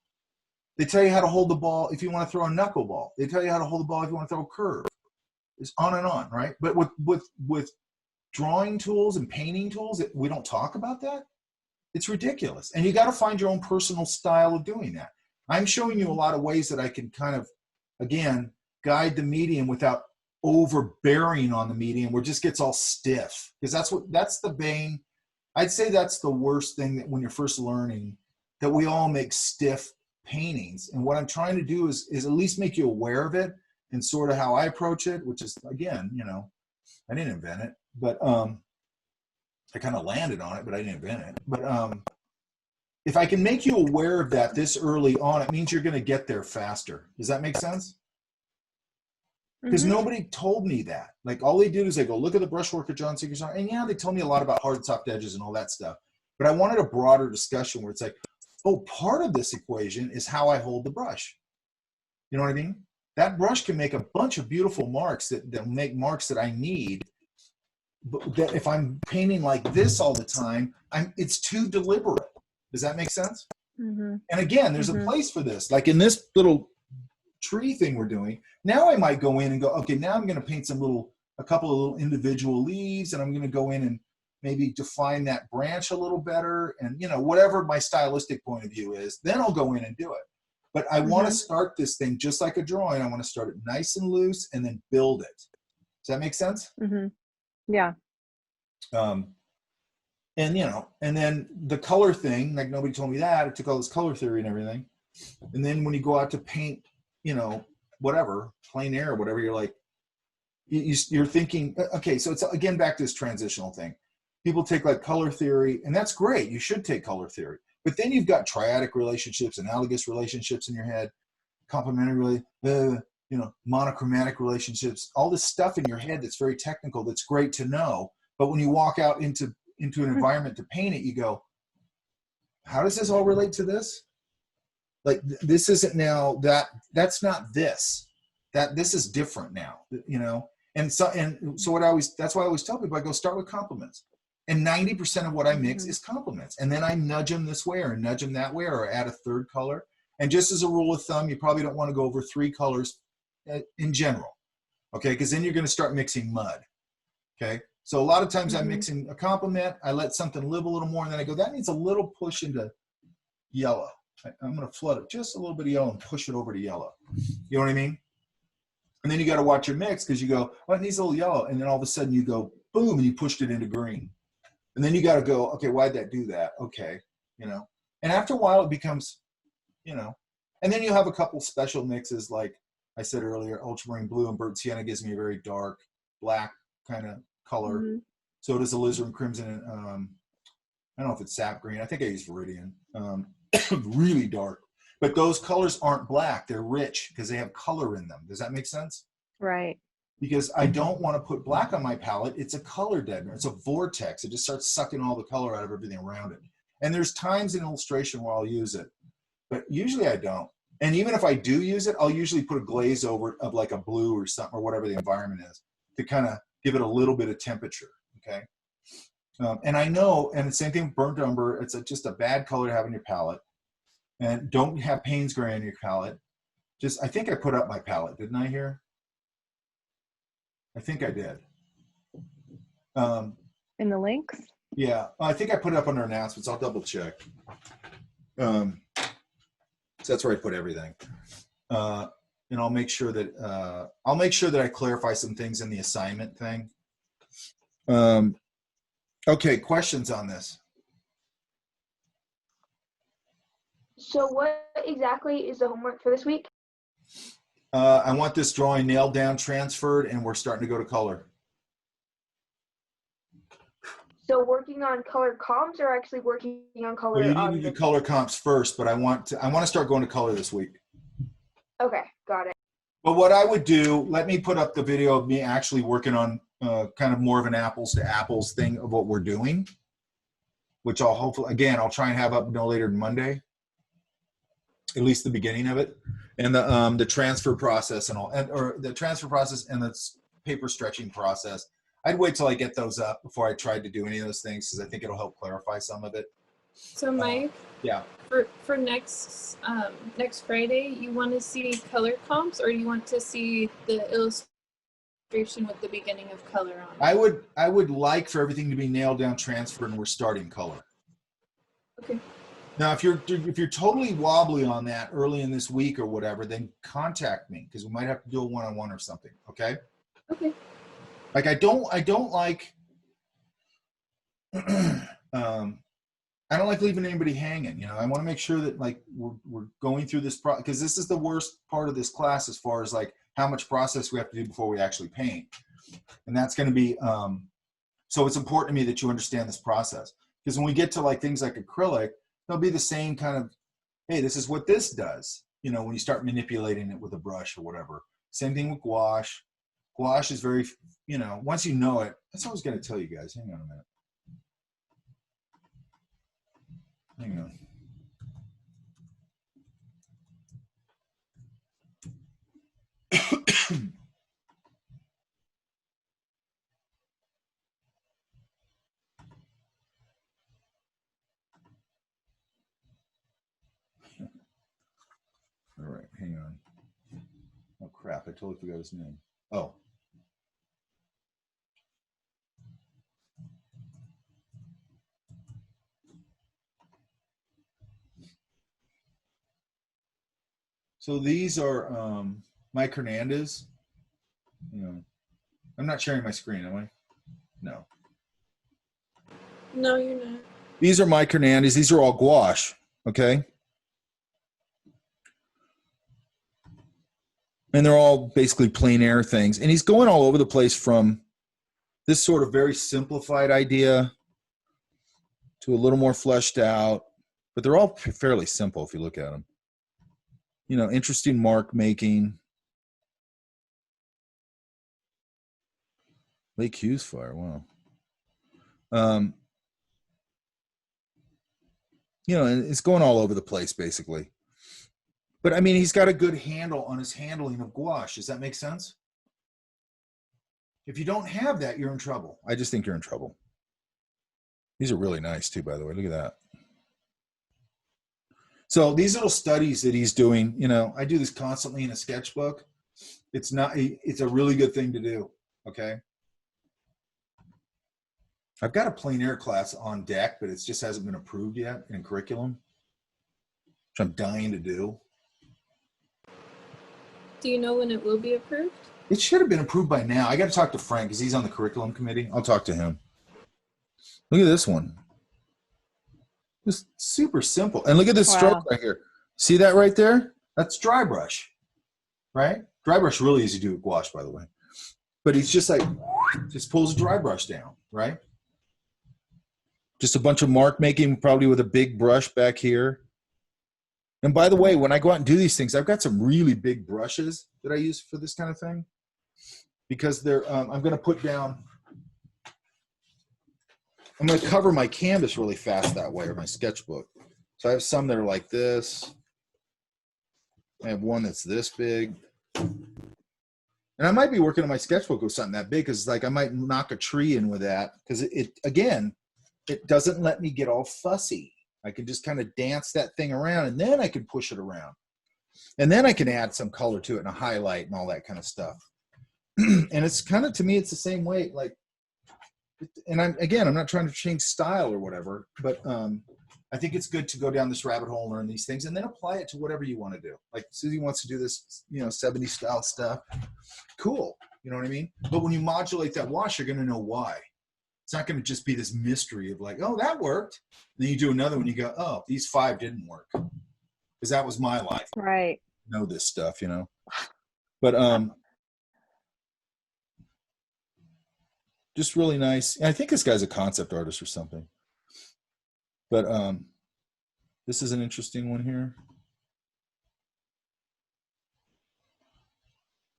They tell you how to hold the ball if you want to throw a knuckleball. They tell you how to hold the ball if you want to throw a curve. It's on and on, right? But with drawing tools and painting tools, we don't talk about that. It's ridiculous. And you got to find your own personal style of doing that. I'm showing you a lot of ways that I can kind of, again, guide the medium without overbearing on the medium where it just gets all stiff. Because that's the bane. I'd say that's the worst thing, that when you're first learning, that we all make stiff paintings. And what I'm trying to do is at least make you aware of it and sort of how I approach it, which is, again, you know, I didn't invent it, but I kind of landed on it, but I didn't invent it. But if I can make you aware of that this early on, it means you're going to get there faster. Does that make sense? Because nobody told me that. Like, all they did is they go, look at the brushwork of John Seeker's art. And yeah, they told me a lot about hard soft edges and all that stuff. But I wanted a broader discussion where it's like, oh, part of this equation is how I hold the brush. You know what I mean? That brush can make a bunch of beautiful marks that make marks that I need. But that if I'm painting like this all the time, it's too deliberate. Does that make sense? And again, there's a place for this. Like in this little tree thing we're doing, now I might go in and go, okay, now I'm going to paint a couple of little individual leaves, and I'm going to go in and maybe define that branch a little better, and, you know, whatever my stylistic point of view is, then I'll go in and do it. But I want to start this thing just like a drawing. I want to start it nice and loose and then build it. Does that make sense? Yeah. And, you know, and then the color thing, like nobody told me that. I took all this color theory and everything. And then when you go out to paint, you know, whatever, plein air or whatever, you're like, you're thinking, okay, so it's again back to this transitional thing. People take like color theory, and that's great. You should take color theory. But then you've got triadic relationships, analogous relationships in your head, complementary, you know, monochromatic relationships, all this stuff in your head that's very technical, that's great to know. But when you walk out into an environment to paint it, you go, how does this all relate to this? Like, this isn't now that's not this. This is different now, you know? And so that's why I always tell people, I go, start with compliments. And 90% of what I mix is compliments. And then I nudge them this way or nudge them that way or add a third color. And just as a rule of thumb, you probably don't want to go over 3 colors in general. Okay, because then you're going to start mixing mud. Okay, so a lot of times I'm mixing a compliment, I let something live a little more, and then I go, that needs a little push into yellow. I'm going to flood it just a little bit of yellow and push it over to yellow. You know what I mean? And then you got to watch your mix, because you go, well, it needs a little yellow. And then all of a sudden you go, boom, and you pushed it into green. And then you got to go, okay, why'd that do that? Okay, you know. And after a while it becomes, you know. And then you have a couple special mixes, like I said earlier, ultramarine blue and burnt sienna gives me a very dark black kind of color. So does alizarin crimson and I don't know if it's sap green. I think I use Viridian. Really dark. But those colors aren't black. They're rich because they have color in them. Does that make sense? Right. Because I don't want to put black on my palette. It's a color deadener. It's a vortex. It just starts sucking all the color out of everything around it. And there's times in illustration where I'll use it, but usually I don't. And even if I do use it, I'll usually put a glaze over it of like a blue or something, or whatever the environment is, to kind of give it a little bit of temperature. Okay. And I know, and the same thing with burnt umber, it's just a bad color to have in your palette. And don't have Payne's gray on your palette. Just, I think I put up my palette, didn't I here? I think I did. In the links? Yeah, I think I put it up under announcements. I'll double check. So that's where I put everything. And I'll make sure that I clarify some things in the assignment thing. Okay, questions on this? So what exactly is the homework for this week? I want this drawing nailed down, transferred, and we're starting to go to color. So working on color comps or actually working on color? Well, you need to do color comps first, but I want to start going to color this week. Okay, got it. But what I would do, let me put up the video of me actually working on kind of more of an apples to apples thing of what we're doing, which I'll hopefully, again, I'll try and have up no later than Monday, at least the beginning of it, and the transfer process and all, or the transfer process and the paper stretching process. I'd wait till I get those up before I tried to do any of those things because I think it'll help clarify some of it. So Mike, yeah. For next Friday, you want to see color comps, or do you want to see the illustration with the beginning of color on it? I would like for everything to be nailed down, transferred, and we're starting color. Okay. Now, if you're totally wobbly on that early in this week or whatever, then contact me because we might have to do a one-on-one or something. Okay. Okay. Like I don't like I don't like leaving anybody hanging. You know, I want to make sure that like we're going through this because this is the worst part of this class as far as like how much process we have to do before we actually paint, and that's going to be so it's important to me that you understand this process because when we get to like things like acrylic, they'll be the same kind of, hey, this is what this does. You know, when you start manipulating it with a brush or whatever. Same thing with gouache. Gouache is very, you know, once you know it, that's what I was going to tell you guys. Hang on a minute. Hang on. All right, hang on. Oh crap, I totally forgot his name. Oh. So these are Mike Hernandez. You know, I'm not sharing my screen, am I? No. No, you're not. These are Mike Hernandez. These are all gouache, okay? And they're all basically plein air things. And he's going all over the place from this sort of very simplified idea to a little more fleshed out. But they're all fairly simple if you look at them. You know, interesting mark making. Lake Hughes fire, wow. You know, and it's going all over the place basically. But I mean, he's got a good handle on his handling of gouache. Does that make sense? If you don't have that, you're in trouble. I just think you're in trouble. These are really nice too, by the way. Look at that. So these little studies that he's doing, you know, I do this constantly in a sketchbook. It's a really good thing to do, okay? I've got a plein air class on deck, but it just hasn't been approved yet in curriculum, which I'm dying to do. Do you know when it will be approved? It should have been approved by now. I got to talk to Frank because he's on the curriculum committee. I'll talk to him. Look at this one. Just super simple. And look at this stroke right here. See that right there? That's dry brush, right? Dry brush really easy to do with gouache, by the way. But he's just like, just pulls a dry brush down, right? Just a bunch of mark making, probably with a big brush back here. And by the way, when I go out and do these things, I've got some really big brushes that I use for this kind of thing. Because they're, I'm going to put down, I'm going to cover my canvas really fast that way, or my sketchbook. So I have some that are like this. I have one that's this big. And I might be working on my sketchbook with something that big because like I might knock a tree in with that because it again, it doesn't let me get all fussy. I can just kind of dance that thing around, and then I can push it around. And then I can add some color to it and a highlight and all that kind of stuff. And it's kind of, to me, it's the same way. Like, and I'm not trying to change style or whatever, but I think it's good to go down this rabbit hole and learn these things and then apply it to whatever you want to do. Like Susie wants to do this, 70s style stuff. Cool. You know what I mean? But when you modulate that wash, you're going to know why. It's not going to just be this mystery of like, oh, that worked. And then you do another one, you go, oh, these 5 didn't work. Because that was my life. Right. I know this stuff, But just really nice. And I think this guy's a concept artist or something. But this is an interesting one here.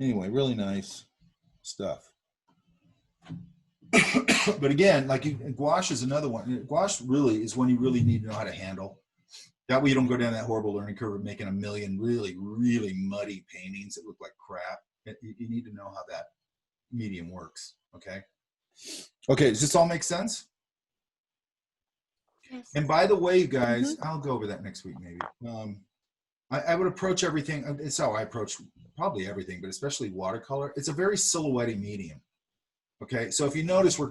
Anyway, really nice stuff. But again, like gouache is another one. Gouache really is one you really need to know how to handle. That way you don't go down that horrible learning curve of making a million really, really muddy paintings that look like crap. You need to know how that medium works, okay? Okay, does this all make sense? Yes. And by the way, you guys, I'll go over that next week maybe. I would approach everything, it's how I approach probably everything, but especially watercolor. It's a very silhouette-y medium. Okay, so if you notice, we're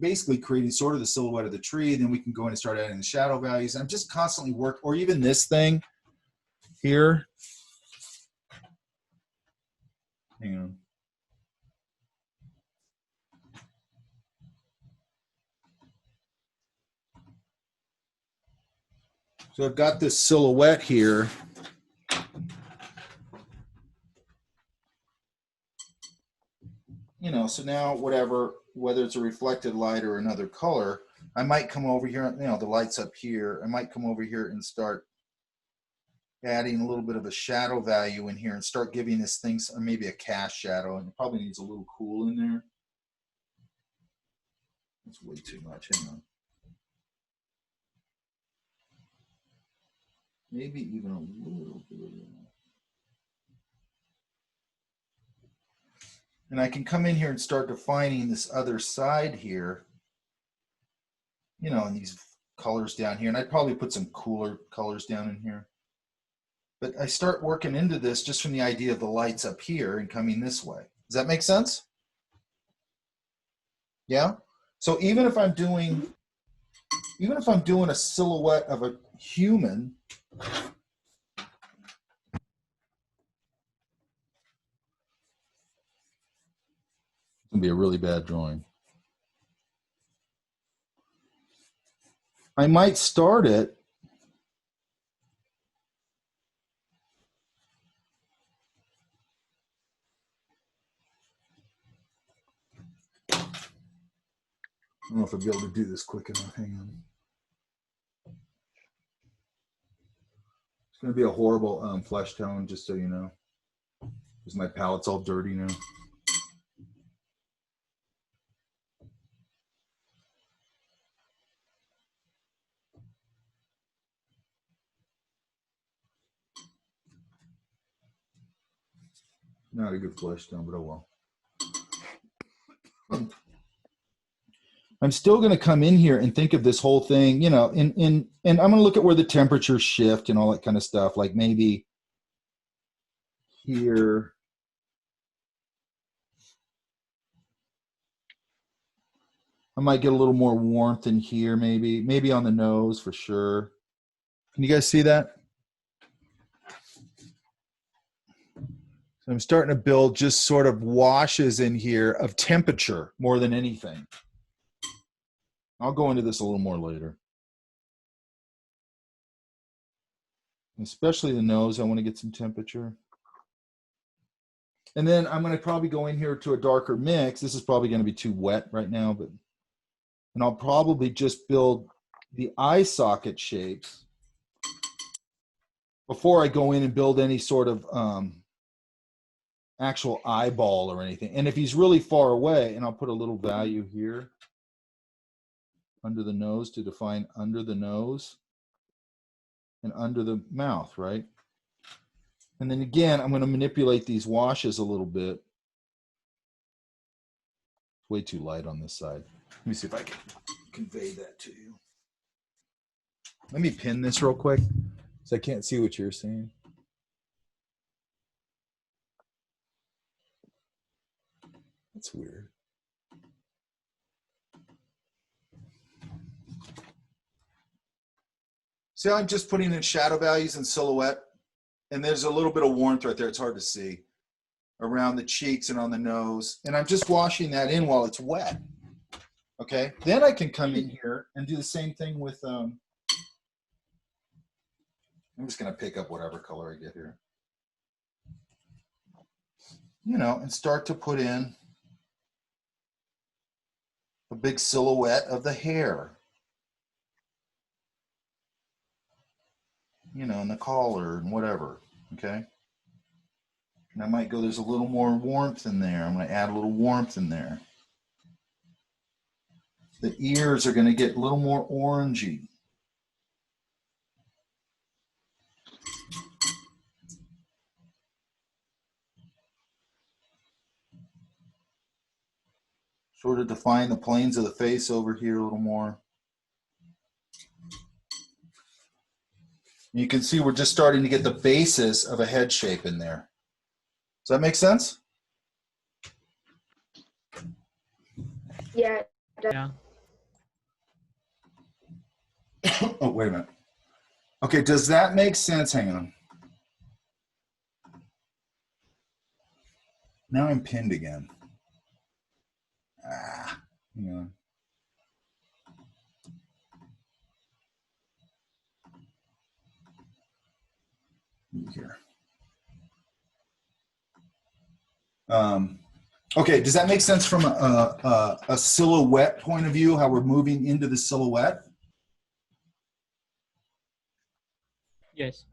basically creating sort of the silhouette of the tree, then we can go in and start adding the shadow values. I'm just constantly or even this thing here. Hang on. So I've got this silhouette here. So now whether it's a reflected light or another color, I might come over here, the light's up here. I might come over here and start adding a little bit of a shadow value in here and start giving this thing maybe a cast shadow, and it probably needs a little cool in there. That's way too much. Hang on. Maybe even a little bit of that. And I can come in here and start defining this other side here, and these colors down here. And I'd probably put some cooler colors down in here. But I start working into this just from the idea of the lights up here and coming this way. Does that make sense? Yeah? So even if I'm doing a silhouette of a human, it's gonna be a really bad drawing. I might start it I don't know if I'll be able to do this quick enough. Hang on. It's gonna be a horrible flesh tone, just so you know, because my palette's all dirty now. Not a good flesh tone, but oh well. I'm still going to come in here and think of this whole thing, and I'm going to look at where the temperatures shift and all that kind of stuff. Like maybe here. I might get a little more warmth in here, maybe on the nose for sure. Can you guys see that? So I'm starting to build just sort of washes in here of temperature more than anything. I'll go into this a little more later. Especially the nose, I want to get some temperature. And then I'm going to probably go in here to a darker mix. This is probably going to be too wet right now, and I'll probably just build the eye socket shapes before I go in and build any sort of actual eyeball or anything. And if he's really far away, and I'll put a little value here under the nose to define under the nose and under the mouth, right? And then again, I'm going to manipulate these washes a little bit. Way too light on this side. Let me see if I can convey that to you. Let me pin this real quick so I can't see what you're saying. That's weird. See, I'm just putting in shadow values and silhouette, and there's a little bit of warmth right there. It's hard to see around the cheeks and on the nose. And I'm just washing that in while it's wet. Okay, then I can come in here and do the same thing with, I'm just gonna pick up whatever color I get here. You know, and start to put in a big silhouette of the hair. You know, and the collar and whatever, okay? And I might go, there's a little more warmth in there. I'm gonna add a little warmth in there. The ears are gonna get a little more orangey. Sort of define the planes of the face over here a little more. You can see we're just starting to get the basis of a head shape in there. Does that make sense? Yeah. Yeah. Oh, wait a minute. Okay, does that make sense? Hang on. Now I'm pinned again. Hang on. Here. Okay, does that make sense from a silhouette point of view, how we're moving into the silhouette? Yes.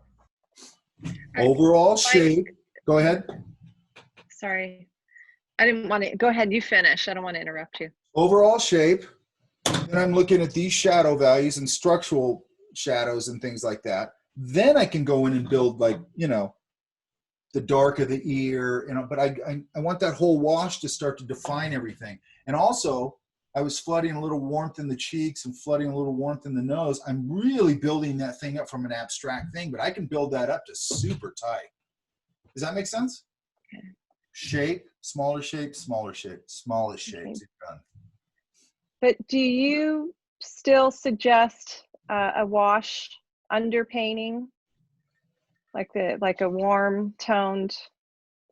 Overall shape. Go ahead. Sorry. I didn't want to. Go ahead. You finish. I don't want to interrupt you. Overall shape. And I'm looking at these shadow values and structural shadows and things like that. Then I can go in and build, like, you know, the dark of the ear, you know, but I want that whole wash to start to define everything. And also, I was flooding a little warmth in the cheeks and flooding a little warmth in the nose. I'm really building that thing up from an abstract thing, but I can build that up to super tight. Does that make sense? Okay. Shape, smaller shape, smaller shape, smallest shapes. Okay. Done. But do you still suggest a wash underpainting, like a warm toned,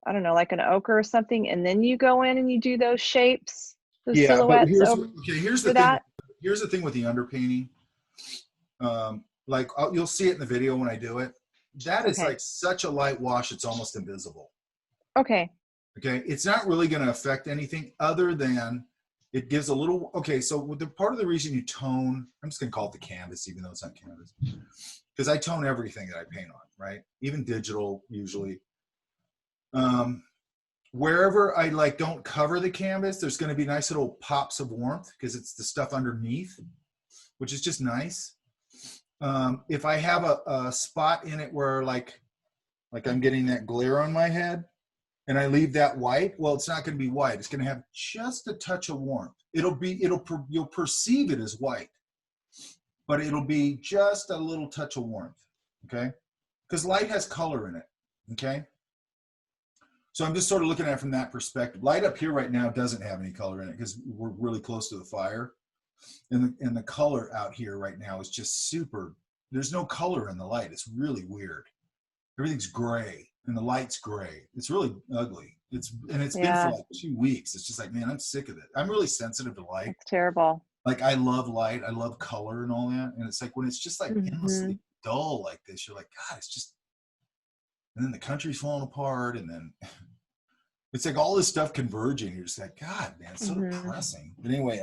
I don't know, like an ochre or something, and then you go in and you do those shapes, the silhouettes here's the that? thing. Here's the thing with the underpainting. Like you'll see it in the video when I do it. That is like such a light wash, it's almost invisible. Okay. Okay, it's not really going to affect anything other than it gives a little. Okay, so with the part of the reason you tone, I'm just going to call it the canvas, even though it's not canvas, because I tone everything that I paint on, right? Even digital usually. Wherever I like don't cover the canvas, there's going to be nice little pops of warmth because it's the stuff underneath, which is just nice. If I have a spot in it where like I'm getting that glare on my head and I leave that white, well, it's not going to be white. It's going to have just a touch of warmth. You'll perceive it as white, but it'll be just a little touch of warmth, okay? Because light has color in it, okay? So I'm just sort of looking at it from that perspective. Light up here right now doesn't have any color in it because we're really close to the fire. And the color out here right now is just super, there's no color in the light. It's really weird. Everything's gray and the light's gray. It's really ugly. It's been for like 2 weeks. It's just like, man, I'm sick of it. I'm really sensitive to light. It's terrible. Like I love light. I love color and all that. And it's like when it's just like endlessly dull like this, you're like, God, it's just, and then the country's falling apart, and then it's like all this stuff converging. You're just like, God, man, it's so depressing. But anyway,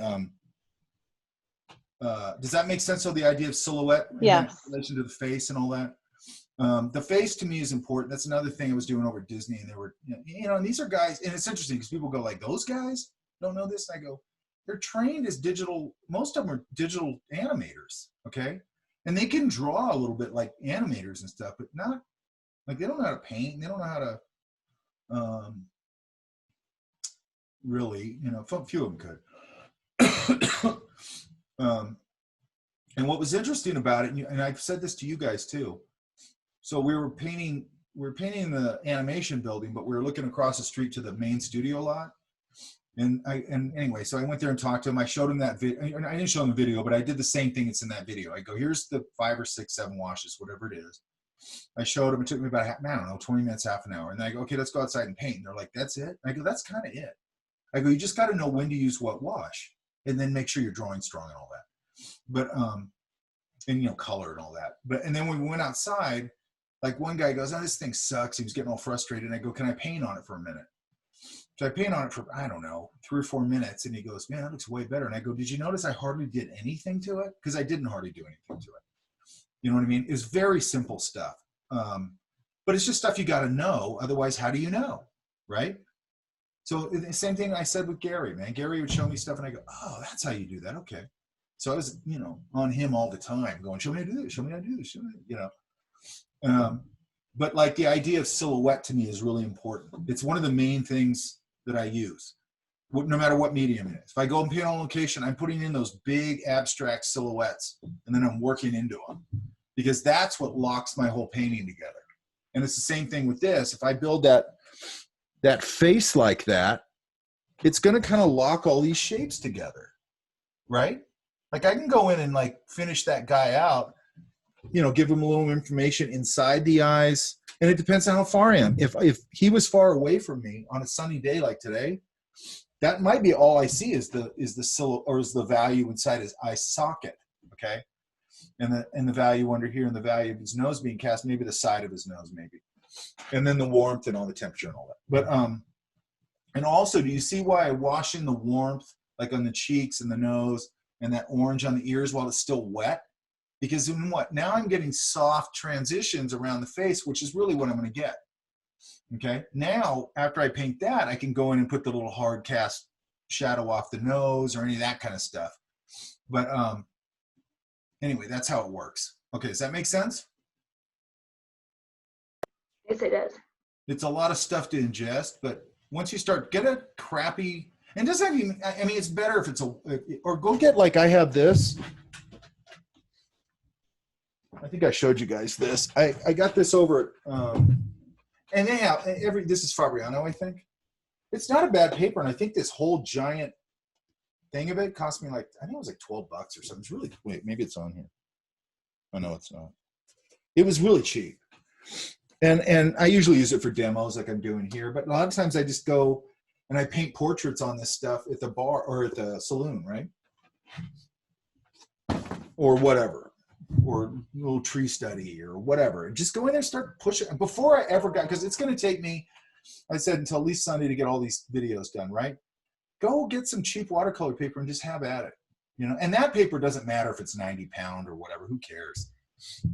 does that make sense? So the idea of silhouette in relation to the face and all that. The face to me is important. That's another thing I was doing over at Disney, and they were, you know, and these are guys, and it's interesting because people go like, those guys don't know this. And I go, they're trained as digital. Most of them are digital animators, okay, and they can draw a little bit like animators and stuff, but not. Like they don't know how to paint. They don't know how to really, you know, a few of them could. And what was interesting about it, and I've said this to you guys too. So we were painting the animation building, but we were looking across the street to the main studio lot. And anyway, so I went there and talked to him. I showed him that video. I didn't show him the video, but I did the same thing that's in that video. I go, here's the 5 or 6, 7 washes, whatever it is. I showed him. It took me about, I don't know, 20 minutes, half an hour. And then I go, okay, let's go outside and paint. And they're like, that's it? I go, that's kind of it. I go, you just got to know when to use what wash, and then make sure you're drawing strong and all that. But and color and all that. But and then when we went outside, like one guy goes, oh, this thing sucks. He was getting all frustrated. And I go, can I paint on it for a minute? So I paint on it for, I don't know, 3 or 4 minutes. And he goes, man, that looks way better. And I go, did you notice I hardly did anything to it? Because I didn't hardly do anything to it. You know what I mean? It's very simple stuff. But it's just stuff you got to know. Otherwise, how do you know? Right? So the same thing I said with Gary, man. Gary would show me stuff and I go, oh, that's how you do that. Okay. So I was, on him all the time going, show me how to do this, show me how to do this, but like the idea of silhouette to me is really important. It's one of the main things that I use, no matter what medium it is. If I go and paint on location, I'm putting in those big abstract silhouettes and then I'm working into them because that's what locks my whole painting together. And it's the same thing with this. If I build that face like that, it's going to kind of lock all these shapes together, right? Like I can go in and like finish that guy out, give him a little information inside the eyes. And it depends on how far I am. If he was far away from me on a sunny day like today, that might be all I see is the value inside his eye socket. Okay. And the value under here and the value of his nose being cast, maybe the side of his nose, maybe. And then the warmth and all the temperature and all that. But and also, do you see why I wash in the warmth like on the cheeks and the nose and that orange on the ears while it's still wet? Because now I'm getting soft transitions around the face, which is really what I'm going to get. Okay. Now, after I paint that, I can go in and put the little hard cast shadow off the nose or any of that kind of stuff. But anyway, that's how it works. Okay. Does that make sense? Yes, it does. It's a lot of stuff to ingest, but once you start, get a crappy, and doesn't even, I mean, it's better if it's or go get, like I have this. I think I showed you guys this. I got this over at, and they have, this is Fabriano, I think. It's not a bad paper, and I think this whole giant thing of it cost me like, I think it was like $12 or something. It's really, wait, maybe it's on here. Oh, no, it's not. It was really cheap. And I usually use it for demos like I'm doing here, but a lot of times I just go and I paint portraits on this stuff at the bar or at the saloon, right? Or whatever, or a little tree study or whatever. And just go in there and start pushing. Before I ever got, because it's going to take me, I said, until at least Sunday to get all these videos done, right? Go get some cheap watercolor paper and just have at it, And that paper doesn't matter if it's 90 pound or whatever, who cares?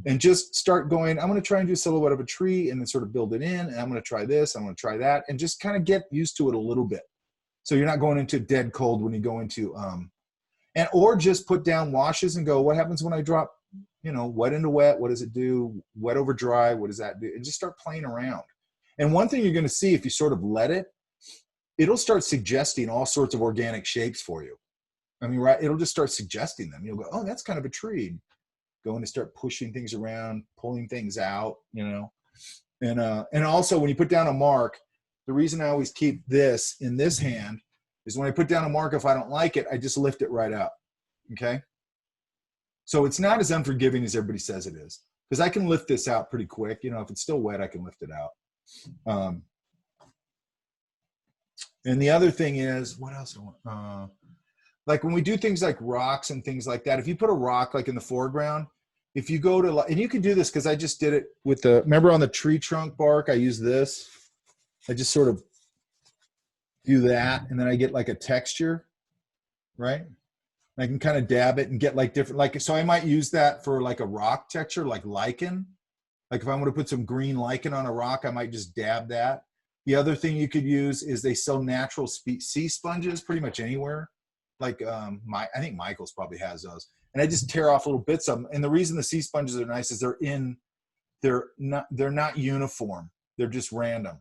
And just start going, I'm going to try and do a silhouette of a tree and then sort of build it in. And I'm going to try this, I'm going to try that, and just kind of get used to it a little bit. So you're not going into dead cold when you go into, or just put down washes and go, what happens when I drop, wet into wet? What does it do? Wet over dry? What does that do? And just start playing around. And one thing you're going to see if you sort of let it, it'll start suggesting all sorts of organic shapes for you. I mean, right? It'll just start suggesting them. You'll go, oh, that's kind of a tree. Going to start pushing things around, pulling things out, and also when you put down a mark, the reason I always keep this in this hand is when I put down a mark, if I don't like it, I just lift it right up. Okay. So it's not as unforgiving as everybody says it is, because I can lift this out pretty quick. If it's still wet, I can lift it out. And the other thing is, what else do I want? Like when we do things like rocks and things like that, if you put a rock like in the foreground, if you go to, and you can do this because I just did it with remember on the tree trunk bark, I use this. I just sort of do that, and then I get like a texture, right? I can kind of dab it and get like different, so I might use that for like a rock texture, like lichen. Like if I want to put some green lichen on a rock, I might just dab that. The other thing you could use is they sell natural sea sponges pretty much anywhere. Like I think Michael's probably has those, and I just tear off little bits of them. And the reason the sea sponges are nice is they're not uniform. They're just random.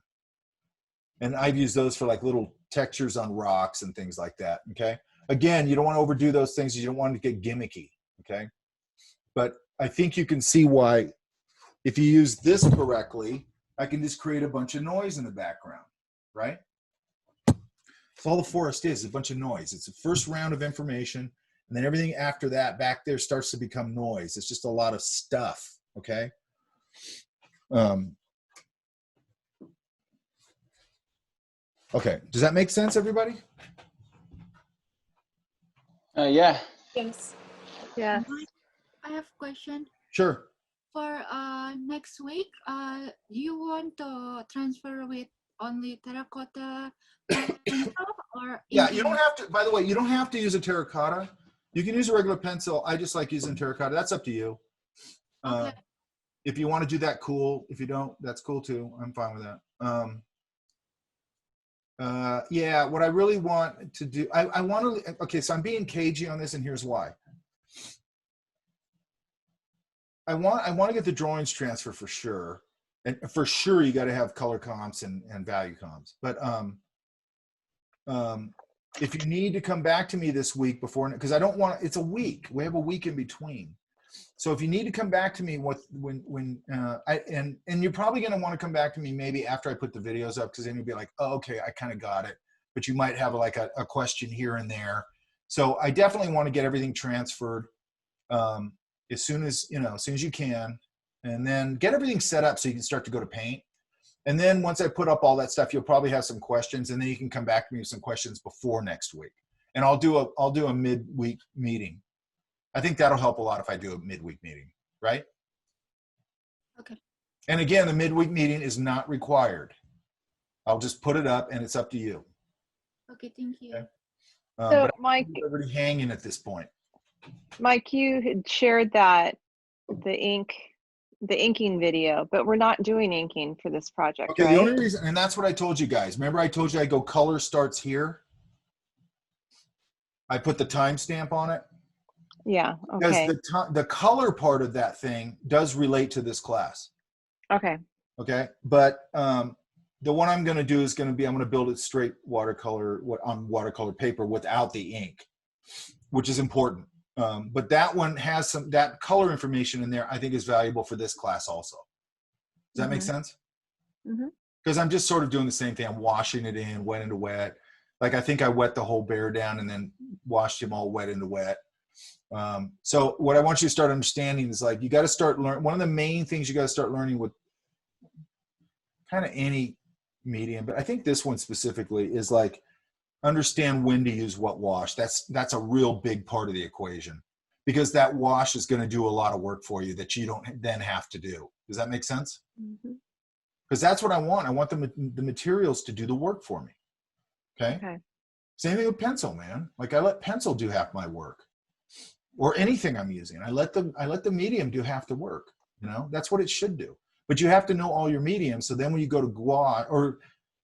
And I've used those for like little textures on rocks and things like that. Okay, Again, you don't want to overdo those things. You don't want to get gimmicky, okay? But I think you can see why, if you use this correctly, I can just create a bunch of noise in the background, right? That's all the forest is a bunch of noise. It's the first round of information, and then everything after that back there starts to become noise. It's just a lot of stuff, okay? Okay, does that make sense, everybody? Yeah. Yes. Yeah. I have a question. Sure. For next week, do you want to transfer with only terracotta pencil or Yeah, you don't have to, by the way, you don't have to use a terracotta. You can use a regular pencil. I just like using terracotta. That's up to you. Okay. If you want to do that, cool. If you don't, that's cool too. I'm fine with that. Yeah, what I really want to do, I want to, okay, so I'm being cagey on this, and here's why. I want to get the drawings transfer for sure. And for sure, you got to have color comps and value comps. But if you need to come back to me this week before, because I don't want, it's a week. We have a week in between. So if you need to come back to me when you're probably going to want to come back to me maybe after I put the videos up, because then you'll be like, oh, okay, I kind of got it. But you might have like a question here and there. So I definitely want to get everything transferred as soon as you can, and then get everything set up so you can start to go to paint. And then once I put up all that stuff, you'll probably have some questions, and then you can come back to me with some questions before next week. And I'll do a midweek meeting. I think that'll help a lot if I do a midweek meeting, right? Okay. And again, the midweek meeting is not required. I'll just put it up, and it's up to you. Okay, thank you. Okay? So, but Mike, everybody hanging at this point. Mike, you had shared that the inking video, but we're not doing inking for this project, Okay, right? the only reason, and that's what I told you guys. Remember I told you I go color starts here? I put the timestamp on it. Yeah, okay. Because the color part of that thing does relate to this class. Okay. Okay, but the one I'm going to do is going to be, I'm going to build it straight watercolor on watercolor paper without the ink, which is important. But that one has that color information in there, I think is valuable for this class also. Does that make sense? Because I'm just sort of doing the same thing. I'm washing it in, wet into wet. Like I think I wet the whole bear down and then washed him all wet into wet. So what I want you to start understanding is like, you got to start learning. One of the main things you got to start learning with kind of any medium, but I think this one specifically is like, understand when to use what wash. That's a real big part of the equation, because that wash is going to do a lot of work for you that you don't then have to do. Does that make sense? Because that's what I want. I want the materials to do the work for me. Okay. Same thing with pencil, man. Like I let pencil do half my work, or anything I'm using. I let the medium do half the work. You know, that's what it should do. But you have to know all your mediums. So then when you go to gouache, or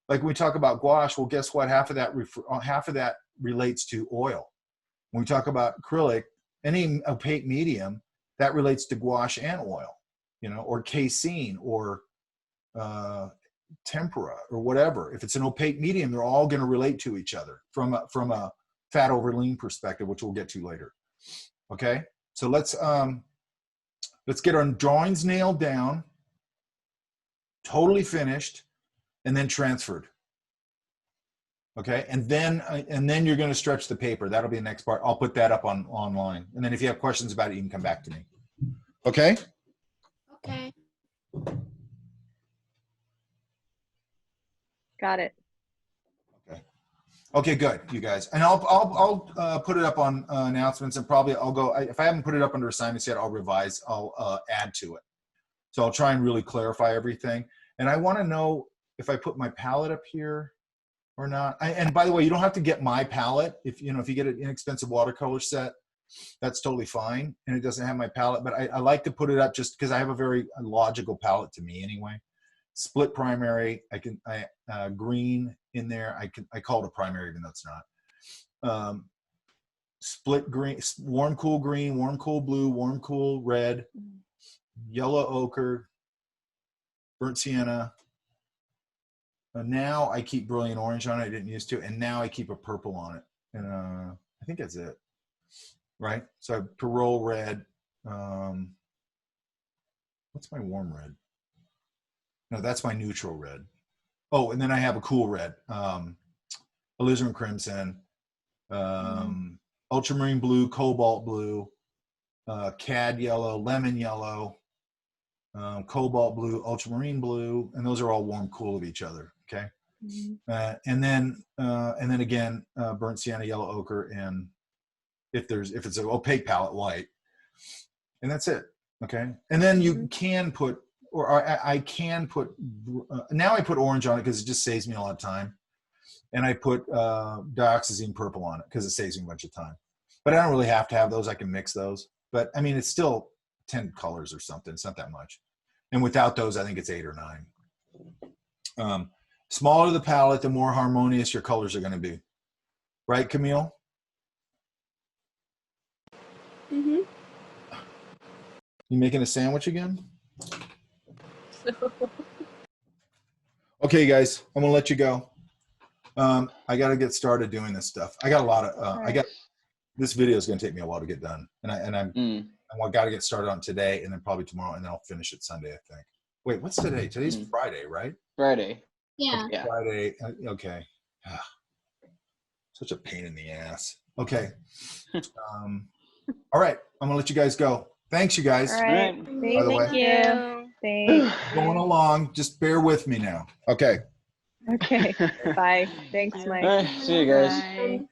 like when we talk about gouache, well, guess what? Half of that relates to oil. When we talk about acrylic, any opaque medium, that relates to gouache and oil, you know, or casein, or tempera, or whatever. If it's an opaque medium, they're all going to relate to each other from a fat over lean perspective, which we'll get to later. Okay, so let's get our drawings nailed down, totally finished, and then transferred. Okay, and then you're going to stretch the paper. That'll be the next part. I'll put that up online, and then if you have questions about it, you can come back to me. Okay. Okay. Got it. Okay, good, you guys. And I'll put it up on announcements, and probably I'll go, if I haven't put it up under assignments yet, I'll revise, I'll add to it. So I'll try and really clarify everything. And I want to know if I put my palette up here or not. And by the way, you don't have to get my palette. If you get an inexpensive watercolor set, that's totally fine. And it doesn't have my palette, but I like to put it up just because I have a very logical palette to me anyway. Split primary, green in there. I call it a primary, even though it's not. Split green, warm, cool green, warm, cool blue, warm, cool red, yellow ochre, burnt sienna. Now I keep brilliant orange on it. I didn't used to, and now I keep a purple on it. And I I think that's it. Right? So I have Perol red. What's my warm red? No, that's my neutral red. Oh, and then I have a cool red. Alizarin crimson, ultramarine blue, cobalt blue, cad yellow, lemon yellow, cobalt blue, ultramarine blue, and those are all warm cool of each other. Okay. And then again, burnt sienna, yellow ochre, and if it's an opaque palette, white, and that's it. Okay. And then you can put, or I can put, now I put orange on it because it just saves me a lot of time. And I put dioxazine purple on it because it saves me a bunch of time. But I don't really have to have those. I can mix those. But I mean, it's still 10 colors or something. It's not that much. And without those, I think it's 8 or 9. Smaller the palette, the more harmonious your colors are going to be. Right, Camille? Mm-hmm. You making a sandwich again? Okay, guys, I'm going to let you go. I got to get started doing this stuff. I got a lot of, this video is going to take me a while to get done. And I got to get started on today and then probably tomorrow, and then I'll finish it Sunday, I think. Wait, what's today? Today's Friday, right? Friday. Yeah. Okay, Friday. Okay. Such a pain in the ass. Okay. All right. I'm going to let you guys go. Thanks, you guys. All right. By the way. Thank you. Thanks. Going along. Just bear with me now. Okay. Okay. Bye. Thanks, Mike. All right. See you guys. Bye.